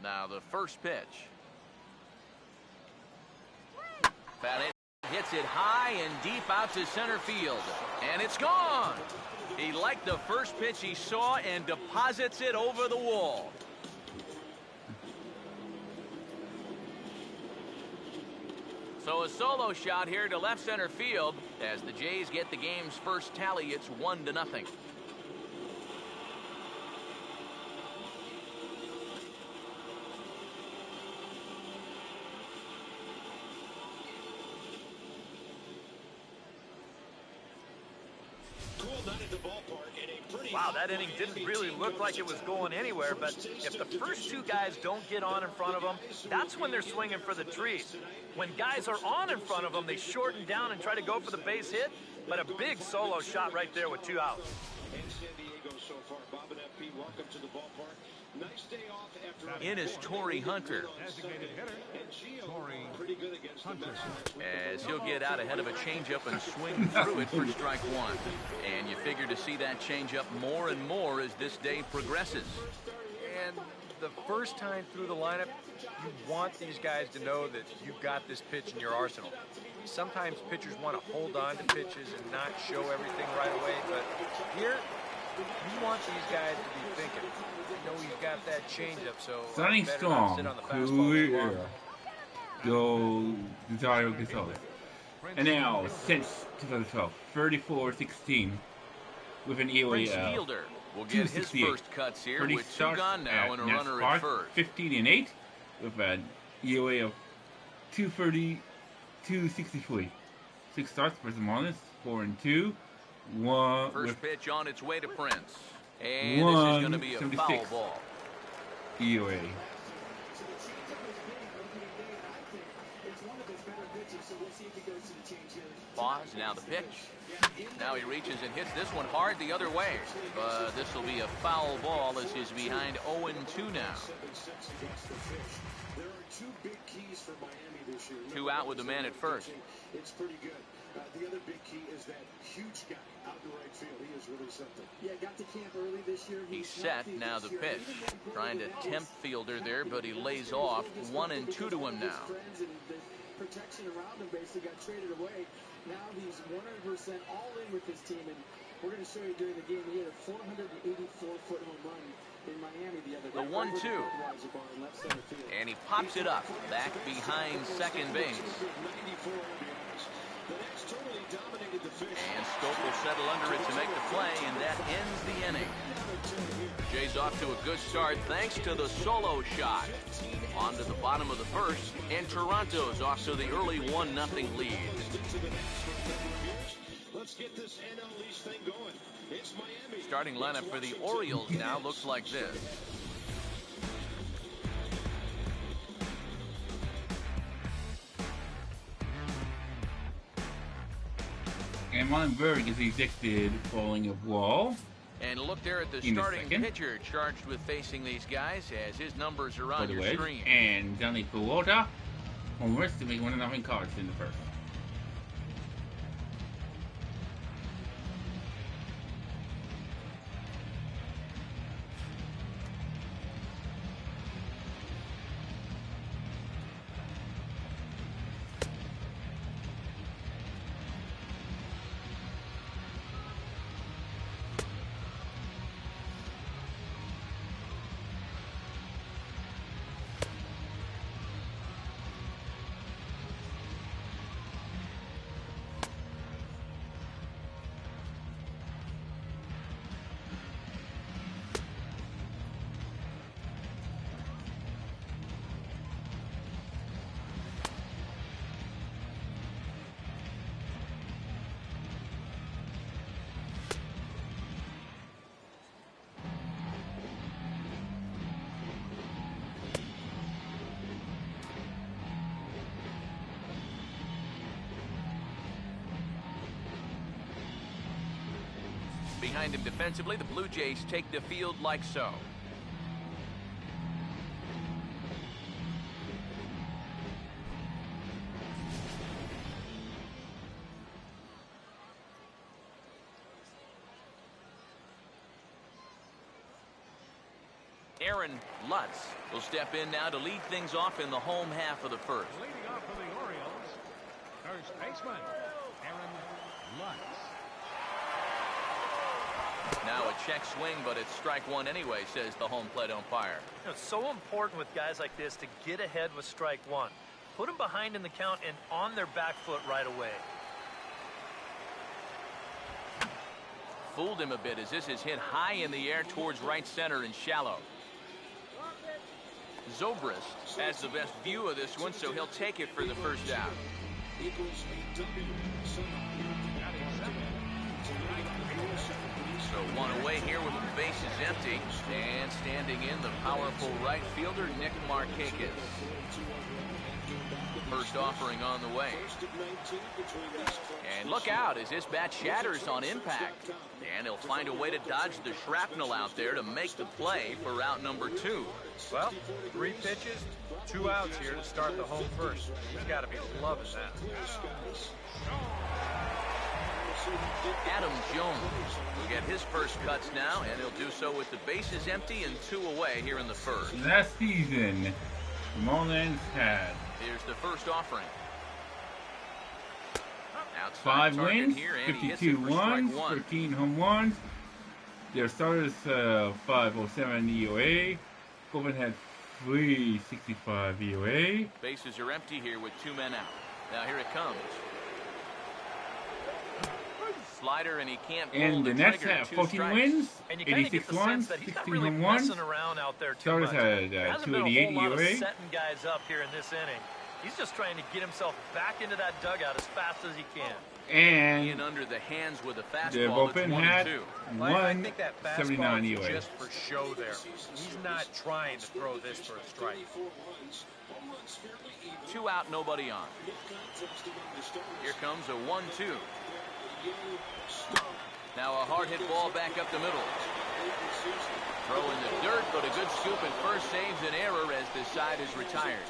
Now the first pitch. Fat hits it high and deep out to center field. And it's gone. He liked the first pitch he saw and deposits it over the wall. So a solo shot here to left center field as the Jays get the game's first tally. It's 1-0. Wow, that inning didn't really look like it was going anywhere, but if the first two guys don't get on in front of them, that's when they're swinging for the trees. When guys are on in front of them, they shorten down and try to go for the base hit, but a big solo shot right there with 2 outs. In is Torrey Hunter. As he'll get out ahead of a changeup and swing through it for strike 1. And you figure to see that changeup more and more as this day progresses. And the first time through the lineup, you want these guys to know that you've got this pitch in your arsenal. Sometimes pitchers want to hold on to pitches and not show everything right away, but here, you want these guys to be thinking. You know he's got that changeup, so starting strong. Go Dario Gonzalez. And now, since 2012, 34-16 with an ERA of Fielder will get his first cuts here with 2 gone now and a runner at first. 15-8 with an ERA of 2.30, 2.63. 6 starts for the Marlins, 4-2. First pitch on its way to Prince. And this is going to be a foul ball. ERA. Pause, now the pitch. Now he reaches and hits this one hard the other way. But this will be a foul ball as he's behind 0-2 now. 2 out with the man at first. It's pretty good. The other big key is that huge guy out in right field. He is really something. Yeah, got to camp early this year. He's set, now the pitch. Trying to tempt Fielder there, but he lays off. 1-2 to him now. Protection around him basically got traded away. Now he's 100% all in with his team, and we're going to show you during the game. He had a 484-foot home run in Miami the other day. The 1-2. And he pops it up, back behind second base. And Stoke will settle under it to make the play, and that ends the inning. Jays off to a good start thanks to the solo shot. On to the bottom of the first, and Toronto's off to the early 1-0 lead. Let's get this NL East thing going. It's Miami. Starting lineup for the Orioles now looks like this. And Montenberg is ejected following a wall. And look there at the starting pitcher charged with facing these guys as his numbers are on your screen. And Danny Peralta homers to make 1-0 Cards in the first. Behind him defensively, the Blue Jays take the field like so. Aaron Lutz will step in now to lead things off in the home half of the first. Leading off for the Orioles, first baseman, Aaron Lutz. Now a check swing, but it's strike one anyway, says the home plate umpire. You know, it's so important with guys like this to get ahead with strike one. Put them behind in the count and on their back foot right away. Fooled him a bit as this is hit high in the air towards right center and shallow. Zobrist has the best view of this one, so he'll take it for the first out. So one away here with the bases empty, and standing in the powerful right fielder Nick Markakis. First offering on the way. And look out as this bat shatters on impact. And he'll find a way to dodge the shrapnel out there to make the play for out number 2. Well, 3 pitches, 2 outs here to start the home first. He's got to be loving that. Adam Jones will get his first cuts now, and he'll do so with the bases empty and 2 away here in the first. Last season, the Marlins had Here's the first offering. Outside 5 wins, 52 runs, 13 home runs. Their starters 507 EOA. Coleman had 365 EOA. Bases are empty here with 2 men out. Now here it comes. Slider, and he can't pull and the Nets have 14 wins, 86 runs, 16 home runs. Starters had 288 EOA. Setting guys up here in this inning. He's just trying to get himself back into that dugout as fast as he can. And in under the hands with a fastball. The bullpen had 179 EOA. Just for show there. He's not trying to throw this for a strike. 2 out, nobody on. Here comes a 1-2. Now a hard hit ball back up the middle. Throw in the dirt, but a good scoop and first saves an error as the side is retired.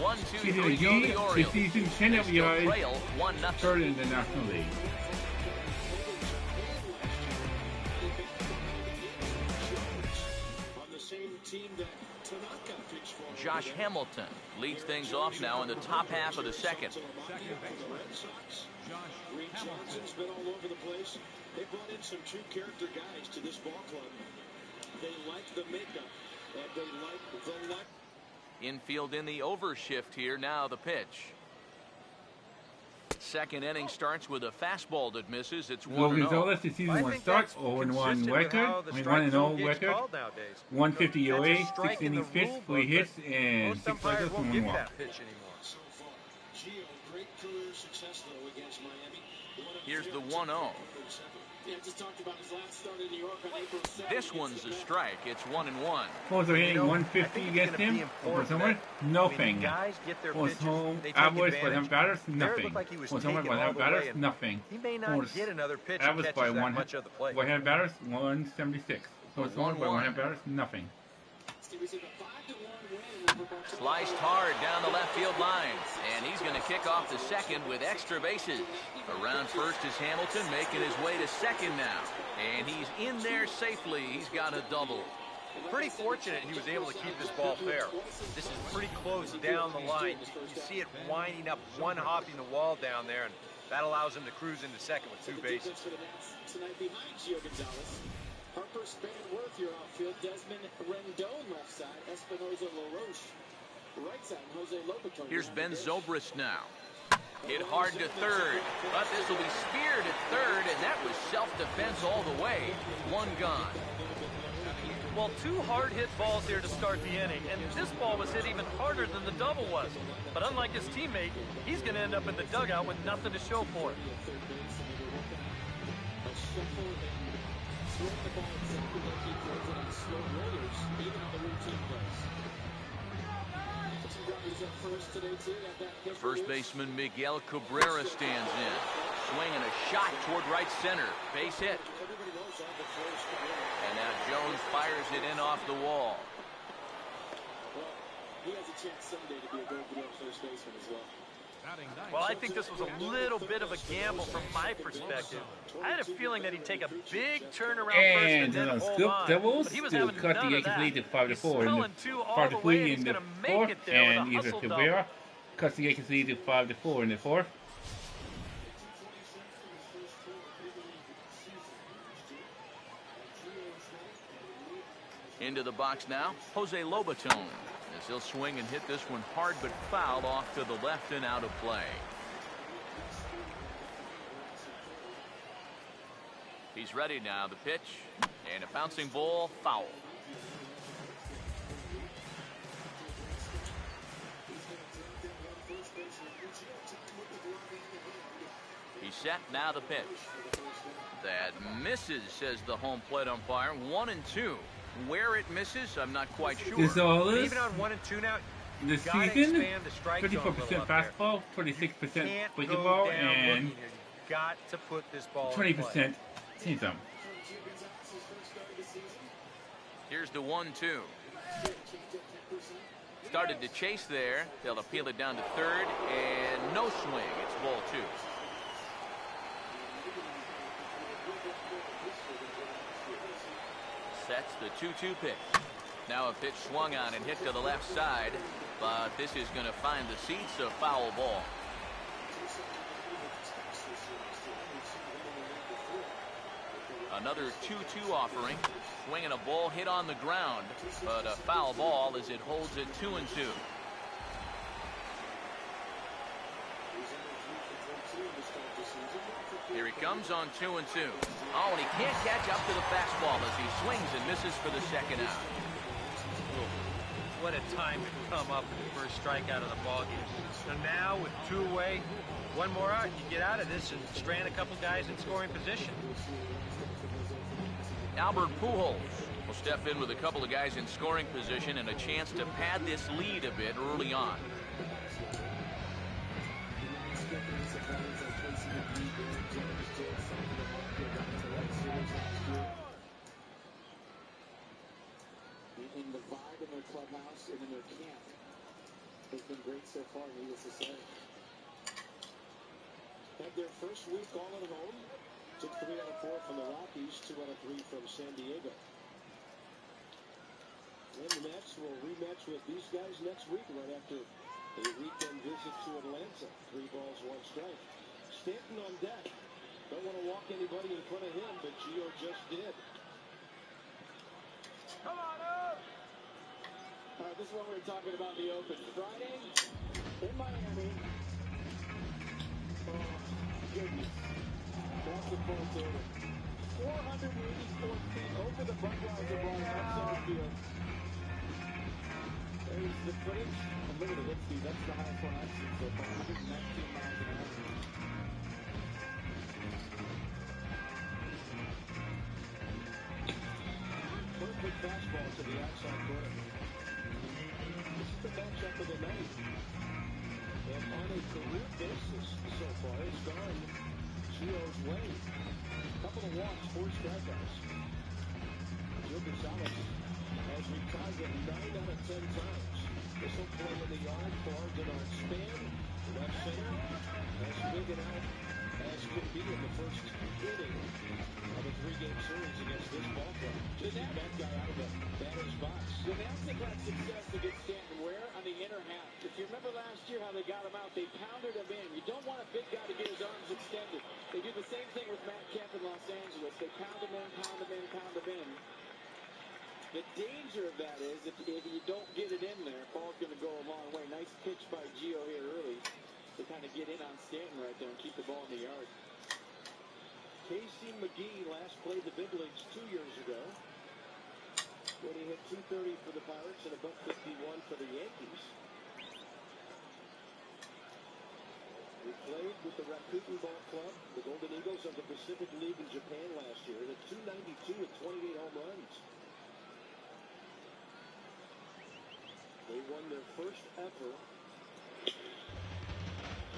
1-2-3 go the Orioles. The season 10 of EOA, trail 1-0. Third in the National League. Josh Hamilton leads things off now in the top half of the second. Green Johnson's been all over the place. They brought in some true character guys to this ball club. They like the makeup, and they like the luck. Infield in the overshift here. Now the pitch. Second inning starts with a fastball that misses. It's 1-0. The season 1 starts 0-1 record. 1-0 record. 150 EOA, 6 innings pitched, 3 hits, and 6 strikeouts and 1 walk. Here's the 1-0. This one's a strike. It's 1-1. Was there hitting 150 against him over someone? Nothing. Was home average by them batters? Nothing. Was home by them batters? Nothing. He may not get another pitch average by one hand batters? 176. Was home by one hand batters? Nothing. Sliced hard down the left field line, and he's going to kick off the second with extra bases. Around first is Hamilton, making his way to second now, and he's in there safely. He's got a double. Pretty fortunate he was able to keep this ball fair. This is pretty close down the line. You see it winding up, one hopping the wall down there, and that allows him to cruise into second with 2 bases. Harper, Spain, Worth, your outfield. Desmond Rendon, left side. Espinosa, LaRoche, right side. Jose Lobaton. Here's Ben Zobrist now. Hit hard to third, but this will be speared at third, and that was self-defense all the way. 1 gone. Well, 2 hard-hit balls here to start the inning, and this ball was hit even harder than the double was. But unlike his teammate, he's going to end up in the dugout with nothing to show for it. First baseman Miguel Cabrera stands in. Swinging a shot toward right center. Base hit. And now Jones fires it in off the wall. Well, he has a chance someday to be a go-for first baseman as well. Well, I think this was a little bit of a gamble from my perspective. I had a feeling that he'd take a big turnaround And first and then hold Scoop on. Devils But he was to having cut the none of Yankees that. lead to 5-4 He's in smelling the two all the way, and he's in the going to make fourth, it there with a and Eva hustle double. Cabrera cuts the Yankees lead to 5-4 in the fourth. Into the box now, Jose Lobaton, as he'll swing and hit this one hard but foul off to the left and out of play. He's ready now, the pitch, and a bouncing ball, foul. He's set, now the pitch. That misses, says the home plate umpire. 1-2. Where it misses, I'm not quite sure. This all is Even on 1-2 now, this gotta season. expand the strike zone a little 54% up there. fastball, 26% Can't breaking go ball, down and looking here. You got to put this ball in play. 20% changeup. Here's the 1-2. Started to chase there. They'll appeal it down to third, and no swing. It's ball 2. Sets the 2-2 pitch. Now a pitch swung on and hit to the left side, but this is going to find the seats, a foul ball. Another 2-2 offering. Swinging a ball hit on the ground, but a foul ball as it holds it 2-2. Here he comes on 2-2. Oh, and he can't catch up to the fastball as he swings and misses for the second out. What a time to come up with the first strikeout of the ballgame. So now with 2 away, 1 more out, you get out of this and strand a couple guys in scoring position. Albert Pujols will step in with a couple of guys in scoring position and a chance to pad this lead a bit early on. And the vibe in their clubhouse and in their camp has been great so far, needless to say. Had their first week all at home. Took 3 out of 4 from the Rockies, 2 out of 3 from San Diego. And the Mets will rematch with these guys next week, right after a weekend visit to Atlanta. 3 balls, 1 strike. Stanton on deck. Don't want to walk anybody in front of him, but Gio just did. Come on up! All right, this is what we were talking about in the open. Friday in Miami. Oh, goodness. That's the full total. 484 feet over the Budweiser bar in left center field. There's the footage. And look at the hit speed. That's the highest one I've seen so far. 119 miles an hour. Perfect fastball to the outside corner. This is the matchup of the night. And on a career basis so far, it's gone Gio's way. Couple of walks, 4 strikeouts. Gio Gonzalez has retired him 9 out of 10 times. This will play in the yard for Denard Span. Left center, as big and out as could be in the first inning of a 3-game series against this ball club. Just get that guy out of the batter's box. The Nats have had success against Stanton where? On the inner half. If you remember last year how they got him out, they pounded him in. You don't want a big guy to get his arms extended. They do the same thing with Matt Kemp in Los Angeles. They pound him in, pound him in, pound him in. The danger of that is if you don't get it in there, ball's going to go a long way. Nice pitch by Gio here early to kind of get in on Stanton right there and keep the ball in the yard. Casey McGee last played the big leagues 2 years ago when he hit .230 for the Pirates and .151 for the Yankees. He played with the Rakuten Ball Club, the Golden Eagles of the Pacific League in Japan last year. Hit .292 and 28 home runs. They won their first ever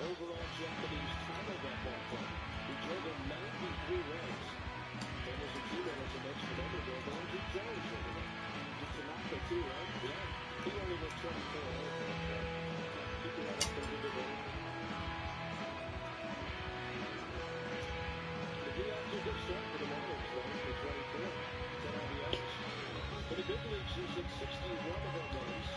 overall Japanese title that ball club. He drove in 93 runs. And as a teammate, as I mentioned a moment ago, Andrew Jones over there. Tanaka too, right? Yeah. He only went 24 over. Keeping that up for a good bit. is at 61 home runs,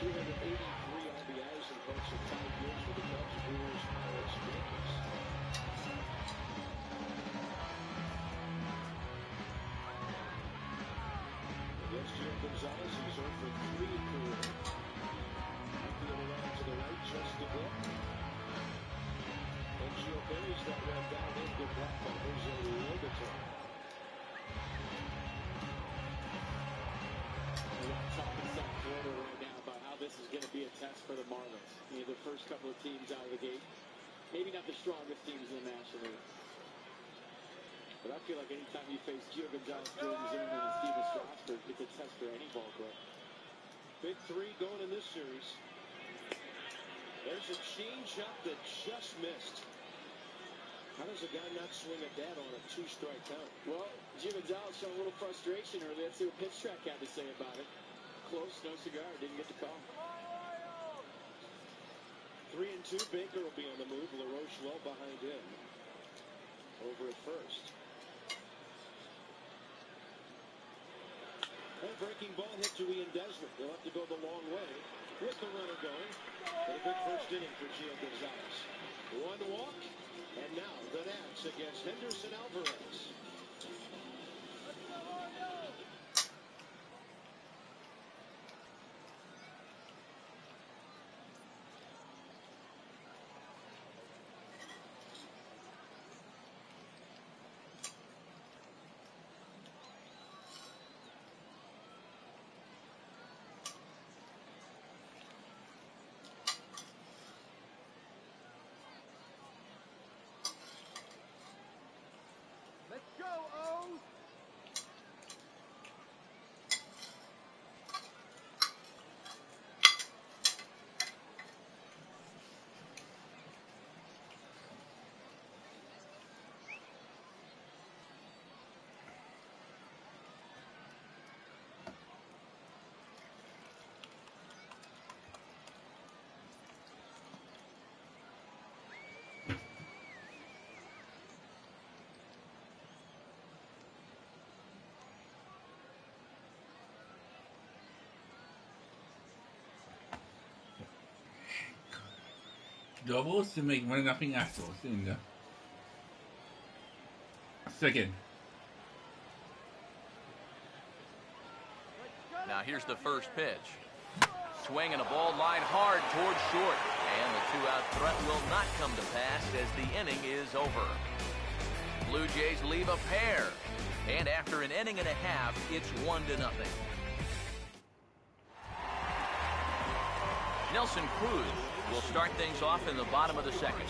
283 RBIs, and folks have 5 years for the Cubs, Brewers, Pirates, and Yankees. Against Gio Gonzalez, he's 0 for 3 career. Outfield around to the right, just a bit. And Gio buries that one down in. Good block by Jose Robertson. A lot of talk inside Florida right now about how this is going to be a test for the Marlins. You know, the first couple of teams out of the gate, maybe not the strongest teams in the National League. But I feel like anytime you face Gio Gonzalez, Jordan Zimmerman, and Steven Strasburg, it's a test for any ball club. Big three going in this series. There's a changeup that just missed. How does a guy not swing at that on a 2-strike count? Well, Gio Gonzalez showed a little frustration early. Let's see what Pitch Track had to say about it. Close, no cigar, didn't get the call. 3-2, Baker will be on the move. LaRoche low behind him. Over at first. And breaking ball hit to Ian Desmond. They'll have to go the long way with the runner going. But a good first inning for Gio Gonzalez. 1 walk, and now the Nats against Henderson Alvarez. Let's go, O's! Doubles to make 1-0 Astros in the second. Now here's the first pitch. Swing and a ball lined hard towards short. And the 2-out threat will not come to pass as the inning is over. Blue Jays leave a pair. And after an inning and a half, it's 1-0. Nelson Cruz will start things off in the bottom of the second.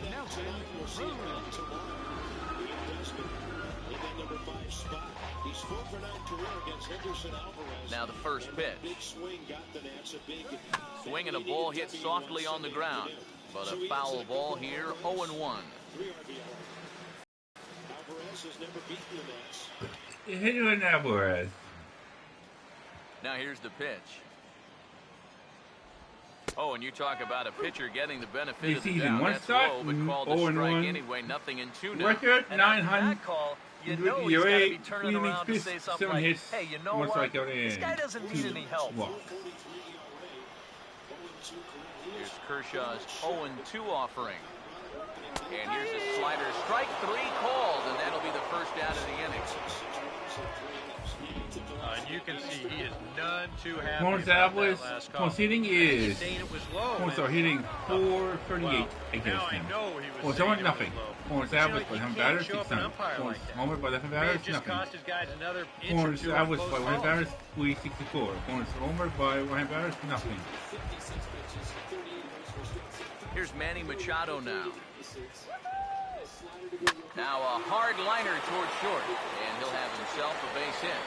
Nelson Cruz. In that number 5 spot. He's 4 for 9 career against Henderson Alvarez. Now the first pitch. Big swing got the Nats a big swing and a ball hit softly on the ground. But a foul ball here, 0-1. 3 RBI. Alvarez has never beaten the Nats. Henry Alvarez. Now here's the pitch. Oh, and you talk about a pitcher getting the benefit of the doubt. That's low, but called a strike anyway. Nothing in 2 now. Record 900. Call, you know he's got to be turning around to say something like, hey, you know what? This guy doesn't need any help. Here's Kershaw's 0-2 offering. And here's a slider. Strike 3 called, and that'll be the first out of the inning. And you can see he is none too happy Lawrence about Alvarez that last call. conceding is Lawrence are hitting 438 against him. Well, it's only nothing. Lawrence Alvarez by him batters 600. Homer by left batters nothing. Lawrence Alvarez by one batters 364. Lawrence Homer by one batters nothing. Here's Manny Machado now. Now a hard liner towards short, and he'll have himself a base hit.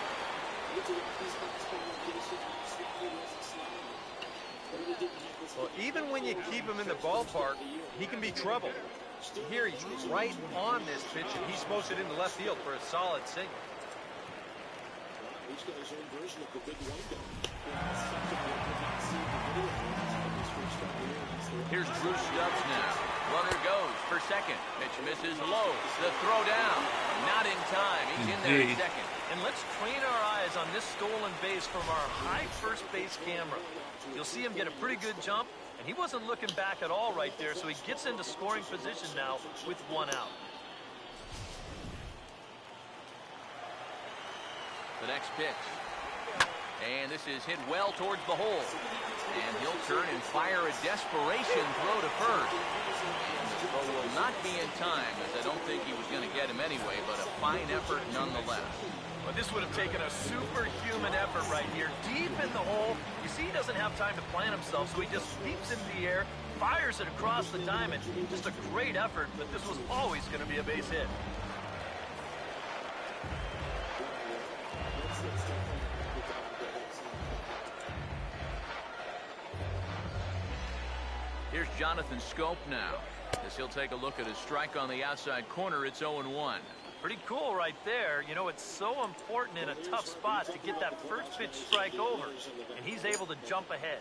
Well, even when you keep him in the ballpark, he can be trouble. Here, he's right on this pitch, and he's supposed to hit into left field for a solid single. He's got his own version of the big windup. Here's Bruce Stubbs now. Runner goes for second. Pitch misses low. The throw down. Not in time. He's in there in second. And let's train our eyes on this stolen base from our high first base camera. You'll see him get a pretty good jump, and he wasn't looking back at all right there, so he gets into scoring position now with one out. The next pitch. And this is hit well towards the hole. And he'll turn and fire a desperation throw to first. And the throw will not be in time, as I don't think he was going to get him anyway, but a fine effort nonetheless. Well, this would have taken a superhuman effort right here, deep in the hole. You see, he doesn't have time to plant himself, so he just leaps into the air, fires it across the diamond. Just a great effort, but this was always going to be a base hit. Here's Jonathan Schoop now, as he'll take a look at his strike on the outside corner. It's 0-1. Pretty cool right there. You know, it's so important in a tough spot to get that first pitch strike over, and he's able to jump ahead.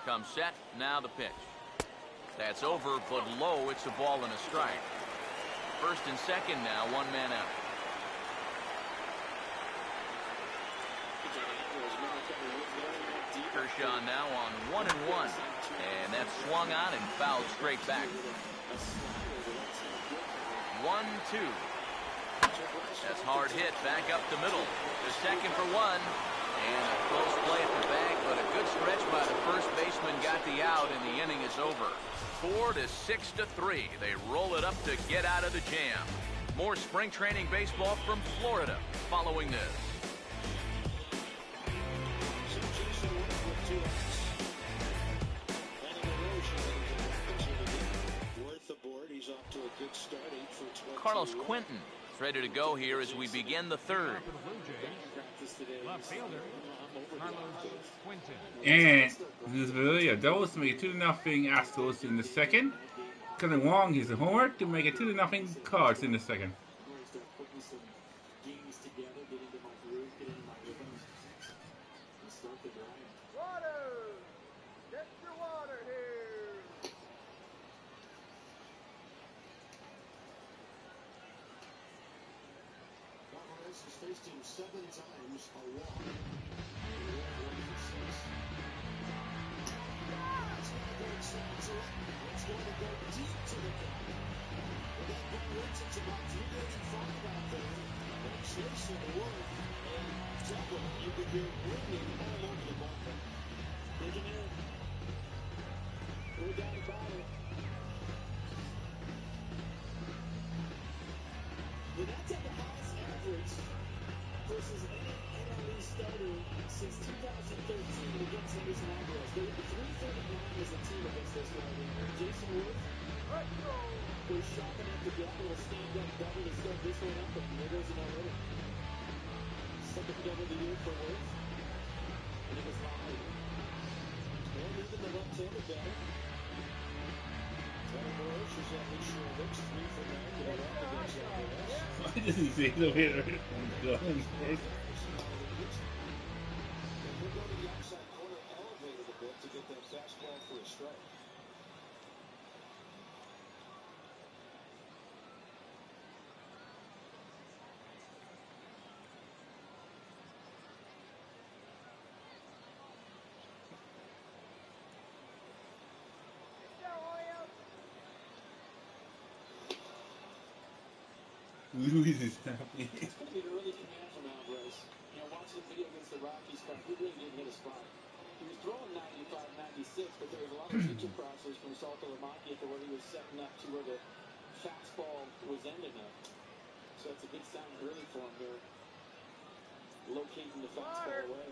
Comes set, now the pitch. That's over, but low. It's a ball and a strike. First and second now, one man out. Kershaw now on 1-1, and that's swung on and fouled straight back. 1-2. That's hard hit back up the middle. The second for one, and a close play at the bag, but a good stretch by the first baseman got the out, and the inning is over. 4-6-3. They roll it up to get out of the jam. More spring training baseball from Florida following this. Carlos Quentin is ready to go here as we begin the third. And this is really a double to make it 2-0 Astros in the second. Kevin Wong hits a homer to make it 2-0 Cards in the second. Faced him 7 times, a walk. It's going to go deep to the cup. And that ball hits, it's about 385 out there. And Jason Wood and double, you could hear ringing all over the ball. Digging in. No doubt about it. But that's at the highest average versus any NLE starter since 2013 against Henderson Alvarez. They were 339 as a team against this guy. Jason Wood was shopping at the gavel, a stand-up double to start this one up, and there goes another hitter. Second double of the year for Wood, and it was loud. And even the left-handed batter. Why does he say the hitter? He'll go to the outside corner, elevated a bit to get that fastball for a strike. Luis is happy. It's going to be an early command from Alvarez. You know, watching the video against the Rockies, he really didn't hit a spot. He was throwing 95, 96, but there was a lot of feature crossers from Salto Lamacchia to where he was setting up to where the fastball was ending up. So that's a good sign early for him there, locating the fastball away.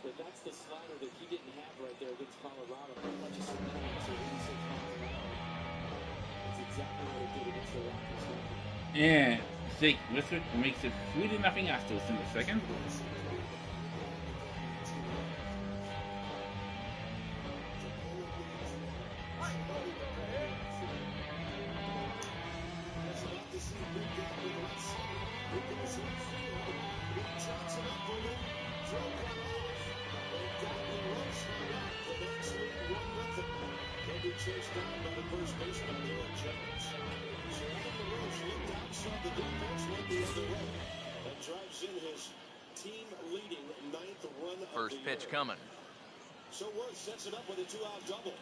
But that's the slider that he didn't have right there against Colorado. Pretty much a certain to 86 miles an hour. That's exactly what it did against the Rockies. And Zach Westbrook makes it 3-0 Astros in the second. chased down by the first baseman, Garrett Jones. So Adam LaRoche looked outside the defense, went the other way, and drives in his team-leading 9th run of First the pitch year. coming. So Wood sets it up with a 2-out double.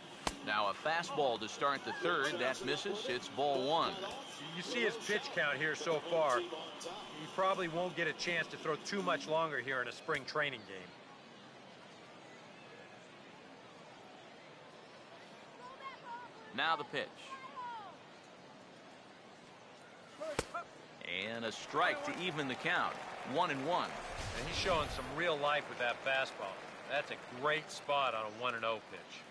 Now a fastball to start the third. That misses. It's ball one. You see his pitch count here so far. He probably won't get a chance to throw too much longer here in a spring training game. Now the pitch. And a strike to even the count. 1-1. And he's showing some real life with that fastball. That's a great spot on a 1-0 pitch.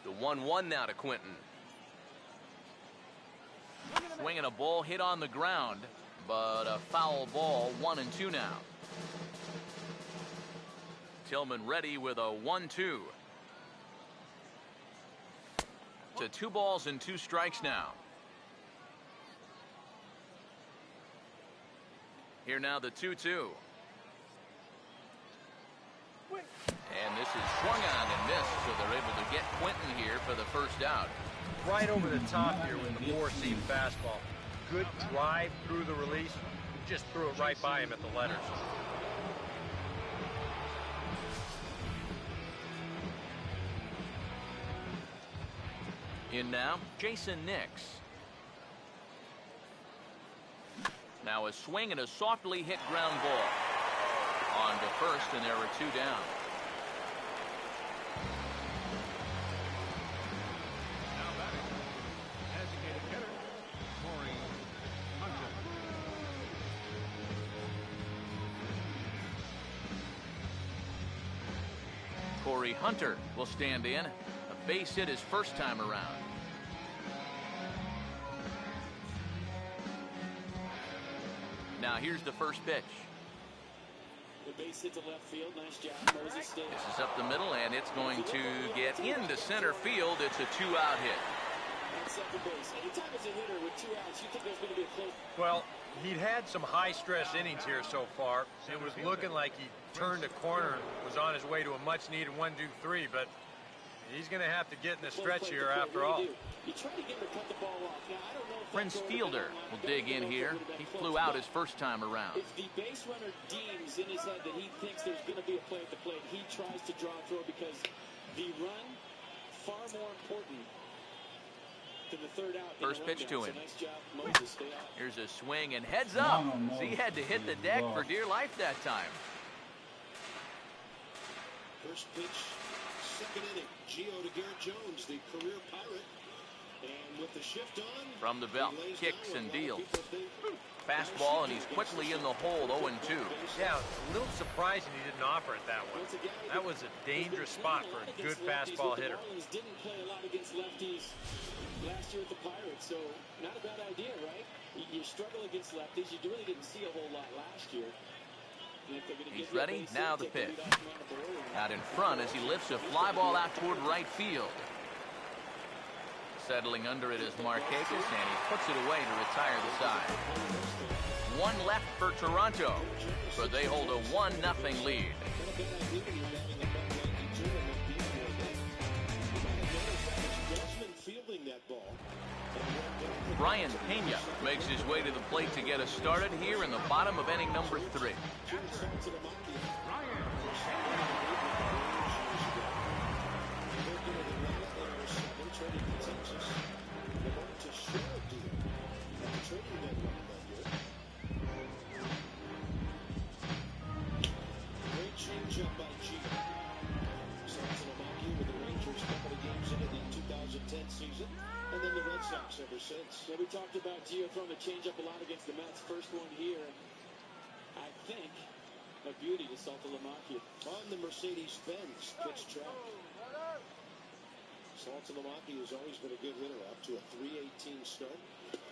The 1-1 now to Quinton. Swinging a ball hit on the ground, but a foul ball. 1-2 now. Tillman ready with a 1-2. To 2 balls and 2 strikes now. Here now the 2-2. And this is swung on and missed, so they're able to get Quinton here for the first out. Right over the top here with the 4-seam fastball. Good drive through the release. Just threw it right by him at the letters. In now, Jason Nix. Now a swing and a softly hit ground ball. On to first, and there are 2 down. Now batting, designated hitter, Corey Hunter. Corey Hunter will stand in. A base hit his first time around. Now here's the first pitch. The base hit to left field. Nice job. Moses stays. This is up the middle, and it's going to get into center field. It's a 2-out hit. At second base. Anytime it's a hitter with 2 outs, you think there's going to be a close. Well, he'd had some high-stress innings here so far. It was looking like he turned a corner and was on his way to a much-needed 1-2-3, but he's going to have to get in the stretch here after all. You try to get him to cut the ball off. Now, I don't know if Prince Fielder will dig in here. He flew out his first time around. If the base runner deems in his head that he thinks there's going to be a play at the plate, he tries to draw a throw because the run far more important than the third out. First pitch to him. So nice job, Moses. Stay out. Here's a swing and heads up. He had to hit the deck for dear life that time. First pitch, second inning. Gio to Garrett Jones, the career Pirate. And with the shift on, from the belt, kicks and deals. Fastball, and he's quickly in the hole, 0-2. Yeah, a little surprising he didn't offer it that one. That was a dangerous spot for a good fastball hitter. The Marlins didn't play a lot against lefties last year with the Pirates, so not a bad idea, right? You struggle against lefties. You really didn't see a whole lot last year. He's ready. Now the pitch. Out in front as he lifts a fly ball out toward right field. Settling under it is Markakis, and he puts it away to retire the side. 1 left for Toronto, but they hold a 1-0 lead. Brian Pena makes his way to the plate to get us started here in the bottom of inning number 3. Great changeup by Gio. Saltalamacchia with the Rangers, couple of games into the 2010 season, and then the Red Sox ever since. Yeah, we talked about Gio throwing the changeup a lot against the Mets. First one here, I think, a beauty to Saltalamacchia. On the Mercedes-Benz pitch track. Saltalamacchia has always been a good hitter, up to a .318 start.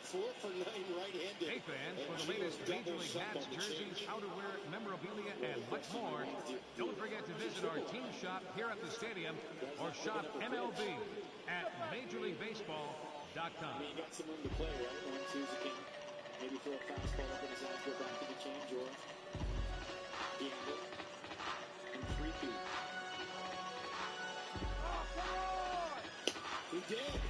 4 for 9 right-handed. Hey fans, for the latest Major League hats, jerseys, outerwear, memorabilia, and much more, don't forget to visit our team shop here at the stadium or shop MLB at MajorLeagueBaseball.com. I mean, you got some room to play, right? 1-2s, you can maybe throw a fastball up in his eyes, go back to the change, or Gamble. And 3 feet. He did.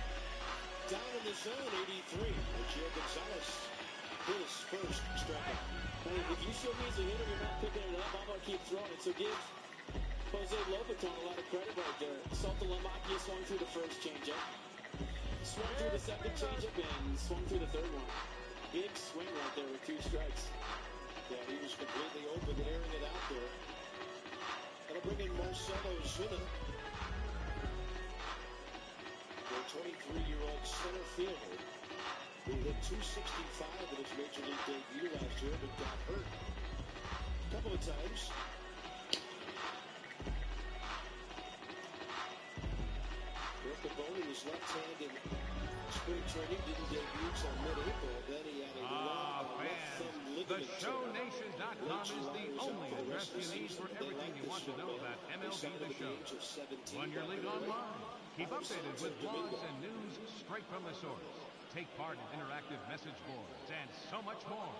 Down in the zone, 83. And Gio Gonzalez, his first strikeout. Hey, if you show me as a hitter, you're not picking it up, I'm going to keep throwing it. So give Jose Lobaton a lot of credit right there. Saltalamacchia swung through the first changeup. Swung through the second changeup and swung through the third one. Big swing right there with 2 strikes. Yeah, he was completely open, airing it out there. That'll bring in Marcelo Zuna, the 23-year-old center fielder who hit .265 in his major league debut last year, but got hurt a couple of times. Rick Caboni was left-handed in spring training, didn't debut until mid-April. Then he had a left thumb ligament tear. TheShowNation.com is the only address you need for everything you want to know about MLB The Show. Run your league online. Keep updated with blogs and news straight from the source. Take part in interactive message boards and so much more.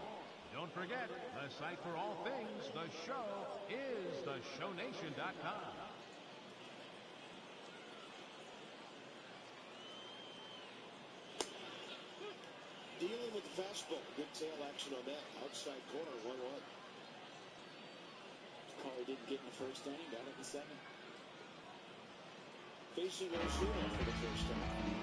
Don't forget, the site for all things The Show is TheShowNation.com. Dealing with the fastball. Good tail action on that. Outside corner, 1-1. Caller didn't get in the first inning, got it in the second. Facing Ozuna for the first time.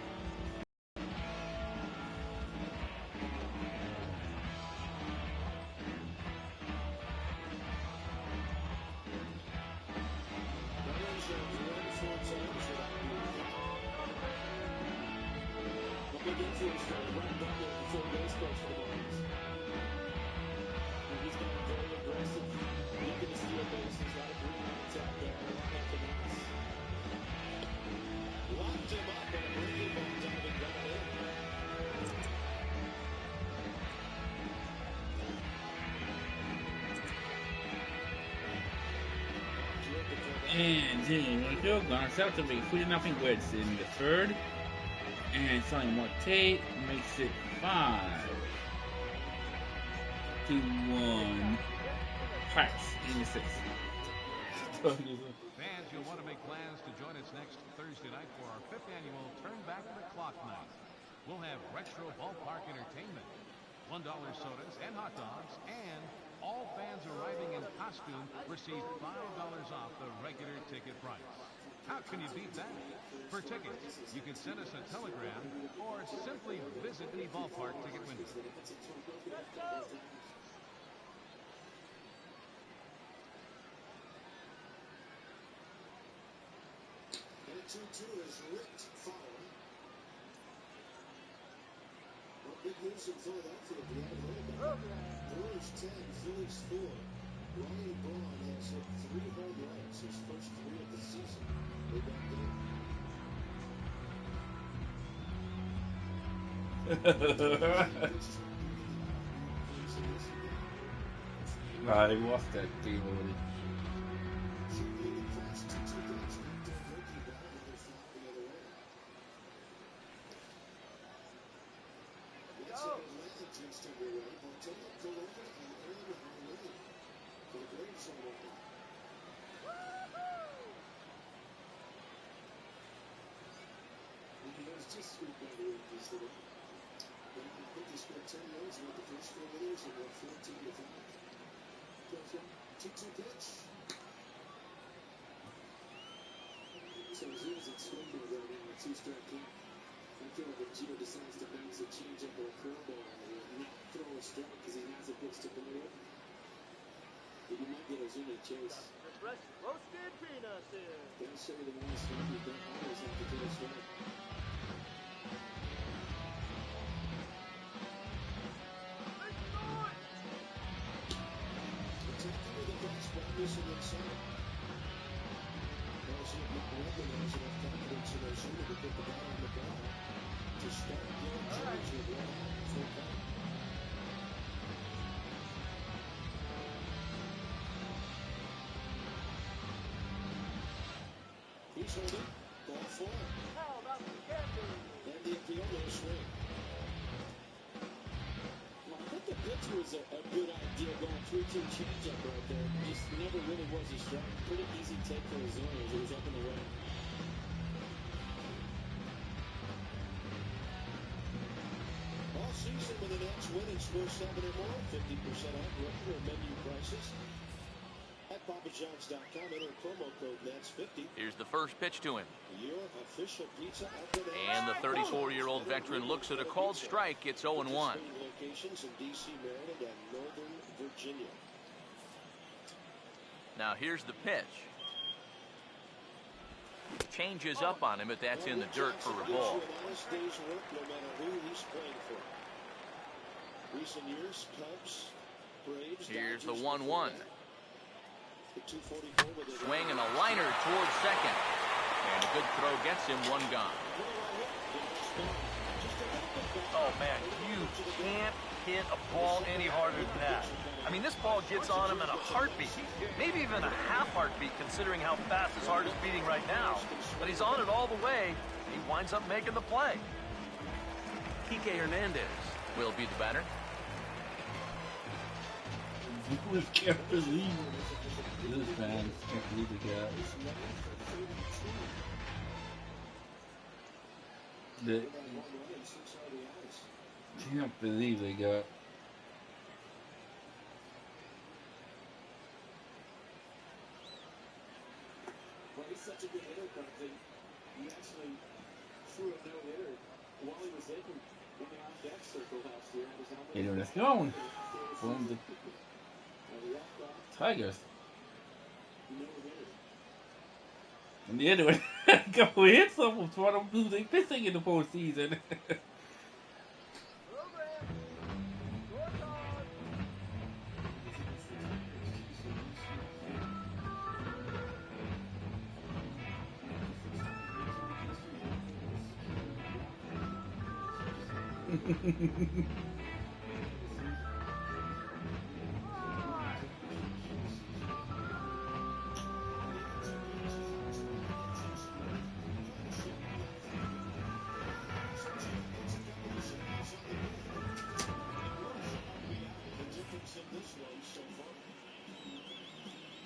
And Jimmy Winfield garners out to make 3-0 Reds in the third. And Sonny Marte makes it 5-1 Pirates in the sixth. Fans, you'll want to make plans to join us next Thursday night for our 5th annual Turn Back the Clock night. We'll have retro ballpark entertainment, $1 sodas and hot dogs, and all fans arriving in costume receive $5 off the regular ticket price. How can you beat that? For tickets, you can send us a telegram or simply visit any ballpark ticket window. And 2-2 is ripped foul. Well, big news in Philadelphia. We haven't heard about it. Brewers 10, Phillies 4. Ryan Braun has hit 3 home runs, his first 3 of the season. They got Nah, they lost that game already. just scooped by the Yankees today. I think he scored 10 runs with the first 4 innings and went 14-5. 2-2 pitch. So Gio's at swinging right now, a 2-strike count. I feel like if Gio decides to bounce a changeup or a curveball, not throw a strike because he has a pitch to go with, he might get Ozuna a chase. Fresh roasted peanuts here. They'll show you the one strike. You don't always have to get a strike. Attacking with a fastball, missing inside. Carlson not recognizing enough confidence in Ozuna to put the bat on the ball to start Gil George with 1 out, full count. He's holding. Ball 4. How about the Yankees? And the appeal, no swing. Well, I thought thought the pitch was a good idea, going 3-2 changeup right there. Just never really was a strike. Pretty easy take for the zone as it was up in the way. All season with the Nets winning score 7 or more, 50% off regular menu prices. At PapaJohns.com, enter promo code NETS50. Here's the first pitch to him. Your official pizza outlet. And the 34-year-old veteran looks at a called strike. It's 0-1. Locations in D.C., Maryland, and Northern Virginia. Now here's the pitch. Changes up on him, but that's in the dirt for a ball. Recent years, Cubs, Braves. Here's the 1-1. Swing and a liner towards second. And a good throw gets him, one gone. Oh, man, you can't hit a ball any harder than that. I mean, this ball gets on him in a heartbeat, maybe even a half heartbeat, considering how fast his heart is beating right now. But he's on it all the way. He winds up making the play. Kike Hernandez will be the batter. Can't believe this man. Can't believe the guy. Can't believe they got. Well, he's such a good hitter, Carlton. He actually threw a no-hitter while he was hitting in the on-deck circle last year. Hitting the zone. From the Tigers. And the other one, go hit someone for them losing pitching in the postseason.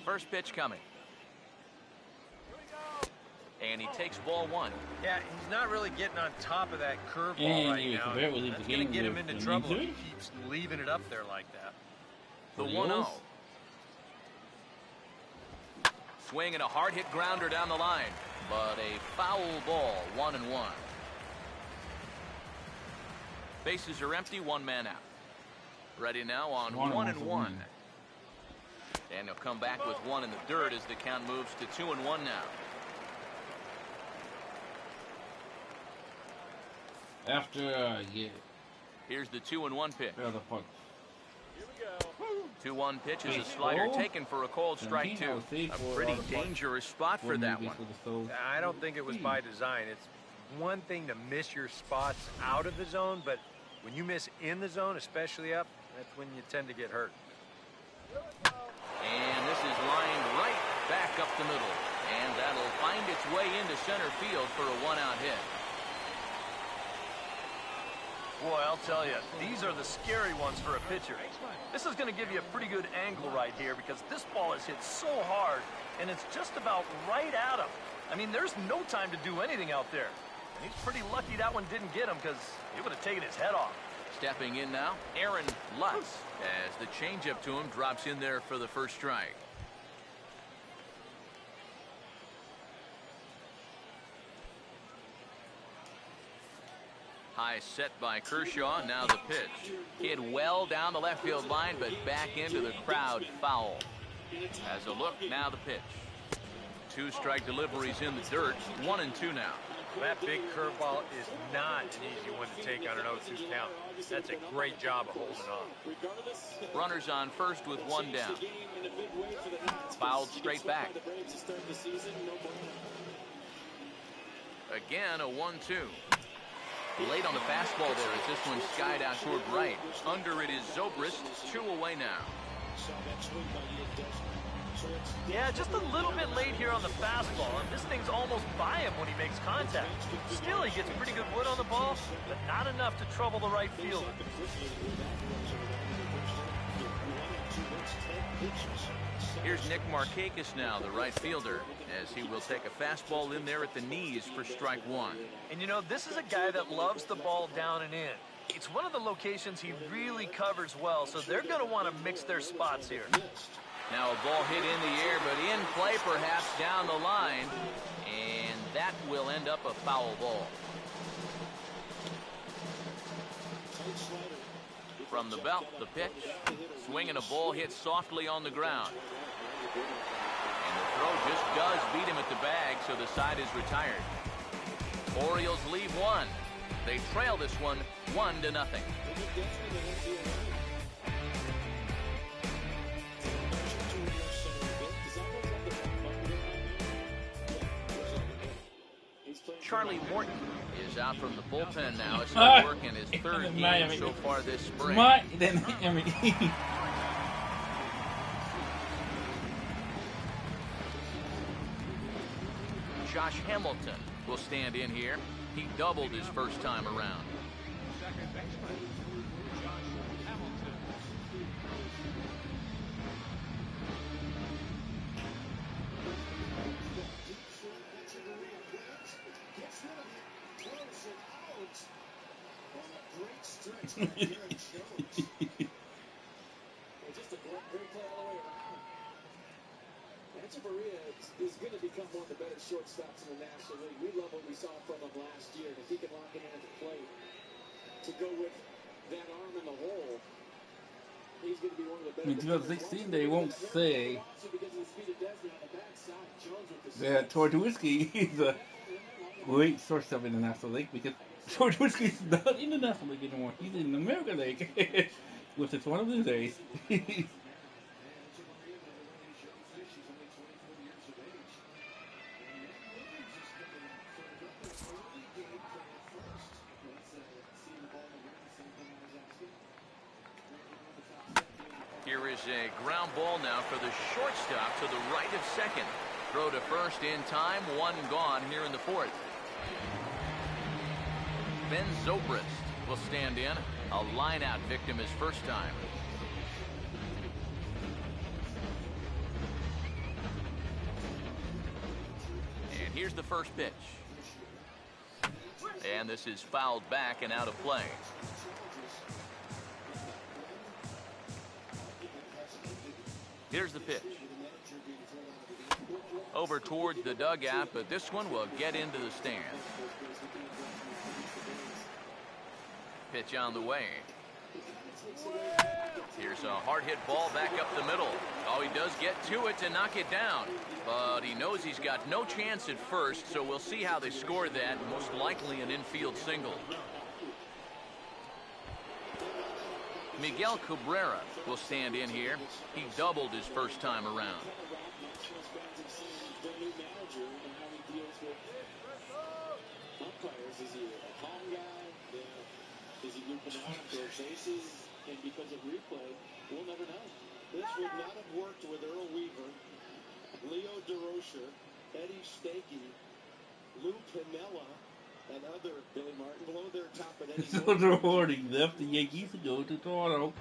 First pitch coming. And he takes ball one. Yeah, he's not really getting on top of that curveball And right now. That's going to get him into trouble if he keeps leaving it up there like that. The 1-0. Swing and a hard hit grounder down the line, but a foul ball, 1-1. Bases are empty, one man out. Ready now on 1-1. And he'll come back with one in the dirt as the count moves to 2-1 now. After here's the 2-1 pitch. The punt. 2-1 pitch is a slider taken for a cold strike two. A pretty dangerous spot for that one. I don't think it was by design. It's one thing to miss your spots out of the zone, but when you miss in the zone, especially up, that's when you tend to get hurt. And this is lined right back up the middle. And that'll find its way into center field for a one-out hit. Boy, I'll tell you, these are the scary ones for a pitcher. This is going to give you a pretty good angle right here because this ball is hit so hard, and it's just about right at him. I mean, there's no time to do anything out there. And he's pretty lucky that one didn't get him because it would have taken his head off. Stepping in now, Aaron Lutz, as the changeup to him drops in there for the first strike. High set by Kershaw, now the pitch. Hit well down the left field line, but back into the crowd, foul. As a look, now the pitch. Two strike deliveries in the dirt, 1-2 now. That big curveball is not an easy one to take on an 0-2 count. That's a great job of holding on. Runners on first with one down. Fouled straight back. Again, a 1-2. Late on the fastball there as this one skied out toward right. Under it is Zobrist, 2 away now. Yeah, just a little bit late here on the fastball, and this thing's almost by him when he makes contact. Still, he gets pretty good wood on the ball, but not enough to trouble the right fielder. Here's Nick Markakis now, the right fielder, as he will take a fastball in there at the knees for strike one. And you know, this is a guy that loves the ball down and in. It's one of the locations he really covers well, so they're going to want to mix their spots here. Now a ball hit in the air, but in play perhaps down the line, and that will end up a foul ball. From the belt, the pitch. Swinging a ball hit softly on the ground. And the throw just does beat him at the bag, so the side is retired. Orioles leave one. They trail this one 1-0. Charlie Morton is out from the bullpen now. It's working his third game so far this spring. Josh Hamilton will stand in here. He doubled his first time around. Second baseman, Josh Hamilton. Just a great play all the way around. Echeverria is going to become one of the better shortstops in the National League. We love what we saw from him last year. If he can lock it in at the plate to go with that arm in the hole, he's going to be one of the better. In 2016, they won't say that Twardowski is a great shortstop in the National League because Twardowski is not in the National League anymore. He's in the American League, which is one of the days. Here is a ground ball now for the shortstop to the right of second. Throw to first in time, one gone here in the fourth. Ben Zobrist will stand in. A line-out victim his first time. And here's the first pitch. And this is fouled back and out of play. Here's the pitch. Over towards the dugout, but this one will get into the stands. Pitch on the way. Here's a hard hit ball back up the middle. Oh, he does get to it to knock it down, but he knows he's got no chance at first, so we'll see how they score that. Most likely an infield single. Miguel Cabrera will stand in here. He doubled his first time around. Is he a calm guy? Is he looping out for bases? And because of replay, we'll never know. This would not have worked with Earl Weaver, Leo DeRocher, Eddie Stakey, Lou Piniella, and other Billy Martin below their top at Eddie. So the warning left the Yankees to go to Toronto.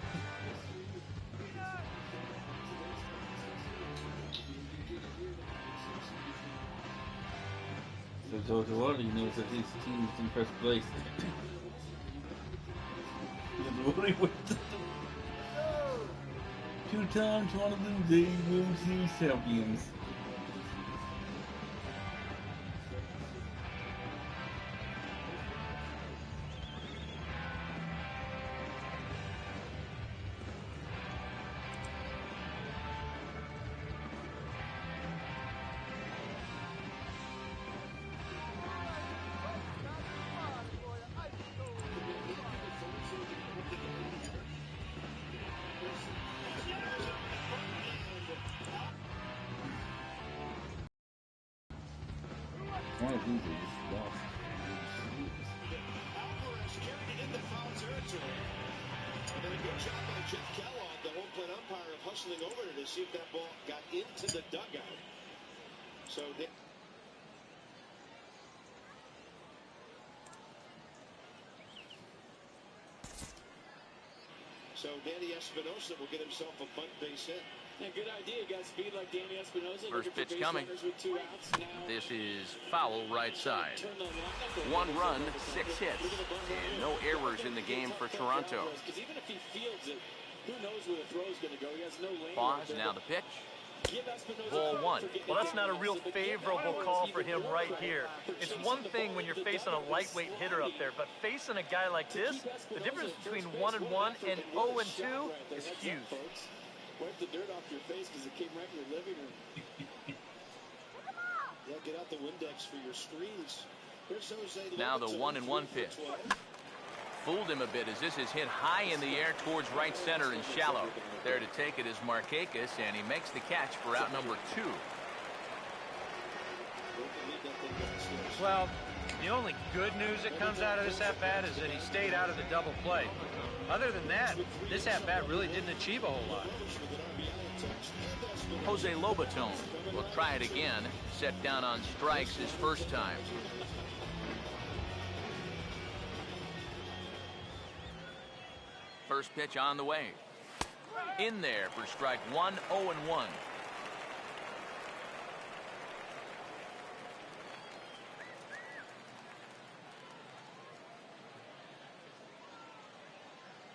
So George Warning knows that his team is in first place. Two times one of them day World Series champions. One of these are just lost. Alvarez carried it into foul territory. And then a good job by Jeff Kellogg, the home plate umpire, of hustling over to see if that ball got into the dugout. So Danny Espinosa will get himself a bunt base hit. Yeah, good idea. Got speed like Danny Espinosa. First pitch coming. This is foul right side. 1 run, 6 hits, and no errors in the game for Toronto. Even if he fields it, who knows where the throw's going to go? He has no lane. Pause, now the pitch. Ball 1. Well, that's not a real favorable call for him right here. It's one thing when you're facing a lightweight hitter up there, but facing a guy like this, the difference between 1-1 and 0-2 is huge. Wipe the dirt off your face because it came right in your living room. Yeah, get out the Windex for your screens. Here's Jose. Now the 1-1 pitch. Fooled him a bit as this is hit high in the air towards right center and shallow. There to take it is Markakis, and he makes the catch for out number 2. Well, the only good news that comes out of this at-bat is that he stayed out of the double play. Other than that, this at-bat really didn't achieve a whole lot. Jose Lobaton will try it again. Set down on strikes his first time. First pitch on the way. In there for strike 1, 0-1.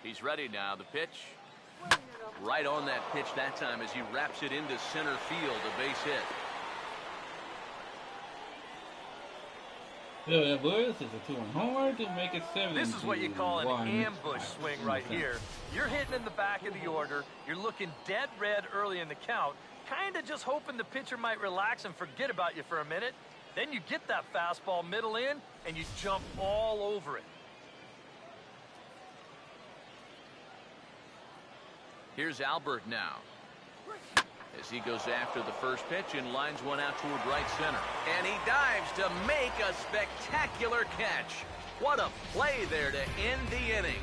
He's ready now. The pitch. Right on that pitch that time as he wraps it into center field. A base hit. Billy Lewis is a 2-1 homer to make it 7-2. This is what you call an ambush swing right here. You're hitting in the back of the order. You're looking dead red early in the count. Kind of just hoping the pitcher might relax and forget about you for a minute. Then you get that fastball middle in and you jump all over it. Here's Albert now. As he goes after the first pitch and lines one out toward right center. And he dives to make a spectacular catch. What a play there to end the inning.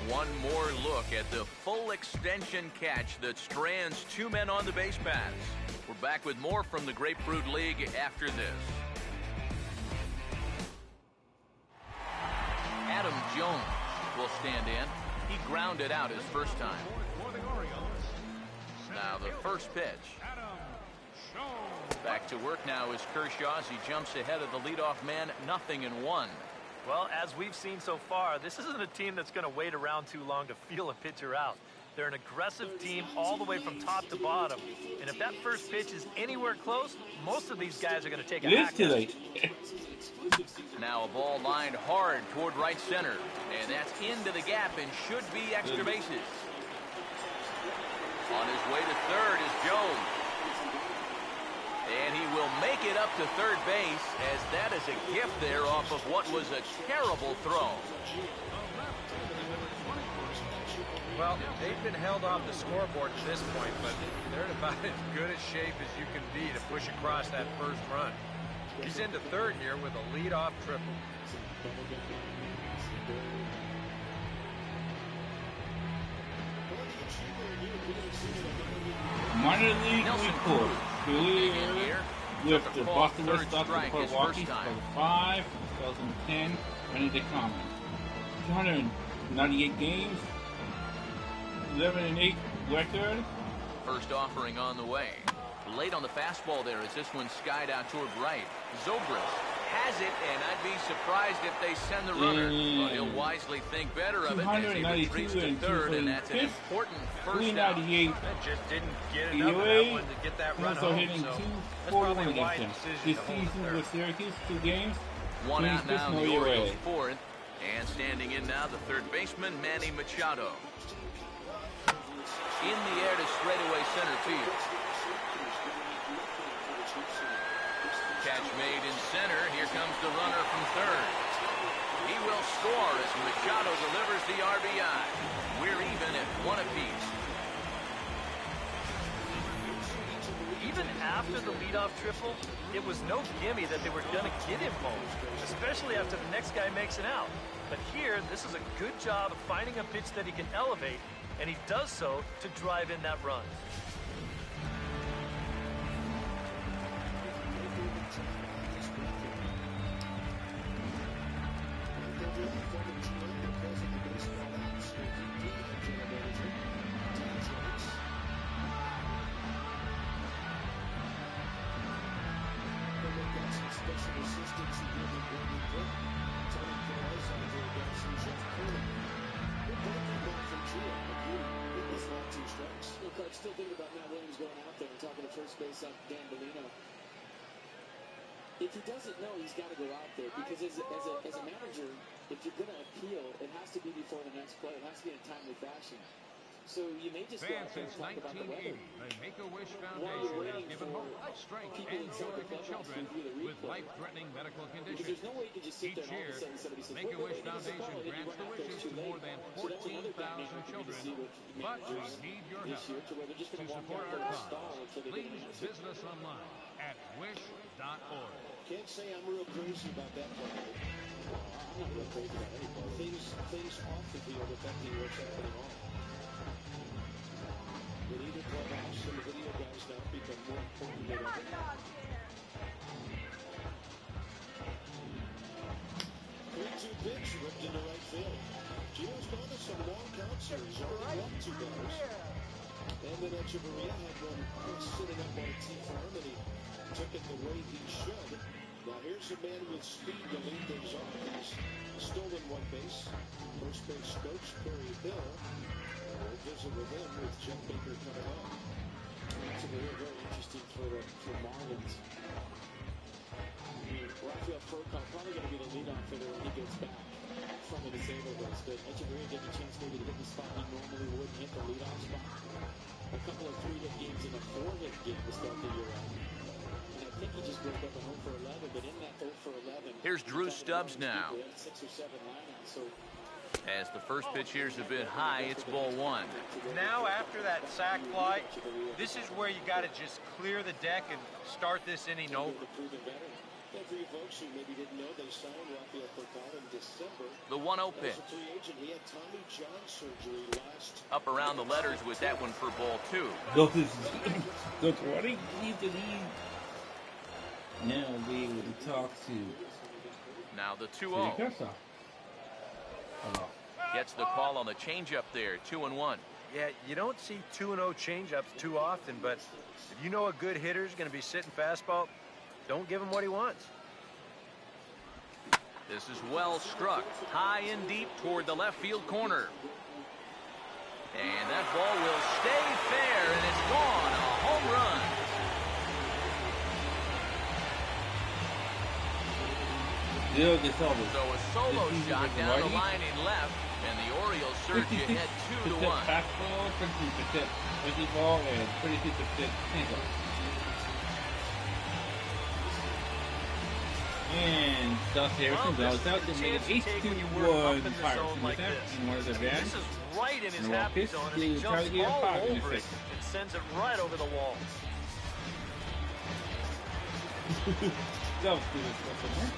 One more look at the full extension catch that strands 2 men on the base paths. We're back with more from the Grapefruit League after this. Adam Jones will stand in. He grounded out his first time. Now the first pitch. Back to work now is Kershaw as he jumps ahead of the leadoff man, 0-1. Well, as we've seen so far, this isn't a team that's going to wait around too long to feel a pitcher out. They're an aggressive team all the way from top to bottom. And if that first pitch is anywhere close, most of these guys are going to take a hack. Too late. Now a ball lined hard toward right center. And that's into the gap and should be extra bases. On his way to third is Jones. And he will make it up to third base as that is a gift there off of what was a terrible throw. Well, they've been held off the scoreboard to this point, but they're in about as good a shape as you can be to push across that first run. He's into third here with a leadoff triple. Minor league report. With the Boston Red Sox of Milwaukee for 5, 2010, running the comments. 298 games, 11-8 record. First offering on the way. Late on the fastball there as this one skied out toward right. Zobrist has it, and I'd be surprised if they send the runner. But he'll wisely think better of it as he retreats to third, and that's an important first out. 398 just didn't get enough of that one to get that run also home, hitting so 241 against him. This season with Syracuse, 2 games. One out now, the Orioles fourth. And standing in now, the third baseman, Manny Machado. In the air to straightaway center field. Catch made in center. Here comes the runner from third. He will score as Machado delivers the RBI. We're even at 1 apiece. Even after the leadoff triple, it was no gimme that they were going to get him home, especially after the next guy makes it out. But here, this is a good job of finding a pitch that he can elevate and he does so to drive in that run. Still thinking about Matt Williams going out there and talking to first base up Dan Bellino. If he doesn't know, he's got to go out there because as a manager, if you're going to appeal, it has to be before the next play. It has to be in a timely fashion. So you may just go out there and talk about the weather. The Make-A-Wish While you're Foundation has waiting given for hope, strength, people and inside joy the to clubhouse to children review the with replay. life-threatening medical Because conditions. there's no way you can just sit there Each and all year, of a sudden somebody says, Make-A-Wish wait, it's a Foundation ball, and then grants you the run out there, wishes it's to too late. more than So that's another 14,000 dynamic we need children. to see with But we managers need your this help. year to where they're just To going to walk support out our there and cause, stall until they get please an answer. visit us online at wish.org. Can't say I'm real crazy about that part. I'm not real crazy about any part. Things off the field affecting what's happening on. The leader clubhouse and the video guys now become more important than ever. 3-2 pitch ripped into right field. Gio's gone to some long counts here. He's already walked 2 guys. And then Echeverria had one sitting up on a tee farm, and he took it the way he should. Now here's a man with speed to lead things off. He's stolen one base. First base coach Perry Hill. We'll visit with him with Jeff Baker coming on. Echeverria very interesting for Marlins. Rafael Furcal probably going to be the leadoff hitter when he gets back from the disabled list. But Echeverria getting a chance maybe to hit the spot he normally wouldn't hit, the leadoff spot. A couple of 3-hit games and a 4-hit game to start the year out. And I think he just broke up an 0 for 11, but in that 0 for 11... Here's Drew Stubbs now. They had 6 or 7 lineouts, so... As the first pitch here is a bit high, it's ball 1. Now after that sac fly, this is where you got to just clear the deck and start this inning over. And for you folks who maybe didn't know, they signed Rafael Furcal in December. The 1-0 pitch. As a free agent, he had Tommy John surgery last. Up around the letters with that one for ball 2. So what do you need to leave? Now be able to talk to. Now the 2-0. Gets the call on the changeup there, 2-1. Yeah, you don't see 2-0 changeups too often, but if you know a good hitter's going to be sitting fastball, don't give him what he wants. This is well struck, high and deep toward the left field corner. And that ball will stay fair, and it's gone, a home run. So a solo shot down the line in left, and the Orioles surge ahead 2-1. Fastball, 20% breaking ball, and 32% single. And Dusty Harrison goes out to make it 8-1 Pirates in the seventh, and one of the best. This is right in his happy zone, and he jumps all over it and sends it right over the wall. Go to this customer.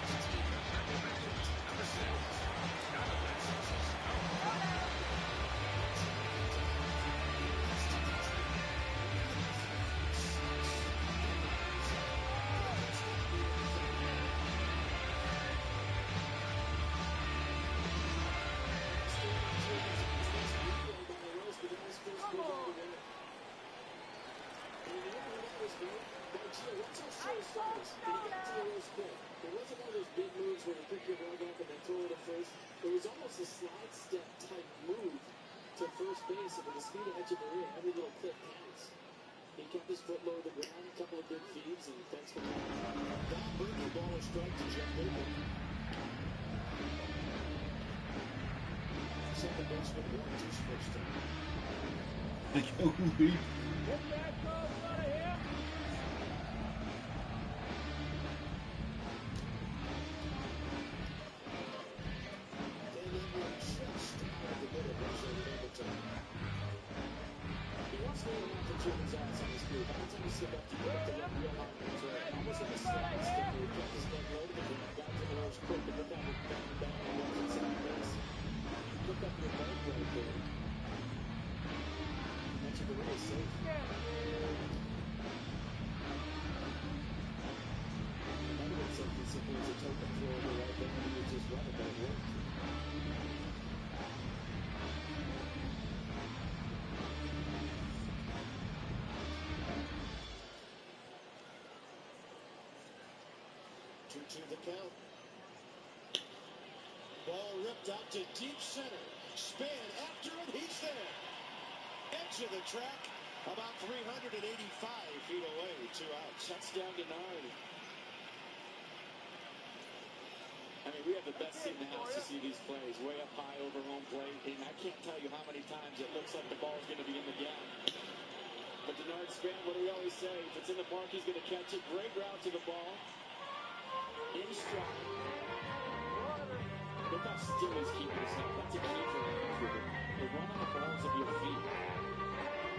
2-2 the count. Ball ripped out to deep center. Span after it. He's there. Edge of the track. About 385 feet away. 2 outs. Touchdown Denard. I mean, we have the best seat in the house to see these plays. Way up high over home plate. And I can't tell you how many times it looks like the ball's going to be in the gap. But Denard Span, what do we always say? If it's in the park, he's going to catch it. Great route to the ball. In stride. Look how still he's keeping himself. That's a key for him. The run on the balls of your feet.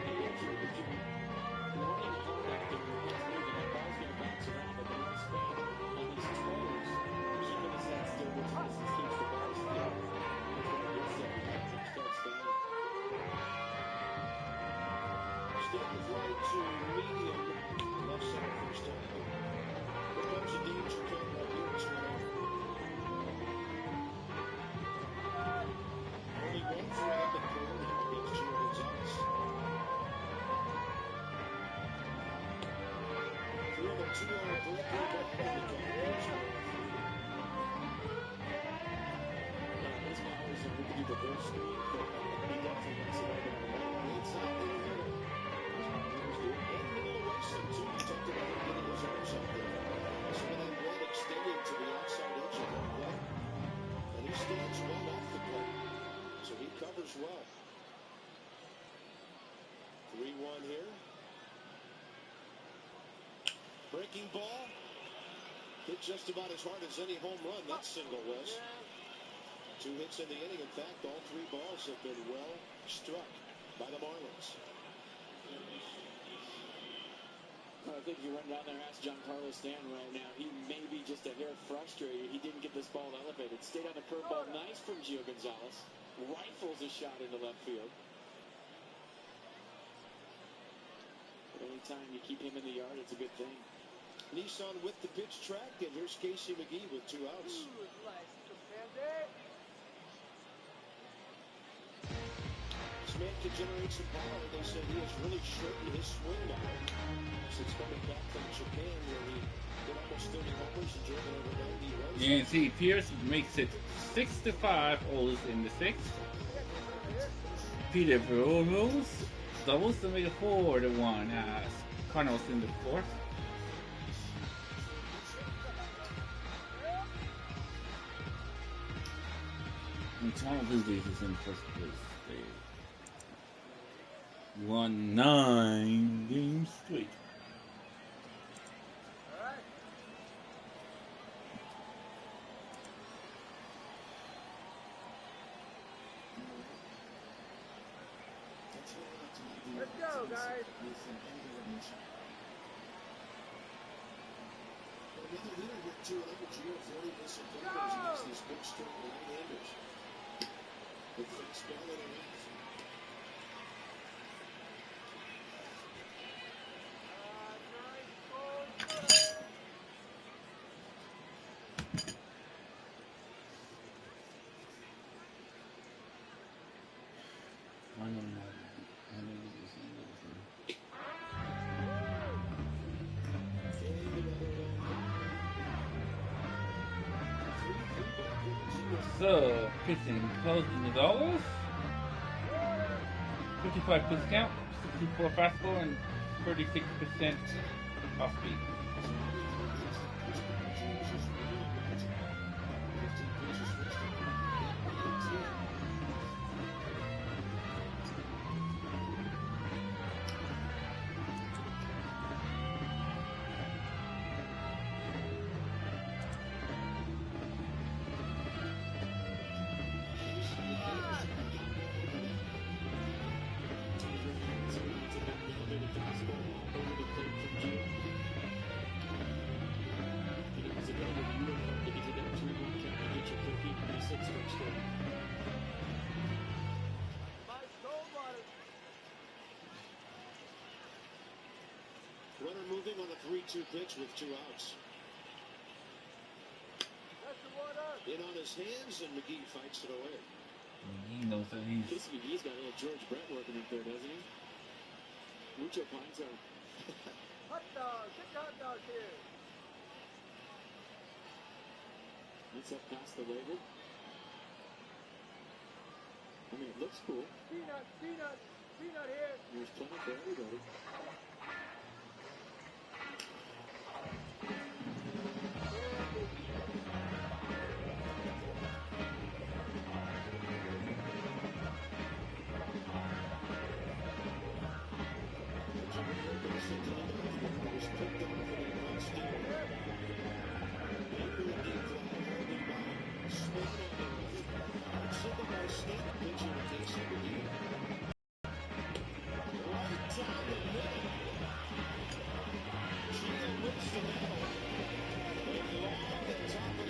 And if you're running hard out there, your head's moving, that ball's going to bounce around. But Denard Span on his toes, keeping his head still, which in essence keeps the ball still. Step right to medium left center first down. Here comes a danger cam right here. It's right over. Only one for him in goal now against Gio Gonzalez. 3 of a 2-0 breaking ball in the Cowboys. This guy always we can do the whole screen, but he definitely wants to go down the line. It's out there. Too. You talked about him getting his arms out there. Some of that blood extending to the outside edge of that play. And he stands well off the play. So he covers well. 3-1 here. Breaking ball. Hit just about as hard as any home run that single was. 2 hits in the inning. In fact, all 3 balls have been well struck by the Marlins. I think if you run down there and ask Giancarlo Stanton right now, he may be just a hair frustrated. He didn't get this ball elevated. Stayed on the curveball. Nice from Gio Gonzalez. Rifles a shot into left field. But anytime you keep him in the yard, it's a good thing. Nissan with the pitch track, and here's Casey McGee with 2 outs. This man can generate some power. They said he has really shortened his swing now since coming back from Japan, where he did almost 30 homers and drove over 90 runs. And see, Pierce makes it 6-5. O's in the 6th. Peter Verrills doubles to make it 4-1. Cardinals in the 4th. And Toronto Blue Jays is in first place. They won 9 games straight. Let's go, guys. Another hitter with 2 out. Gio 40 disappointments against these big strong right-handers. The fastball in the left. So, pitching Carlos Gonzalez, 55 pitch count, 64 fastball, and 36% off speed. Runner moving on a 3-2 pitch with 2 outs. In on his hands, and McGee fights it away. McGee knows that he's... Casey McGee's got a little George Brett working up there, doesn't he? Mucho Pine Zone. Hot dog. Get hot dog here. That's up past the label. I mean, it looks cool. Peanut here. There's plenty for everybody.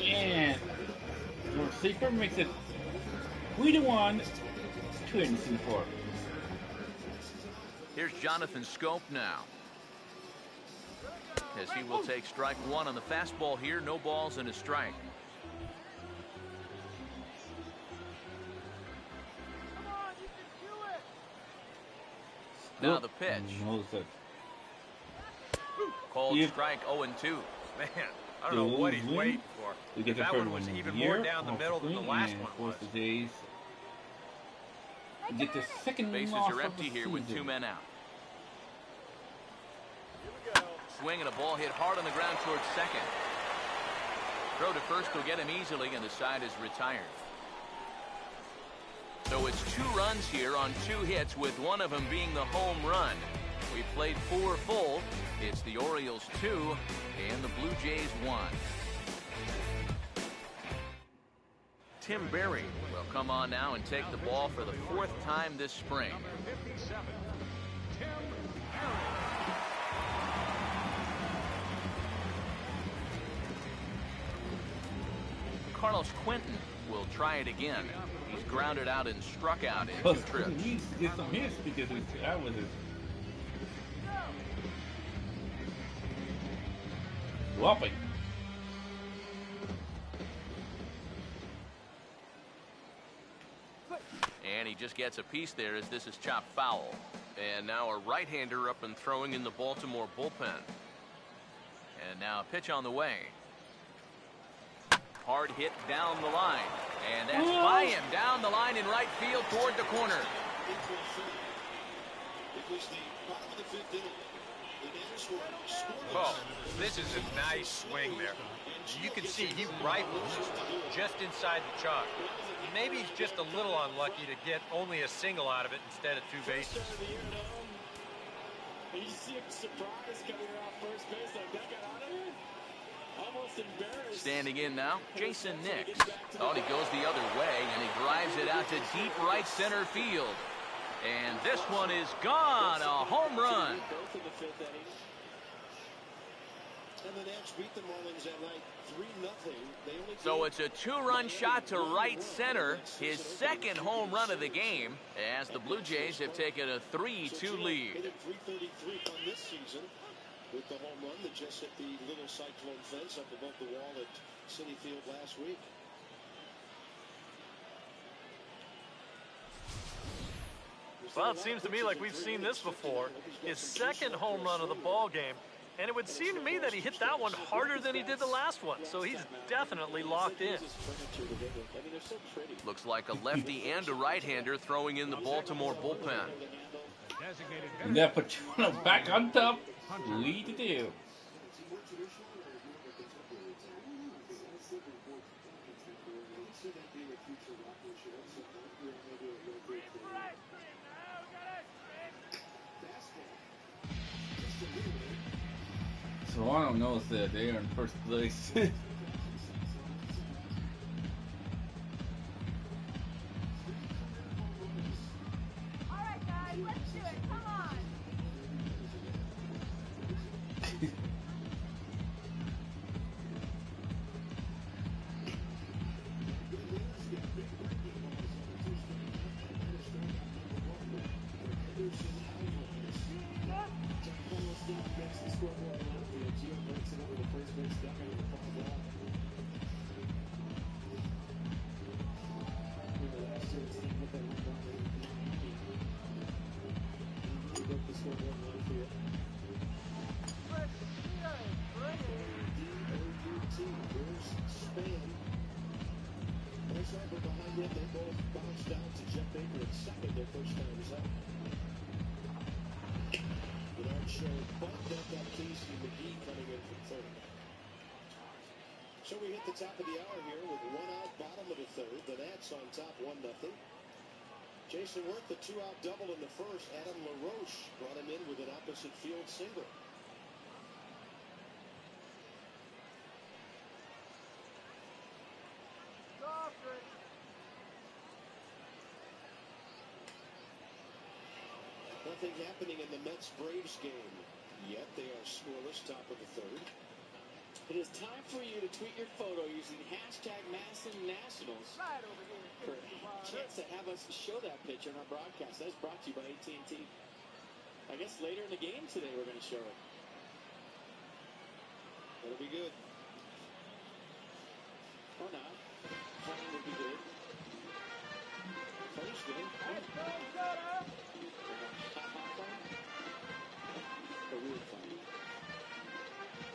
And North Sleeper makes it 3-1 to Anderson 4. Here's Jonathan Scope now, as he will take strike one on the fastball here. No balls and a strike. Now the pitch. Called strike 0-2. Man, I don't know what he's waiting for. That one was even more down the middle than the last one was. The Jays get the second Bases loss are of empty the here with season. 2 men out. Swing and a ball hit hard on the ground towards second. Throw to first will get him easily, and the side is retired. So it's 2 runs here on 2 hits, with one of them being the home run. We played 4 full. It's the Orioles 2 and the Blue Jays 1. Tim Berry will come on now and take the ball for the 4th time this spring. Number 57, Tim Berry. Carlos Quentin will try it again. He's grounded out and struck out in 2 trips. He did some hits because that was his whopping. And he just gets a piece there as this is chopped foul. And now a right-hander up and throwing in the Baltimore bullpen. And now a pitch on the way. Hard hit down the line. And that's by him down the line in right field toward the corner. Oh, this is a nice swing there. You can see he rifles this one just inside the chalk. Maybe he's just a little unlucky to get only a single out of it instead of 2 bases. You see him surprised coming off first base like that got out of here? Almost embarrassed. Standing in now, Jason Nix. Thought he goes the other way, and he drives it out to deep right center field. And this one is gone, a home run. Both in the 5th inning. And the Nats beat the Marlins at night 3-0. So it's a 2-run shot to right center, his 2nd home run of the game, as the Blue Jays have taken a 3-2 lead. 333 on this season with the home run that just hit the little cyclone fence up above the wall at Citi Field last week. Well, it seems to me like we've seen this before. His 2nd home run of the ball game. And it would seem to me that he hit that one harder than he did the last one. So he's definitely locked in. Looks like a lefty and a right-hander throwing in the Baltimore bullpen. And that put you back on top. Lead to do. Toronto knows that they are in first place. Alright guys, let's do it. Come on. Makes the scoreboard on the field. Gio breaks it over the first base dugout in the front wall. Schreiber behind him. They both bounced out to Jeff Baker at second their first times up. Bernard Show bumped that got Casey McGee coming in from third. So we hit the top of the hour here with one out, bottom of the third. The Nats on top 1-0. Jason Worth, the two-out double in the first. Adam LaRoche brought him in with an opposite field single. Nothing happening in the Mets-Braves game yet. They are scoreless, top of the third. It is time for you to tweet your photo using hashtag Madison Nationals for a chance to have us show that picture on our broadcast. That's brought to you by AT&T. I guess later in the game today we're going to show it. That'll be good. Or not. Playing would be good. Play's good. A weird fun.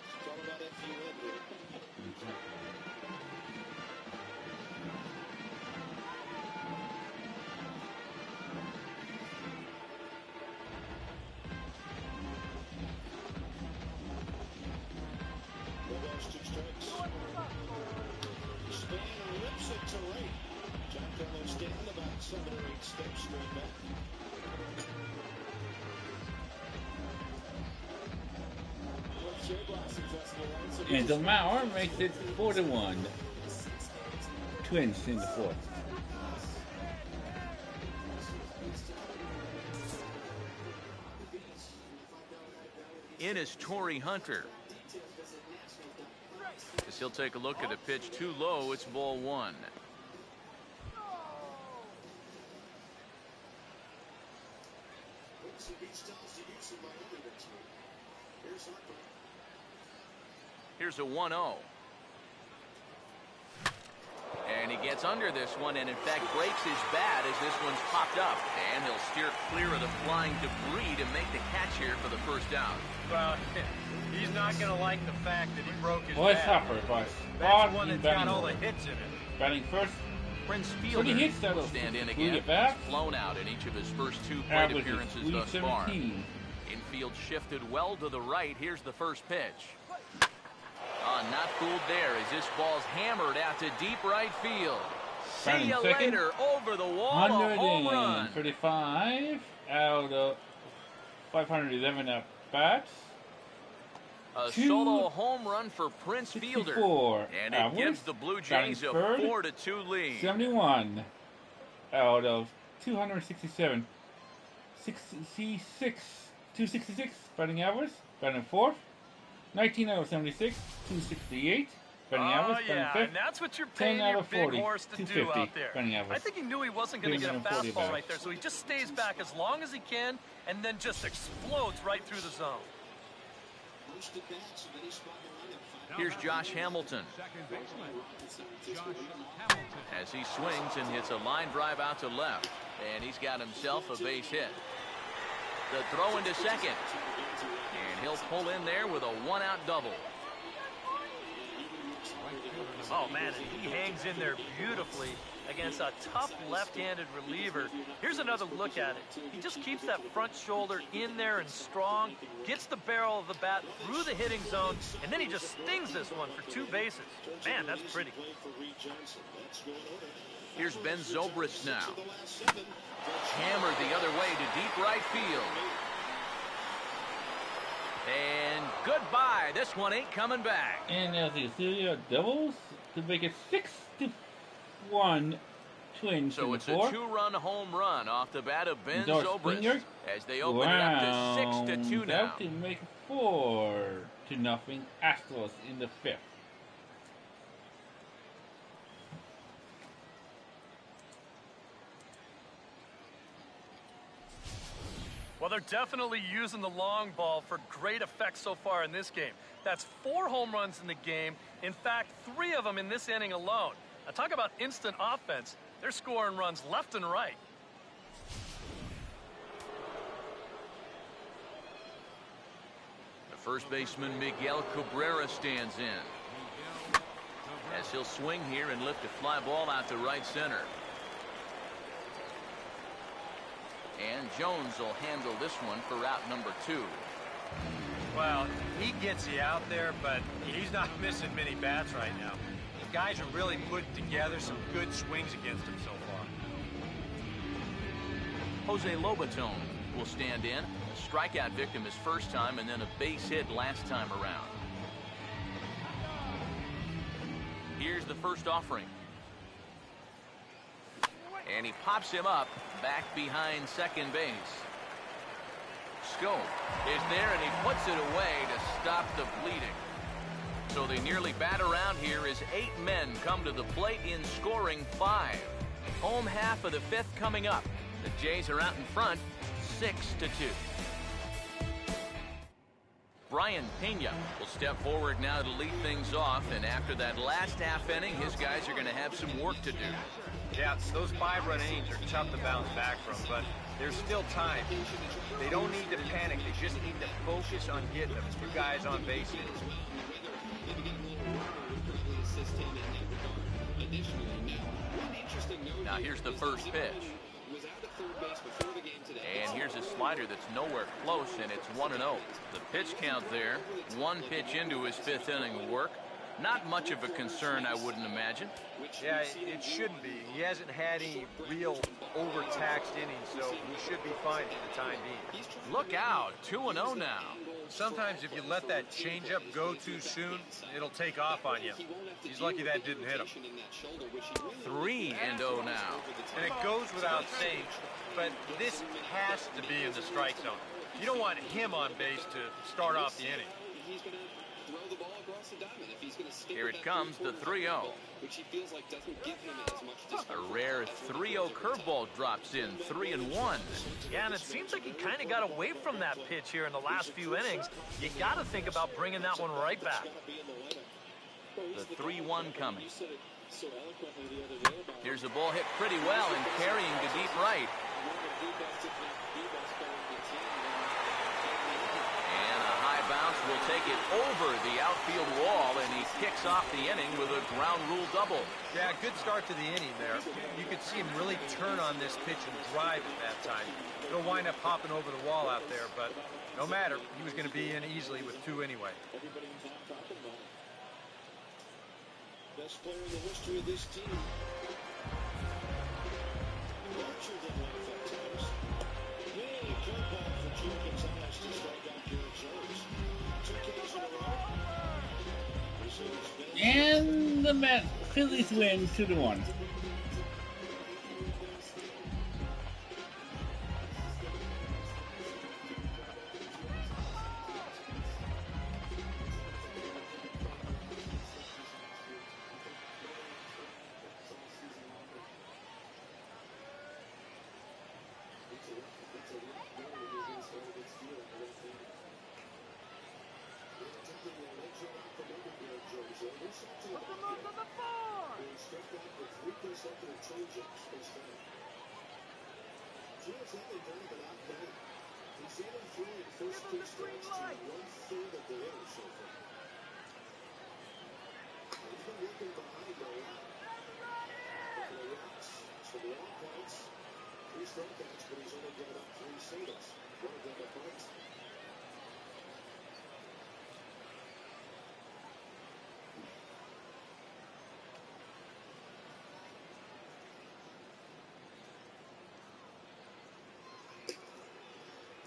It's all about FUN here. No balls, 2 strikes. Span rips it to right. Giancarlo Stanton about 7 or 8 steps straight back. And the Mauer makes it 4-1. Twins in the fourth. In is Torrey Hunter. As he'll take a look at a pitch too low, it's ball 1. Here's a 1-0. And he gets under this one and in fact breaks his bat as this one's popped up. And he'll steer clear of the flying debris to make the catch here for the first out. Well, he's not going to like the fact that he broke his Boy, bat. Hopper, but That's the one that's got all the hits in it. Batting first. Prince Pretty Fielder hits that will stand in again. He's flown out in each of his first 2 plate appearances thus far. Infield shifted well to the right. Here's the first pitch. Not fooled there as this ball's hammered out to deep right field. See you later, over the wall, a home run. 135 out of 511 at bats. A solo home run for Prince Fielder. And it gives the Blue Jays a 4-2 lead. 71 out of 267. 266 batting average. Batting fourth. 19 out of 76. 268. Batting average. Yeah, and that's what you're paying your big horse to do out there. I think he knew he wasn't going to get a fastball right there, so he just stays back as long as he can and then just explodes right through the zone. Here's Josh Hamilton. As he swings and hits a line drive out to left. And he's got himself a base hit. The throw into second. And he'll pull in there with a 1-out double. Oh, man, he hangs in there beautifully against a tough left-handed reliever. Here's another look at it. He just keeps that front shoulder in there and strong, gets the barrel of the bat through the hitting zone, and then he just stings this one for 2 bases. Man, that's pretty. Here's Ben Zobrist now. Hammered the other way to deep right field. And goodbye. This one ain't coming back. And there's the Celia doubles to make it 6-1 Twins. So it's a 2-run home run off the bat of Ben Zobrist as they open it up to 6-2 now. To make 4-0 Astros in the fifth. Well, they're definitely using the long ball for great effect so far in this game. That's 4 home runs in the game. In fact, 3 of them in this inning alone. Now, talk about instant offense. They're scoring runs left and right. The first baseman, Miguel Cabrera, stands in. As pass. He'll swing here and lift a fly ball out to right center. And Jones will handle this one for route number 2. Well, he gets you out there, but he's not missing many bats right now. The guys are really putting together some good swings against him so far. Jose Lobaton will stand in. A strikeout victim his first time, and then a base hit last time around. Here's the first offering. And he pops him up back behind second base. Schoop is there, and he puts it away to stop the bleeding. So they nearly bat around here as 8 men come to the plate in scoring 5. Home half of the 5th coming up. The Jays are out in front, 6-2. Brian Pena will step forward now to lead things off, and after that last half inning, his guys are going to have some work to do. Yeah, those 5-run innings are tough to bounce back from, but there's still time. They don't need to panic. They just need to focus on getting a few guys on base. Now here's the first pitch. And here's a slider that's nowhere close, and it's 1-0. The pitch count there, 1 pitch into his 5th inning of work. Not much of a concern, I wouldn't imagine. Yeah, it shouldn't be. He hasn't had any real overtaxed innings, so he should be fine for the time being. Look out, 2-0 now. Sometimes if you let that changeup go too soon, it'll take off on you. He's lucky that didn't hit him. 3-0 now. And it goes without saying, but this has to be in the strike zone. You don't want him on base to start off the inning. Here it comes, the 3-0. A rare 3-0 curveball drops in, 3-1. Yeah, and it seems like he kind of got away from that pitch here in the last few innings. You got to think about bringing that one right back. The 3-1 coming. Here's a ball hit pretty well and carrying to deep right. Bounce will take it over the outfield wall, and he kicks off the inning with a ground rule double. Yeah, good start to the inning there. You could see him really turn on this pitch and drive at that time. It'll wind up hopping over the wall out there, but no matter. He was going to be in easily with 2 anyway. Best player in the history of this team. Larger than life at times. Hey, curveball for Joe Gonzalez to strike out Garrett Jones. 2 Ks in a row. And the Phillies win 2-1.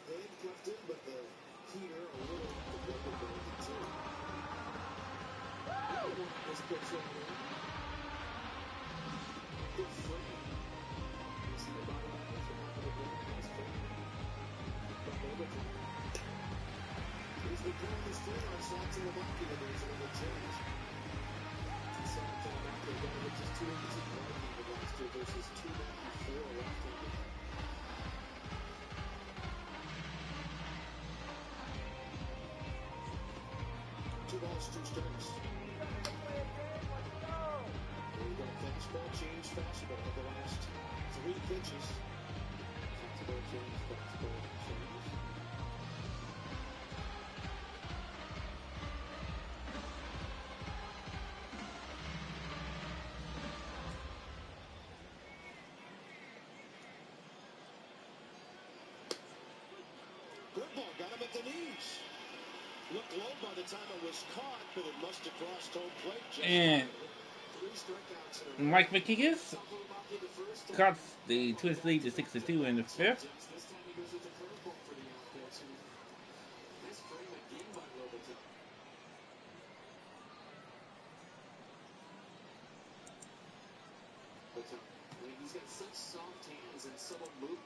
Handcuffed in, but the heater a little off the rubber band too. This pitch right here. Good frame. You see the bottom of the half of the ground. Nice frame. Back over to him. Here's the guy in the street on Santa Lamacchia. There's another change. Santa Lamacchia going with just 2 inches of right-handed last year versus 2 now, 4 left-handed. 2 balls, 2 strikes. We've got a fastball change, fastball of the last 3 pitches. Fastball change, fastball change. at the knees. Looked low by the time it was caught, but it must have crossed home plate. And Mike McKiggis cuts the Twins lead to 6-2 in the fifth. He's got such soft hands and subtle movement.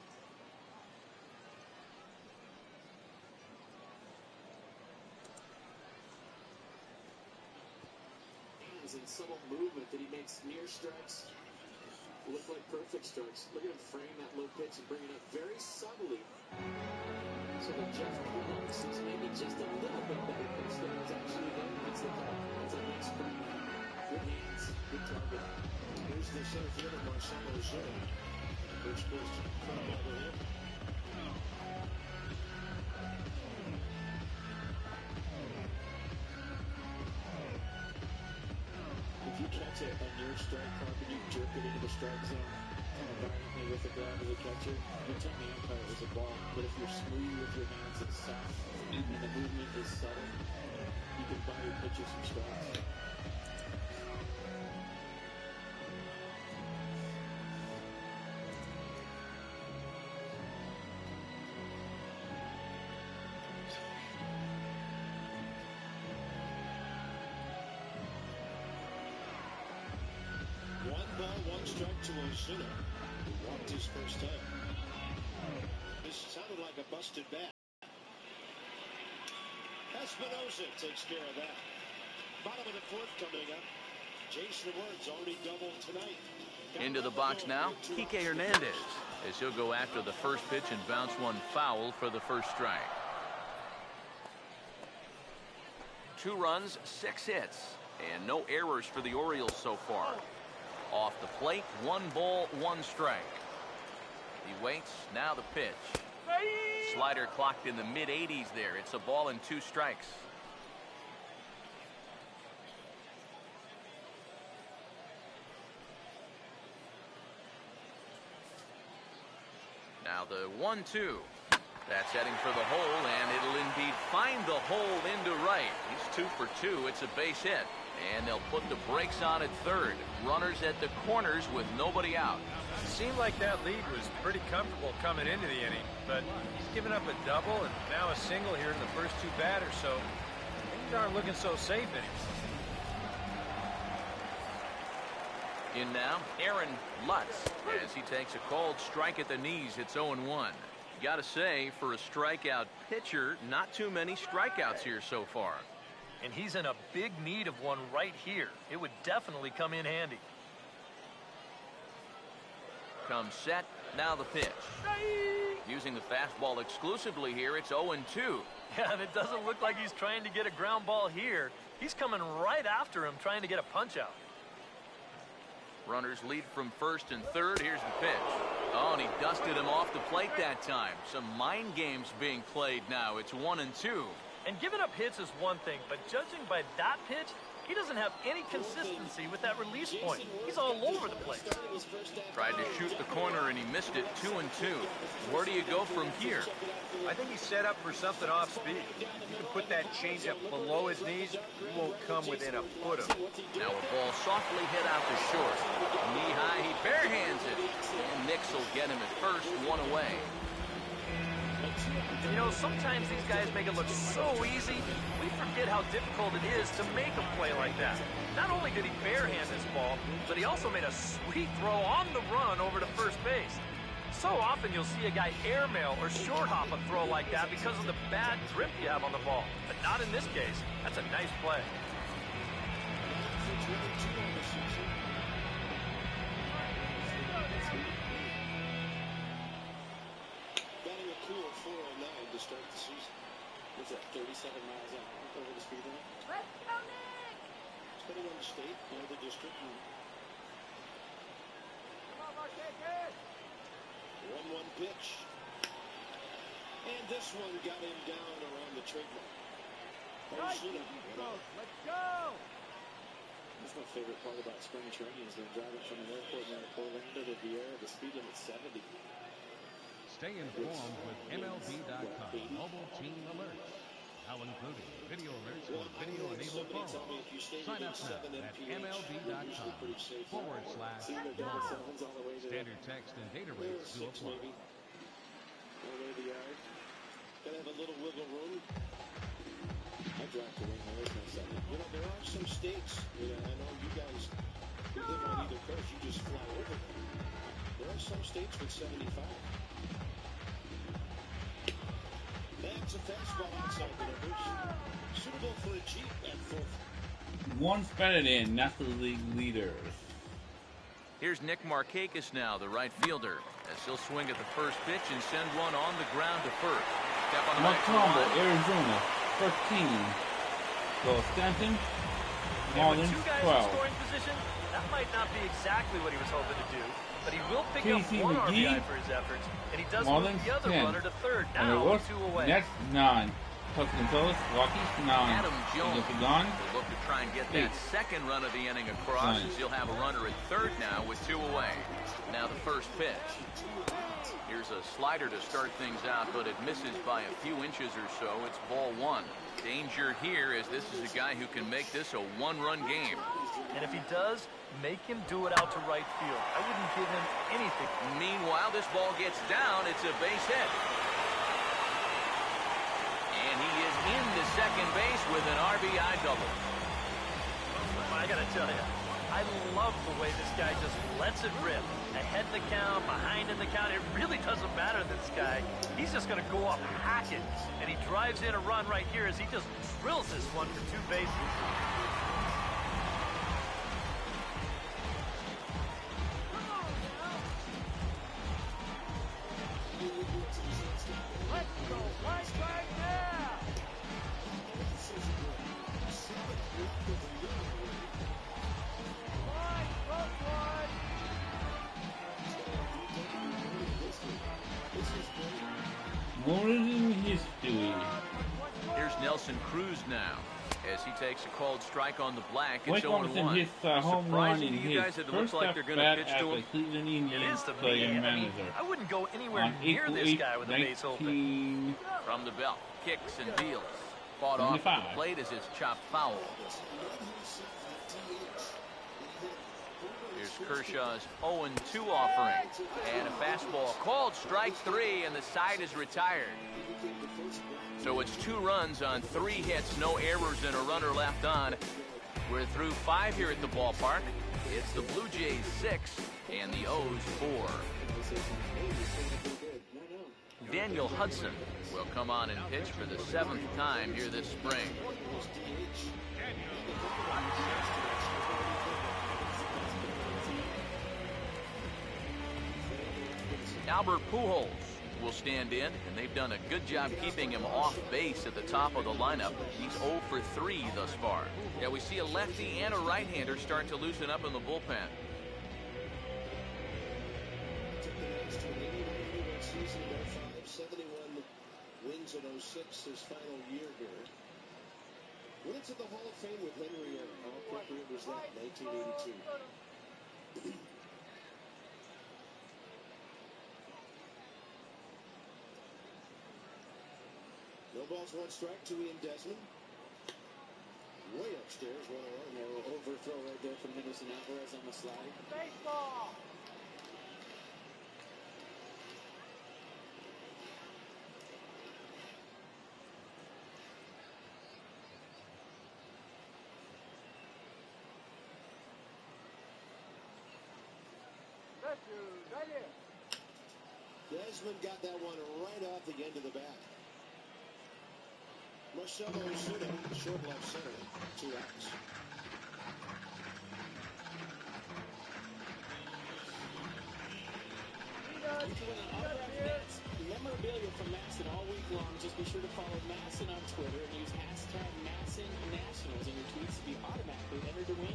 And subtle movement that he makes near strikes look like perfect strikes. Look at him frame that low pitch and bring it up very subtly. So that Jeff Kumar sees maybe just a little bit better pitch than it's actually there. It's a nice frame. Good hands, good target. Here's the center fielder, Marcelo Ozuna. First question from over him. If you catch a near strike carpet, you jerk it into the strike zone violently with the glove of the catcher, you tell the umpire it was a ball. But if you're smooth with your hands and soft, and the movement is subtle, you can buy your pitcher some strikes. One strike to Ozuna, who walked his first time. This sounded like a busted bat. Espinosa takes care of that. Bottom of the fourth coming up. Jason Ward's already doubled tonight. Into the box now, Kike Hernandez, as he'll go after the first pitch and bounce one foul for the first strike. 2 runs, 6 hits, and no errors for the Orioles so far. Off the plate, 1 ball, 1 strike. He waits, now the pitch. Slider clocked in the mid-80s there. It's a ball and 2 strikes. Now the 1-2. That's heading for the hole, and it'll indeed find the hole into right. He's 2 for 2. It's a base hit. And they'll put the brakes on at third. Runners at the corners with nobody out. It seemed like that lead was pretty comfortable coming into the inning, but he's given up a double and now a single here in the first 2 batters, so things aren't looking so safe anymore. In now, Aaron Lutz, as he takes a called strike at the knees. It's 0-1. Gotta say, for a strikeout pitcher, not too many strikeouts here so far. And he's in a big need of one right here. It would definitely come in handy. Comes set, now the pitch. Using the fastball exclusively here, it's 0-2. Yeah, and it doesn't look like he's trying to get a ground ball here. He's coming right after him, trying to get a punch out. Runners lead from first and third. Here's the pitch. Oh, and he dusted him off the plate that time. Some mind games being played now. It's 1-2. And giving up hits is one thing, but judging by that pitch, he doesn't have any consistency with that release point. He's all over the place. Tried to shoot the corner, and he missed it. 2-2. Where do you go from here? I think he's set up for something off speed. If you can put that changeup below his knees, he won't come within a foot of him. Now a ball softly hit out to short. Knee high, he barehands it. And Nix will get him at first, 1 away. You know, sometimes these guys make it look so easy, we forget how difficult it is to make a play like that. Not only did he barehand this ball, but he also made a sweet throw on the run over to first base. So often you'll see a guy airmail or short hop a throw like that because of the bad grip you have on the ball. But not in this case. That's a nice play. Batting a cool 409 to start the season. What's that, 37 miles an hour over the speed limit? Let's go, Nick! Depending on the state, the district. Come on, Marquez! 1-1 pitch. And this one got him down around the trademark. Let's go! That's my favorite part about spring training is they're driving from the airport in Orlando to Vieira. The speed limit's 70. Stay informed with MLB.com mobile team alerts, now including video alerts for video-enabled phones. Sign up now at MLB.com/mobile. Standard text and data rates do apply. All the way to the yard. Gotta have a little wiggle room. I dropped the ring away myself. You know, there are some states, I know you guys who live on either coast, you just fly over them. There are some states with 75. That's a fastball outside the numbers. Suitable for a Jeep at fourth. One batted in, National League leaders. Here's Nick Markakis now, the right fielder, as he'll swing at the first pitch and send one on the ground to first. Step on the Macomb, Arizona, 13. So Stanton, Marlins, with 2 guys 12. in scoring position, that might not be exactly what he was hoping to do, but he will pick up Casey one McGee, RBI for his efforts, and he does Marlins, move the other 10. runner to third. And Now the 2 away. Nets, 9. Tucson Gonzalez, Rockies, 9. Adam Jones Gone. will look to try and get that second run of the inning across, as he'll have a runner at third now with 2 away. Now the first pitch. Here's a slider to start things out, but it misses by a few inches or so. It's ball 1. Danger here, as this is a guy who can make this a 1-run game. And if he does, make him do it out to right field. I wouldn't give him anything. Meanwhile, this ball gets down. It's a base hit. And he is into second base with an RBI double. I gotta tell you, I love the way this guy just lets it rip. Ahead in the count, behind in the count. It really doesn't matter to this guy. He's just gonna go up hacking. And he drives in a run right here as he just drills this one for 2 bases. Let's go right now. More in history. Here's Nelson Cruz now, as he takes a called strike on the black. It's Wake 0-1. his home run in Surprising to you his guys that it looks first like they're going to at pitch bat to as a him. Cleveland It Indians is to player me. manager. I wouldn't go anywhere On near this April guy with a base open. 19. From the belt, kicks and deals. Fought off the 25. plate as it's chopped foul. Here's Kershaw's 0-2 offering. And a fastball called strike 3, and the side is retired. So it's 2 runs on 3 hits, no errors, and a runner left on. We're through 5 here at the ballpark. It's the Blue Jays 6 and the O's 4. Daniel Hudson will come on and pitch for the 7th time here this spring. Albert Pujols will stand in, and they've done a good job keeping him off base at the top of the lineup. He's 0 for 3 thus far. Yeah, we see a lefty and a right-hander start to loosen up in the bullpen. Season ago, 571 wins in 06, his final year here. Went into the Hall of Fame with Henry Aaron. How appropriate was that? 1982. No balls, 1 strike to Ian Desmond. Way upstairs, 1-0. No overthrow right there from Henderson Alvarez on the slide. Baseball. Right here. Desmond got that one right off the end of the bat. Marcelo Osuna, short left center, 2 outs. Memorabilia from Masson all week long. Just be sure to follow Masson on Twitter and use hashtag MassonNationals in your tweets to be automatically entered to win.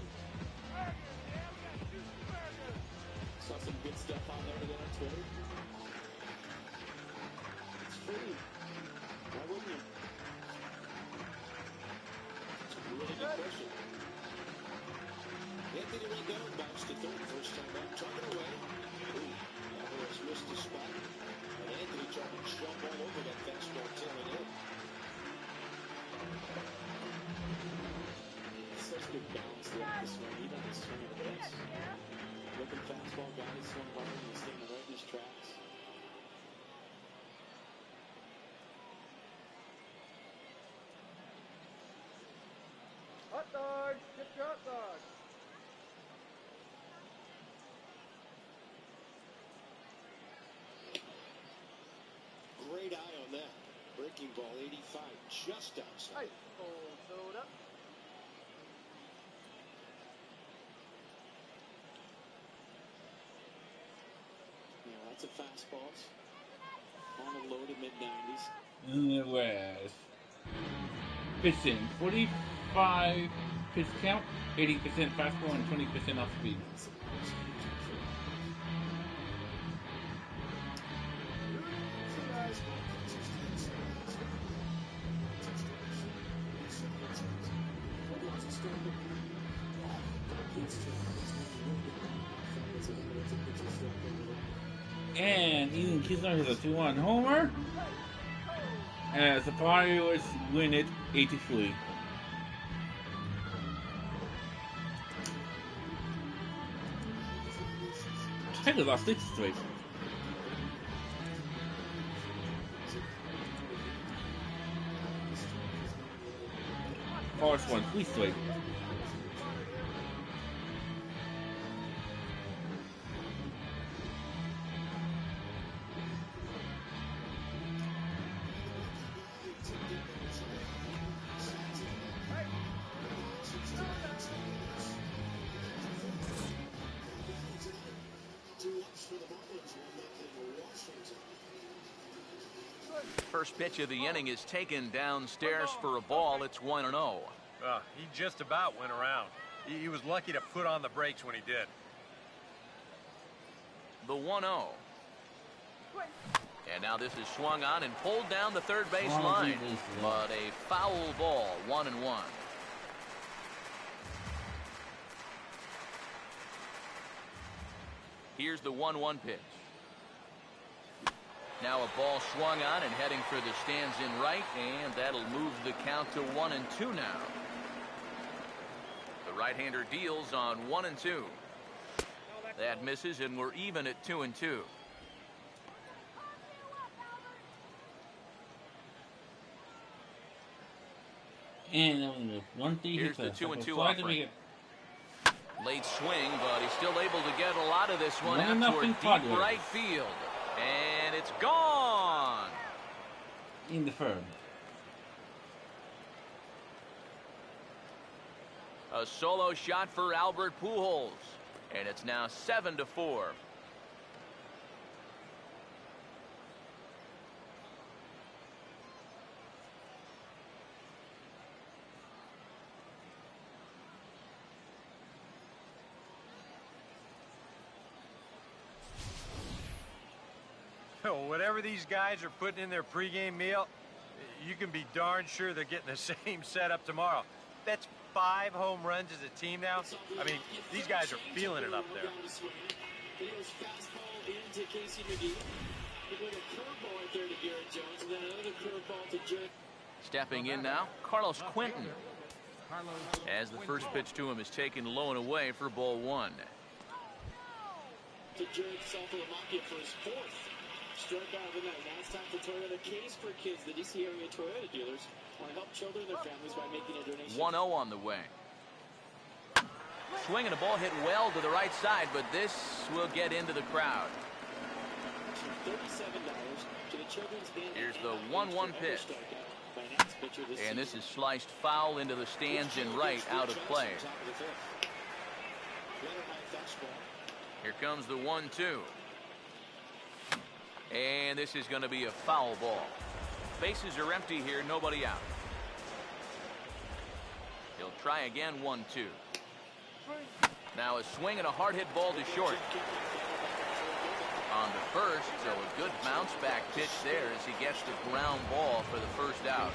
Saw some good stuff on there today on Twitter. It's free. Why wouldn't you? It's a really good question. Anthony Rendon bounced to third first time out. Tuck it away. Ooh, Alvarez missed the spot. And Anthony Hot dogs. Get your hot dogs. Great eye on that. Breaking ball 85, just outside. Ice cold soda. Yeah, lots of fastballs. On a low to mid-90s. It was pitching 45 pitch count, 80% fastball, and 20% off speed. And Ian Kisner has a 2-1 homer as the Pirates win it 83. Tigers lost 6 straight. Pirates won 3 straight. First pitch of the inning is taken downstairs for a ball. It's 1-0. He just about went around. He was lucky to put on the brakes when he did. The 1-0. And now this is swung on and pulled down the third base line. But a foul ball, 1-1. Here's the 1-1 pitch. Now a ball swung on and heading for the stands in right, and that'll move the count to 1-2 now. The right-hander deals on 1-2. That misses, and we're even at 2-2. And 1-3. Here's the 2-2 offering. Late swing, but he's still able to get a lot of this one out toward deep right field. And it's gone. In the third. A solo shot for Albert Pujols. And it's now 7-4. Whatever these guys are putting in their pregame meal, you can be darn sure they're getting the same setup tomorrow. That's 5 home runs as a team now. I mean, these guys are feeling it up there. Stepping in now, Carlos Quentin. As the first pitch to him is taken low and away for ball 1. To Jared Saltalamacchia for his 4th. Strikeout of the night. Now it's time for Toyota Case for Kids. The DC area Toyota dealers want to help children and their families by making a donation. 1-0 on the way. Swing and a ball hit well to the right side, but this will get into the crowd. $37 to the children's band. Here's the 1-1 pitch. And this is sliced foul into the stands in right, out of play. Here comes the 1-2. And this is going to be a foul ball. Bases are empty here, nobody out. He'll try again, 1-2. Now a swing and a hard hit ball to short. On to first, so a good bounce back pitch there as he gets the ground ball for the first out.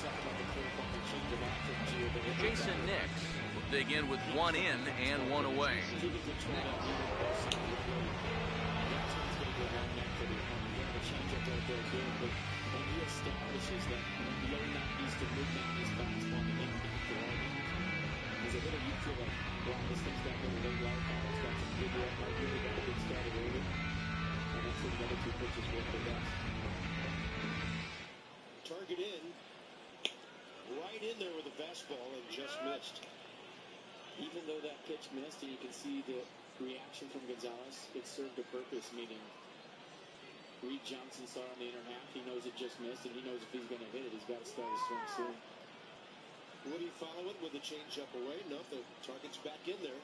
Jason Nix will dig in with 1 in and 1 away. When he establishes that low 90s to mid 90s fastball in the line, there's a little you feel like, wow, this thing's got a little life on it. It's got some big red light, really got a good start early. And that's when the other 2 pitches work the best. Target in. Right in there with a fastball and just missed. Even though that pitch missed, and you can see the reaction from Gonzalez, it served a purpose, meaning Reed Johnson saw on the inner half. He knows it just missed, and he knows if he's going to hit it, he's got to start his swing soon. Would he follow it with a changeup away? No, the target's back in there.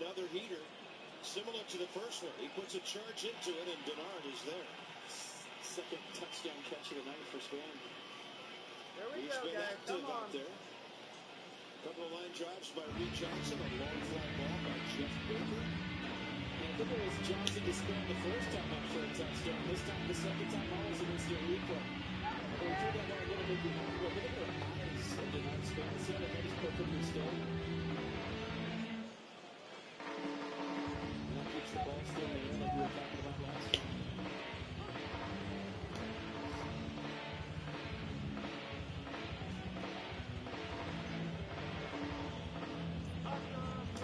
Another heater, similar to the first one. He puts a charge into it, and Denard is there. Second touchdown catch of the night for Span. There we He's go, been guys. active Come on. out there. A couple of line drives by Reed Johnson, a long fly ball by Jeff Baker. And I think it was Johnson to Span the first time up for a touchdown. This time, the second time, always against the replay. When we threw that ball a little bit behind, but look at the eyes of Denard Span. See how the head is perfectly still? And that keeps the ball still in the air like we were talking about last time.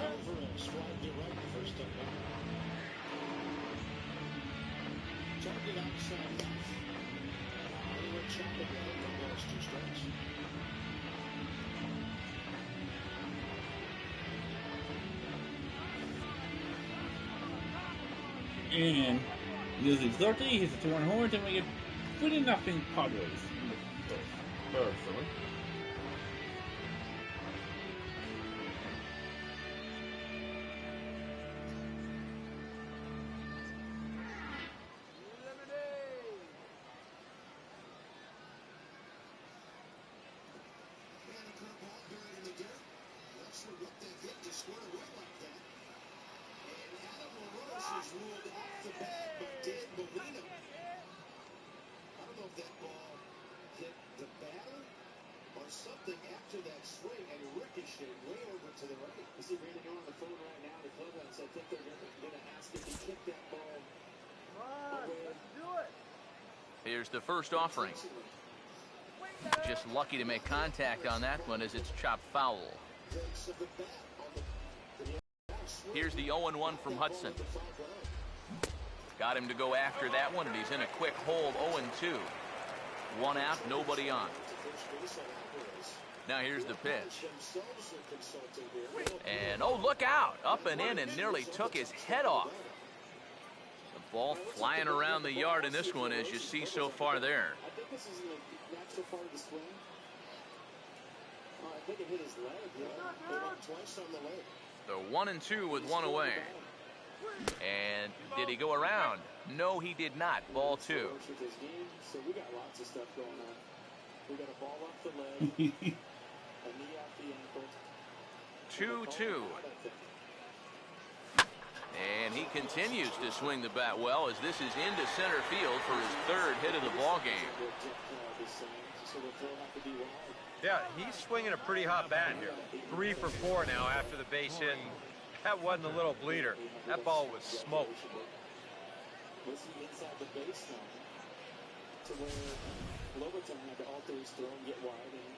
Alvarez flying to right the first time out. Target outside left. They were chopping at it. The ball's 2 strikes. And using 30, he's a 2-1 homer, then we get 3-0 Padres in the first. And a curveball buried in the dirt. Not sure what that hit to square away like that. And Adam LaRoche is ruled off the bat by Dan Molina. I don't know if that ball hit the batter or something after that swing and ricocheted way over to the right. You see Randy Moore on the phone right now. The clubhouse, I think they're going to ask if he kicked that ball Come on, away. let's do it. Here's the first offering. Just lucky to make contact on that one as it's chopped foul. Here's the 0-1 from Hudson. Got him to go after that one, and he's in a quick hold, 0-2. 1 out, nobody on. Now here's the pitch. And, oh, look out! Up and in and nearly took his head off. The ball flying around the yard in this one, as you see so far there. I think this is in the natural part of the swing. I think it hit his leg. Yeah. It went twice on the leg. The 1-2 with 1 away. And did he go around? No, he did not. Ball 2. So we got lots of stuff going on. We got a ball off the leg, a knee off the ankle. 2-2. And he continues to swing the bat well as this is into center field for his 3rd hit of the ball game. Yeah, he's swinging a pretty hot bat here. 3 for 4 now after the base hit. That wasn't a little bleeder. That ball was smoked. Was he inside the base now to where Lobaton had to alter his throw and get wide, and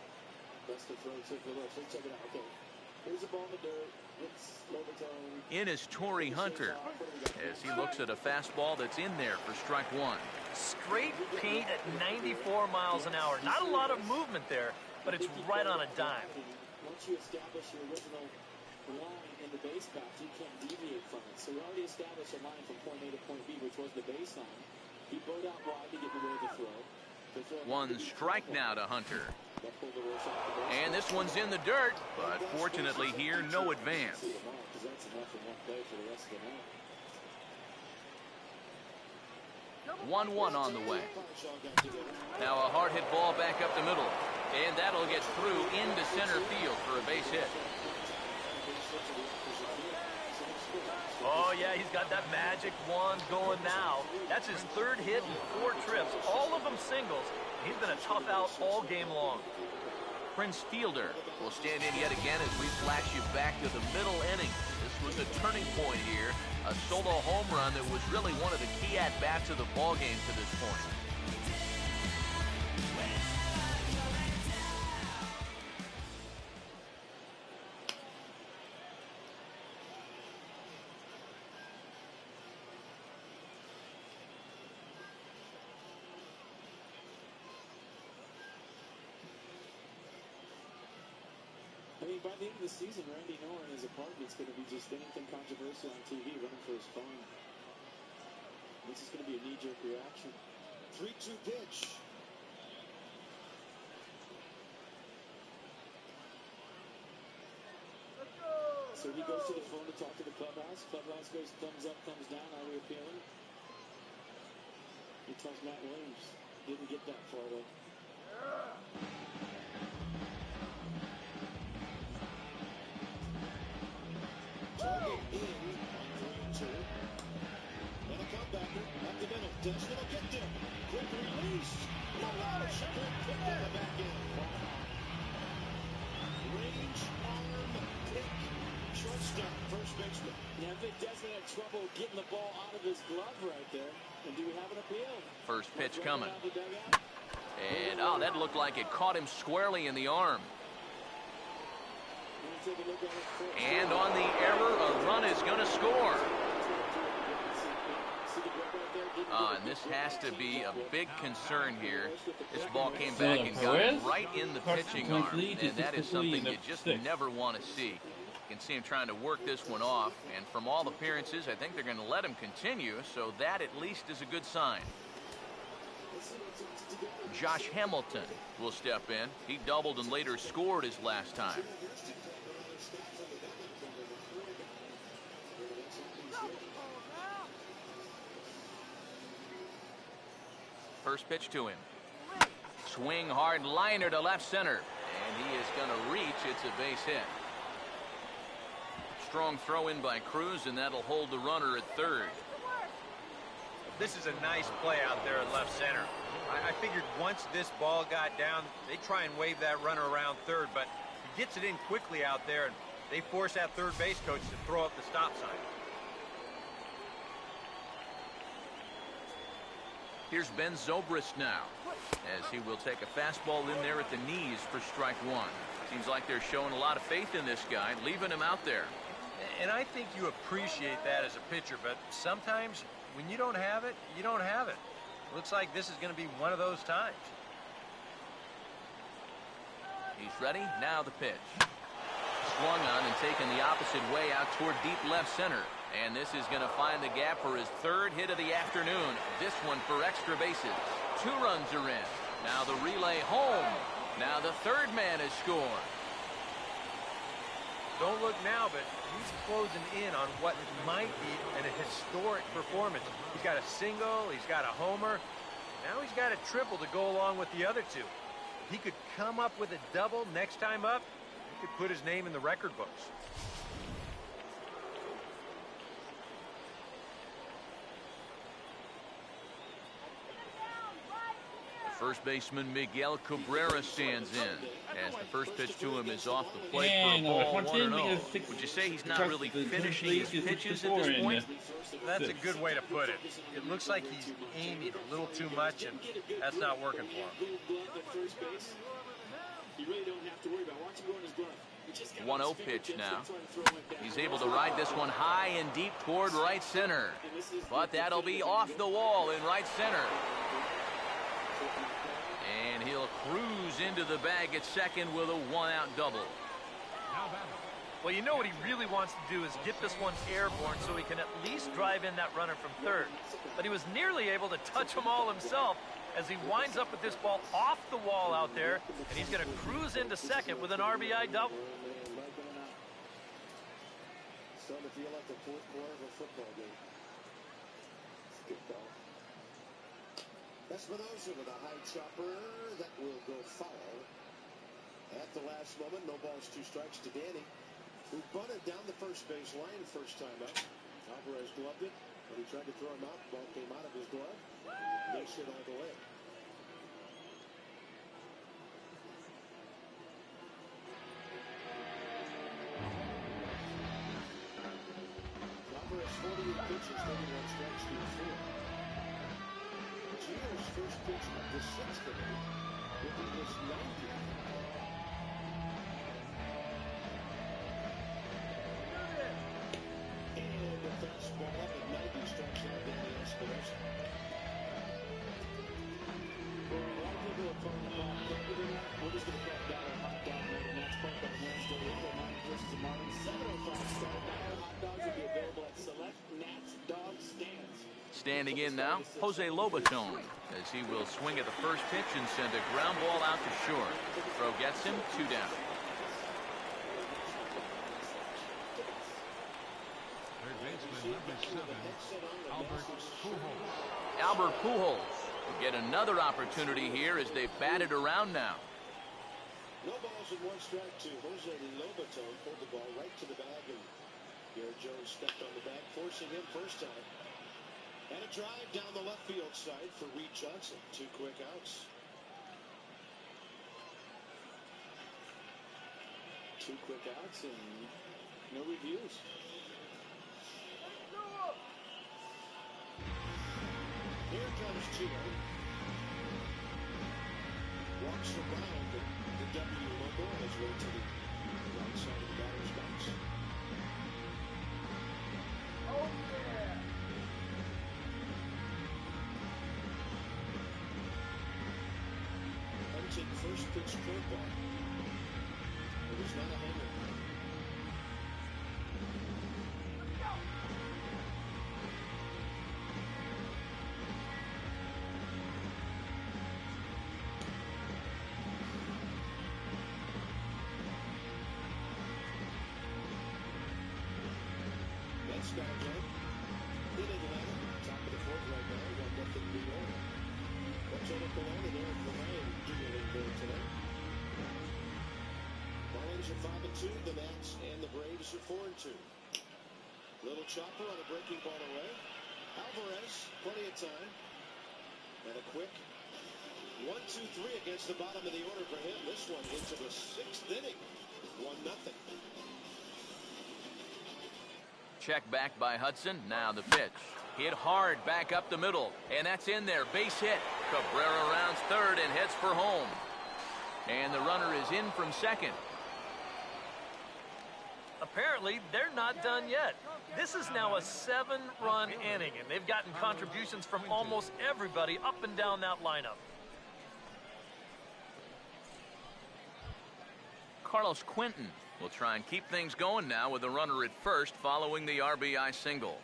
that's the throw to the left. Let's check it out. Okay, here's the ball in the dirt. It's Lobaton. In is Torrey Hunter as he looks at a fastball that's in there for strike 1. Straight paint at 94 miles an hour. Not a lot of movement there, but it's right on a dime. Once you establish your original line in the base path, you can't deviate from it. So we already established a line from point A to point B, which was the baseline. He bowed out wide to get in the way of the throw. 1 strike now to Hunter. And this one's in the dirt, but fortunately here, no advance. 1-1 on the way. Now a hard hit ball back up the middle. And that'll get through into center field for a base hit. Oh, yeah, he's got that magic wand going now. That's his 3rd hit in 4 trips, all of them singles. He's been a tough out all game long. Prince Fielder will stand in yet again as we flash you back to the middle inning. This was a turning point here. A solo home run that was really one of the key at-bats of the ball game to this point. I mean, by the end of this season, Randy Noah in his apartment's going to be just anything controversial on TV, running for his phone. This is going to be a knee-jerk reaction. 3-2 pitch. So he goes to the phone to talk to the clubhouse. Clubhouse goes thumbs up, thumbs down. Are we appealing? He tells Matt Williams. Didn't get that far, though. Target in on 3-2. And a comebacker up the middle. Desmond will get there. Quick release. No out. Shakur picked on the back end. Range arm pick. Shortstop, first baseman. Yeah, I think Desmond had trouble getting the ball out of his glove right there. And do we have an appeal? First pitch coming. And, oh, that looked like it caught him squarely in the arm. And on the error, a run is going to score. And this has to be a big concern here. This ball came back and got right in the pitching arm. And that is something you just never want to see. You can see him trying to work this one off. And from all appearances, I think they're going to let him continue. So that at least is a good sign. Josh Hamilton will step in. He doubled and later scored his last time. First pitch to him. Swing hard liner to left center. And he is going to reach. It's a base hit. Strong throw in by Cruz, and that'll hold the runner at third. This is a nice play out there at left center. I figured once this ball got down, they try and wave that runner around third, but he gets it in quickly out there, and they force that third base coach to throw up the stop sign. Here's Ben Zobrist now, as he will take a fastball in there at the knees for strike one. Seems like they're showing a lot of faith in this guy, leaving him out there. And I think you appreciate that as a pitcher, but sometimes when you don't have it, you don't have it. Looks like this is going to be one of those times. He's ready. Now the pitch. Swung on and taken the opposite way out toward deep left center. And this is going to find the gap for his third hit of the afternoon. This one for extra bases. 2 runs are in. Now the relay home. Now the third man has scored. Don't look now, but he's closing in on what might be an historic performance. He's got a single, he's got a homer. Now he's got a triple to go along with the other 2. If he could come up with a double next time up, he could put his name in the record books. First baseman Miguel Cabrera stands in as the first pitch to him is off the plate And for a ball 1-0. Would you say he's not really finishing his pitches at this point? That's a good way to put it. It looks like he's aiming a little too much, and that's not working for him. You really don't have to worry about watching going his glove. 1-0 pitch now. He's able to ride this one high and deep toward right center. But that'll be off the wall in right center. And he'll cruise into the bag at second with a 1-out double. Well, you know what he really wants to do is get this one airborne so he can at least drive in that runner from third. But he was nearly able to touch them all himself as he winds up with this ball off the wall out there, and he's going to cruise into second with an RBI double. Starting to feel like the fourth quarter of a football game. Good call. Espinosa with a high chopper that will go foul. At the last moment, no balls, 2 strikes to Danny, who bunted down the first base line first time up. Alvarez gloved it, but he tried to throw him out. Ball came out of his glove. Base hit all the way. Alvarez 48 pitches, 31 strikes to 4. Gio's first pitch of the 6th inning will be his 90th. And the fastball up at 90 strikes out Danny Espinosa. Well, a lot of people are calling him off. We're just going to call that a hot dog night, and that's part of Wednesday, April 9th. Standing in now, Jose Lobaton, as he will swing at the first pitch and send a ground ball out to short. Throw gets him 2 down. Third baseman, number 7, Albert Pujols. Albert Pujols will get another opportunity here as they've batted around now. No balls and 1 strike to Jose Lobaton. Pulled the ball right to the bag, and Garrett Jones stepped on the bag, forcing him first time. And a drive down the left field side for Reed Johnson. 2 quick outs. 2 quick outs and no reviews. Here comes Gio. Walks around the W logo on his way to the right side of the batter's box. Oh, yeah. Hunting first pitch curveball. It was not a hanger. Sky Jump in Atlanta, top of the 4th right now, 1-0 New York. Bartolo Colon and Eric Ryan dueling there tonight. Marlins are 5-2, the Nats and the Braves are 4-2. Little chopper on a breaking ball away. Alvarez, plenty of time. And a quick 1-2-3 against the bottom of the order for him. This one into the 6th inning. 1-0. Check back by Hudson. Now the pitch. Hit hard back up the middle. And that's in there. Base hit. Cabrera rounds third and heads for home. And the runner is in from second. Apparently, they're not done yet. This is now a 7-run inning, and they've gotten contributions from almost everybody up and down that lineup. Carlos Quentin will try and keep things going now with a runner at first following the RBI single.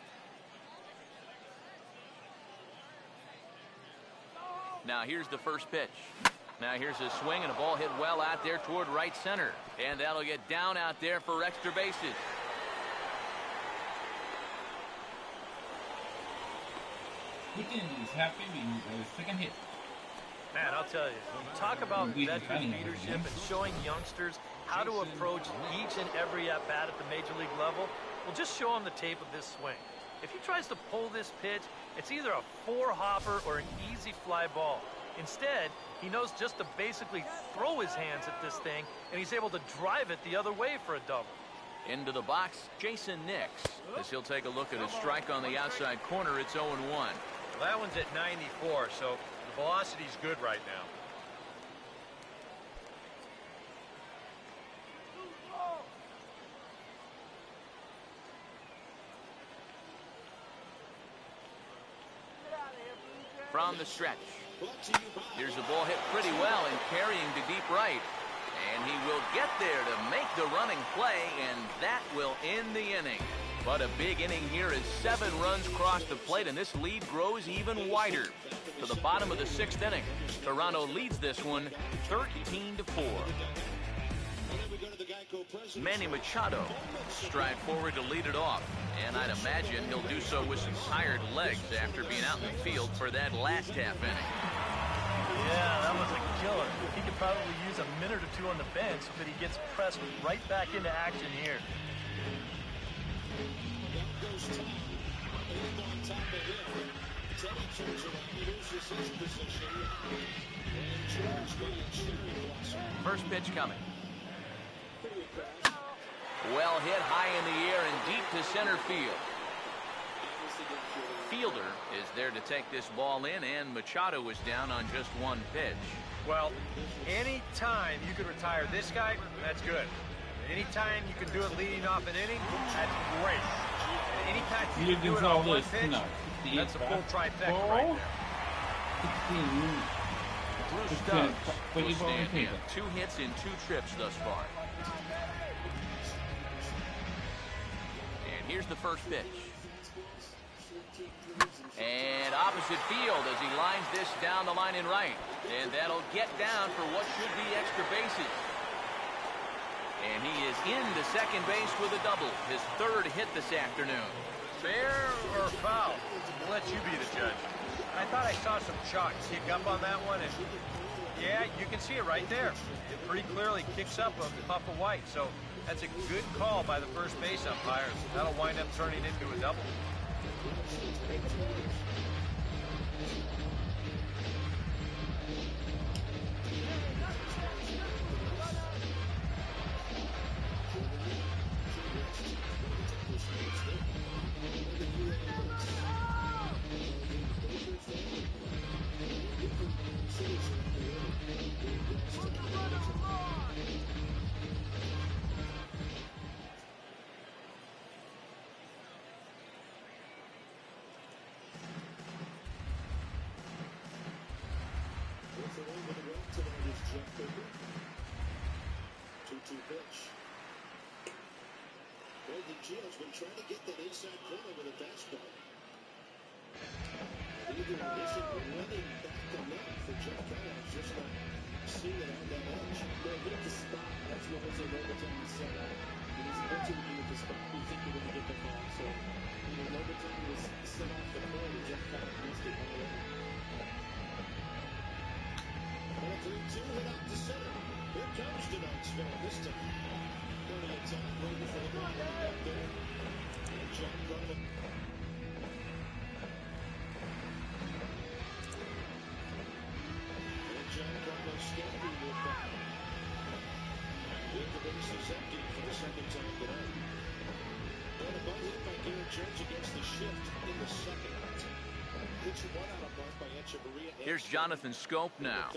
Now here's the first pitch. Now here's a swing and a ball hit well out there toward right center. And that'll get down out there for extra bases. Quentin is happy with his second hit. Man, I'll tell you, talk about veteran leadership and showing youngsters how to approach each and every at-bat at the major league level. Well, just show him the tape of this swing. If he tries to pull this pitch, it's either a 4-hopper or an easy fly ball. Instead, he knows just to basically throw his hands at this thing, and he's able to drive it the other way for a double. Into the box, Jason Nix, as he'll take a look at a strike on the outside corner. It's 0-1. Well, that one's at 94, so the velocity's good right now. From the stretch. Here's a ball hit pretty well and carrying to deep right. And he will get there to make the running play, and that will end the inning. But a big inning here as 7 runs cross the plate, and this lead grows even wider. To the bottom of the 6th inning, Toronto leads this one 13-4. Manny Machado stride forward to lead it off, and I'd imagine he'll do so with some tired legs after being out in the field for that last half inning. Yeah, that was a killer. He could probably use a minute or 2 on the bench, but he gets pressed right back into action here. First pitch coming. Well hit high in the air and deep to center field. Fielder is there to take this ball in, and Machado is down on just 1 pitch. Well, any time you can retire this guy, that's good. Anytime you can do it leading off an inning, that's great. And anytime you can do it on 1 pitch, that's a full trifecta right there. 16 moves. Bruce Stubbs will stand in. 2 hits in 2 trips thus far. And here's the first pitch. And opposite field as he lines this down the line in right. And that'll get down for what should be extra bases. And he is into second base with a double. His third hit this afternoon. Fair or foul? I'll let you be the judge. I thought I saw some chalk kick up on that one, and yeah, you can see it right there. It pretty clearly kicks up a puff of white, so that's a good call by the first base umpires. That'll wind up turning into a double. Gio's been trying to get that inside corner with a fastball. Either this is running back enough for Jeff Kelly, just not seeing it on that edge. They'll hit the spot. That's what Jose Lobaton said. It is better to be at the spot. You think you're going to get the ball. So, Lobaton was set off the play, and Jeff Kelly missed it all over. And a 3-2 hit out to center. Here comes tonight's film this time. Plenty of time waiting for the ball back there. And John Carter. And John Carter standing with that. With the bases empty for the second time tonight. And a bunt hit by Garrett Jones against the shift in the second. Here's Jonathan Schoop now,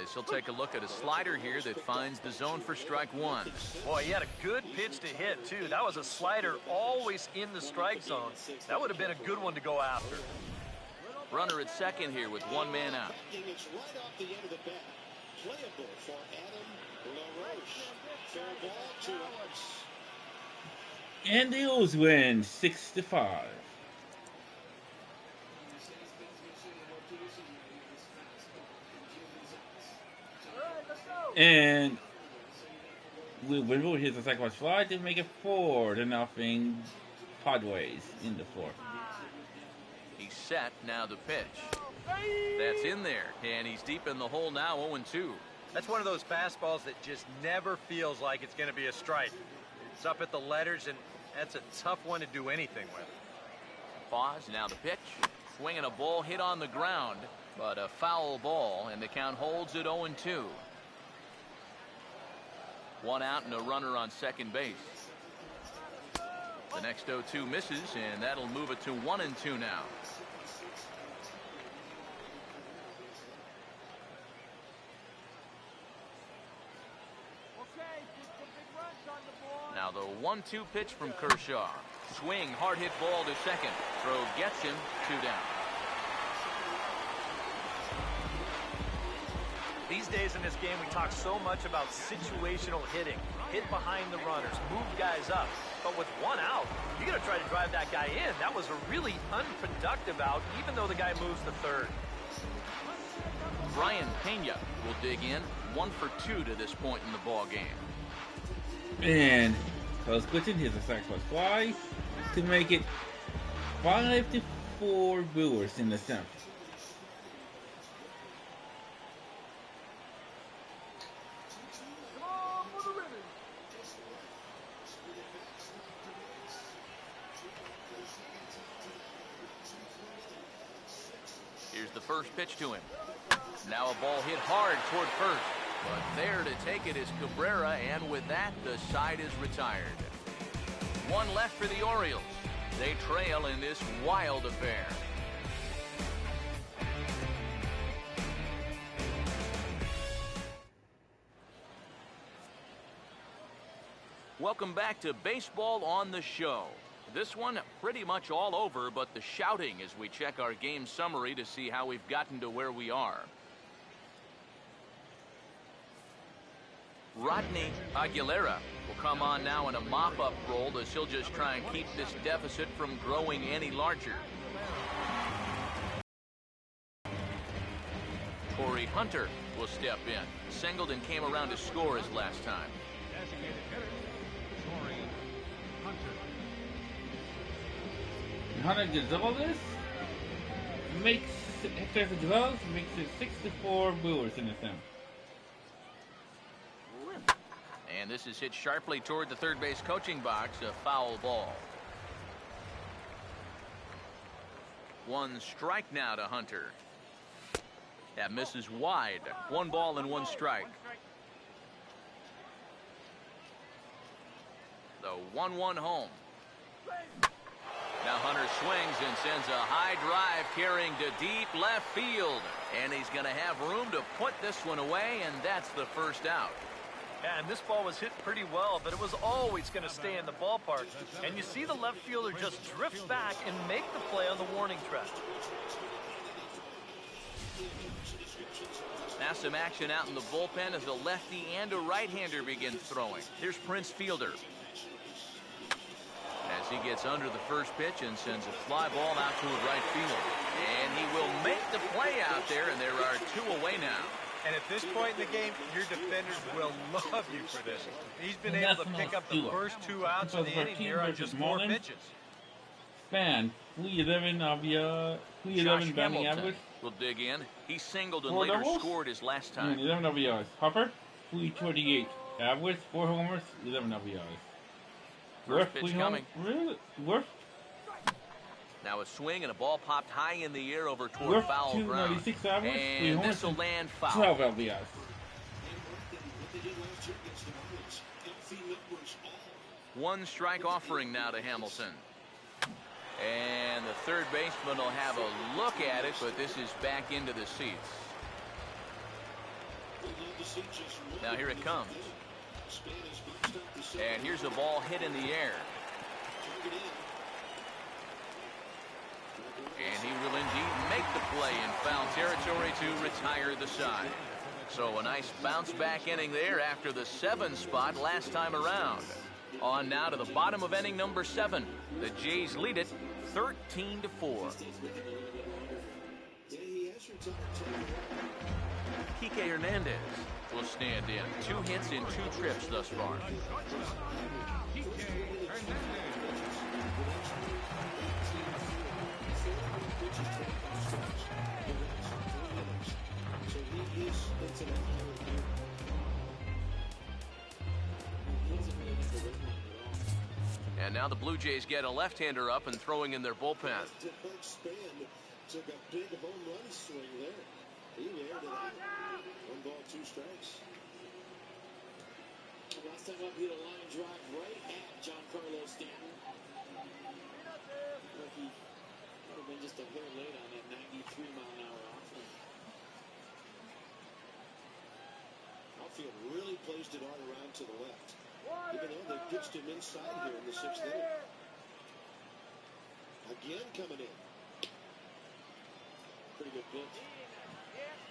as he'll take a look at a slider here that finds the zone for strike one. Boy, he had a good pitch to hit, too. That was a slider always in the strike zone. That would have been a good one to go after. Runner at second here with one man out. It's right off the end of the bat. Playable for Adam LaRoche. Fair ball, 2 outs. And the O's win 6-5. And Will Winwood hits a sacrifice fly to make it 4-0 Padres in the fourth. He's set, now the pitch. That's in there, and he's deep in the hole now, 0-2. That's one of those fastballs that just never feels like it's going to be a strike. It's up at the letters, and that's a tough one to do anything with. Pause, now the pitch. Swinging a ball hit on the ground, but a foul ball, and the count holds at 0-2. One out and a runner on second base. The next 0-2 misses, and that'll move it to 1-2 now. Now the 1-2 pitch from Kershaw. Swing, hard hit ball to second. Throw gets him, 2 down. These days in this game, we talk so much about situational hitting. Hit behind the runners, move guys up. But with 1 out, you got to try to drive that guy in. That was a really unproductive out, even though the guy moves to third. Brian Pena will dig in, 1 for 2 to this point in the ball game. And Carlos Quinton hits a sacrifice fly to make it 5-4 Brewers in the seventh. Here's the first pitch to him. Now a ball hit hard toward first. But there to take it is Cabrera, and with that, the side is retired. 1 left for the Orioles. They trail in this wild affair. Welcome back to Baseball on the Show. This one pretty much all over, but the shouting as we check our game summary to see how we've gotten to where we are. Rodney Aguilera will come on now in a mop-up role as he'll just try and keep this deficit from growing any larger. Torii Hunter will step in. Singleton came around to score his last time. Designated hitter, Torii Hunter. Hunter gets double this. Makes Hector Gonzalez makes it 6-4 Brewers in this game. And this is hit sharply toward the third base coaching box, a foul ball. 1 strike now to Hunter. That misses wide. 1 ball and 1 strike. The 1-1 home. Now Hunter swings and sends a high drive carrying to deep left field. And he's going to have room to put this one away, and that's the first out. Yeah, and this ball was hit pretty well, but it was always going to stay in the ballpark. And you see the left fielder just drift back and make the play on the warning track. Now some action out in the bullpen as a lefty and a right-hander begin throwing. Here's Prince Fielder. As he gets under the first pitch and sends a fly ball out to right field. And he will make the play out there, and there are 2 away now. And at this point in the game, your defenders will love you for this. He's been able to pick up the first 2 outs of the inning here on just 4 pitches. Span, 311 of your 311 batting average. Will dig in. He singled and later scored his last time. 11 RBIs. Hopper, 328 average, 4 homers, 11 RBIs. First pitch coming. Really? Worth? Now a swing and a ball popped high in the air over toward foul ground. And this will land foul. 12 LBIs. 1 strike offering now to Hamilton. And the third baseman will have a look at it, but this is back into the seats. Now here it comes. And here's a ball hit in the air. And he will indeed make the play in foul territory to retire the side. So a nice bounce back inning there after the 7 spot last time around. On now to the bottom of inning number 7. The Jays lead it 13-4. Kike Hernandez will stand in. 2 hits in 2 trips thus far. And now the Blue Jays get a left-hander up and throwing in their bullpen. Took a big home run swing there. He aired it out. 1 ball, 2 strikes. Last time up, he had a line drive right at Giancarlo Stanton. But he might have been just a hair late on that 93-mile-an-hour offering. Outfield really placed it all around to the left. Even though they pitched him inside here in the 6th inning. Again coming in. Pretty good pitch.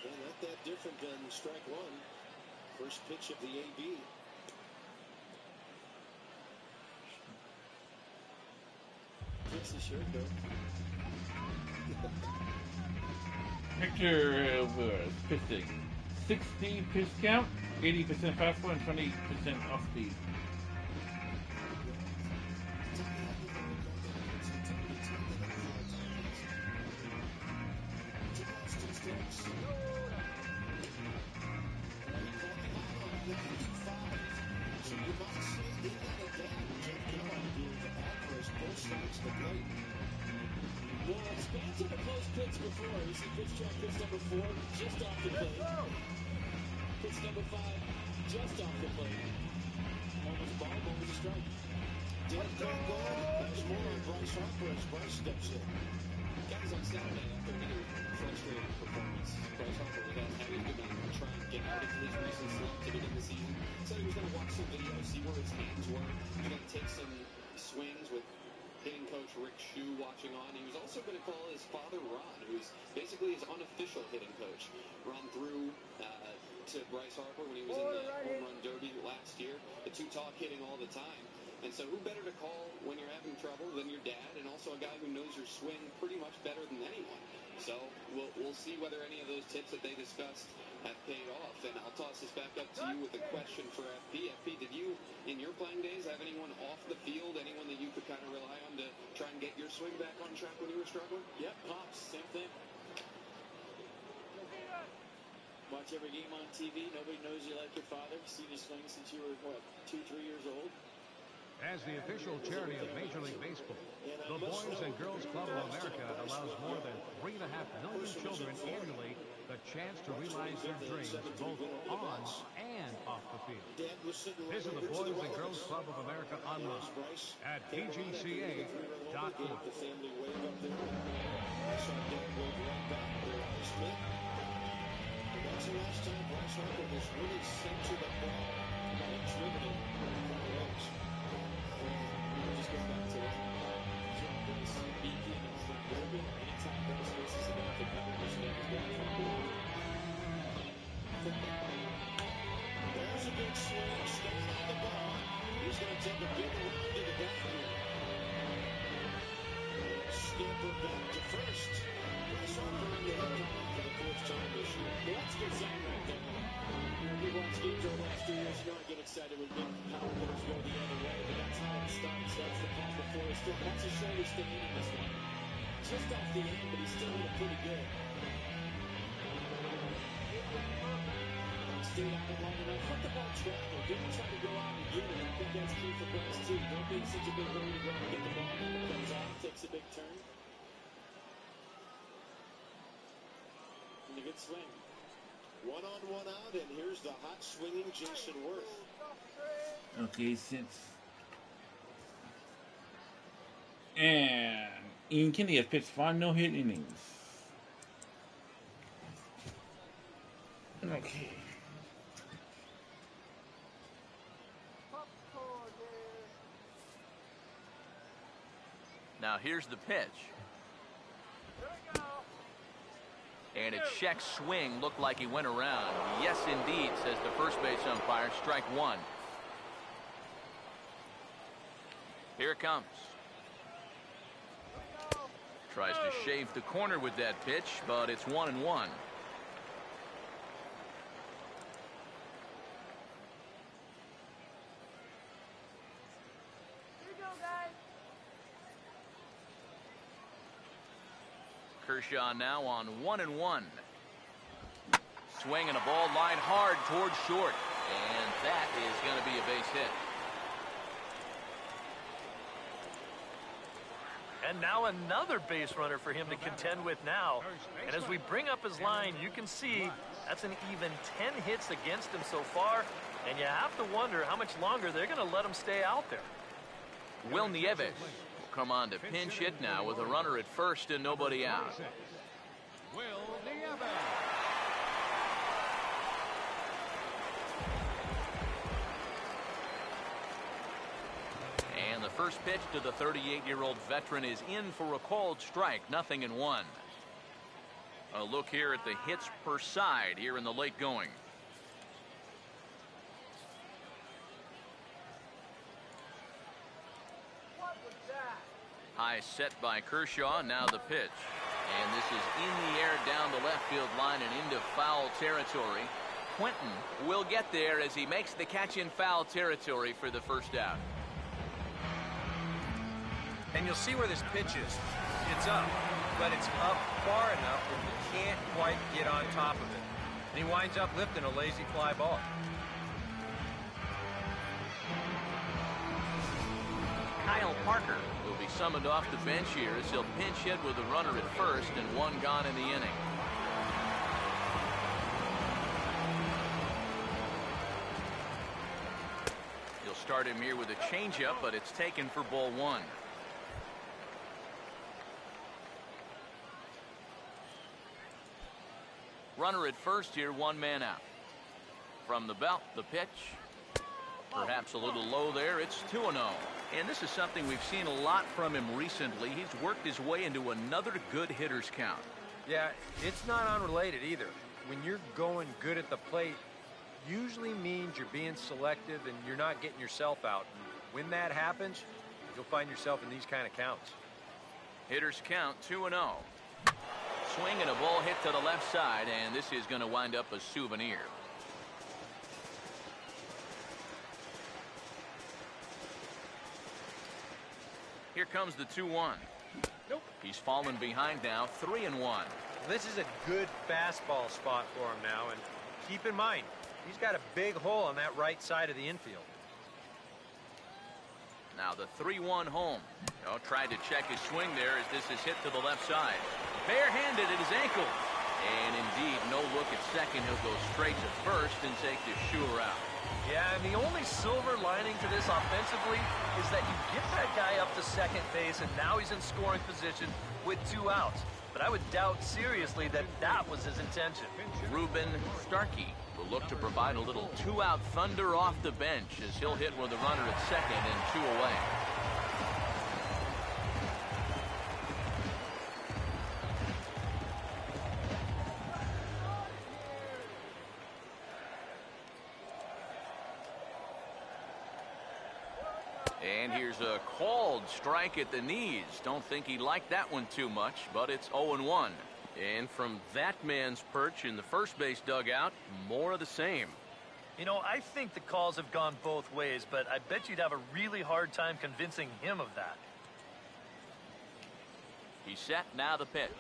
And not that different than strike 1. First pitch of the AB. Fix the shirt, though. Picture of pitching. 60 pitch count, 80% fastball, and 20% off speed. Well, Spence had a close pitch before. You see pitch track, pitch number 4, just off the plate. Pitch number 5, just off the plate. Almost ball, almost a strike. Didn't go good. There's more on Bryce Harper as Bryce steps in. Guys on Saturday after a frustrating performance. Bryce Harper was having to try and get out of his recent slump to begin the season. Said he was going to watch some video, see where his hands were. He's going to take some swings with hitting coach Rick Shue watching on. He was also going to call his father Ron, who's basically his unofficial hitting coach. Ron threw to Bryce Harper when he was in the home run derby last year. The 2 talk hitting all the time. And so who better to call when you're having trouble than your dad, and also a guy who knows your swing pretty much better than anyone. So we'll see whether any of those tips that they discussed have paid off. And I'll toss this back up to you with a question for FP. FP, did you, in your playing days, have anyone off the field, anyone that you could kind of rely on to try and get your swing back on track when you were struggling? Yep, Pops, same thing. Watch every game on TV. Nobody knows you like your father. Seen you swing since you were, what, 2, 3 years old? As the official charity of Major League Baseball, the Boys and Girls Club of America allows more than 3.5 million children annually the chance to realize their dreams both on and off the field. Visit the Boys and Girls Club of America online at pgca.org. That's the last time Bryce Harper was really sent to the ball and driven it by Rose. Just go back to that. John Bryce beacon and Frank Morgan. Anytime Bryce faces a guy for cover, he should have his back on board. There's a big swing, staying on the ball. He's going to take a big run to the back here. Scamper back to first. Bryce Harper in the hit for the 4th time this year. Well, that's a good sign right there. We watched games over the last 2 years. You know I get excited when big power hitters go the other way, but that's how it starts. That's the pop before it's still. That's a shoulder staying in this one. Just off the end, but he still hit it pretty good. Stayed out long enough. Let the ball travel. Didn't try to go out and get it. I think that's key for Bryce, too. Don't be in such a big hurry to go out and get the ball. When it comes off, takes a big turn. And a good swing. 1 on, 1 out, and here's the hot swinging Jason Worth. Okay, since and Ian Kennedy has pitched 5 no-hit innings. Okay. Now here's the pitch. And a check swing looked like he went around. Yes, indeed, says the first base umpire. Strike 1. Here it comes. Tries to shave the corner with that pitch, but it's 1-1. Kershaw now on 1-1. Swinging a ball line hard towards short. And that is going to be a base hit. And now another base runner for him to contend with now. And as we bring up his line, you can see that's an even 10 hits against him so far. And you have to wonder how much longer they're going to let him stay out there. Will Nieves come on to pinch hit now with a runner at first and nobody out. Will Nieves. And the first pitch to the 38-year-old veteran is in for a called strike, 0-1. A look here at the hits per side here in the late going. High set by Kershaw. Now the pitch. And this is in the air down the left field line and into foul territory. Quentin will get there as he makes the catch in foul territory for the first out. And you'll see where this pitch is. It's up, but it's up far enough that you can't quite get on top of it. And he winds up lifting a lazy fly ball. Kyle Parker will be summoned off the bench here as he'll pinch hit with a runner at first and 1 gone in the inning. He'll start him here with a changeup, but it's taken for ball 1. Runner at first here, 1 man out. From the belt, the pitch. Perhaps a little low there. It's 2-0. And this is something we've seen a lot from him recently. He's worked his way into another good hitter's count. Yeah, it's not unrelated either. When you're going good at the plate, usually means you're being selective and you're not getting yourself out. And when that happens, you'll find yourself in these kind of counts. Hitter's count 2-0. swing and a ball hit to the left side, and this is going to wind up a souvenir. Here comes the 2-1. Nope. He's fallen behind now, 3-1. This is a good fastball spot for him now, and keep in mind, he's got a big hole on that right side of the infield. Now the 3-1 home. Tried to check his swing there as this is hit to the left side. Barehanded at his ankle. And indeed, no look at second. He'll go straight to first and take the sure out. Yeah, and the only silver lining to this offensively is that you get that guy up to second base, and now he's in scoring position with 2 outs. But I would doubt seriously that that was his intention. Ruben Starkey will look to provide a little 2-out thunder off the bench as he'll hit with a runner at second and 2 away. And here's a called strike at the knees. Don't think he liked that one too much, but it's 0-1. And from that man's perch in the first base dugout, more of the same. You know, I think the calls have gone both ways, but I bet you'd have a really hard time convincing him of that. He's set, now the pitch.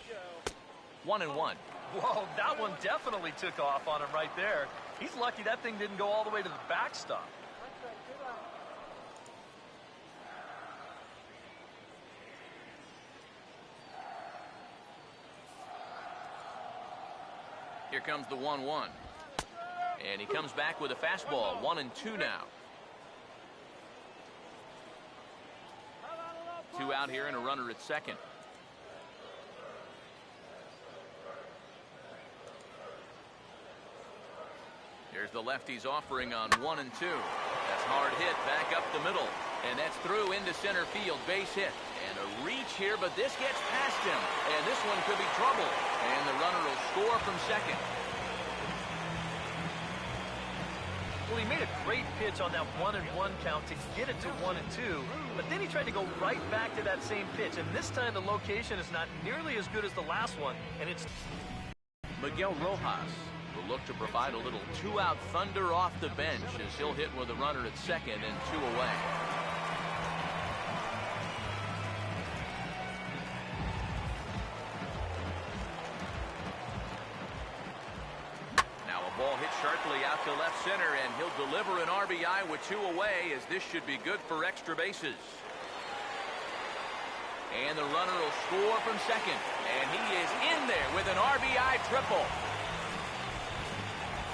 1-1. Whoa, that one definitely took off on him right there. He's lucky that thing didn't go all the way to the backstop. Here comes the 1-1. And he comes back with a fastball. 1-2 now. 2 out here and a runner at second. Here's the lefty's offering on 1-2. That's hard hit back up the middle. And that's through into center field. Base hit. And a reach here, but this gets past him. And this one could be trouble. And the runner will score from second. Well, he made a great pitch on that 1-1 count to get it to 1-2, but then he tried to go right back to that same pitch, and this time the location is not nearly as good as the last one, and it's... Miguel Rojas will look to provide a little 2-out thunder off the bench as he'll hit with a runner at second and 2 away. Ball hit sharply out to left center, and he'll deliver an RBI with 2 away, as this should be good for extra bases. And the runner will score from second, and he is in there with an RBI triple.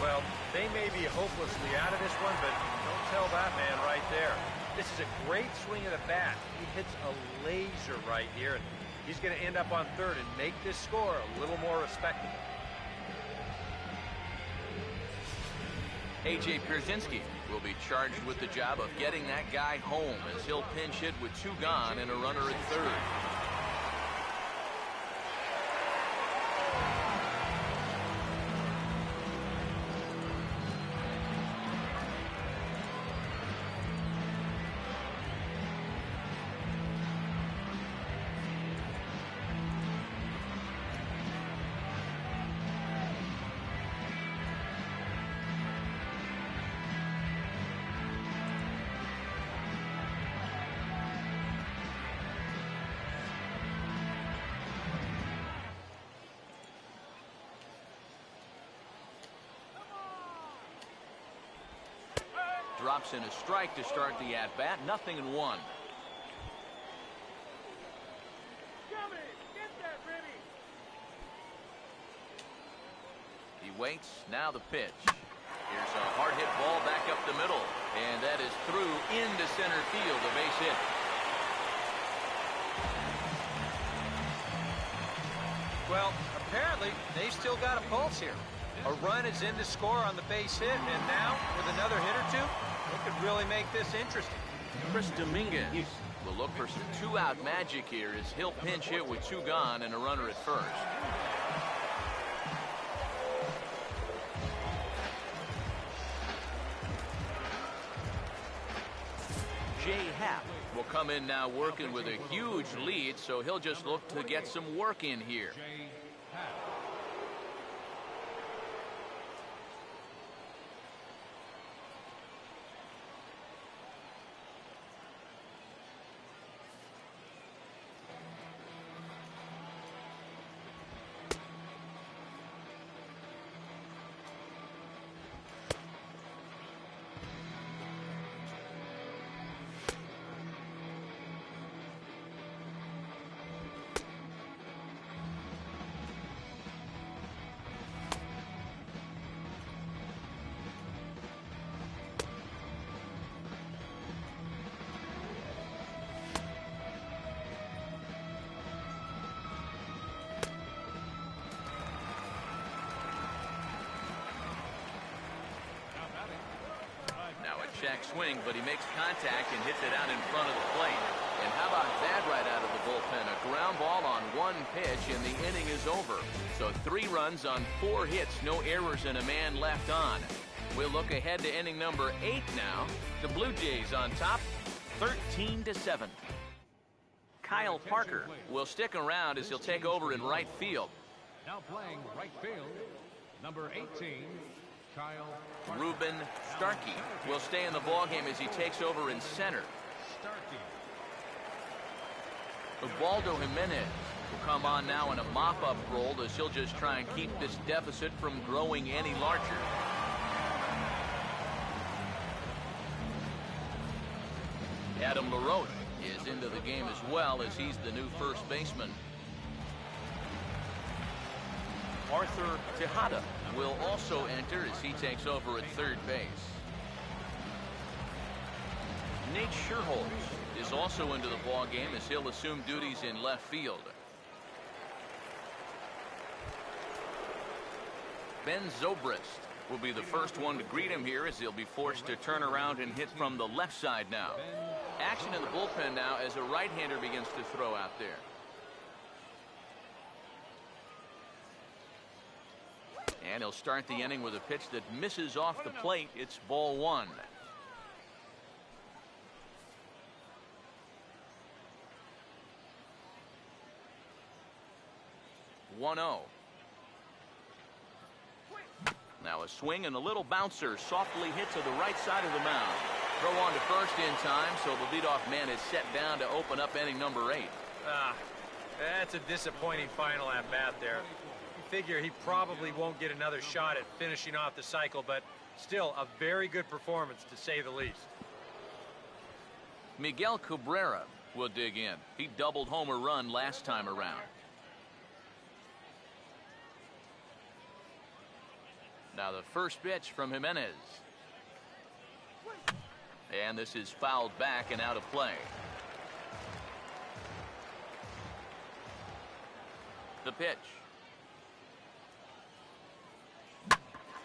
Well, they may be hopelessly out of this one, but don't tell that man right there. This is a great swing of the bat. He hits a laser right here, and he's going to end up on third and make this score a little more respectable. A.J. Pierzynski will be charged with the job of getting that guy home as he'll pinch hit with 2 gone and a runner at third. Drops in a strike to start the at-bat. 0-1. He waits. Now the pitch. Here's a hard hit ball back up the middle. And that is through into center field. A base hit. Well, apparently they've still got a pulse here. A run is in to score on the base hit, and now with another hit or two, it could really make this interesting. Chris Dominguez will look for some 2-out magic here as he'll pinch hit with 2 gone and a runner at first. Jay Happ will come in now working with a huge lead, so he'll just look to get some work in here. shack swing, but he makes contact and hits it out in front of the plate. And how about that right out of the bullpen? A ground ball on one pitch, and the inning is over. So 3 runs on 4 hits, no errors, and a man left on. We'll look ahead to inning number 8 now. The Blue Jays on top, 13-7. Kyle Parker will stick around as he'll take over in right field. Now playing right field, number 18, Kyle Parker. Ruben Starkey will stay in the ballgame as he takes over in center. Ubaldo Jimenez will come on now in a mop-up role as he'll just try and keep this deficit from growing any larger. Adam LaRoche is into the game as well as he's the new first baseman. Arthur Tejada will also enter as he takes over at third base. Nate Scherholz is also into the ball game as he'll assume duties in left field. Ben Zobrist will be the first one to greet him here as he'll be forced to turn around and hit from the left side now. Action in the bullpen now as a right-hander begins to throw out there. And he'll start the inning with a pitch that misses off the plate. It's ball 1. Now a swing and a little bouncer softly hit to the right side of the mound. Throw on to first in time, so the leadoff man is set down to open up inning number 8. That's a disappointing final at bat there. You figure he probably won't get another shot at finishing off the cycle, but still a very good performance to say the least. Miguel Cabrera will dig in. He doubled homer run last time around. Now the first pitch from Jimenez. And this is fouled back and out of play. The pitch.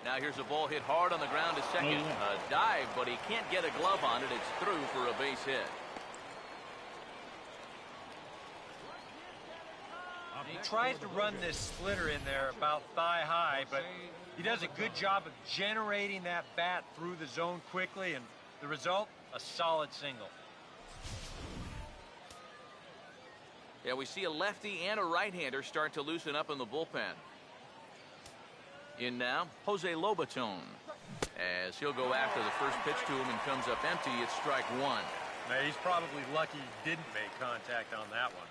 Now here's a ball hit hard on the ground to second. A dive, but he can't get a glove on it. It's through for a base hit. He tries to run this splitter in there about thigh high, but he does a good job of generating that bat through the zone quickly, and the result, a solid single. Yeah, we see a lefty and a right-hander start to loosen up in the bullpen. In now, Jose Lobaton, as he'll go after the first pitch to him and comes up empty. It's strike 1. Now, he's probably lucky he didn't make contact on that one.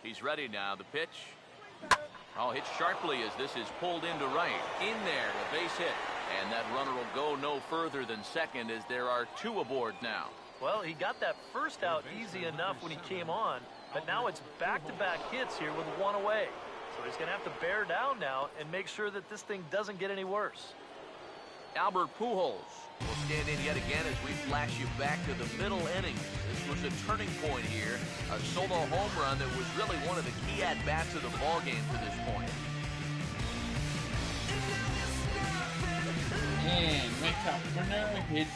He's ready now. The pitch. Oh, hit sharply as this is pulled into right. In there, a base hit. And that runner will go no further than second as there are 2 aboard now. Well, he got that first out easy enough when he came on, but now it's back-to-back hits here with 1 away. So he's going to have to bear down now and make sure that this thing doesn't get any worse. Albert Pujols will stand in yet again as we flash you back to the middle innings. This was a turning point here. A solo home run that was really one of the key at-bats of the ballgame to this point. And Mike Carpenter hits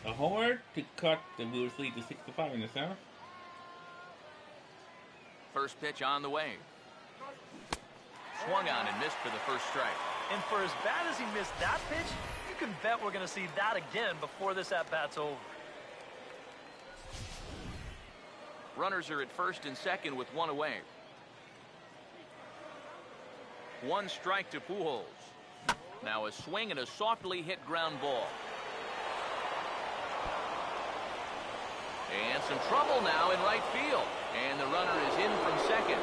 a homer to cut the Brewers lead to 6-5 in the 7th. First pitch on the way. Swung on and missed for the first strike. And for as bad as he missed that pitch, you can bet we're going to see that again before this at-bat's over. Runners are at first and second with 1 away. 1 strike to Pujols. Now a swing and a softly hit ground ball. And some trouble now in right field. And the runner is in from second.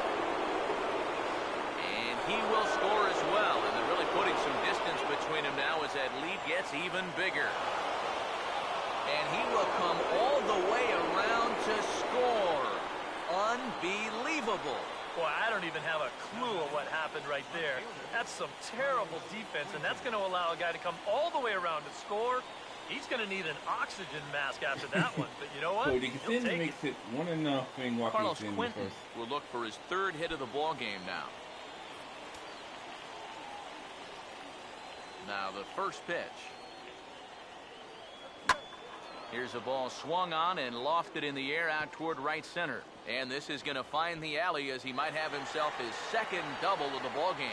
And he will score as well. And they're really putting some distance between them now as that lead gets even bigger. And he will come all the way around to score. Unbelievable. Boy, I don't even have a clue of what happened right there. That's some terrible defense, and that's going to allow a guy to come all the way around to score. He's going to need an oxygen mask after that one, but you know what? Cody Kussin makes it 1-0. Carlos Quentin will look for his 3rd hit of the ball game now. Now the first pitch. Here's a ball swung on and lofted in the air out toward right center. And this is going to find the alley as he might have himself his second double of the ball game.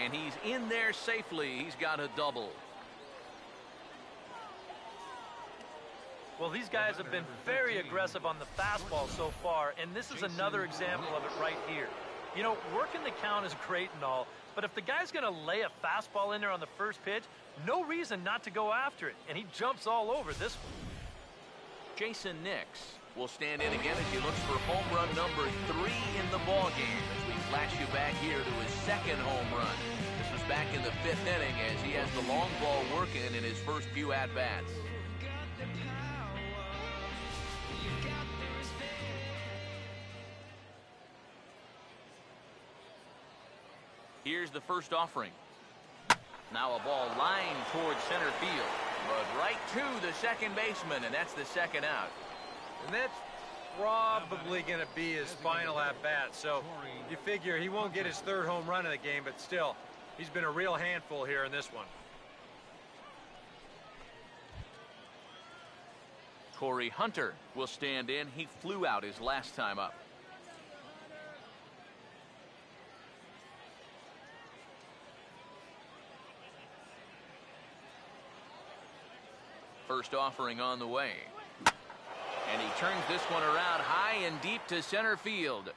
And he's in there safely. He's got a double. Well, these guys have been very aggressive on the fastball so far, and this is another example of it right here. You know, working the count is great and all, but if the guy's going to lay a fastball in there on the first pitch, no reason not to go after it, and he jumps all over this one. Jason Nix will stand in again as he looks for home run number 3 in the ball game. As we flash you back here to his second home run. This was back in the 5th inning as he has the long ball working in his first few at-bats. Here's the first offering. Now a ball lined towards center field, but right to the second baseman, and that's the second out. And that's probably going to be his final at-bat, so you figure he won't get his 3rd home run of the game, but still, he's been a real handful here in this one. Corey Hunter will stand in. He flew out his last time up. First offering on the way. And he turns this one around high and deep to center field.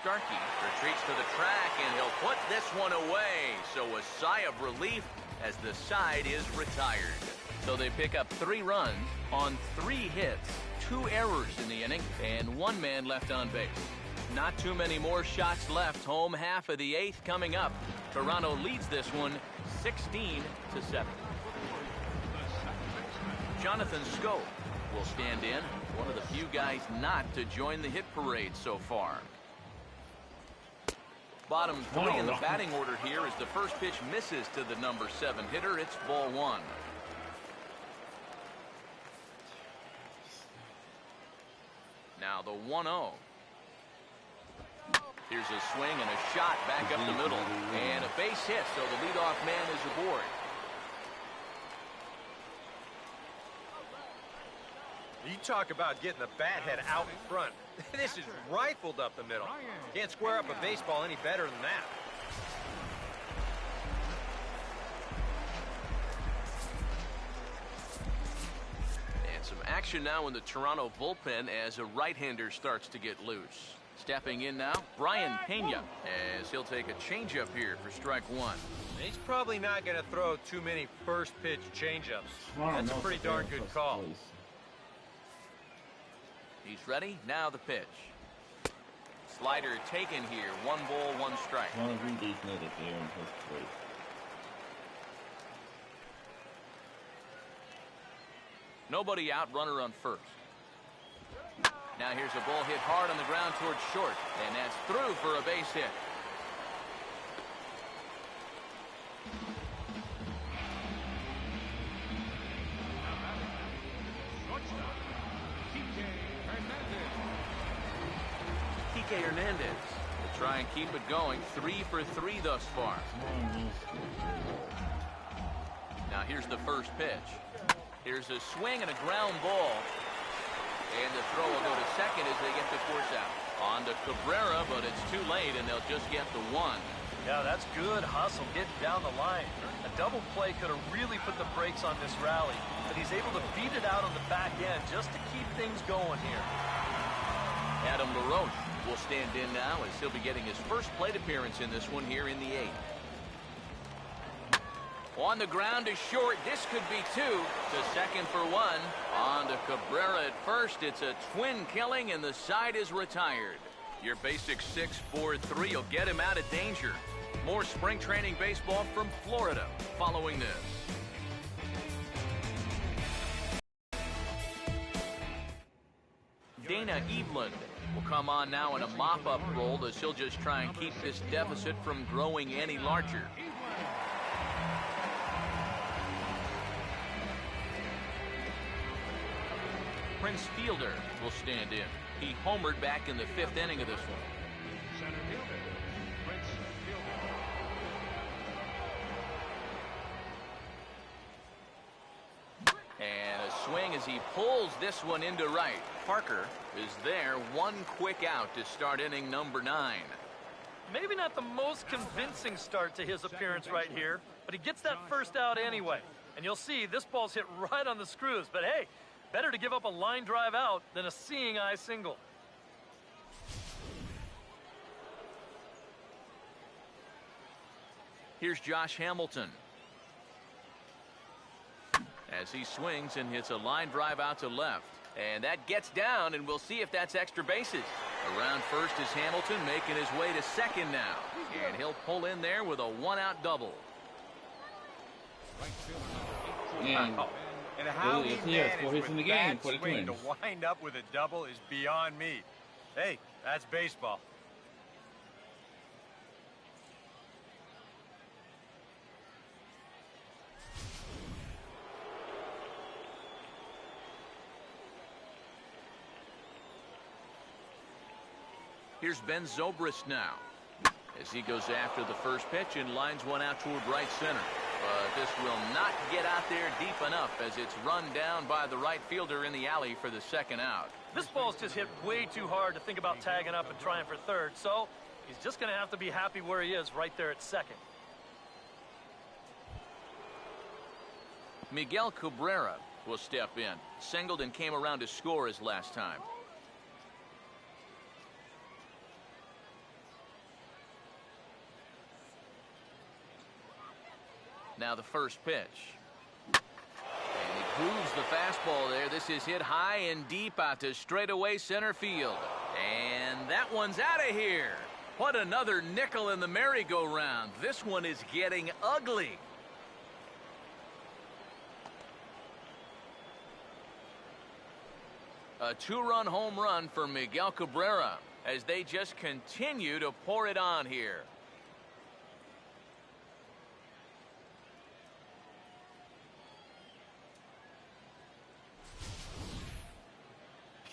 Starkey retreats to the track, and he'll put this one away. So a sigh of relief as the side is retired. So they pick up 3 runs on 3 hits, 2 errors in the inning, and 1 man left on base. Not too many more shots left. Home half of the 8th coming up. Toronto leads this one 16-7. Jonathan Schoop will stand in, one of the few guys not to join the hit parade so far. Bottom 3 in the batting order here as the first pitch misses to the number 7 hitter. It's ball 1. Now the 1-0. Here's a swing and a shot back up the middle. And a base hit, so the leadoff man is aboard. You talk about getting the bat head out in front. This is rifled up the middle. Can't square up a baseball any better than that. And some action now in the Toronto bullpen as a right-hander starts to get loose. Stepping in now, Brian Pena, as he'll take a changeup here for strike 1. He's probably not going to throw too many first-pitch changeups. That's a pretty darn good call. He's ready. Now the pitch. Slider taken here. 1 ball, 1 strike. One of these needed here in first place. Nobody out, runner on first. Now here's a ball hit hard on the ground towards short, and that's through for a base hit. Kike Hernandez will try and keep it going. 3 for 3 thus far. Now here's the first pitch. Here's a swing and a ground ball. And the throw will go to second as they get the force out. On to Cabrera, but it's too late, and they'll just get the 1. Yeah, that's good hustle getting down the line. A double play could have really put the brakes on this rally, but he's able to beat it out on the back end just to keep things going here. Adam LaRoche will stand in now as he'll be getting his first plate appearance in this one here in the 8th. On the ground to short. This could be 2 to second for 1. On to Cabrera at first. It's a twin killing, and the side is retired. Your basic 6-4-3 will get him out of danger. More spring training baseball from Florida following this. Dana Eveland will come on now in a mop-up role as he'll just try and keep this deficit from growing any larger. Prince Fielder will stand in. He homered back in the 5th inning of this one. Center fielder, Prince Fielder. swing as he pulls this one into right. Parker is there, one quick out to start inning number 9. Maybe not the most convincing start to his appearance right here, but he gets that first out anyway. And you'll see this ball's hit right on the screws. But hey, better to give up a line drive out than a seeing eye single. Here's Josh Hamilton. As he swings and hits a line drive out to left. And that gets down, and we'll see if that's extra bases. Around first is Hamilton, making his way to second now. And he'll pull in there with a one-out double. And how he managed with in the game for the Twins to wind up with a double is beyond me. Hey, that's baseball. Here's Ben Zobrist now as he goes after the first pitch and lines one out toward right center. But this will not get out there deep enough as it's run down by the right fielder in the alley for the second out. This ball's just hit way too hard to think about tagging up and trying for third, so he's just going to have to be happy where he is right there at second. Miguel Cabrera will step in. Singled and came around to score his last time. Now the first pitch. And he grooves the fastball there. This is hit high and deep out to straightaway center field. And that one's out of here. What another nickel in the merry-go-round. This one is getting ugly. A 2-run home run for Miguel Cabrera as they just continue to pour it on here.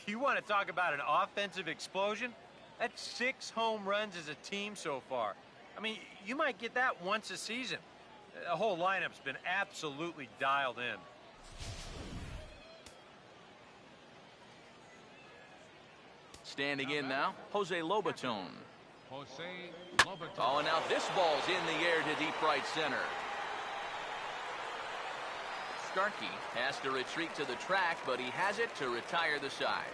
You want to talk about an offensive explosion? That's 6 home runs as a team so far. I mean, you might get that once a season. The whole lineup's been absolutely dialed in. Standing in now, Jose Lobaton. Jose Lobaton. Oh, and now this ball's in the air to deep right center. Starkey has to retreat to the track, but he has it to retire the side.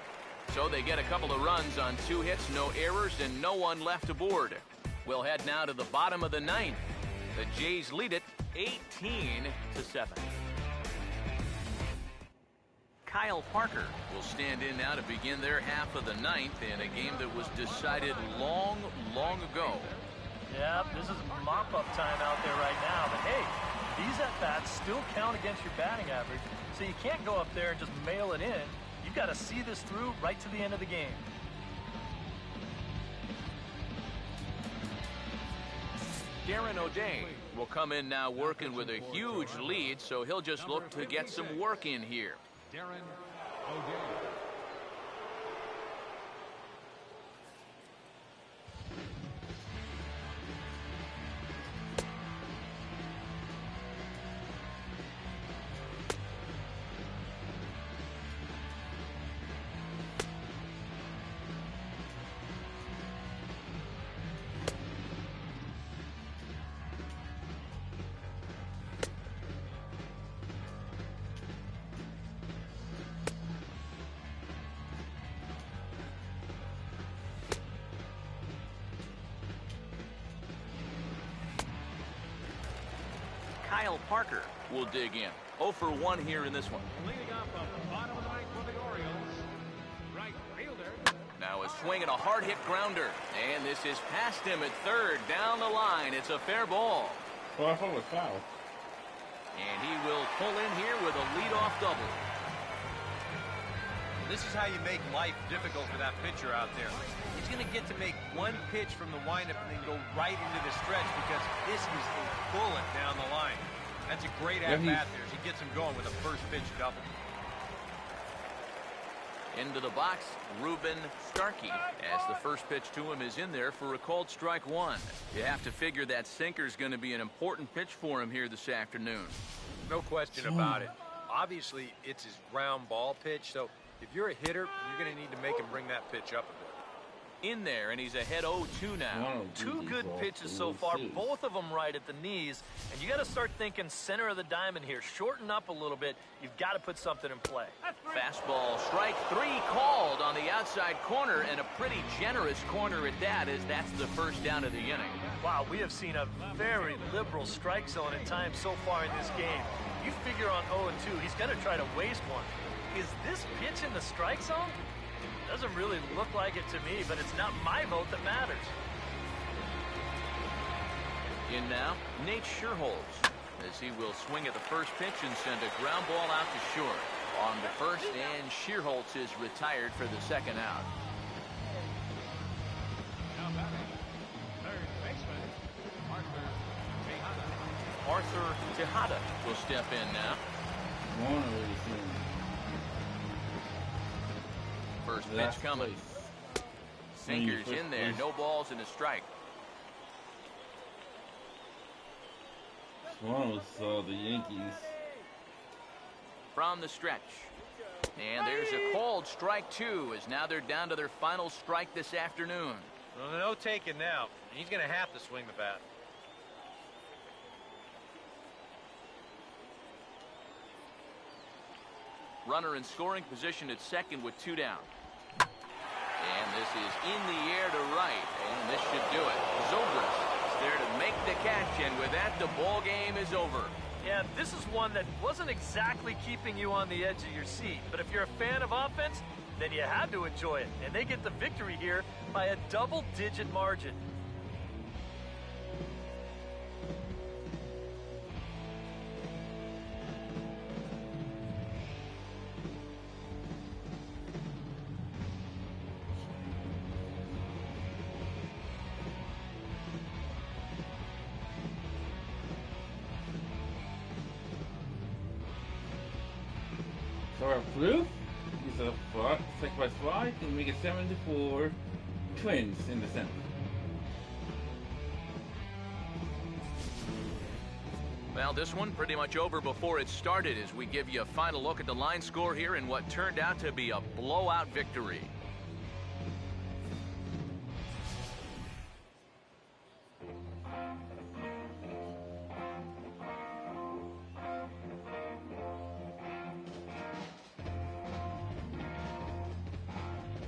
So they get a couple of runs on 2 hits, no errors, and no one left aboard. We'll head now to the bottom of the 9th. The Jays lead it 18-7. Kyle Parker will stand in now to begin their half of the 9th in a game that was decided long, long ago. Yeah, this is mop-up time out there right now, but hey, these at-bats still count against your batting average, so you can't go up there and just mail it in. You've got to see this through right to the end of the game. Darren O'Day will come in now working with a huge lead, so he'll just look to get some work in here. Darren O'Day. Kyle Parker will dig in. 0 for 1 here in this one. Leading up on the bottom of the 9th for the Orioles, right fielder. Now a swing and a hard hit grounder. And this is past him at third. Down the line. It's a fair ball. Well, I thought it was foul. And he will pull in here with a leadoff double. This is how you make life difficult for that pitcher out there. He's going to get to make one pitch from the windup and then go right into the stretch because this is a bullet down the line. That's a great at-bat there as he gets him going with a first pitch double. Into the box, Ruben Starkey, as the first pitch to him is in there for a called strike 1. You have to figure that sinker's going to be an important pitch for him here this afternoon. No question about it. Obviously, it's his ground ball pitch, so if you're a hitter, you're going to need to make him bring that pitch up a bit. In there, and he's ahead 0-2 now. Two good pitches so far, both of them right at the knees. And you got to start thinking center of the diamond here. Shorten up a little bit. You've got to put something in play. Fastball, strike 3 called on the outside corner, and a pretty generous corner at that, as that's the first down of the inning. Wow, we have seen a very liberal strike zone at times so far in this game. You figure on 0-2, he's going to try to waste one. Is this pitch in the strike zone? Doesn't really look like it to me, but it's not my vote that matters. In now, Nate Scherholz, as he will swing at the first pitch and send a ground ball out to short. On the first, and Scherholz is retired for the second out. Now batting, third baseman, Arthur Tejada will step in now. First pitch coming. Sinkers in there, no balls and a strike. One saw the Yankees. From the stretch. And there's a called strike 2, as now they're down to their final strike this afternoon. Well, no taking now. He's going to have to swing the bat. Runner in scoring position at second with 2 down. And this is in the air to right, and this should do it. Zobrist is there to make the catch, and with that, the ball game is over. Yeah, this is one that wasn't exactly keeping you on the edge of your seat, but if you're a fan of offense, then you had to enjoy it, and they get the victory here by a double-digit margin. So Blue is a 6x5 and make it 7-4 Twins in the center. Well, this one pretty much over before it started, as we give you a final look at the line score here in what turned out to be a blowout victory.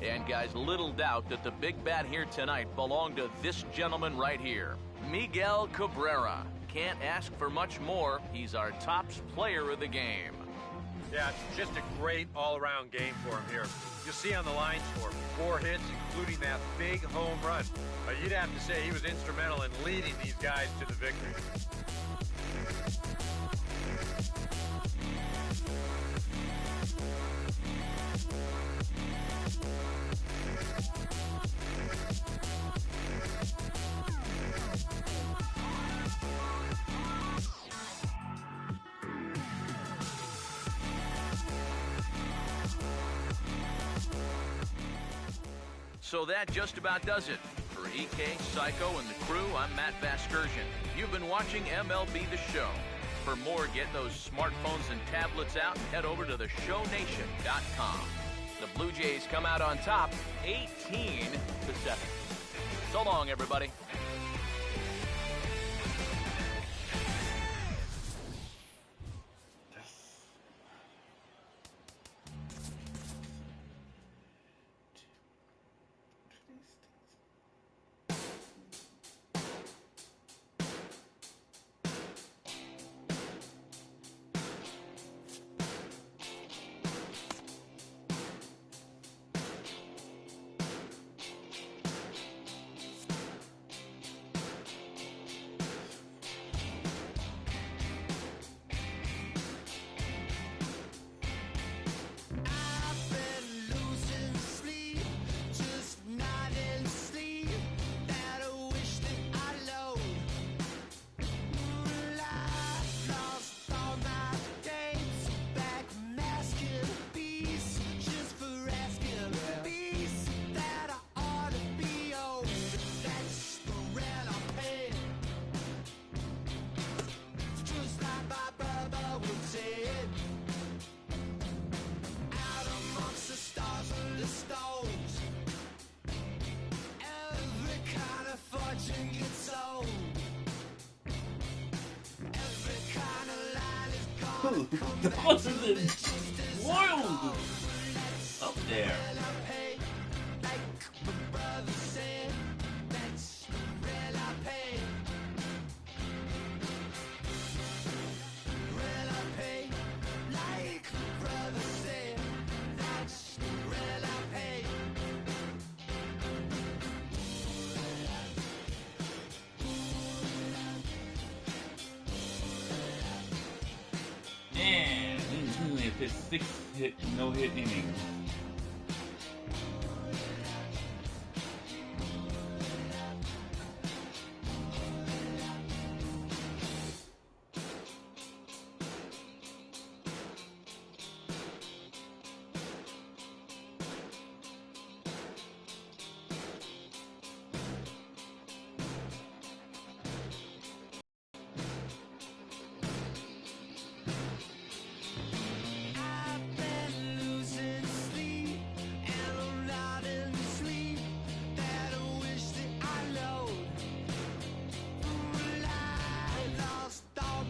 And guys, little doubt that the big bat here tonight belonged to this gentleman right here, Miguel Cabrera. Can't ask for much more. He's our top player of the game. Yeah, just a great all-around game for him here. You'll see on the line score, 4 hits, including that big home run. You'd have to say he was instrumental in leading these guys to the victory. So that just about does it. For EK, Psycho, and the crew, I'm Matt Vasgersian. You've been watching MLB The Show. For more, get those smartphones and tablets out and head over to theshownation.com. The Blue Jays come out on top, 18-7. So long, everybody. The Washington Royals up there. And he only pitched 6 no-hit innings.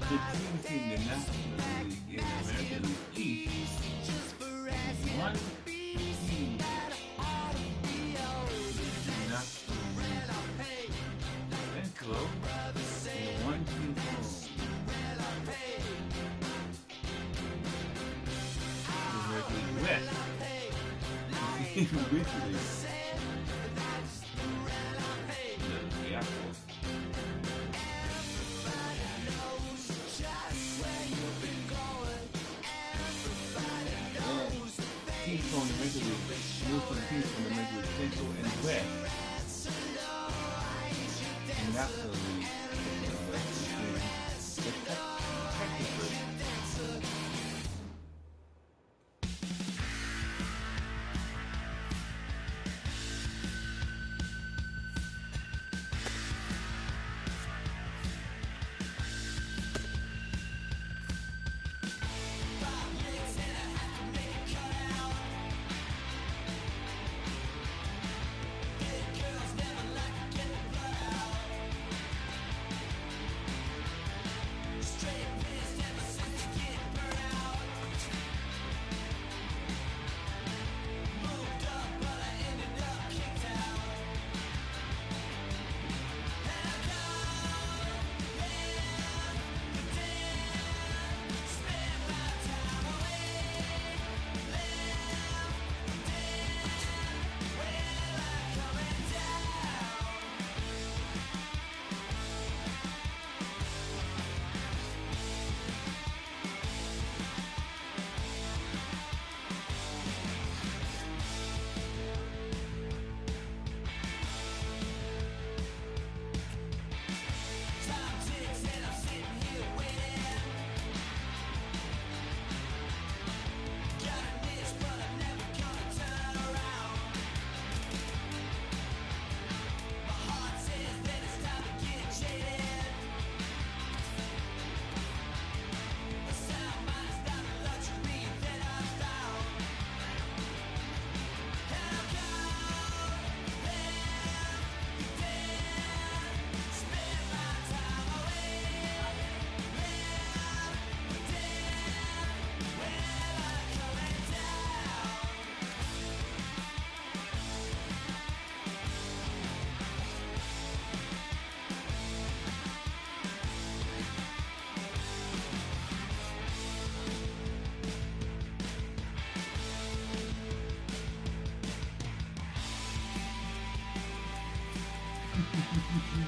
The teams in the National League in American East. One team in the National League Central and one team home. The American League West. Weekly. The Apple. Teams from the Major League, most of the teams from the Major League Central and West, and that's the league.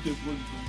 Just one thing.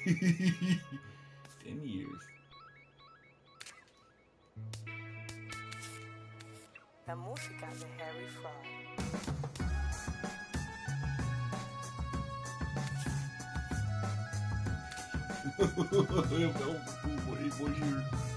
10 years. La música de Harry Fraud. I've been for 8 more years.